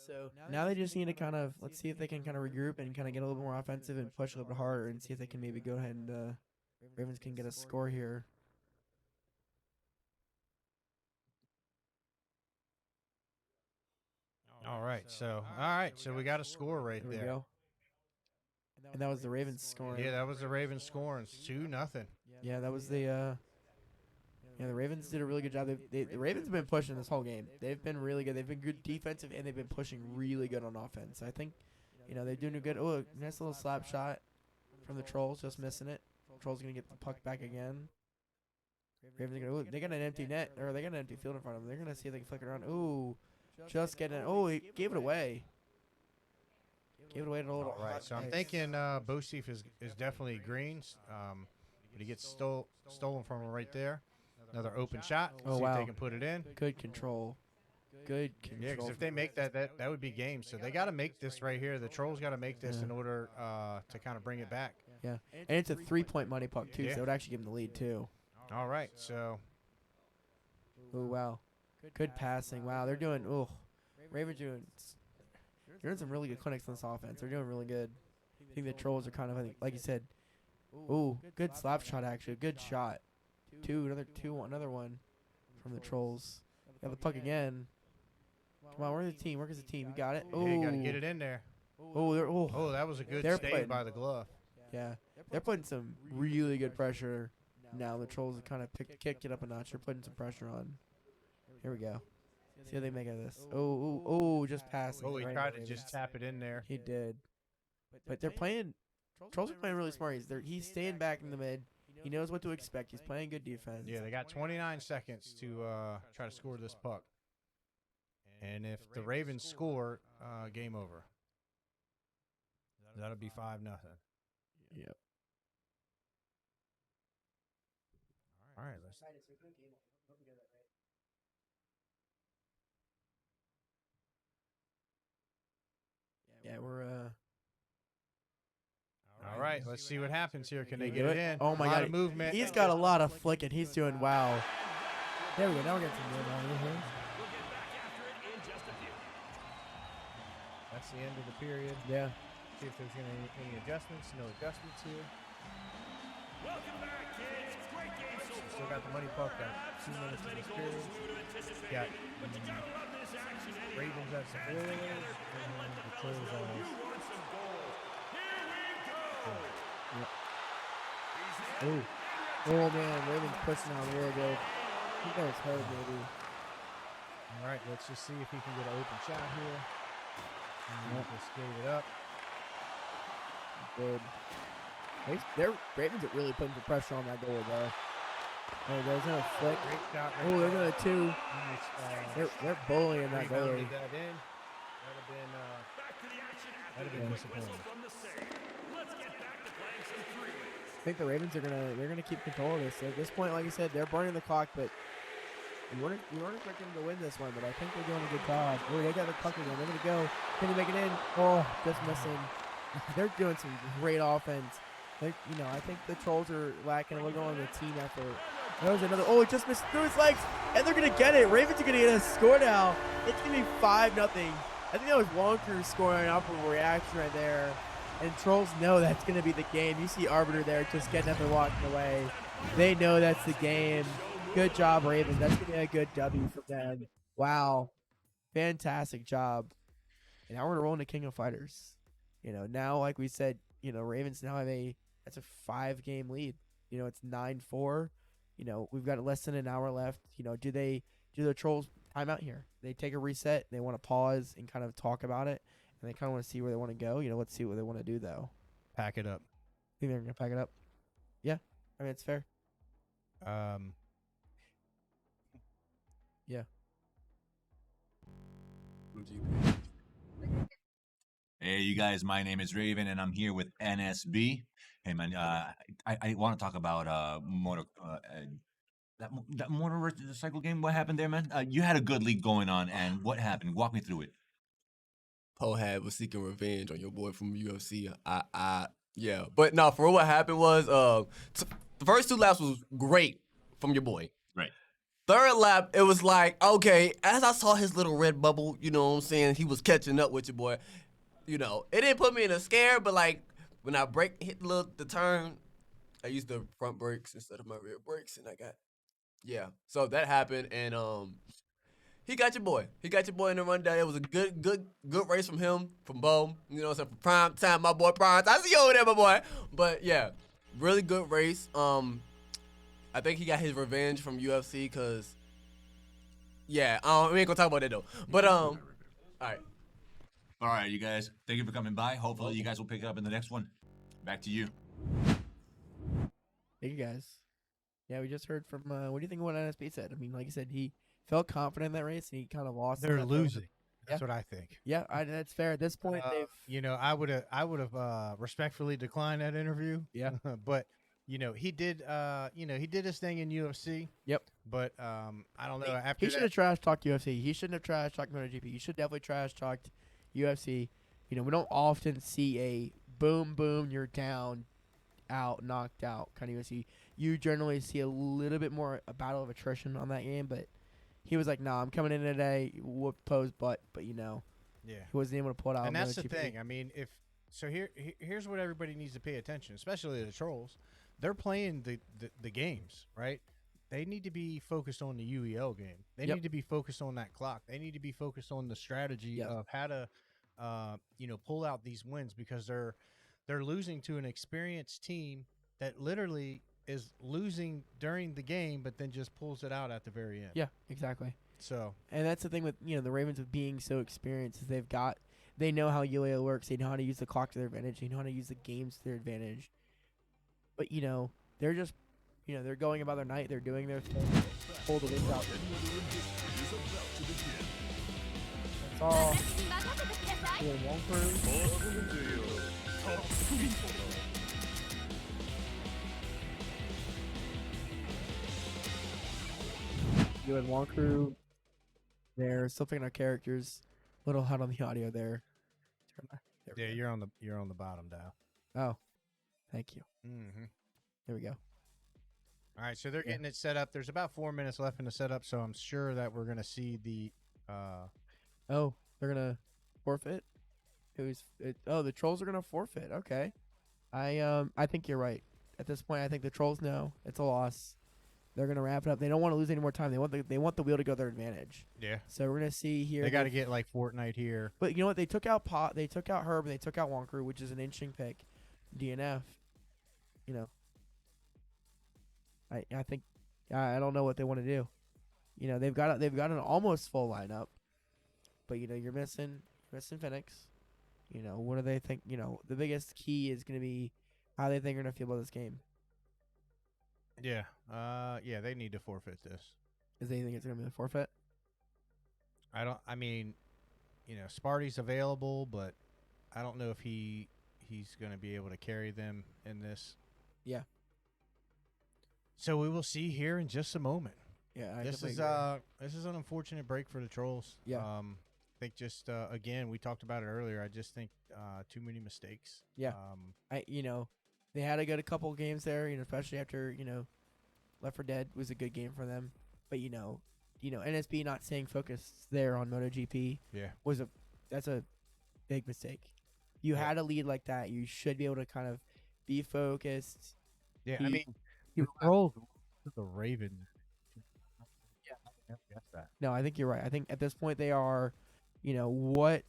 So now they just need to let's see if they can kind of regroup and kind of get a little more offensive and push a little bit harder and see if they can maybe go ahead and Ravens can get a score here. All right, so we got a score right There we there. go. And that was the Ravens scoring. Yeah, that was the Ravens scoring 2-0. Yeah, that was the Ravens did a really good job. The Ravens have been pushing this whole game. They've been really good. They've been good defensive, and they've been pushing really good on offense. I think, they're doing a good. Oh, nice little slap shot from the Trollz, just missing it. Trollz gonna get the puck back again. Ravens are gonna. Ooh, they got an empty net, or they got an empty field in front of them. They're gonna see if they can flick it around. Ooh, just getting it. Oh, he gave it away. Gave it away to a little. All right, so I'm thinking Bosif is definitely green, but he gets stolen from him right there. Another open shot. Oh, See wow. if they can put it in. Good control. Good control. Yeah, because if they make that would be game. So they got to make this right here. The Trolls got to make this in order to kind of bring it back. Yeah, and it's a 3-point money puck too, Yeah. so it would actually give them the lead too. All right, so Oh wow, good passing. Wow, they're doing. Oh, Ravens doing some really good clinics on this offense. They're doing really good. I think the Trolls are kind of like you said. Ooh, good slap shot actually. Good shot. Another one from the Trolls. Got the puck again. Come on, where's the team? Where's the team? You got it. Oh, you got to get it in there. Oh, That was a good They're save putting- by the glove. yeah. They're putting some really good pressure. Now the Trolls have kind of kicked it up a notch. They're putting some pressure on. Here we go. See how they make out of this. Oh, just passing. Oh, he right tried into to Ravens. just tap it in there. He did. But they're playing. Trolls are playing really smart. He's staying back in the mid. He knows what to expect. He's playing good defense. Yeah, they got 29 seconds to try to score this puck. And if the Ravens score, game over. That'll be 5-0. Yep. All right, let's. Yeah, we're All right, let's see what happens here. Can they Do get it in? Oh my a lot God, of movement. He's got a lot of flicking. He's doing wow. There we go. Now we're getting some good audio here. That's the end of the period. Yeah. See if there's any adjustments. No adjustments here. Still got the money puck. Got 2 minutes in this period. Got Ravens at some Oilers and the Trollz on. Oh man, Ravens pushing on real good. I think that was hard, maybe. All right, let's just see if he can get an open shot here. And just skate it up. Good. Ravens are really putting some pressure on that goal, though. Oh, there's no flick. Great shot right Oh, they're there. going to two. Nice, They're bullying that goalie. rebounded that in. That'd have been disappointing. I think the Ravens are gonna keep control of this. At this point, like I said, they're burning the clock, but you weren't expecting them to win this one, but I think they're doing a good job. Oh, they got the puck again. They're gonna go. Can they make it in? Oh, just missing. They're doing some great offense. I think the Trollz are lacking a little on the team effort. There's another. Oh, it just missed through his legs, and they're gonna get it. Ravens are gonna get a score now. It's gonna be 5-0. I think that was Wonker scoring off of a reaction right there. And Trollz know that's going to be the game. You see Arbiter there just getting up and walking away. They know that's the game. Good job, Ravens. That's going to be a good W for them. Wow. Fantastic job. And now we're going to roll into King of Fighters. Now, like we said, Ravens now have that's a 5-game lead. It's 9-4. We've got less than an hour left. Do the Trollz time out here? They take a reset. They want to pause and kind of talk about it. And they kind of want to see where they want to go. Let's see what they want to do, though. Pack it up. Think they're going to pack it up? Yeah. I mean, it's fair. Yeah. Hey, you guys, my name is Raven, and I'm here with NSB. Hey, man, I want to talk about that motorcycle game. What happened there, man? You had a good league going on, and what happened? Walk me through it. Pohad was seeking revenge on your boy from UFC. Yeah. But no, for real, what happened was the first 2 laps was great from your boy. Right. Third lap, it was like, okay, as I saw his little red bubble, you know what I'm saying, he was catching up with your boy. It didn't put me in a scare, but like when I hit the turn, I used the front brakes instead of my rear brakes, and so that happened, and he got your boy. He got your boy in the rundown. It was a good race from him, from Bo. For prime time, my boy Prime. I see you over there, my boy. But yeah, really good race. I think he got his revenge from UFC because, we ain't gonna talk about that though. But all right, you guys. Thank you for coming by. Hopefully, you guys will pick it up in the next one. Back to you. Thank you, guys. Yeah, we just heard from. What do you think of what NSB said? I mean, like I said, he felt confident in that race, and he kind of lost. They're losing. That's what I think. Yeah, that's fair. At this point, I would have respectfully declined that interview. Yeah. But he did. He did his thing in UFC. Yep. But I don't know. After he should have trash talked UFC. He shouldn't have trash talked MotoGP. He should definitely trash talked UFC. We don't often see a boom, you're down, out, knocked out kind of UFC. You generally see a little bit more a battle of attrition on that game, but he was like, "Nah, I'm coming in today, whoop Poe's butt," but yeah, he wasn't able to pull it out. And that's the MotoGP. thing. I mean, here's what everybody needs to pay attention, especially the Trollz. They're playing the games, right? They need to be focused on the UEL game. They need to be focused on that clock. They need to be focused on the strategy of how to, pull out these wins, because they're losing to an experienced team that literally is losing during the game, but then just pulls it out at the very end. Yeah, exactly. So, and that's the thing with the Ravens with being so experienced is they know how UEL works. They know how to use the clock to their advantage. They know how to use the games to their advantage. But they're just they're going about their night. They're doing their thing. Pull the wins out. That's all. You and Wong Crew. They're still picking our characters. Little hot on the audio there. Yeah, you're on the bottom, Dow. Oh, thank you. Mm-hmm. There we go. All right, so they're getting it set up. There's about 4 minutes left in the setup, so I'm sure that we're gonna see the. Oh, they're gonna forfeit. The Trollz are gonna forfeit. Okay, I think you're right. At this point, I think the Trollz know it's a loss. They're gonna wrap it up. They don't want to lose any more time. They want the wheel to go their advantage. Yeah. So we're gonna see here. They got to get like Fortnite here. But you know what? They took out They took out Herb. And they took out Wonker, which is an interesting pick. DNF. I think I don't know what they want to do. They've got an almost full lineup, but you're missing Phoenix. What do they think? The biggest key is going to be how they think they're going to feel about this game. Yeah. Yeah, they need to forfeit this. Is anything it's going to be a forfeit? I mean, Sparty's available, but I don't know if he's going to be able to carry them in this. Yeah. So we will see here in just a moment. Yeah, I This is an unfortunate break for the Trolls. Yeah. I think just again, we talked about it earlier. I just think too many mistakes. Yeah. They had a couple games there, especially after, Left 4 Dead was a good game for them. But NSB not staying focused there on MotoGP that's a big mistake. You had a lead like that, you should be able to kind of be focused. Yeah, I mean, the Trolls, the Ravens. Yeah, I guess that. No, I think you're right. I think at this point they are, what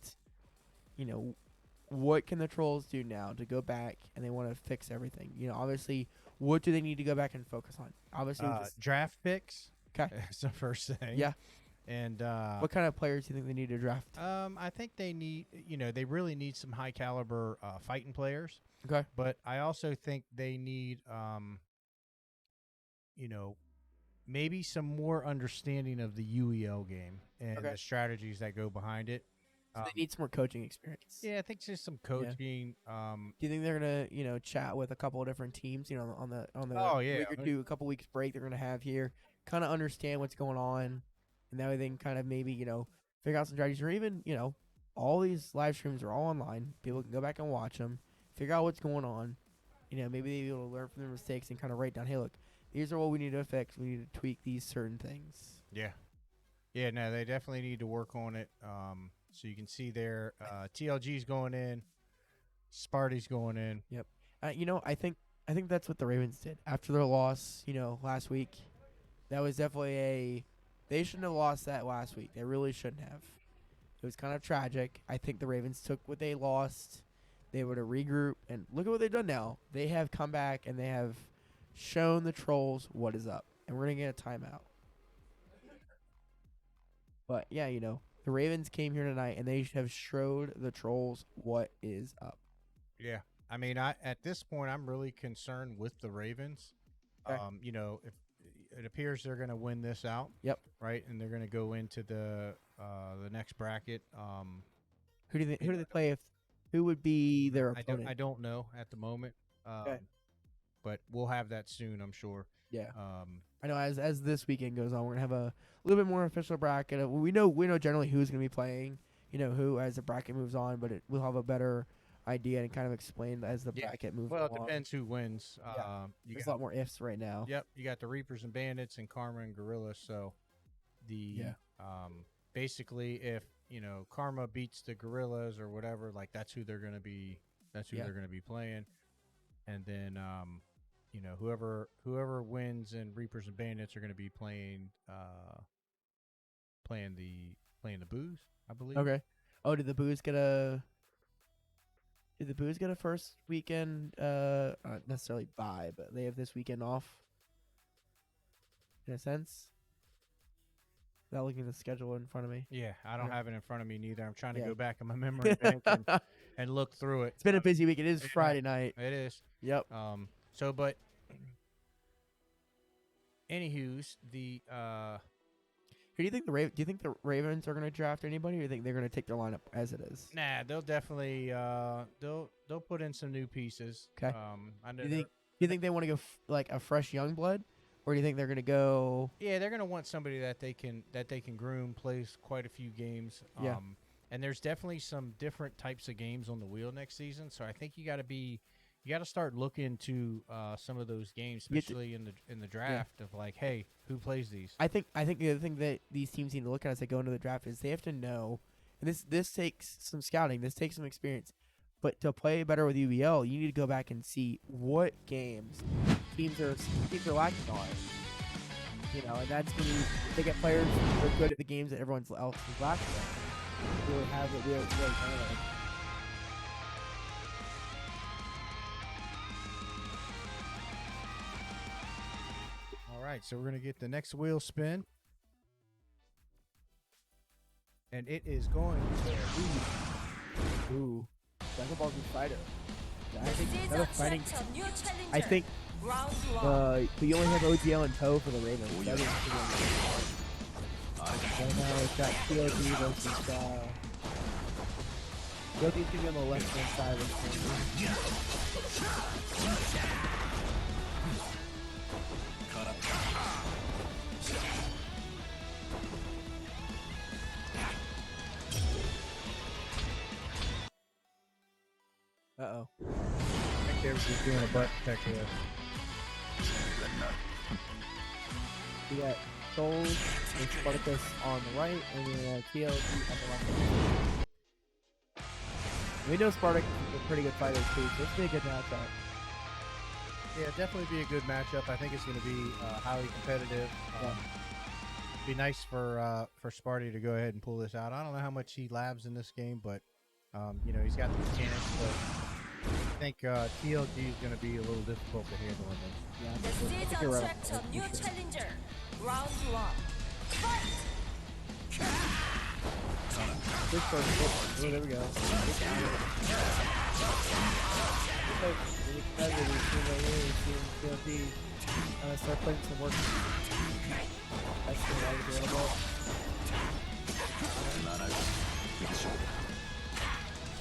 can the Trolls do now to go back and they want to fix everything? Obviously, what do they need to go back and focus on? Obviously, draft picks. Okay, that's the first thing. Yeah. And what kind of players do you think they need to draft? I think they need, they really need some high caliber fighting players. Okay. But I also think they need, maybe some more understanding of the UEL game and the strategies that go behind it. So they need some more coaching experience. Yeah, I think just some coaching. Do you think they're gonna, chat with a couple of different teams, on the week or two, a couple weeks break they're gonna have here, kind of understand what's going on, and that way they can kind of maybe figure out some strategies, or even all these live streams are all online. People can go back and watch them, figure out what's going on. Maybe they'll be able to learn from their mistakes and kind of write down, hey, look, these are what we need to fix. We need to tweak these certain things. Yeah. Yeah, no, they definitely need to work on it. So you can see there, TLG's going in, Sparty's going in. Yep. I think that's what the Ravens did after their loss. Last week, that was definitely they shouldn't have lost that last week. They really shouldn't have. It was kind of tragic. I think the Ravens took what they lost. They were to regroup, and look at what they've done now. They have come back and they have shown the Trolls what is up, and we're gonna get a timeout. But yeah, the Ravens came here tonight and they have showed the Trolls what is up. Yeah, I mean, at this point, I'm really concerned with the Ravens. Okay. If it appears they're gonna win this out. Yep. Right, and they're gonna go into the next bracket. Who do they play? Who would be their opponent? I don't know at the moment. But we'll have that soon, I'm sure. Yeah. I know as this weekend goes on, we're gonna have a little bit more official bracket. We know generally who's gonna be playing. Who as the bracket moves on, but we'll have a better idea and kind of explain as the bracket moves. Well, along. It depends who wins. There's a lot more ifs right now. Yep. You got the Reapers and Bandits and Karma and Gorilla. So basically, if Karma beats the Gorillas or whatever, like that's who they're gonna be. That's who they're gonna be playing. And then whoever wins and Reapers and Bandits are going to be playing the Boos, I believe. Okay. Oh, did the Boos get a first weekend not necessarily bye, but they have this weekend off in a sense? Without looking at the schedule in front of me. Yeah, I don't have it in front of me neither. I'm trying to go back in my memory bank and look through it. It's been a busy week. It is Friday night. It is. Yep. But anywho's the who do you think do you think the Ravens are going to draft anybody, or do you think they're going to take their lineup as it is? Nah, they'll definitely they'll put in some new pieces. Okay. I know do you think they want to go like a fresh young blood, or do you think they're going to go? Yeah, they're going to want somebody that they can groom, plays quite a few games. Yeah. And there's definitely some different types of games on the wheel next season, so I think you got to start looking to some of those games, especially in the draft of like, hey, who plays these? I think the other thing that these teams need to look at as they go into the draft is they have to know, and this takes some scouting, this takes some experience, but to play better with UVL, you need to go back and see what games teams are lacking on. And that's when they get players who are good at the games that everyone else is lacking on. Really have it really kind. All right, so we're going to get the next wheel spin. And it is going to be... Ooh. Dragon Ball Z Fighter. I think another fighting. I think we only have OGL and Poe for the Ravens. That is right now it's got TLG versus TLG's gonna be on the left hand side of this thing. Uh-oh. I think they were just doing a butt check here. We got Trollz and Spartacus on the right, and then TLG on the left. We know Spartacus is a pretty good fighter too, so it's be a good matchup. Yeah, definitely be a good matchup. I think it's going to be highly competitive. Be nice for Sparty to go ahead and pull this out. I don't know how much he labs in this game, but you know, he's got the mechanics. But I think TLG is going to be a little difficult to handle in this. Yeah, I think you're right. New challenger. Round 1. Fight! This first hit. Oh, there we go. Start putting some work. That's the right available.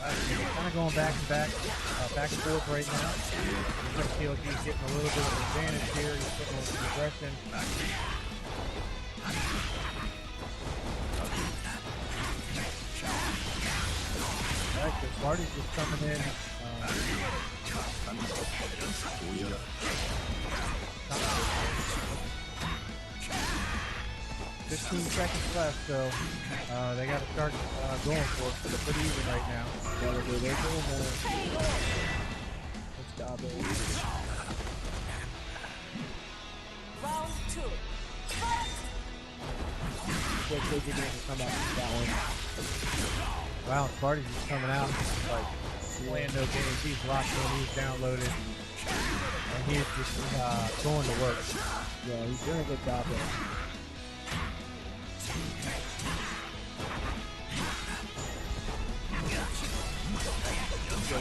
Kind of going back and forth right now. TLG's getting a little bit of advantage here. He's putting on some aggression. Alright, so Sparty's just coming in. 15 seconds left, so they got to start going for it. They're pretty even right now. Let's stop it. Round 2. Quick, they did come out with that one. Wow, Sparty's just coming out. Like, playing no games. He's locked in, he's downloaded, and he's just going to work. Yeah, he's doing a good job there.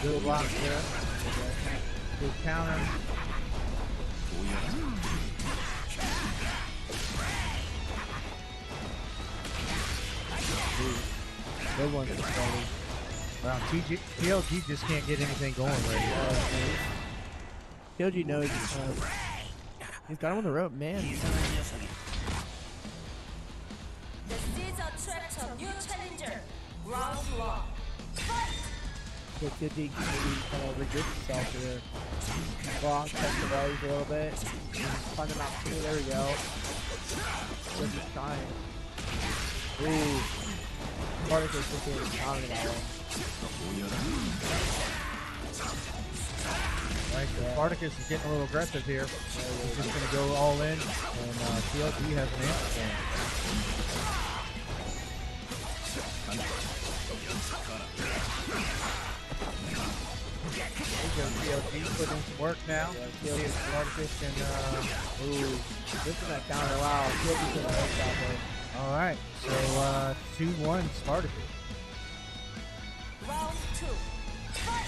Good block there. Good counter. Good one for Sparty. Wow, TLG just can't get anything going right now. TLG knows he's got him on the rope, man. The season tractor new challenger. Round 1. Fight! TLG maybe kind of regroup himself here. Block, check the legs a little bit. Find him out too. There we go. Just trying. Ooh. Spartacus just doing counter that one. Right, so Spartacus is getting a little aggressive here. He's just going to go all in, and TLG has an answer for him. TLG putting in some work now. See if Spartacus can, This is that counter. Wow. TLG's gonna make that one. all right, so 2-1 Spartacus. Round 2. Fight!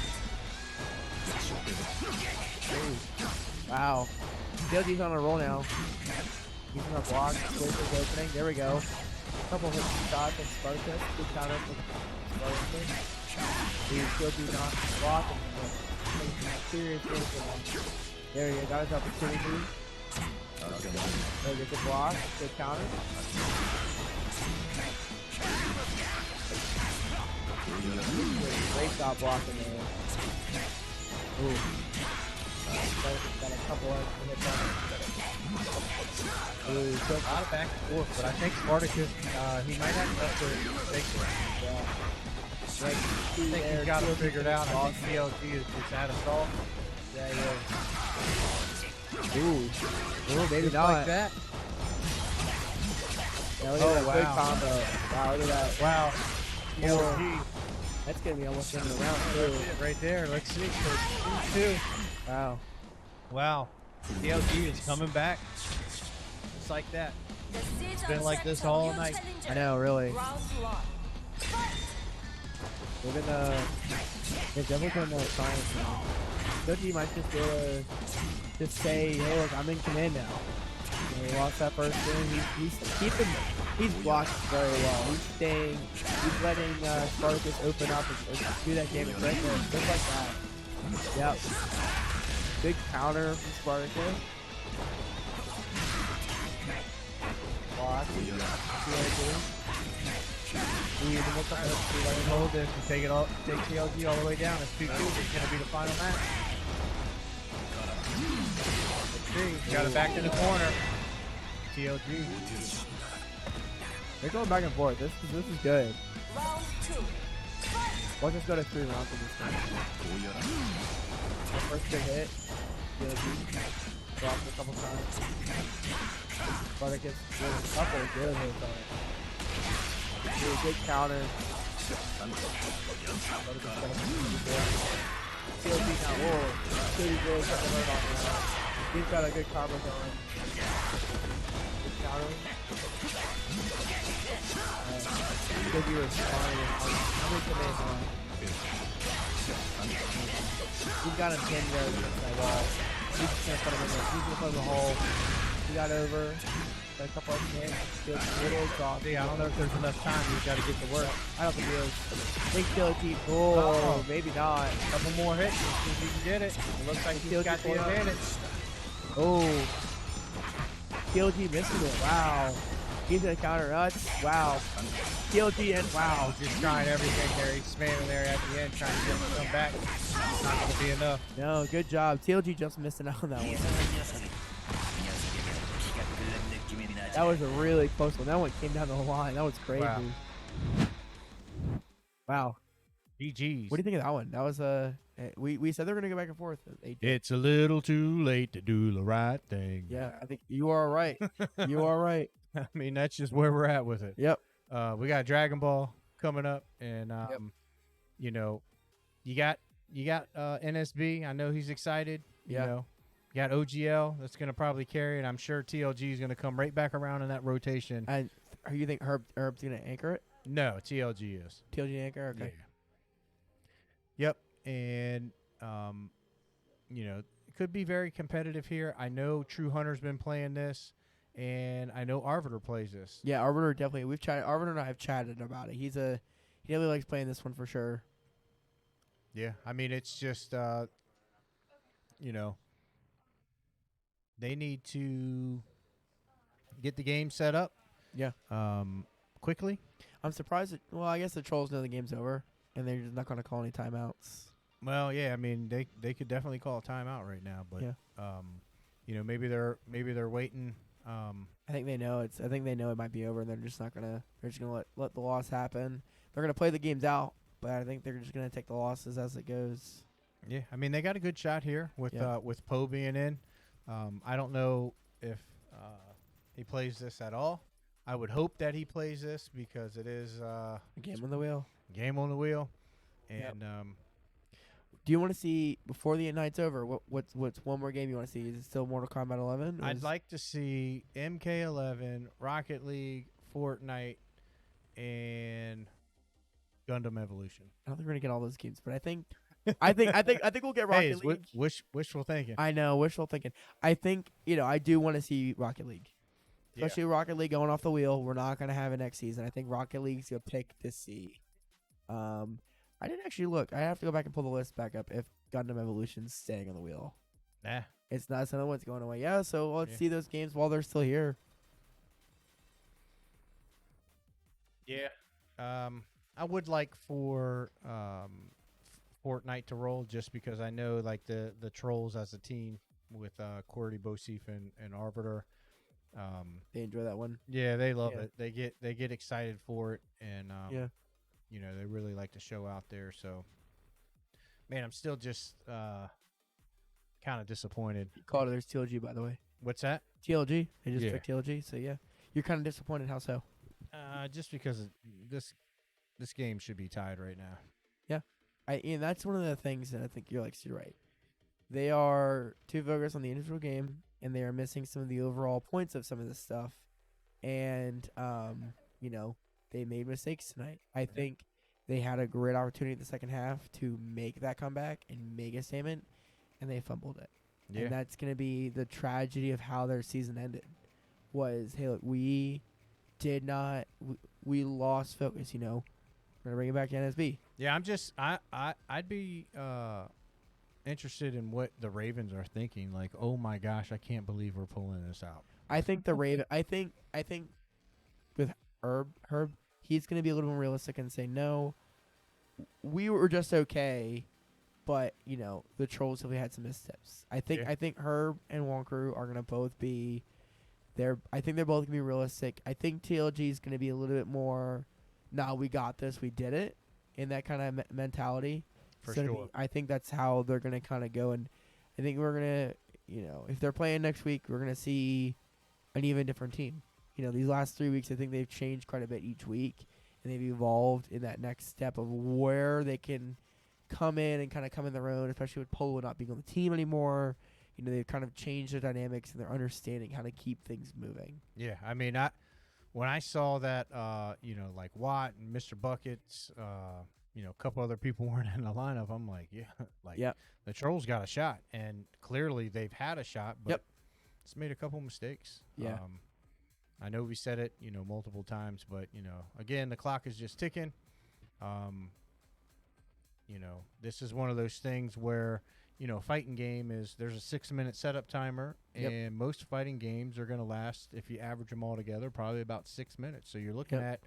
Wow. TLG's on a roll now. He's gonna block. Spartacus opening. There we go. Couple hits and shots from Spartacus. Good counter from Spartacus. TLG not blocking. Serious hits. There you go. Got his opportunity. There gets a block. Good counter. Great stop blocking there. Ooh. Got a couple of hits on it. Ooh, so a lot of back and forth, but I think Spartacus, he might have to take it. Yeah. I think he's got it figured out. I think TLG is just out of salt. Yeah, he is. Ooh, maybe Just not. like that. Yeah, look at that good combo. Wow, look at that. Wow. TLG. That's gonna be almost in the round too. Right there. Let's see. Two. Wow. Wow. TLG is coming back. Just like that. It's been like this all night. I know, really. Round 1. Fight! We're gonna They've definitely put more science now. Goji might just be able to just say, hey, look, I'm in command now. You know, he lost that first game. He's blocking very well. He's letting Spartacus open up and do that damage right there. Just like that. Yep. Big counter from Spartacus. Block. Let him hold this and take TLG all the way down. It's 2-2. It's going to be the final match. Let's see. Got it back in the corner. TLG. They're going back and forth. This is good. Round 2. Fight! Let's just go to 3 rounds of this time. The first big hit. TLG. Dropped a couple times. Spartacus with a couple of good hits on it. Really good counter. TLG now. Whoa. TLG really put the hurt on now. He's got a good combo going. Good counter. TLG was fine. How many commands on? He's got him pinned there against that wall. He's just gonna put him in there. He's gonna put him in the hole. He got over. Got a couple of hits. Feels a little exhausted. See, I don't know if there's enough time. He's got to get to work. I don't think he is. I think TLG. Oh, maybe not. A couple more hits. See if he can get it. It looks like he's got the advantage. Oh. TLG missing it. Wow. He's gonna counter nuts. Wow. TLG and wow. Just trying everything there. He's spamming there at the end, trying to get him to come back. It's not going to be enough. No, good job. TLG just missing out on that one. That was a really close one. That one came down the line. That was crazy. Wow. GG's. What do you think of that one? That was we said they were gonna go back and forth. It's a little too late to do the right thing. Yeah, I think you are right. You are right. I mean, that's just where we're at with it. Yep. We got Dragon Ball coming up, and you know, you got NSB. I know he's excited. You know, you got OGL that's gonna probably carry, and I'm sure TLG is gonna come right back around in that rotation. And you think Herb's gonna anchor it? No, TLG is. TLG anchor. Okay. Yeah. Yep. And you know, it could be very competitive here. I know True Hunter's been playing this, and I know Arbiter plays this. Yeah, Arbiter definitely. We've chatted. Arbiter and I have chatted about it. He really likes playing this one for sure. Yeah, I mean, it's just you know, they need to get the game set up. Yeah. Quickly. I'm surprised. Well, I guess the Trolls know the game's over, and they're just not going to call any timeouts. Well, yeah, I mean, they could definitely call a timeout right now, but you know, maybe they're waiting. I think they know I think they know it might be over, and they're just not gonna. They're just gonna let the loss happen. They're gonna play the games out, but I think they're just gonna take the losses as it goes. Yeah, I mean, they got a good shot here with Poe being in. I don't know if he plays this at all. I would hope that he plays this because it is a game on the wheel. Game on the wheel, and do you want to see before the night's over? What's one more game you want to see? Is it still Mortal Kombat 11? I'd like to see MK11, Rocket League, Fortnite, and Gundam Evolution. I don't think we're gonna get all those games, but I think we'll get Rocket League. Wishful thinking. I know, wishful thinking. I think I do want to see Rocket League, especially Rocket League going off the wheel. We're not gonna have it next season. I think Rocket League's gonna pick to see. I didn't actually look. I have to go back and pull the list back up if Gundam Evolution's staying on the wheel. Nah. It's not another one's going away. Yeah, so let's see those games while they're still here. Yeah. I would like for Fortnite to roll just because I know like the Trolls as a team with Cordy, Bosif, and Arbiter. They enjoy that one. Yeah, they love it. They get excited for it, and they really like to show out there. So, man, I'm still just kind of disappointed. You called it. There's TLG, by the way. What's that? TLG. They just picked TLG. So yeah, you're kind of disappointed. How so? Just because this game should be tied right now. Yeah, and that's one of the things that I think you're right. They are too focused on the individual game, and they are missing some of the overall points of some of this stuff. And they made mistakes tonight. I think They had a great opportunity in the second half to make that comeback and make a statement, and they fumbled it. Yeah. And that's going to be the tragedy of how their season ended. Was, hey, look, we did not, we lost focus, you know. We're going to bring it back to NSB. Yeah, I'd be interested in what the Ravens are thinking. Like, oh my gosh, I can't believe we're pulling this out. I think the Raven, I think with Herb, he's going to be a little more realistic and say, no, we were just okay, but, you know, the Trollz have had some missteps. I think Herb and Wonkeru are going to both be, I think they're both going to be realistic. I think TLG is going to be a little bit more, nah, we got this, we did it, in that kind of mentality. For So sure. I think that's how they're going to kind of go, and I think we're going to, you know, if they're playing next week, we're going to see an even different team. You know, these last 3 weeks, I think they've changed quite a bit each week, and they've evolved in that next step of where they can come in and kind of come in their own, especially with Polo not being on the team anymore. You know, they've kind of changed their dynamics and their understanding how to keep things moving. Yeah, I mean, when I saw that, you know, like Watt and Mr. Buckets, you know, a couple other people weren't in the lineup, I'm like, yeah, like the Trollz got a shot, and clearly they've had a shot, but it's made a couple mistakes. Yeah. I know we said it, you know, multiple times, but, you know, again, the clock is just ticking. You know, this is one of those things where, you know, a fighting game is there's a 6-minute setup timer, and most fighting games are going to last, if you average them all together, probably about 6 minutes. So you're looking at,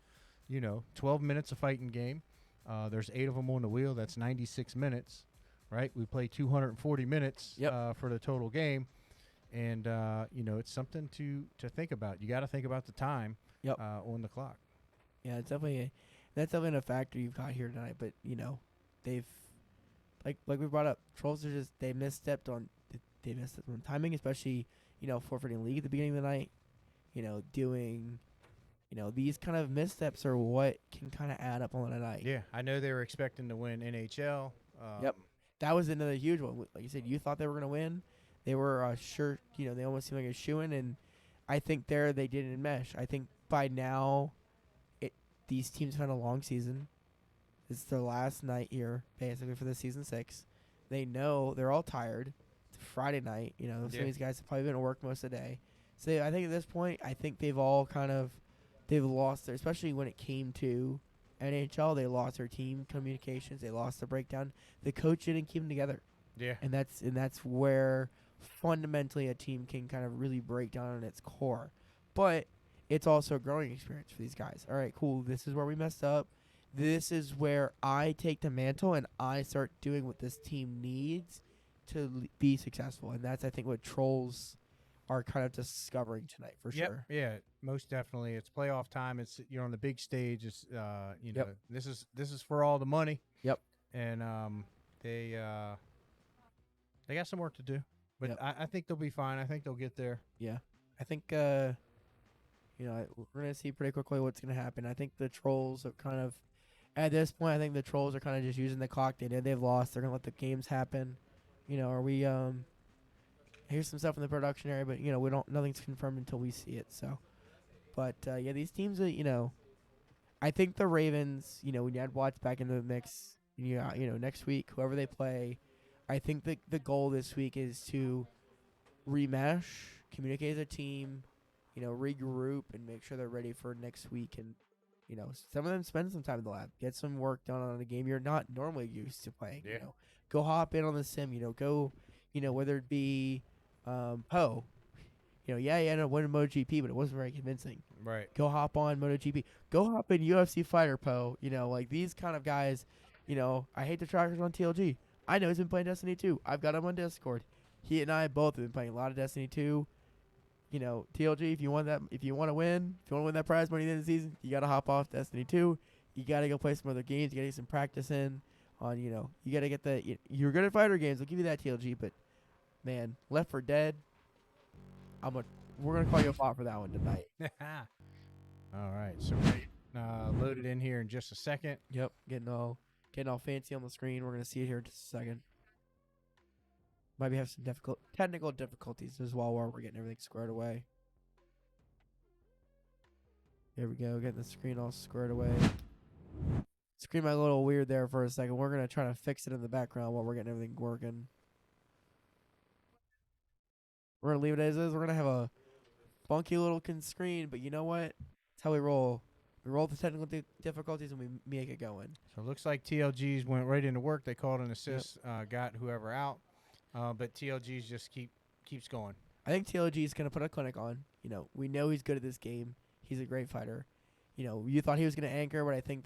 you know, 12 minutes of fighting game. There's 8 of them on the wheel. That's 96 minutes, right? We play 240 minutes for the total game. And, you know, it's something to think about. You got to think about the time on the clock. Yeah, it's definitely a factor you've got here tonight. But, you know, they've, like we brought up, Trollz are just, they misstepped on timing, especially, you know, forfeiting league at the beginning of the night. You know, doing, you know, these kind of missteps are what can kind of add up on a night. Yeah, I know they were expecting to win NHL. That was another huge one. Like you said, you thought they were going to win. They were sure, you know, they almost seemed like a shoo-in, and I think they didn't mesh. I think by now, these teams have had a long season. It's their last night here, basically, for the season 6. They know they're all tired. It's Friday night, you know. Some of these guys have probably been at work most of the day. So I think at this point, I think they've all they've lost their, especially when it came to NHL, they lost their team communications. They lost the breakdown. The coach didn't keep them together. Yeah. And that's where fundamentally a team can kind of really break down on its core. But it's also a growing experience for these guys. All right, cool. This is where we messed up. This is where I take the mantle and I start doing what this team needs to be successful. And that's, I think, what Trollz are kind of discovering tonight for sure. Yeah, most definitely. It's playoff time. It's, you're on the big stage. It's you know, this is for all the money. Yep. And they got some work to do. But I think they'll be fine. I think they'll get there. Yeah. I think you know, we're going to see pretty quickly what's going to happen. I think the Trollz are kind of, at this point, I think the Trollz are kind of just using the clock. They've lost. They're going to let the games happen. You know, are we here's some stuff in the production area, but, you know, nothing's confirmed until we see it. So, but yeah, these teams are, you know, I think the Ravens, you know, when you add Watts back into the mix, you know, next week, whoever they play, I think the goal this week is to remesh, communicate as a team, you know, regroup and make sure they're ready for next week. And, you know, some of them spend some time in the lab, get some work done on a game you're not normally used to playing. You know, go hop in on the sim, you know, go, you know, whether it be Poe, you know, no, won MotoGP, but it wasn't very convincing. Right. Go hop on MotoGP. Go hop in UFC Fighter, Poe. You know, like these kind of guys, you know, I hate the trackers on TLG. I know he's been playing Destiny 2. I've got him on Discord. He and I both have been playing a lot of Destiny 2. You know, TLG, if you want to win that prize money at the end of the season, you got to hop off Destiny 2. You got to go play some other games. You got to get some practice in on, you know, you got to get you're good at fighter games. I'll give you that, TLG, but man, Left 4 Dead, we're going to call you a bot for that one tonight. All right. So we're loaded in here in just a second. Yep. Getting all fancy on the screen. We're going to see it here in just a second. Might have some technical difficulties as well while we're getting everything squared away. There we go. Getting the screen all squared away. Screen might a little weird there for a second. We're gonna try to fix it in the background while we're getting everything working. We're gonna leave it as is. We're gonna have a funky little screen, but you know what? That's how we roll. We roll the technical difficulties and we make it going. So it looks like TLG's went right into work. They called an assist, got whoever out, but TLG's just keeps going. I think TLG is gonna put a clinic on. You know, we know he's good at this game. He's a great fighter. You know, you thought he was gonna anchor, but I think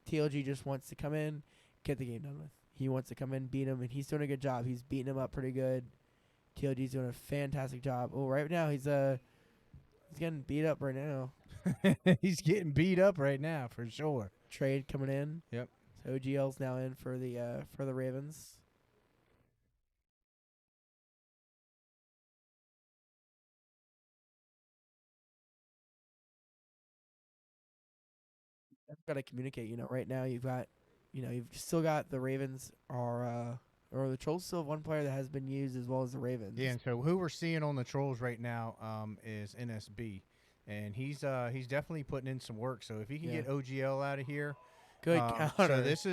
TLG just wants to come in, get the game done with. He wants to come in, beat him, and he's doing a good job. He's beating him up pretty good. TLG's doing a fantastic job. Oh, right now he's getting beat up right now. He's getting beat up right now for sure. Trade coming in. Yep. So OGL's now in for the Ravens. I've got to communicate. You know, right now you've still got the Ravens or the Trolls still have one player that has been used as well as the Ravens. Yeah, and so who we're seeing on the Trolls right now is NSB, and he's definitely putting in some work. So if he can get OGL out of here, good counter. So this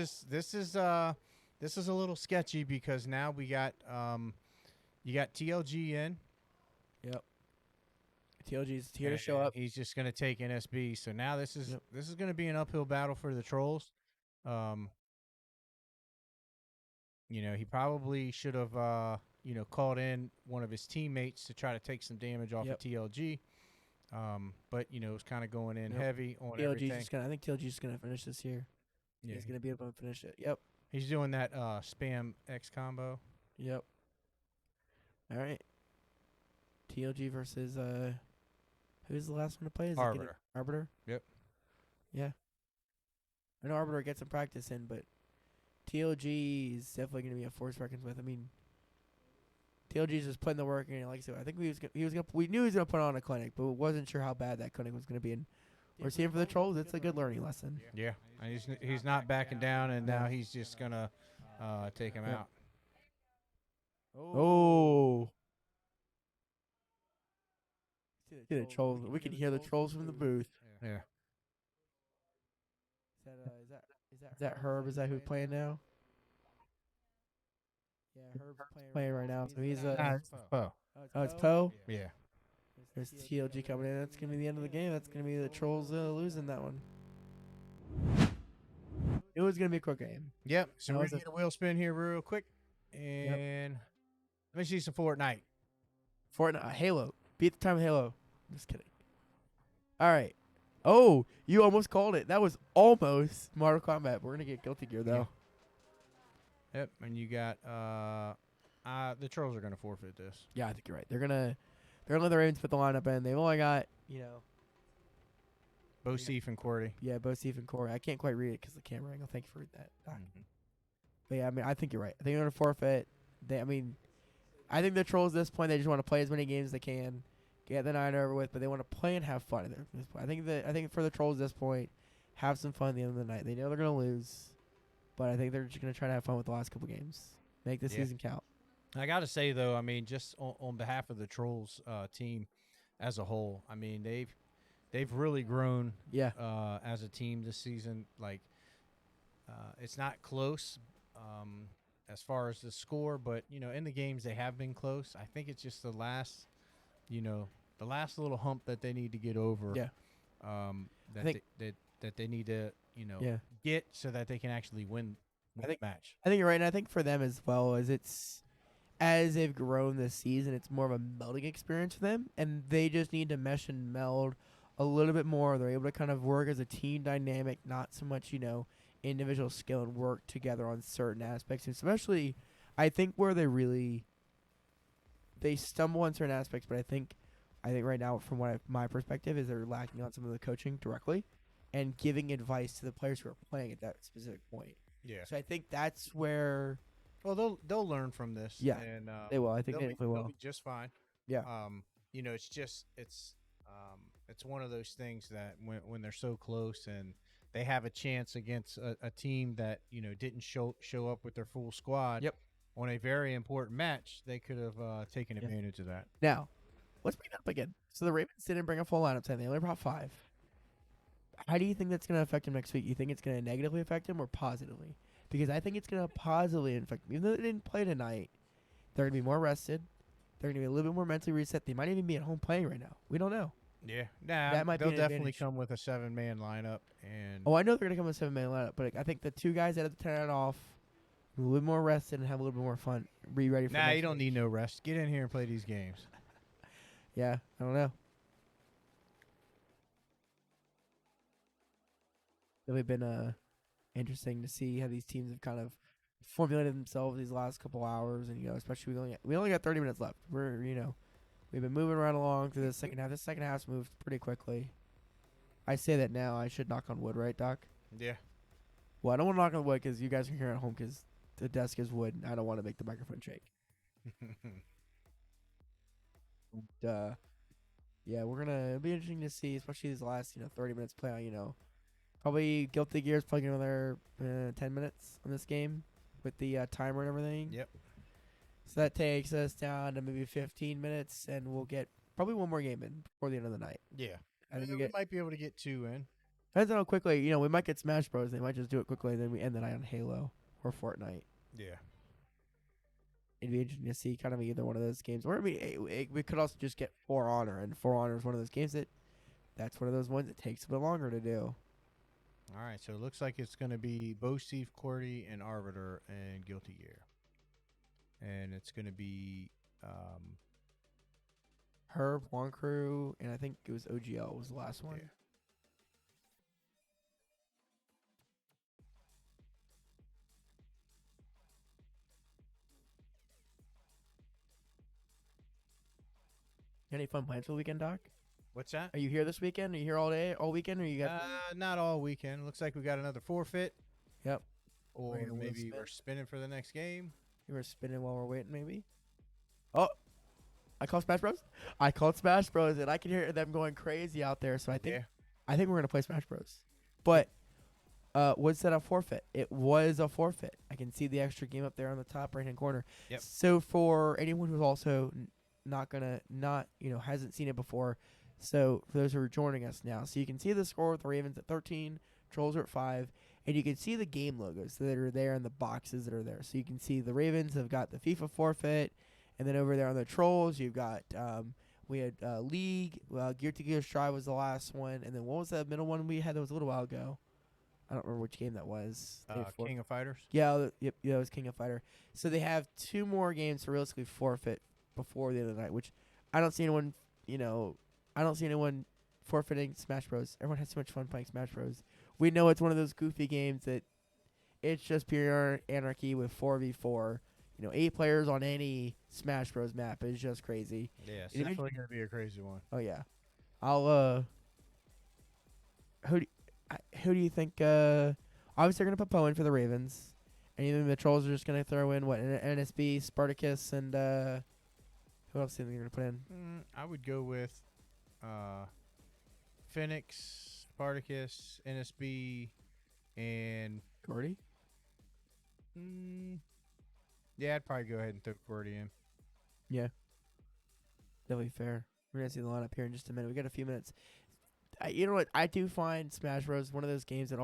is a little sketchy because now we got you got TLG in. Yep. TLG's here to show up. He's just going to take NSB. So now this is going to be an uphill battle for the Trolls. You know, he probably should have called in one of his teammates to try to take some damage off of TLG. But you know, it's kind of going in heavy on everything. I think TLG's just gonna finish this here. Yeah. He's gonna be able to finish it. Yep. He's doing that spam X combo. Yep. All right. TLG versus who's the last one to play? Is Arbiter. Arbiter? Yep. Yeah. I know Arbiter gets some practice in, but TLG is definitely going to be a force reckons with. I mean, TLG's just putting the work in. Like I said, I think we knew he was going to put on a clinic, but we wasn't sure how bad that clinic was going to be. And we're seeing for the Trolls, it's a good learning lesson. Yeah, and he's not backing down, and now he's just going to take him out. Oh. See the Trolls. We can hear the Trolls from the booth. Yeah. Is that Herb? Is that who's playing now? Yeah, Herb's playing right now. So he's Poe. Oh, it's Poe? Yeah. There's TLG coming in. That's going to be the end of the game. That's going to be the Trolls losing that one. It was going to be a quick game. Yep. So we're going to get a wheel spin here real quick. And let me see some Fortnite. Halo. Beat the time of Halo. Just kidding. All right. Oh, you almost called it. That was almost Mortal Kombat. We're going to get Guilty Gear, though. Yep. And you got the Trolls are going to forfeit this. Yeah, I think you're right. They're gonna let the Ravens put the lineup in. They've only got, Bosif and Cordy. Yeah, Bosif and Corey. I can't quite read it because the camera angle. Thank you for that. But yeah, I mean, I think you're right. I think they're gonna forfeit. I think the Trolls at this point, they just want to play as many games as they can, get the night over with, but they want to play and have fun at this point. I think for the Trolls at this point, have some fun at the end of the night. They know they're gonna lose, but I think they're just gonna try to have fun with the last couple games. Make the season count. I got to say though, I mean, just on behalf of the Trolls team as a whole, I mean they've really grown. Yeah. As a team this season, it's not close. As far as the score, but in the games they have been close. I think it's just the last little hump that they need to get over. Yeah. That they need to get so that they can actually win the match. I think you're right, and I think for them as well as they've grown this season, it's more of a melding experience for them, and they just need to mesh and meld a little bit more. They're able to kind of work as a team dynamic, not so much individual skill and work together on certain aspects, and especially I think where they stumble on certain aspects, but I think right now from my perspective is they're lacking on some of the coaching directly and giving advice to the players who are playing at that specific point. Yeah. So I think that's where they'll learn from this. Yeah. And they will. I think they will. They'll be just fine. Yeah. It's one of those things that when they're so close and they have a chance against a team that didn't show up with their full squad. Yep. On a very important match, they could have taken advantage of that. Now, let's bring that up again. So the Ravens didn't bring a full lineup tonight. They only brought 5. I How do you think that's going to affect him next week? You think it's going to negatively affect him or positively? Because I think it's going to positively affect him. Even though they didn't play tonight, they're going to be more rested. They're going to be a little bit more mentally reset. They might even be at home playing right now. We don't know. Yeah, nah, That might be they'll an definitely advantage. come with a 7-man lineup, and Oh, I know they're going to come with a 7-man lineup, but I think the two guys that have to turn it off, a little bit more rested and have a little bit more fun. Be ready for nah, next you don't week. need no rest. Get in here and play these games. Yeah, I don't know. Really been interesting to see how these teams have kind of formulated themselves these last couple hours, and especially we only got 30 minutes left. We've been moving right along through the second half. The second half's moved pretty quickly. I say that now. I should knock on wood, right, Doc? Yeah. Well, I don't want to knock on wood because you guys are here at home because the desk is wood. And I don't want to make the microphone shake. Yeah, it'll be interesting to see, especially these last 30 minutes play on. Probably Guilty Gear's playing another 10 minutes on this game with the timer and everything. Yep. So that takes us down to maybe 15 minutes, and we'll get probably one more game in before the end of the night. Yeah. And then we might be able to get 2 in. Depends on how quickly. We might get Smash Bros. They might just do it quickly, and then we end the night on Halo or Fortnite. Yeah. It'd be interesting to see kind of either one of those games. Or we could also just get For Honor, and For Honor is one of those games that's one of those ones that takes a bit longer to do. All right, so it looks like it's going to be Bo Steve, Cordy, and Arbiter and Guilty Gear. And it's going to be Herb, One Crew, and I think it was OGL was the last one. Yeah. Any fun plans for the weekend, Doc? What's that? Are you here this weekend? Are you here all day, all weekend, or you got? Not all weekend. Looks like we got another forfeit. Yep. Or We're gonna maybe spin. we're spinning for the next game. You were spinning while we're waiting, maybe. Oh, I called Smash Bros. I called Smash Bros. And I can hear them going crazy out there. So I think we're gonna play Smash Bros. But was that a forfeit? It was a forfeit. I can see the extra game up there on the top right hand corner. Yep. So for anyone who's also hasn't seen it before, so for those who are joining us now, so you can see the score with the Ravens at 13, Trollz are at 5, and you can see the game logos that are there and the boxes that are there. So you can see the Ravens have got the FIFA forfeit, and then over there on the Trollz, you've got we had League, Gear to Gear Strive was the last one, and then what was that middle one we had that was a little while ago? I don't remember which game that was. King of Fighters. Yeah, yep, it was King of Fighter. So they have 2 more games to realistically forfeit before the end of the night, which I don't see anyone, forfeiting Smash Bros. Everyone has too much fun playing Smash Bros. We know it's one of those goofy games that it's just pure anarchy with 4v4. 8 players on any Smash Bros. Map is just crazy. Yeah, it's definitely going to be a crazy one. Oh yeah, I'll who do you think? Obviously, they're gonna put Poe in for the Ravens, and even the Trollz are just gonna throw in what NSB, Spartacus, and who else do you think they're gonna put in? I would go with Phoenix, Spartacus, NSB, and Gordy. Yeah, I'd probably go ahead and throw Gordy in. Yeah, definitely fair. We're gonna see the lineup here in just a minute. We got a few minutes. You know what? I do find Smash Bros. One of those games that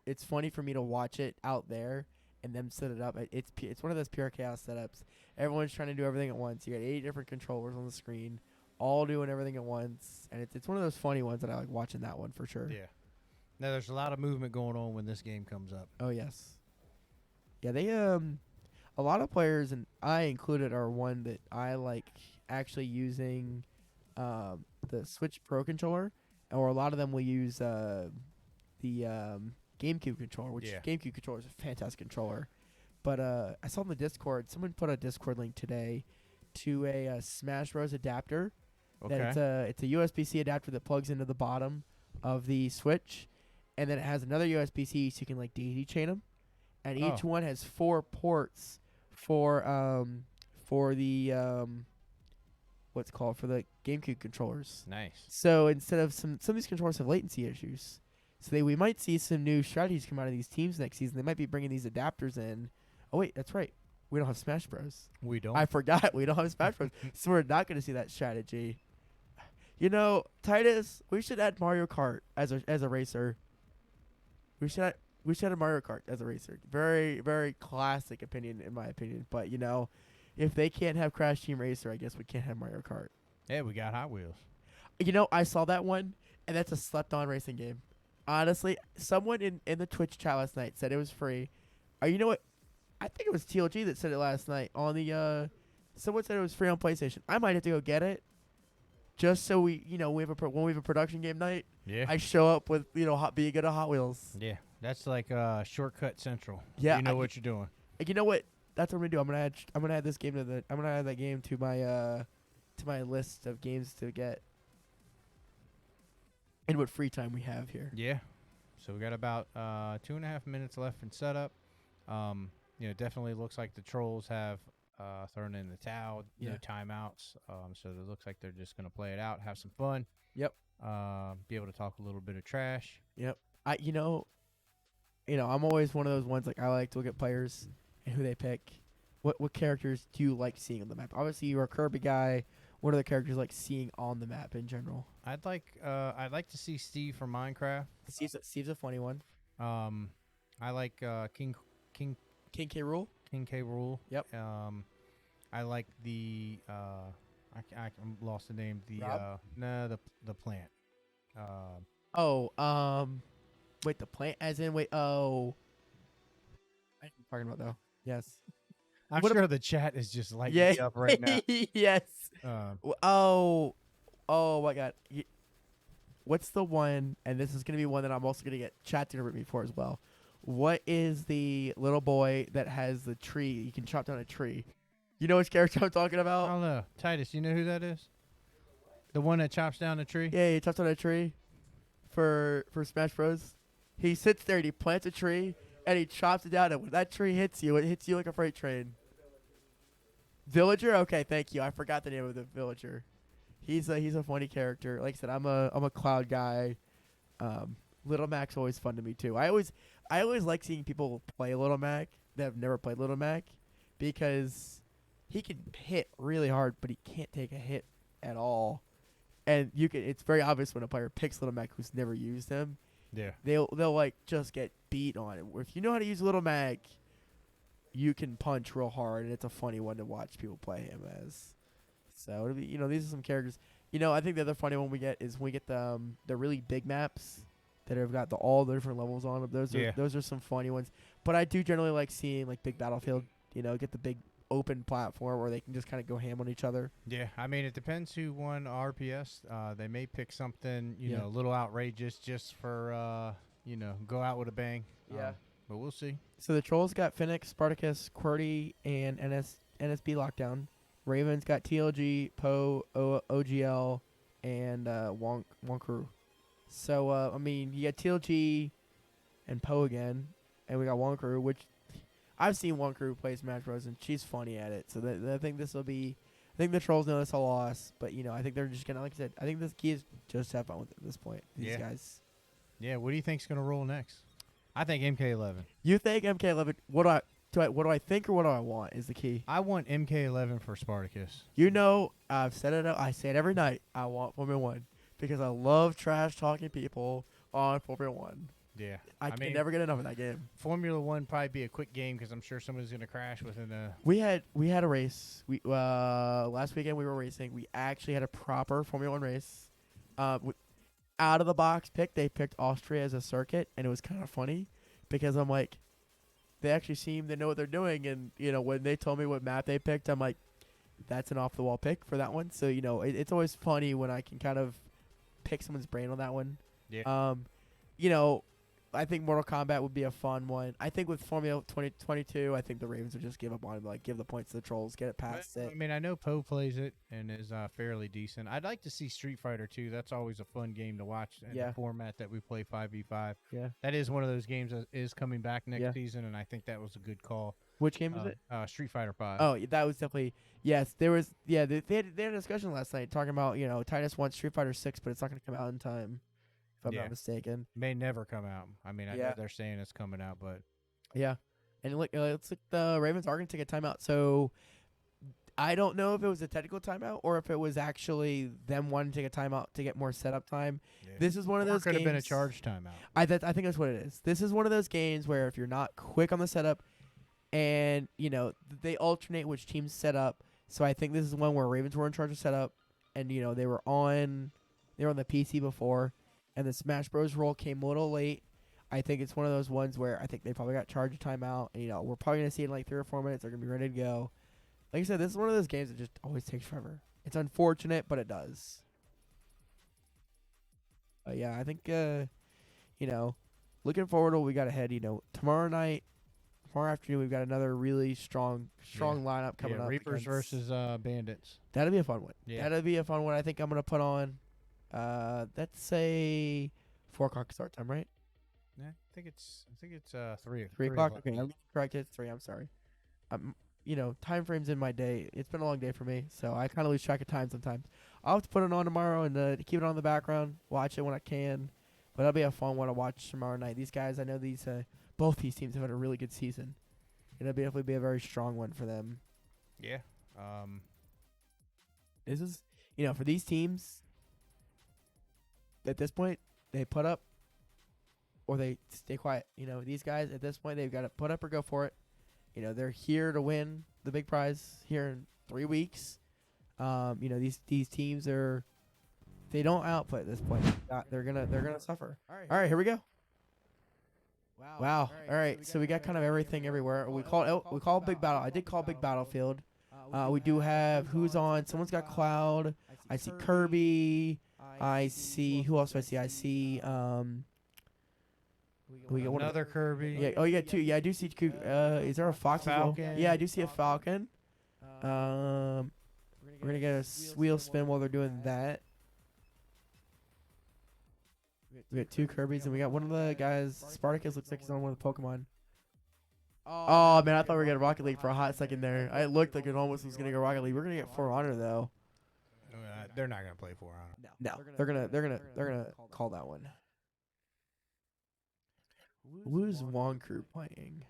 it's funny for me to watch it out there and them set it up. It's one of those pure chaos setups. Everyone's trying to do everything at once. You got 8 different controllers on the screen, all doing everything at once, and it's one of those funny ones that I like watching that one for sure. Yeah. Now there's a lot of movement going on when this game comes up. Oh yes. Yeah, they a lot of players, and I included, are one that I like actually using the Switch Pro controller, or a lot of them will use the GameCube controller, which GameCube controller is a fantastic controller. But I saw in the Discord, someone put a Discord link today to a Smash Bros. Adapter. Okay. That it's a USB-C adapter that plugs into the bottom of the Switch, and then it has another USB-C so you can like daisy chain them, and each one has 4 ports for the for the GameCube controllers. Nice. So instead of some of these controllers have latency issues, so we might see some new strategies come out of these teams next season. They might be bringing these adapters in. Oh wait, that's right. We don't have Smash Bros. We don't. I forgot we don't have Smash Bros. So we're not going to see that strategy. You know, Titus, we should add Mario Kart as a racer. We should add Mario Kart as a racer. Very, very classic opinion in my opinion. But you know, if they can't have Crash Team Racer, I guess we can't have Mario Kart. Yeah, we got Hot Wheels. You know, I saw that one, and that's a slept-on racing game. Honestly, someone in the Twitch chat last night said it was free. You know what? I think it was TLG that said it last night on the. Someone said it was free on PlayStation. I might have to go get it, just so we have when we have a production game night. Yeah. I show up with being good at Hot Wheels. Yeah, that's like Shortcut Central. Yeah, you know what you're doing. You know what? That's what I'm gonna do. I'm gonna add this game I'm gonna add that game to my list of games to get. And what free time we have here. Yeah. So we got about 2.5 minutes left in setup. Definitely looks like the Trollz have thrown in the towel. No timeouts. So it looks like they're just gonna play it out, have some fun. Yep. Be able to talk a little bit of trash. Yep. I'm always one of those ones, like, I like to look at players and who they pick. What characters do you like seeing on the map? Obviously, you're a Kirby guy. What are the characters like seeing on the map in general? I'd like to see Steve from Minecraft. Steve's a funny one. I like King K. Rool. King K. Rool. Yep. I like the I lost the name. The plant. Wait, the plant as in wait. Oh, I'm talking about though. Yes. I'm sure the chat is just lighting me up right now. Yes. Oh my God. What's the one? And this is gonna be one that I'm also gonna get chat to rip me for as well. What is the little boy that has the tree? You can chop down a tree. You know which character I'm talking about? I don't know. Titus, you know who that is? The one that chops down a tree? Yeah, he chops down a tree for Smash Bros. He sits there and he plants a tree and he chops it down, and when that tree hits you, it hits you like a freight train. Villager? Okay, thank you. I forgot the name of the villager. He's a funny character. Like I said, I'm a Cloud guy. Little Mac's always fun to me too. I always like seeing people play Little Mac that have never played Little Mac, because he can hit really hard, but he can't take a hit at all. And it's very obvious when a player picks Little Mac who's never used him. Yeah. They'll like just get beat on it. If you know how to use Little Mac, you can punch real hard, and it's a funny one to watch people play him as. So it'll be, these are some characters. I think the other funny one we get is we get the really big maps that have got all the different levels on them. Those are some funny ones. But I do generally like seeing like big Battlefield. Get the big open platform where they can just kind of go ham on each other. Yeah, I mean, it depends who won RPS. They may pick something a little outrageous just for go out with a bang. Yeah. But we'll see. So the Trollz got Phoenix, Spartacus, QWERTY, and NSB Lockdown. Ravens got TLG, Poe, OGL, and Wonkru. So, you got TLG and Poe again, and we got Wonkru, which I've seen Wonkru play Smash Bros, and she's funny at it. So I think this will be... I think the Trollz know this a loss, but, I think they're just going to, like I said, I think this key is just have fun with it at this point, these guys. Yeah, what do you think's going to roll next? I think MK11. You think MK11? What do I think or what do I want is the key. I want MK11 for Spartacus. I've said it. I say it every night. I want Formula 1 because I love trash talking people on Formula 1. Yeah, I can never get enough of that game. Formula 1 probably be a quick game because I'm sure somebody's gonna crash within a. We had a race. We last weekend we were racing. We actually had a proper Formula 1 race. Out of the box pick, they picked Austria as a circuit, and it was kind of funny because I'm like, they actually seem to know what they're doing, and when they told me what map they picked, I'm like, that's an off the wall pick for that one. So it's always funny when I can kind of pick someone's brain on that one. Yeah. I think Mortal Kombat would be a fun one. I think with Formula 2022, I think the Ravens would just give up on it, like give the points to the Trollz, get it past it. I mean, I know Poe plays it and is fairly decent. I'd like to see Street Fighter 2. That's always a fun game to watch in the format that we play 5v5. Yeah. That is one of those games that is coming back next season, and I think that was a good call. Which game was it? Street Fighter 5. Oh, that was definitely yes. There was they had a discussion last night talking about Titus wants Street Fighter 6, but it's not going to come out in time. If I'm not mistaken, may never come out. I mean, I know they're saying it's coming out, but yeah. And look, it's like the Ravens are going to take a timeout. So I don't know if it was a technical timeout or if it was actually them wanting to take a timeout to get more setup time. Yeah. This is one of Or those could have been a games- charge timeout. I think that's what it is. This is one of those games where if you're not quick on the setup, and they alternate which teams set up. So I think this is one where Ravens were in charge of setup, and they were on the PC before, and the Smash Bros. Roll came a little late. I think it's one of those ones where I think they probably got charged a timeout, and we're probably gonna see it in like 3 or 4 minutes. They're gonna be ready to go. Like I said, this is one of those games that just always takes forever. It's unfortunate, but it does. Yeah, I think looking forward to what we got ahead. Tomorrow afternoon we've got another really strong lineup coming up. Reapers against- versus Bandits. That'll be a fun one. Yeah. That'll be a fun one. I think I'm gonna put on. Let's say 4 o'clock start time, right? Yeah, I think it's 3. 3 o'clock. Okay, I'm correct. It's 3. I'm sorry. Time frames in my day. It's been a long day for me, so I kind of lose track of time sometimes. I'll have to put it on tomorrow and keep it on the background. Watch it when I can. But that'll be a fun one to watch tomorrow night. These guys, I know both these teams have had a really good season. It'll definitely be a very strong one for them. Yeah. This is, for these teams, at this point, they put up or they stay quiet. These guys, at this point, they've got to put up or go for it. They're here to win the big prize here in 3 weeks. These teams they don't output at this point. They're gonna suffer. All right, here we go. Wow. All right. So we got kind of everything everywhere. We call big battle. I did call big battlefield. We do have who's on. Someone's got Cloud. I see Kirby. I see who else do I see? I see we got Another Kirby. Yeah. Oh, you got 2. Yeah, I do see. Is there a Fox as well? Falcon. Yeah, I do see a Falcon. We're gonna get a wheel spin while they're doing that. We got 2 Kirbys and we got one of the guys. Spartacus looks like he's on one of the Pokemon. Oh man, I thought we were gonna Rocket League for a hot second there. I looked like it almost was gonna go Rocket League. We're gonna get For Honor though. They're not gonna play 4 Honor. No, they're gonna call that one. Who's Wonkru playing?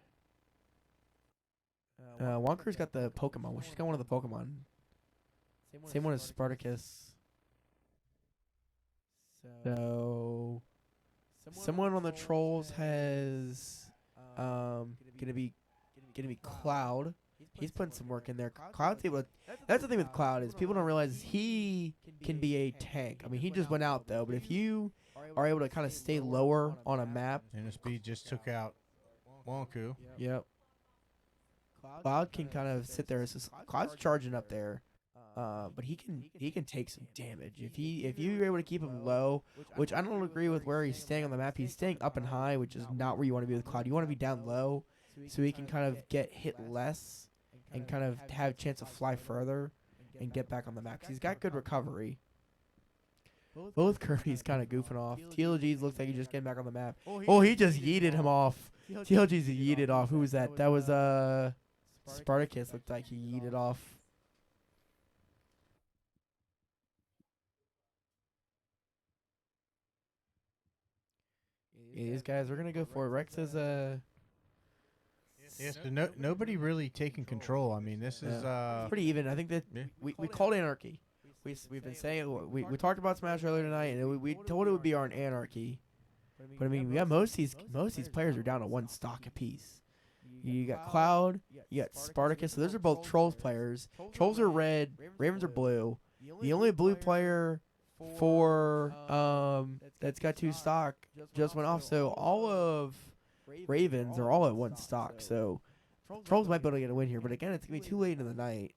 Wonkru's got the Pokemon. Well, she's got one of the Pokemon. Same one as Spartacus. So someone on the Trollz has gonna be Cloud. He's putting some work in there. Cloud's able to, that's the thing with Cloud is people don't realize he can be a tank. I mean, he just went out though, but if you are able to kind of stay lower on a map, And the speed just took out Wonku. yep. Cloud can kind of sit there. Cloud's charging up there, but he can take some damage if you're able to keep him low. Which I don't agree with where he's staying on the map. He's staying up and high, which is not where you want to be with Cloud. You want to be down low, so he can kind of get hit less and kind of have a chance to fly further and get back on the map. 'Cause he's got good recovery. Both Kirby's kind of goofing off. TLG's looks like he's just getting back on the map. Oh, he just yeeted him off. TLG's yeeted off. Who was that? That was Spartacus. Looked like he yeeted off. Yeah, these guys, we're gonna go for it. Rex is Yes, nobody really taking control. I mean, this is pretty even. I think that Yeah. we called anarchy. We've been saying it. We talked about Smash earlier tonight, and we told it would be our anarchy. But I mean, we got most of these players are down to 1 stock apiece. You got Cloud, you got Spartacus. So those are both Trollz players. Trollz are red, Ravens are blue. The only blue player for that's got 2 stock just went off. So all of Ravens are all at 1 stock. So Trollz might be able to get a win here, but again, it's gonna be too late in the night.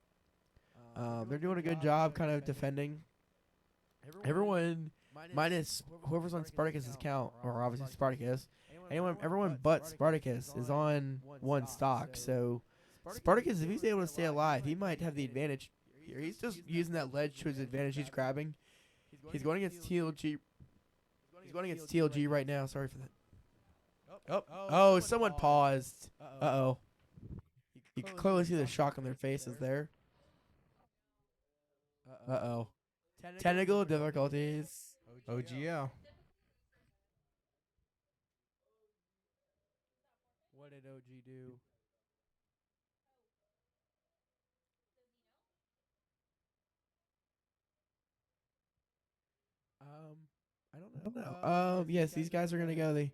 They're doing a good job kind of defending. Everyone, minus whoever's on Spartacus's account, or obviously Spartacus. Everyone but Spartacus is on 1 stock. So Spartacus, if he's able to stay alive, he might have the advantage here. He's just using that ledge to his advantage. He's grabbing. He's going against TLG. He's going against TLG right now. Sorry for that. Oh, someone paused. Uh-oh. You can clearly see the shock on their faces there. Uh-oh. Technical difficulties. OGL. What did OG do? I don't know. Yes, these guys are gonna go. The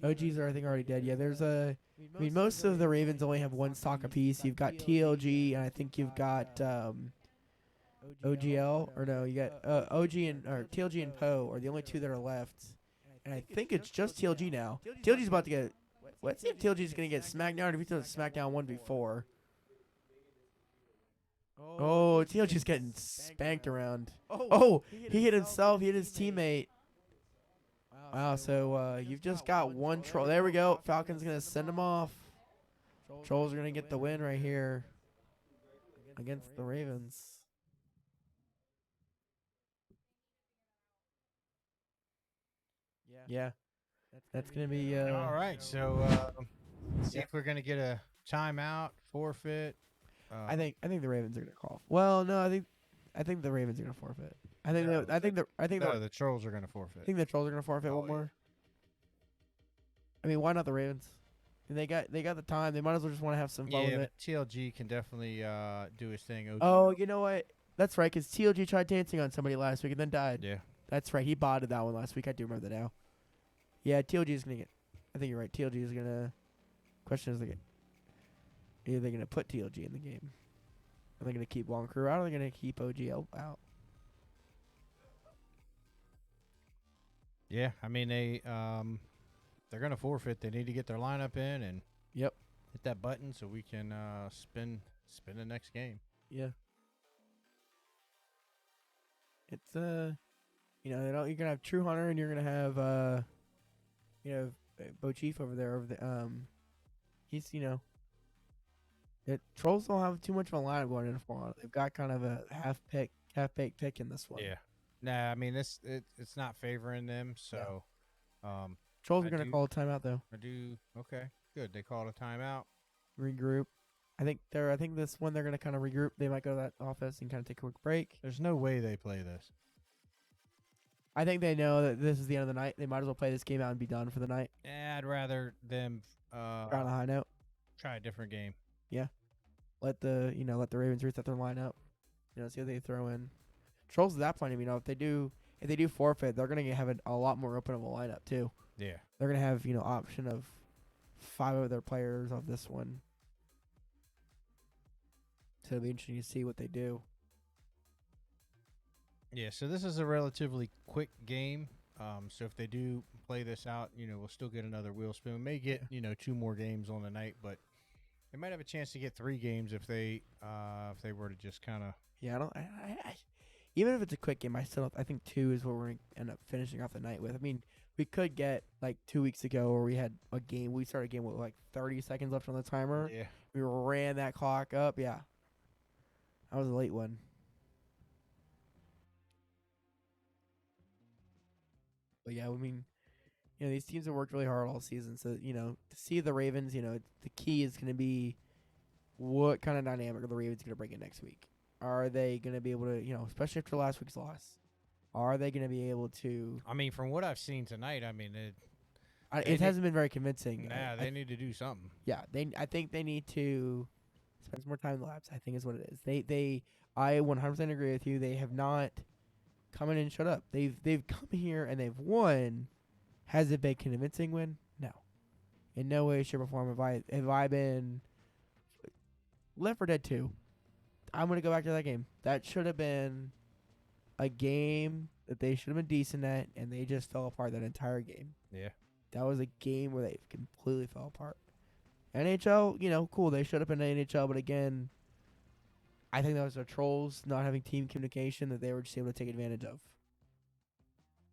OGs are, I think, already dead. Yeah, there's a. I mean, most of the Ravens only have one stock apiece. You've got TLG, and I think you've got OGL, or no, you got OG and or TLG and Poe are the only two that are left. And I think it's just TLG now. TLG's about to get. Let's see if TLG's gonna get smacked down. If he's done SmackDown 1 before. Oh, TLG's getting spanked around. Oh, he hit himself. He hit his teammate. Wow, so you've just got one troll. There we go. Falcon's going to send him off. Trolls are going to get the win right here against the Ravens. Yeah. That's going to be... All right, so see if we're going to get a timeout, forfeit. I think the Ravens are going to call. Well, no, I think the Ravens are going to forfeit. The Trolls are going to forfeit. I think the Trolls are going to forfeit one more. I mean, why not the Ravens? They got the time. They might as well just want to have some fun with it. TLG can definitely do his thing. OG. Oh, you know what? That's right, because TLG tried dancing on somebody last week and then died. Yeah. That's right. He botted that one last week. I do remember that now. Yeah, TLG is going to get... I think you're right. TLG is going to... Question is, are they going to put TLG in the game? Are they going to keep Long Crew out, or are they going to keep OGL out? Yeah, I mean, they're going to forfeit. They need to get their lineup in and hit that button so we can spin the next game. Yeah. It's you're going to have True Hunter, and you're going to have Bo Chief over there. He's Trolls don't have too much of a lineup going in for. They've got kind of a half-baked pick in this one. Yeah. Nah, I mean it's not favoring them, so Trolls are going to call a timeout though. Okay. Good. They called a timeout. Regroup. I think this one they're going to kind of regroup. They might go to that office and kind of take a quick break. There's no way they play this. I think they know that this is the end of the night. They might as well play this game out and be done for the night. Yeah, I'd rather them try on a high note. Try a different game. Yeah. Let the Ravens reset their lineup. See what they throw in. Trolls at that point, if they do forfeit, they're gonna have a lot more open of a lineup too. Yeah. They're gonna have option of 5 of their players of this one. So it'll be interesting to see what they do. Yeah, so this is a relatively quick game. So if they do play this out, we'll still get another wheel spin. We may get 2 more games on the night, but they might have a chance to get 3 games if they were to just kind of. Yeah, even if it's a quick game, I think 2 is what we're gonna end up finishing off the night with. I mean, we could get like 2 weeks ago where we had a game. We started a game with like 30 seconds left on the timer. Yeah. We ran that clock up. Yeah. That was a late one. But yeah, I mean, these teams have worked really hard all season. So, to see the Ravens, the key is going to be what kind of dynamic are the Ravens going to bring in next week? Are they going to be able to, especially after last week's loss, are they going to be able to? I mean, from what I've seen tonight, I mean, it hasn't been very convincing. Nah, they need to do something. Yeah, I think they need to spend some more time in the labs. I think is what it is. I 100% agree with you. They have not come in and shut up. They've come here and they've won. Has it been a convincing win? No. In no way, shape, or form have I been. Left 4 Dead 2. I'm going to go back to that game. That should have been a game that they should have been decent at, and they just fell apart that entire game. Yeah. That was a game where they completely fell apart. NHL, cool. They showed up in the NHL, but again, I think that was the Trolls not having team communication that they were just able to take advantage of.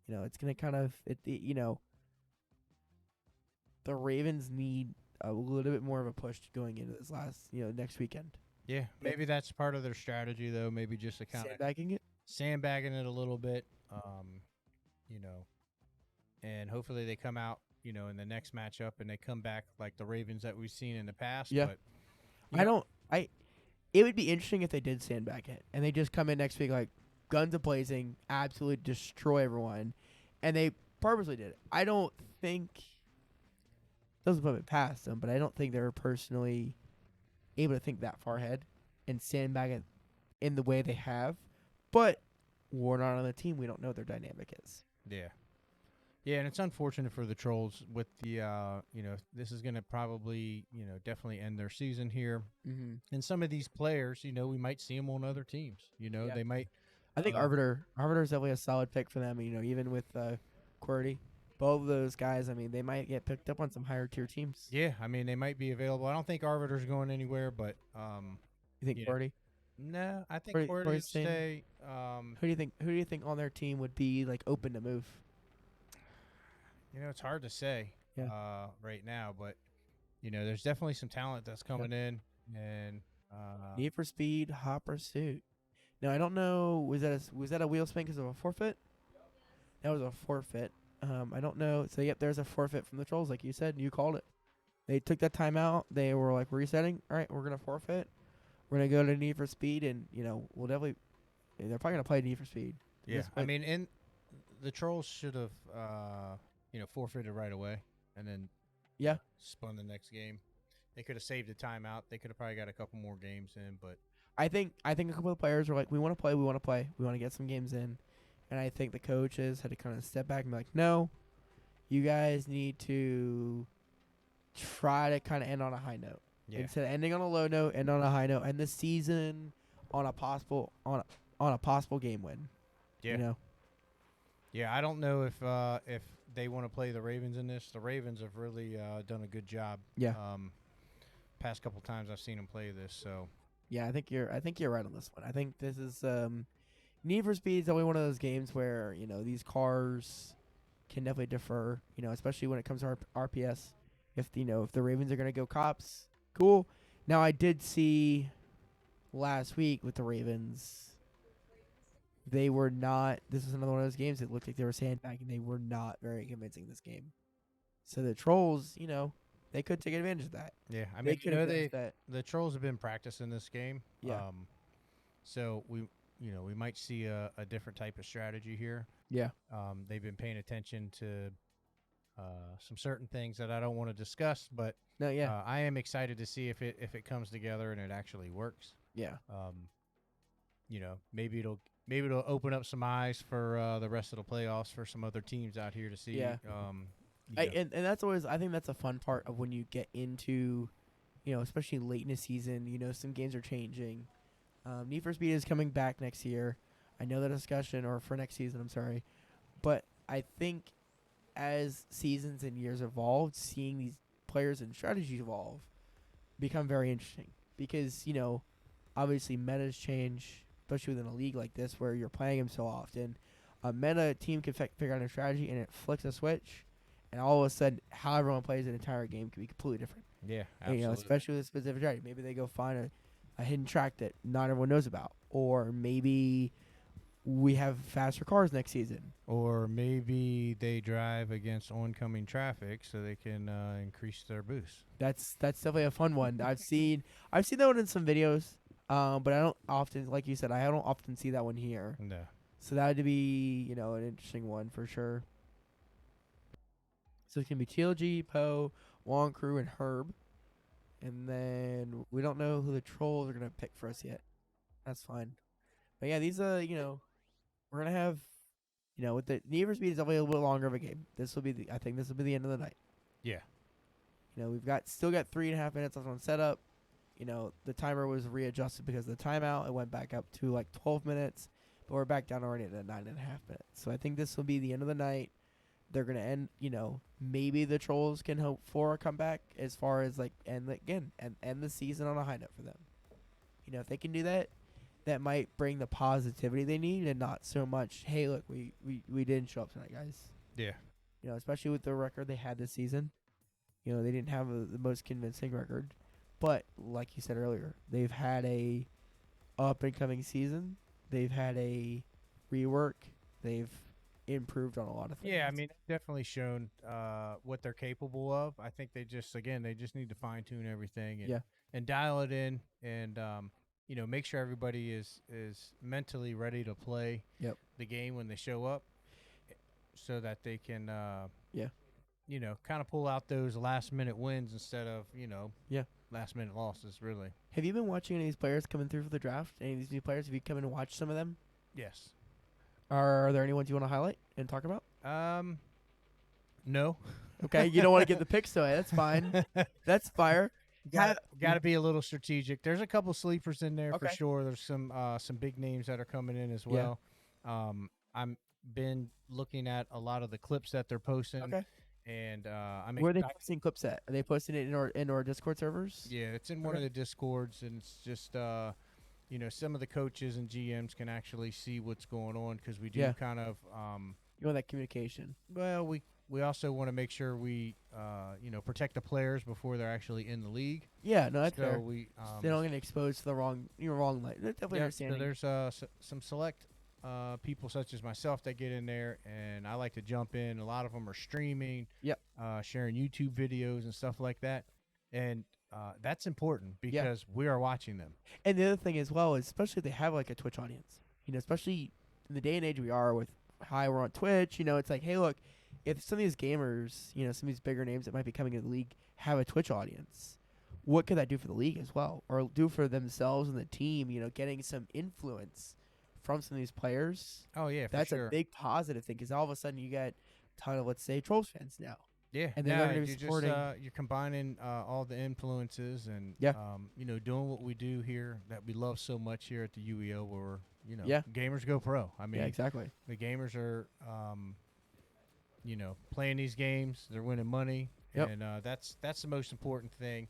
It's going to kind of, the Ravens need a little bit more of a push going into this next weekend. Yeah, maybe that's part of their strategy, though. Maybe just to kind of sandbagging it a little bit, and hopefully they come out, in the next matchup and they come back like the Ravens that we've seen in the past. Yeah, but, it would be interesting if they did sandbag it and they just come in next week like guns a-blazing, absolutely destroy everyone, and they purposely did it. I don't think doesn't put it past them, but I don't think they're personally able to think that far ahead and sandbag it in the way they have. But we're not on the team. We don't know what their dynamic is. Yeah. Yeah, and it's unfortunate for the Trolls with the, this is going to probably, definitely end their season here. Mm-hmm. And some of these players, we might see them on other teams. Yeah. They might. I think Arbiter is definitely a solid pick for them. Even with QWERTY, both of those guys. I mean, they might get picked up on some higher tier teams. Yeah, I mean, they might be available. I don't think Arbiter's going anywhere, but You think QWERTY? no, I think QWERTY QWERTY would staying? stay. Who do you think on their team would be like open to move? It's hard to say right now, but there's definitely some talent that's coming in, and Need for Speed, Hot Pursuit. Now I don't know. Was that a wheel spin because of a forfeit? That was a forfeit. I don't know. So yep, there's a forfeit from the Trolls, like you said. You called it. They took that timeout. They were like resetting. All right, we're gonna forfeit. We're gonna go to Need for Speed, and we'll definitely. They're probably gonna play Need for Speed. yeah, I mean, the Trolls should have forfeited right away, and then spun the next game. They could have saved a timeout. They could have probably got a couple more games in, but I think a couple of players were like, we want to play, we want to get some games in, and I think the coaches had to kind of step back and be like, no, you guys need to try to kind of end on a high note instead of ending on a low note, end on a high note, end the season on a possible game win. Yeah. Yeah, I don't know if they want to play the Ravens in this. The Ravens have really done a good job. Yeah. Past couple times I've seen them play this, so. Yeah, I think you're right on this one. I think this is Need for Speed is only one of those games where these cars can definitely defer. Especially when it comes to RPS. If the Ravens are gonna go cops, cool. Now I did see last week with the Ravens. They were not. This was another one of those games. It looked like they were sandbagging. They were not very convincing this game. So the Trolls, they could take advantage of that. Yeah, I mean, that. the Trolls have been practicing this game. Yeah. So we might see a different type of strategy here. Yeah. They've been paying attention to some certain things that I don't want to discuss, but No, yeah. I am excited to see if it comes together and it actually works. Yeah. Maybe it'll open up some eyes for the rest of the playoffs for some other teams out here to see. Yeah. And that's always, I think that's a fun part of when you get into, especially late in the season, some games are changing. Need for Speed is coming back next year. I know the discussion, or for next season, I'm sorry. But I think as seasons and years evolved, seeing these players and strategies evolve become very interesting. Because, obviously metas change, especially within a league like this where you're playing them so often. A meta team can figure out a strategy and it flicks a switch. And all of a sudden, how everyone plays an entire game can be completely different. Yeah, absolutely. And, especially with a specific strategy. Maybe they go find a hidden track that not everyone knows about. Or maybe we have faster cars next season. Or maybe they drive against oncoming traffic so they can increase their boost. That's definitely a fun one. I've seen that one in some videos, but I don't often, like you said, I don't often see that one here. No. So that would be, an interesting one for sure. So it's going to be TLG, Poe, Wong Crew, and Herb. And then we don't know who the Trolls are going to pick for us yet. That's fine. But yeah, these, we're going to have, with the Need for Speed is definitely a little bit longer of a game. I think this will be the end of the night. Yeah. We've still got 3.5 minutes left on setup. The timer was readjusted because of the timeout. It went back up to like 12 minutes, but we're back down already at 9.5 minutes. So I think this will be the end of the night. They're going to end, maybe the Trolls can hope for a comeback as far as like end the season on a high note for them. If they can do that, that might bring the positivity they need and not so much, hey, look, we didn't show up tonight, guys. Yeah. Especially with the record they had this season. They didn't have the most convincing record. But like you said earlier, they've had a up-and-coming season. They've had a rework. They've improved on a lot of things. Yeah, I mean, definitely shown what they're capable of. I think they just need to fine-tune everything and dial it in and, make sure everybody is mentally ready to play the game when they show up so that they can, kind of pull out those last-minute wins instead of, last-minute losses, really. Have you been watching any of these players coming through for the draft? Any of these new players? Have you come in and watched some of them? Yes. Are there any ones you want to highlight and talk about? No. Okay, you don't want to give the picks away. That's fine. That's fire. Got to be a little strategic. There's a couple sleepers in there for Okay. sure. There's some big names that are coming in as well. I'm been looking at a lot of the clips that they're posting. Okay. And I'm Where are they excited. posting clips at? Are they posting it in our Discord servers? Yeah, it's in one of the Discords, and it's just some of the coaches and GMs can actually see what's going on because we do kind of You want that communication. well, we also want to make sure we protect the players before they're actually in the league. Yeah, no, that's So fair. we They don't get exposed to the wrong light. That's definitely so understanding. there's some select people such as myself that get in there, and I like to jump in. A lot of them are streaming, sharing YouTube videos and stuff like that, and that's important because we are watching them. And the other thing as well is, especially if they have like a Twitch audience, especially in the day and age we are with how we're on Twitch, it's like, hey, look, if some of these gamers, some of these bigger names that might be coming into the league have a Twitch audience, what could that do for the league as well, or do for themselves and the team? Getting some influence from some of these players. Oh yeah, that's for sure. a big positive thing because all of a sudden you get a ton of, let's say, Trollz fans now. Yeah, and they're going to be supporting. You're combining all the influences and doing what we do here that we love so much here at the UEO, where gamers go pro. I mean, exactly. The gamers are playing these games, they're winning money, and that's the most important thing.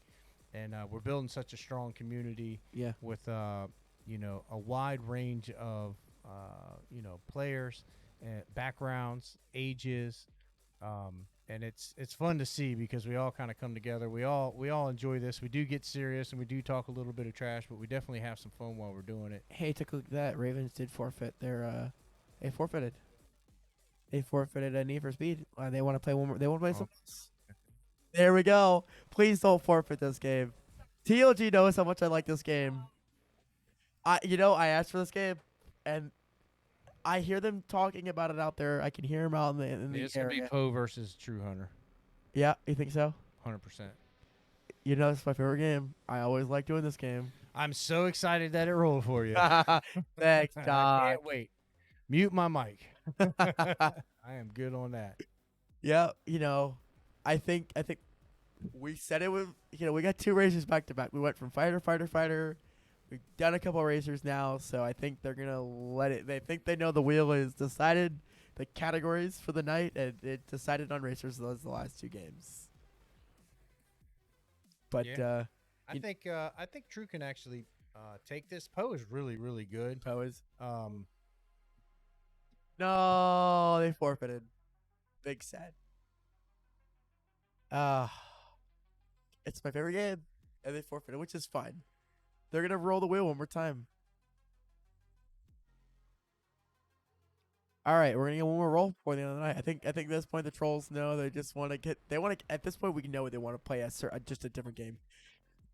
And we're building such a strong community with a wide range of players, backgrounds, ages. And it's fun to see because we all kind of come together. We all enjoy this. We do get serious and we do talk a little bit of trash, but we definitely have some fun while we're doing it. Hey, take a look at that. Ravens did forfeit their they forfeited. They forfeited a Need for Speed. They want to play one more. They want to play something else. There we go. Please don't forfeit this game. TLG knows how much I like this game. I asked for this game, and I hear them talking about it out there. I can hear them out in the It's gonna be area. Poe versus True Hunter. Yeah, you think so? 100%. It's my favorite game. I always like doing this game. I'm so excited that it rolled for you. Thanks, I Doc. can't wait. Mute my mic. I am good on that. Yeah, I think we said it with we got 2 racers back to back. We went from fighter. We've done a couple of racers now, so I think they're gonna let it. They think they know the wheel is decided, the categories for the night, and it decided on racers those the last 2 games. But I think True can actually take this. Poe is really, really good. Poe is. No, they forfeited. Big sad. It's my favorite game, and they forfeited, which is fine. They're gonna roll the wheel one more time. All right, we're gonna get one more roll before the end of the night. I think at this point the Trollz know they just want to get. They want to. At this point, we know what they want to play as just a different game.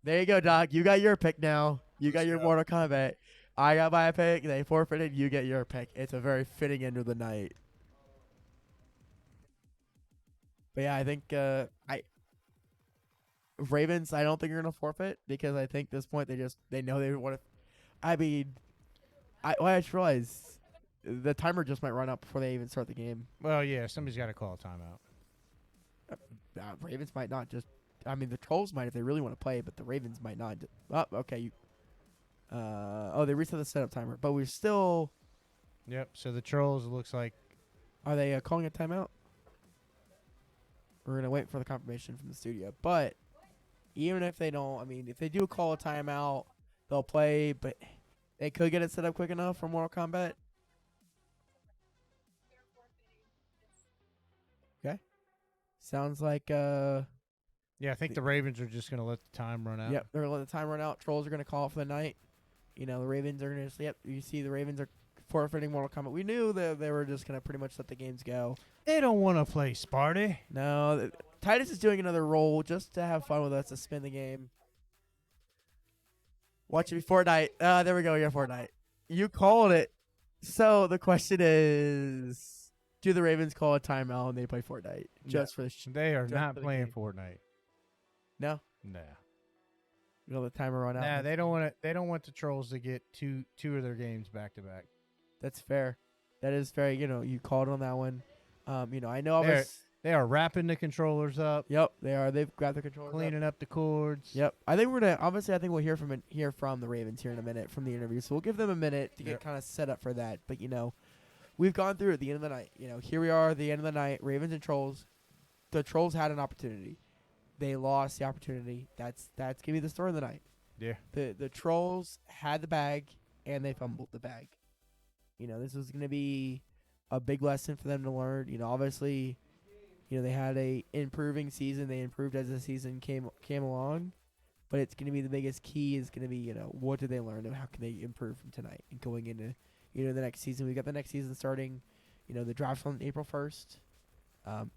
There you go, Doc. You got your pick now. You got your Mortal Kombat. I got my pick. They forfeited. You get your pick. It's a very fitting end of the night. But yeah, I think Ravens, I don't think are going to forfeit because I think at this point they know they want to. I mean, I just realized the timer just might run up before they even start the game. Well, yeah, somebody's got to call a timeout. Ravens might not just. I mean, the Trollz might if they really want to play, but the Ravens might not. Oh, okay. They reset the setup timer, but we're still. Yep. So the Trollz looks like. Are they calling a timeout? We're gonna wait for the confirmation from the studio, but even if they don't, I mean, if they do call a timeout, they'll play, but they could get it set up quick enough for Mortal Kombat. Okay. Sounds like Yeah, I think the Ravens are just gonna let the time run out. Yep, they're gonna let the time run out. Trollz are gonna call it for the night. The Ravens are gonna just you see the Ravens are forfeiting Mortal Kombat. We knew that they were just gonna pretty much let the games go. They don't want to play Sparty. No, Titus is doing another roll just to have fun with us to spin the game. Watch it be Fortnite. There we go. Yeah, Fortnite. You called it. So the question is, do the Ravens call a timeout and they play Fortnite just for the? They are just not for the playing game? Fortnite. No. Nah. You know the timer run out. Nah, they don't want it. They don't want the Trollz to get two of their games back to back. That's fair. That is fair. You called on that one. I know of us. They are wrapping the controllers up. Yep, they are. They've got the controllers cleaning up the cords. Yep. I think I think we'll hear from the Ravens here in a minute from the interview. So we'll give them a minute to get kind of set up for that. But we've gone through at the end of the night. Here we are at the end of the night. Ravens and Trollz. The Trollz had an opportunity. They lost the opportunity. That's gonna be the story of the night. Yeah. The Trollz had the bag and they fumbled the bag. This was gonna be a big lesson for them to learn. Obviously, they had a improving season. They improved as the season came along, but it's gonna be the biggest key is gonna be what did they learn and how can they improve from tonight and going into the next season. We got the next season starting. The draft's on April 1st,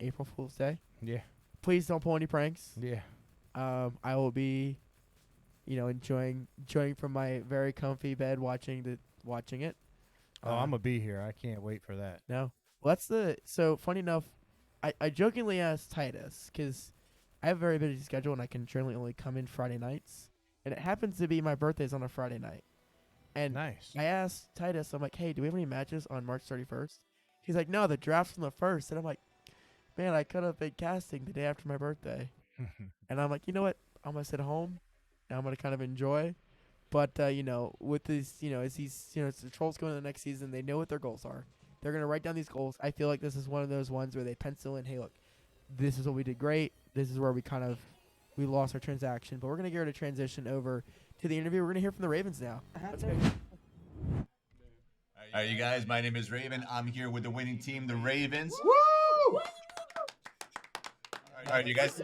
April Fool's Day. Yeah. Please don't pull any pranks. Yeah. I will be, enjoying from my very comfy bed watching it. Oh, I'm gonna be here. I can't wait for that. No. Well, so funny enough, I jokingly asked Titus because I have a very busy schedule and I can generally only come in Friday nights, and it happens to be my birthday's on a Friday night. And nice. I asked Titus, I'm like, hey, do we have any matches on March 31st? He's like, no, the draft's on the 1st. And I'm like, man, I could have been casting the day after my birthday. And I'm like, you know what? I'm going to sit home and I'm going to kind of enjoy. But, with these, as these, it's the Trollz going to the next season, they know what their goals are. They're going to write down these goals. I feel like this is one of those ones where they pencil in, hey, look, this is what we did great. This is where we lost our transaction. But we're going to get ready to transition over to the interview. We're going to hear from the Ravens now. Let's go. All right, you guys, my name is Raven. I'm here with the winning team, the Ravens. Woo! All right, you guys.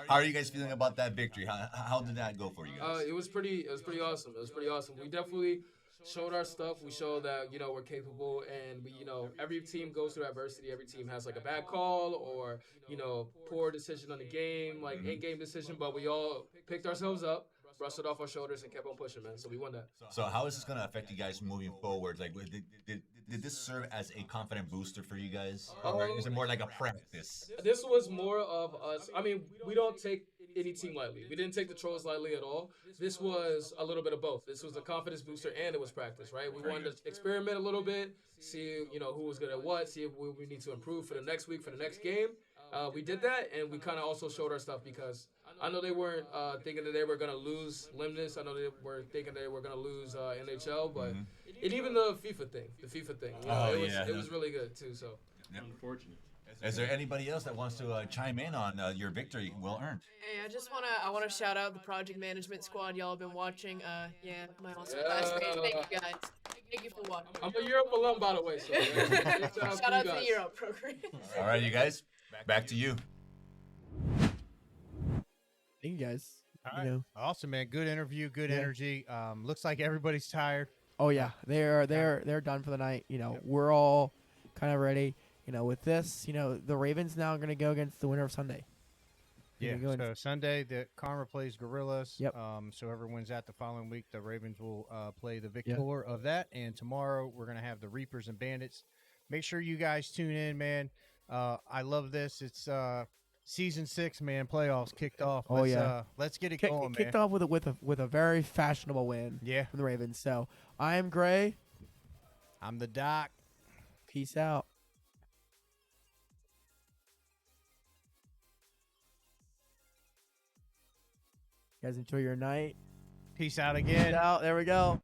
How are you guys feeling about that victory? How did that go for you guys? It was pretty awesome. It was pretty awesome. We definitely showed our stuff. We showed that we're capable, and we every team goes through adversity. Every team has like a bad call or poor decision on the game, like in-game decision. But we all picked ourselves up, brushed it off our shoulders, and kept on pushing, man. So we won that. So how is this going to affect you guys moving forward? Like, did this serve as a confident booster for you guys, or is it more like a practice? This was more of us. I mean, we don't take any team lightly. We didn't take the Trollz lightly at all. This was a little bit of both. This was a confidence booster and it was practice, right? We wanted to experiment a little bit, see who was good at what, see if we need to improve for the next week, for the next game. We did that, and we kind of also showed our stuff because I know they weren't thinking that they were going to lose Limnus. I know they were thinking they were going to lose NHL, but and even the FIFA thing, it was really good too. So unfortunate. Is there anybody else that wants to chime in on your victory well earned? Hey, I wanna shout out the project management squad. Y'all have been watching. My awesome classmates. Thank you guys. Thank you for watching. I'm a Europe alum, by the way. So shout out to the Europe program. All right, you guys, back to you. Thank you guys. All right. Awesome, man. Good interview, good energy. Looks like everybody's tired. Oh yeah, they're done for the night. We're all kind of ready. With this, the Ravens now are going to go against the winner of Sunday. Yeah, so Sunday, the Karma plays Gorillas. Yep. So whoever wins that the following week, the Ravens will play the victor of that. And tomorrow, we're going to have the Reapers and Bandits. Make sure you guys tune in, man. I love this. It's Season 6, man. Playoffs kicked off. Let's get it going, man. Kicked off with a very fashionable win from the Ravens. So, I am Gray. I'm the Doc. Peace out. You guys enjoy your night. Peace out again. Peace out. There we go.